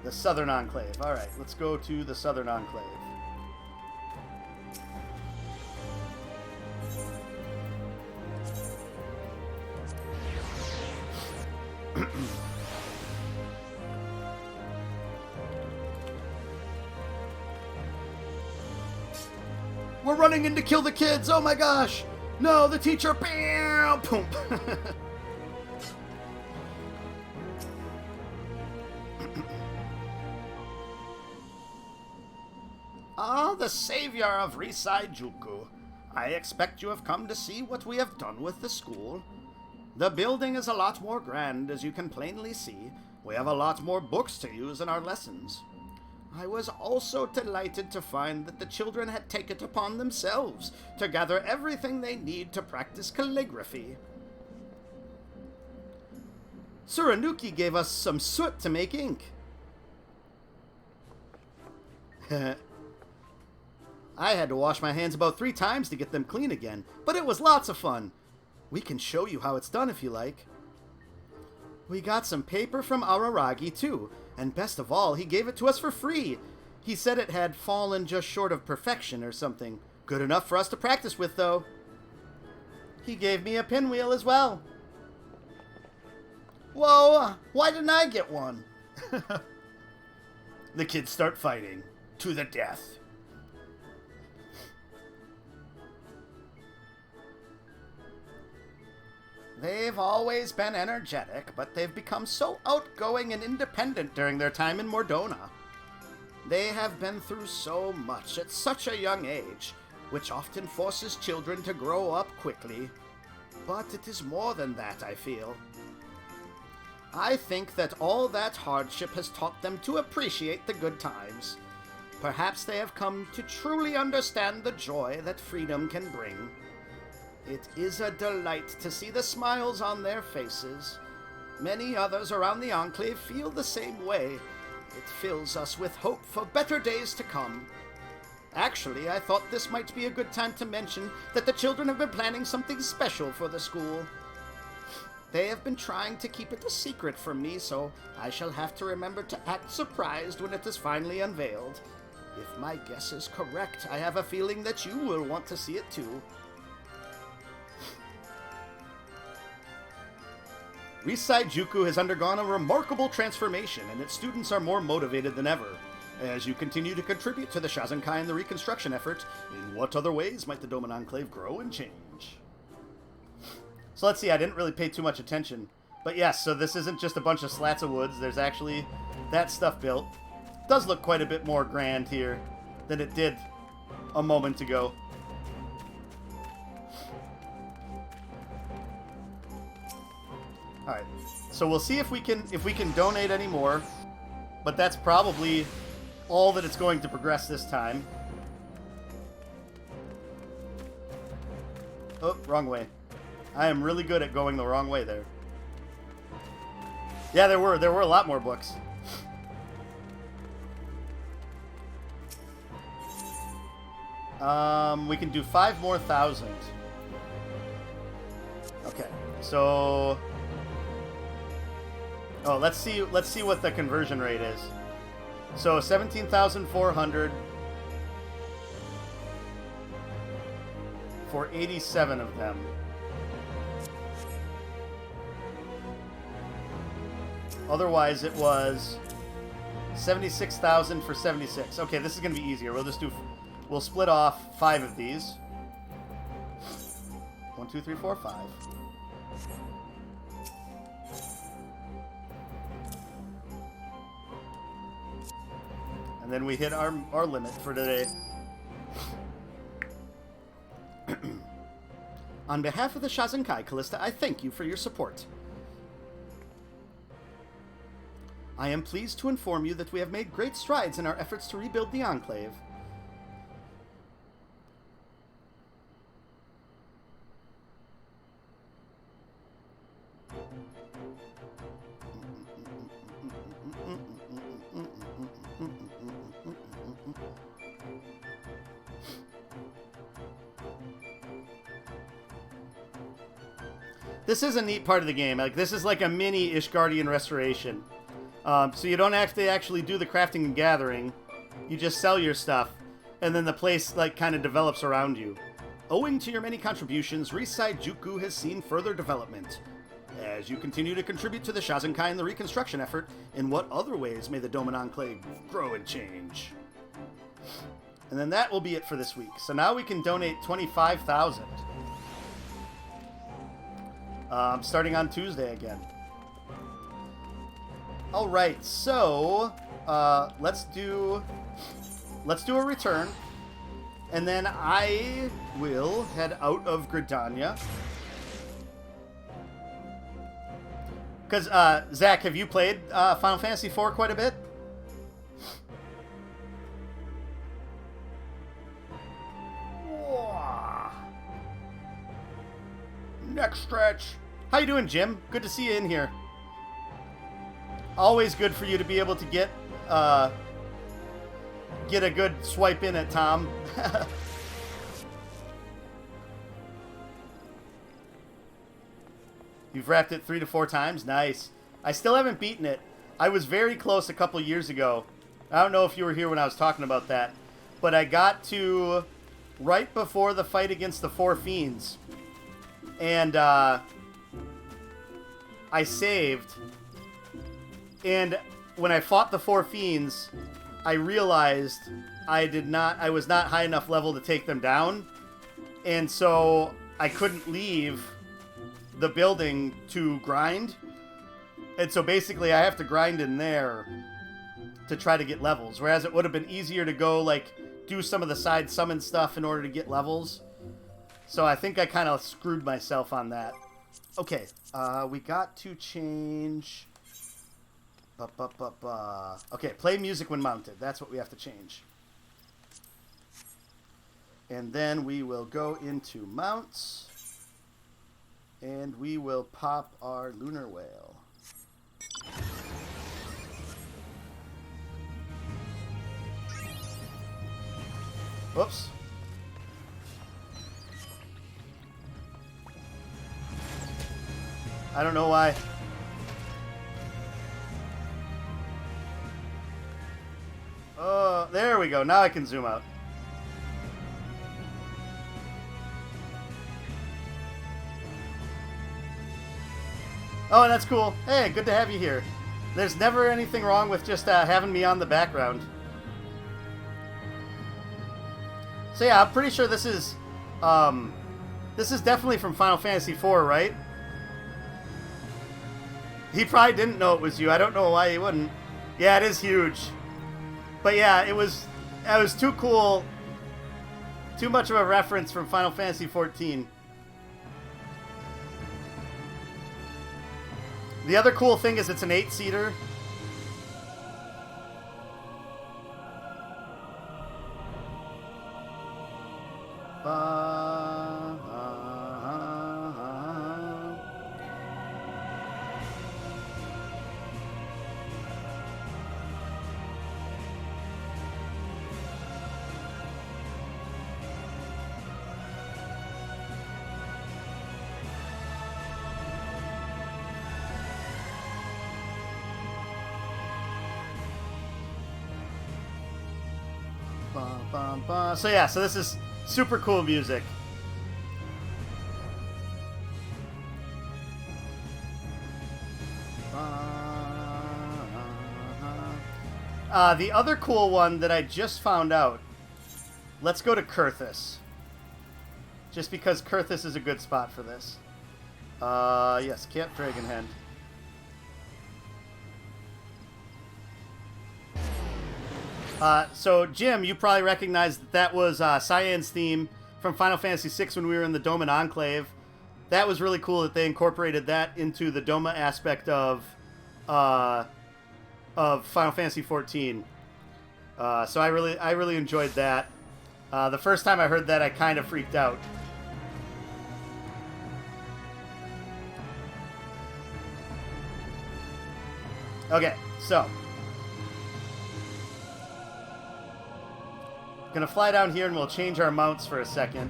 The Southern Enclave. Alright, let's go to the Southern Enclave. We're running in to kill the kids! Oh my gosh! No, the teacher! Bam! Boom! Ah, the savior of Risaijuku. I expect you have come to see what we have done with the school. The building is a lot more grand, as you can plainly see. We have a lot more books to use in our lessons. I was also delighted to find that the children had taken it upon themselves to gather everything they need to practice calligraphy. Suranuki gave us some soot to make ink. I had to wash my hands about 3 times to get them clean again, but it was lots of fun. We can show you how it's done if you like. We got some paper from Araragi too, and best of all, he gave it to us for free. He said it had fallen just short of perfection or something. Good enough for us to practice with, though. He gave me a pinwheel as well. Whoa, why didn't I get one? The kids start fighting. To the death. They've always been energetic, but they've become so outgoing and independent during their time in Mordona. They have been through so much at such a young age, which often forces children to grow up quickly. But it is more than that, I feel. I think that all that hardship has taught them to appreciate the good times. Perhaps they have come to truly understand the joy that freedom can bring. It is a delight to see the smiles on their faces. Many others around the Enclave feel the same way. It fills us with hope for better days to come. Actually, I thought this might be a good time to mention that the children have been planning something special for the school. They have been trying to keep it a secret from me, so I shall have to remember to act surprised when it is finally unveiled. If my guess is correct, I have a feeling that you will want to see it too. Risaijuku has undergone a remarkable transformation, and its students are more motivated than ever. As you continue to contribute to the Shazenkai and the reconstruction effort, in what other ways might the Doman Enclave grow and change? So let's see, I didn't really pay too much attention. But yes, so this isn't just a bunch of slats of woods, there's actually that stuff built. It does look quite a bit more grand here than it did a moment ago. Alright, so we'll see if we can donate any more, but that's probably all that it's going to progress this time. Oh, wrong way. I am really good at going the wrong way there. Yeah, there were a lot more books. We can do 5 more thousand. Okay, so... Oh, let's see what the conversion rate is. So 17,400 for 87 of them. Otherwise, it was 76,000 for 76. Okay, this is going to be easier. We'll split off 5 of these. 1, 2, 3, 4, 5. And then we hit our limit for today. On behalf of the Shazenkai, Callista, I thank you for your support. I am pleased to inform you that we have made great strides in our efforts to rebuild the Enclave. This is a neat part of the game. Like, this is like a mini Ishgardian restoration. So you don't have to actually do the crafting and gathering. You just sell your stuff, and then the place like kind of develops around you. Owing to your many contributions, Risai Juku has seen further development. As you continue to contribute to the Shazenkai and the reconstruction effort, in what other ways may the Dome and Enclave grow and change? And then that will be it for this week. So now we can donate 25,000. Starting on Tuesday again. All right, so let's do a return, and then I will head out of Gridania. Because Zach, have you played Final Fantasy IV quite a bit? Next stretch. How you doing, Jim? Good to see you in here. Always good for you to be able to get a good swipe in at Tom. You've wrapped it 3 to 4 times? Nice. I still haven't beaten it. I was very close a couple years ago. I don't know if you were here when I was talking about that, but I got to right before the fight against the 4 fiends. And I saved, and when I fought the 4 fiends, I realized I was not high enough level to take them down, and so I couldn't leave the building to grind, and so basically I have to grind in there to try to get levels, whereas it would have been easier to go like do some of the side summon stuff in order to get levels. So I think I kind of screwed myself on that. Okay, we got to change... Okay, play music when mounted. That's what we have to change. And then we will go into mounts. And we will pop our Lunar Whale. Whoops. I don't know why. Oh, there we go. Now I can zoom out. Oh, and that's cool. Hey, good to have you here. There's never anything wrong with just having me on the background. So yeah, I'm pretty sure this is definitely from Final Fantasy IV, right? He probably didn't know it was you. I don't know why he wouldn't. Yeah, it is huge. But yeah, it was too cool. Too much of a reference from Final Fantasy XIV. The other cool thing is it's an 8-seater. So yeah, so this is super cool music. The other cool one that I just found out, let's go to Kurthus. Just because Kurthus is a good spot for this. Yes, Camp Dragonhand. So, Jim, you probably recognize that was Cyan's theme from Final Fantasy VI when we were in the Doma Enclave. That was really cool that they incorporated that into the Doma aspect of of Final Fantasy 14. So I really enjoyed that. The first time I heard that, I kind of freaked out. Okay, so gonna fly down here and we'll change our mounts for a second.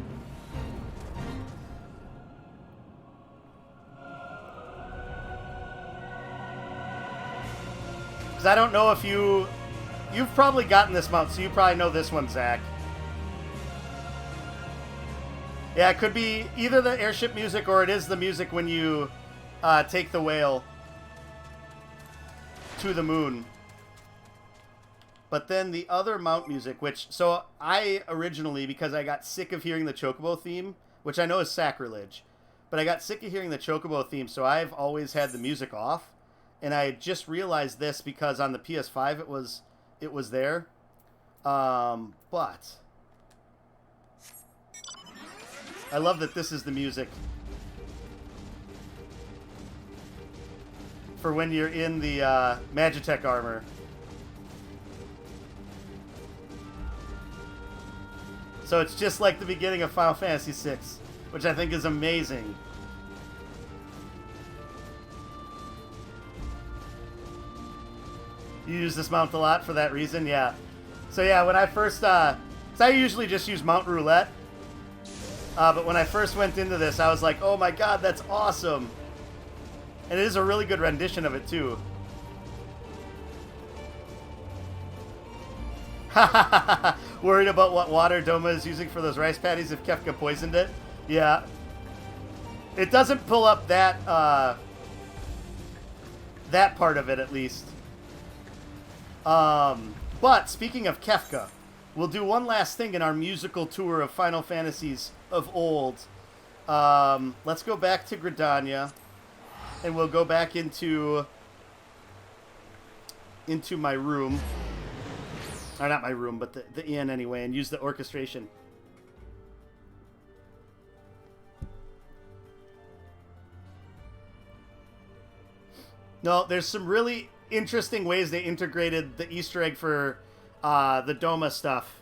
Because I don't know if you've probably gotten this mount, so you probably know this one, Zach. Yeah, it could be either the airship music or it is the music when you take the whale to the moon. But then the other mount music, which... So I originally, because I got sick of hearing the Chocobo theme, which I know is sacrilege, but I got sick of hearing the Chocobo theme, so I've always had the music off. And I just realized this because on the PS5 it was there. But I love that this is the music for when you're in the Magitech armor. So it's just like the beginning of Final Fantasy VI, which I think is amazing. You use this mount a lot for that reason? Yeah. So yeah, when I first... so I usually just use Mount Roulette. But when I first went into this, I was like, oh my god, that's awesome. And it is a really good rendition of it, too. Worried about what water Doma is using for those rice patties if Kefka poisoned it? Yeah. It doesn't pull up that, that part of it, at least. But, speaking of Kefka, we'll do one last thing in our musical tour of Final Fantasies of old. Let's go back to Gridania, and we'll go back into my room. Or not my room, but the inn anyway, and use the orchestration. No, there's some really interesting ways they integrated the Easter egg for the Doma stuff.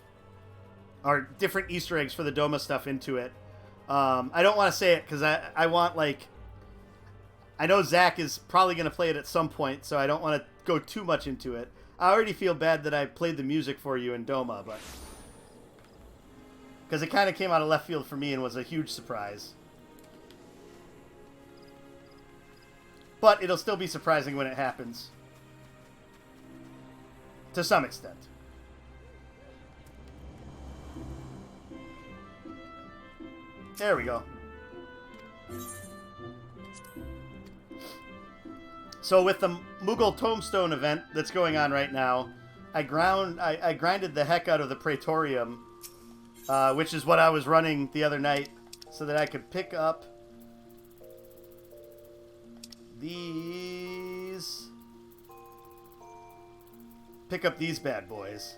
Or different Easter eggs for the Doma stuff into it. I don't want to say it, because I want, like... I know Zach is probably going to play it at some point, so I don't want to go too much into it. I already feel bad that I played the music for you in Doma, but... Because it kind of came out of left field for me and was a huge surprise. But it'll still be surprising when it happens. To some extent. There we go. So with the Mughal Tombstone event that's going on right now, I grinded the heck out of the Praetorium, which is what I was running the other night, so that I could pick up these bad boys.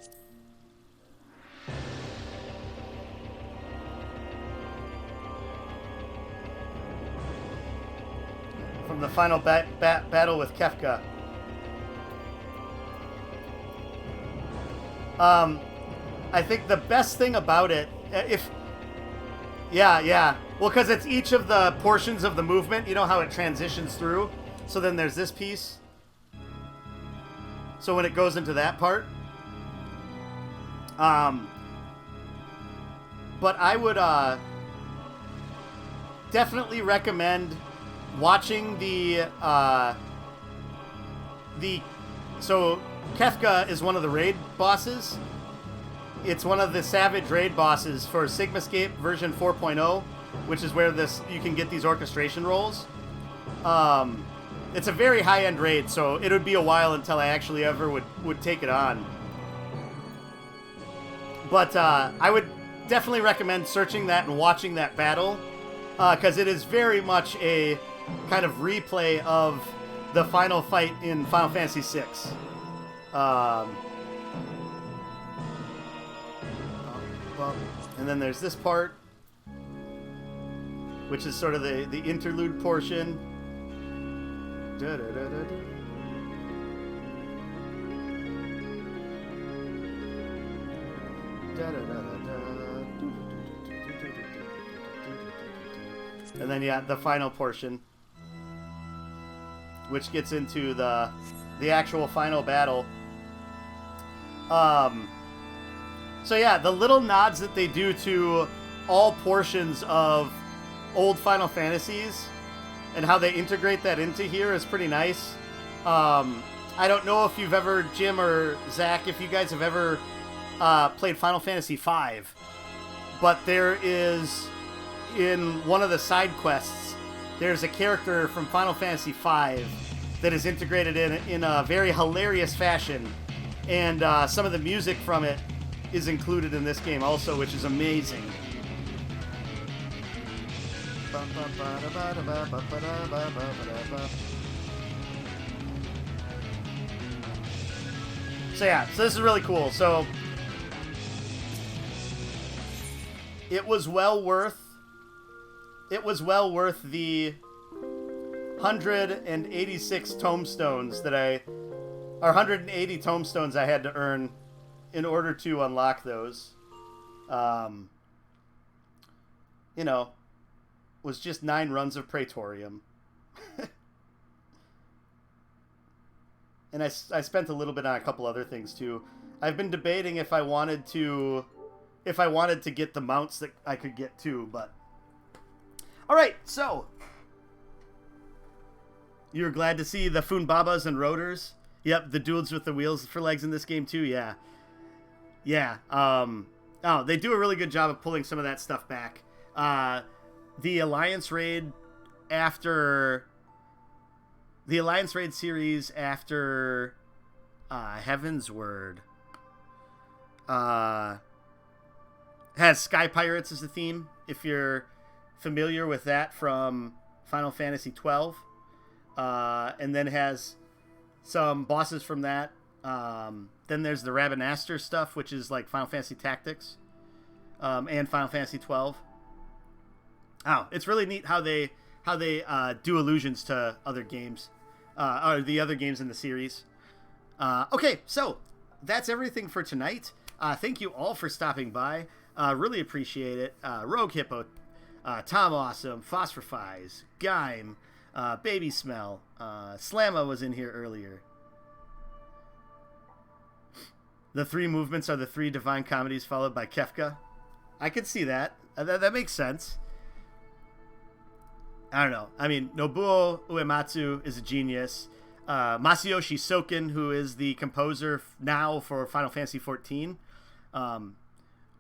From the final battle with Kefka. I think the best thing about it, yeah. Well, because it's each of the portions of the movement. You know how it transitions through? So then there's this piece. So when it goes into that part. But I would definitely recommend watching so Kefka is one of the raid bosses. It's one of the Savage raid bosses for Sigmascape version 4.0, which is where you can get these orchestration rolls. It's a very high-end raid, so it would be a while until I actually ever would take it on. But I would definitely recommend searching that and watching that battle, because it is very much a kind of replay of the final fight in Final Fantasy VI. And then there's this part, which is sort of the interlude portion. And then yeah, the final portion, which gets into the actual final battle. So yeah, the little nods that they do to all portions of old Final Fantasies and how they integrate that into here is pretty nice. I don't know if you've ever, Jim or Zach, if you guys have ever played Final Fantasy V, but there is, in one of the side quests, there's a character from Final Fantasy V that is integrated in a very hilarious fashion, and some of the music from it is included in this game also, which is amazing. So yeah, so this is really cool. So it was well worth the 186 tomestones or 180 tomestones I had to earn in order to unlock those. Was just 9 runs of Praetorium. And I spent a little bit on a couple other things too. I've been debating if I wanted to get the mounts that I could get too, but all right. So you were glad to see the Funbabas and Rotors. Yep, the dudes with the wheels for legs in this game too. Yeah. They do a really good job of pulling some of that stuff back. The Alliance Raid series after Heaven's Word has Sky Pirates as the theme, if you're familiar with that from Final Fantasy XII, and then has some bosses from that. Then there's the Rabanastre stuff, which is like Final Fantasy Tactics, and Final Fantasy XII. Oh, it's really neat how they do allusions to other games, or the other games in the series. Okay, so that's everything for tonight. Thank you all for stopping by. Really appreciate it. Rogue Hippo, Tom Awesome, Phosphorize, Gaim, Baby Smell, Slamma was in here earlier. The 3 movements are the 3 divine comedies followed by Kefka. I could see that. That makes sense. I don't know. I mean, Nobuo Uematsu is a genius. Masayoshi Soken, who is the composer now for Final Fantasy XIV.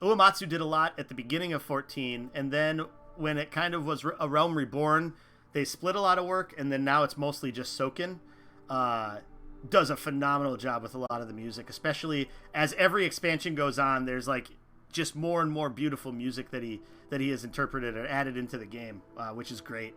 Uematsu did a lot at the beginning of 14, and then when it kind of was a Realm Reborn, they split a lot of work, and then now it's mostly just Soken. Does a phenomenal job with a lot of the music, especially as every expansion goes on. There's like just more and more beautiful music that he has interpreted and added into the game, which is great.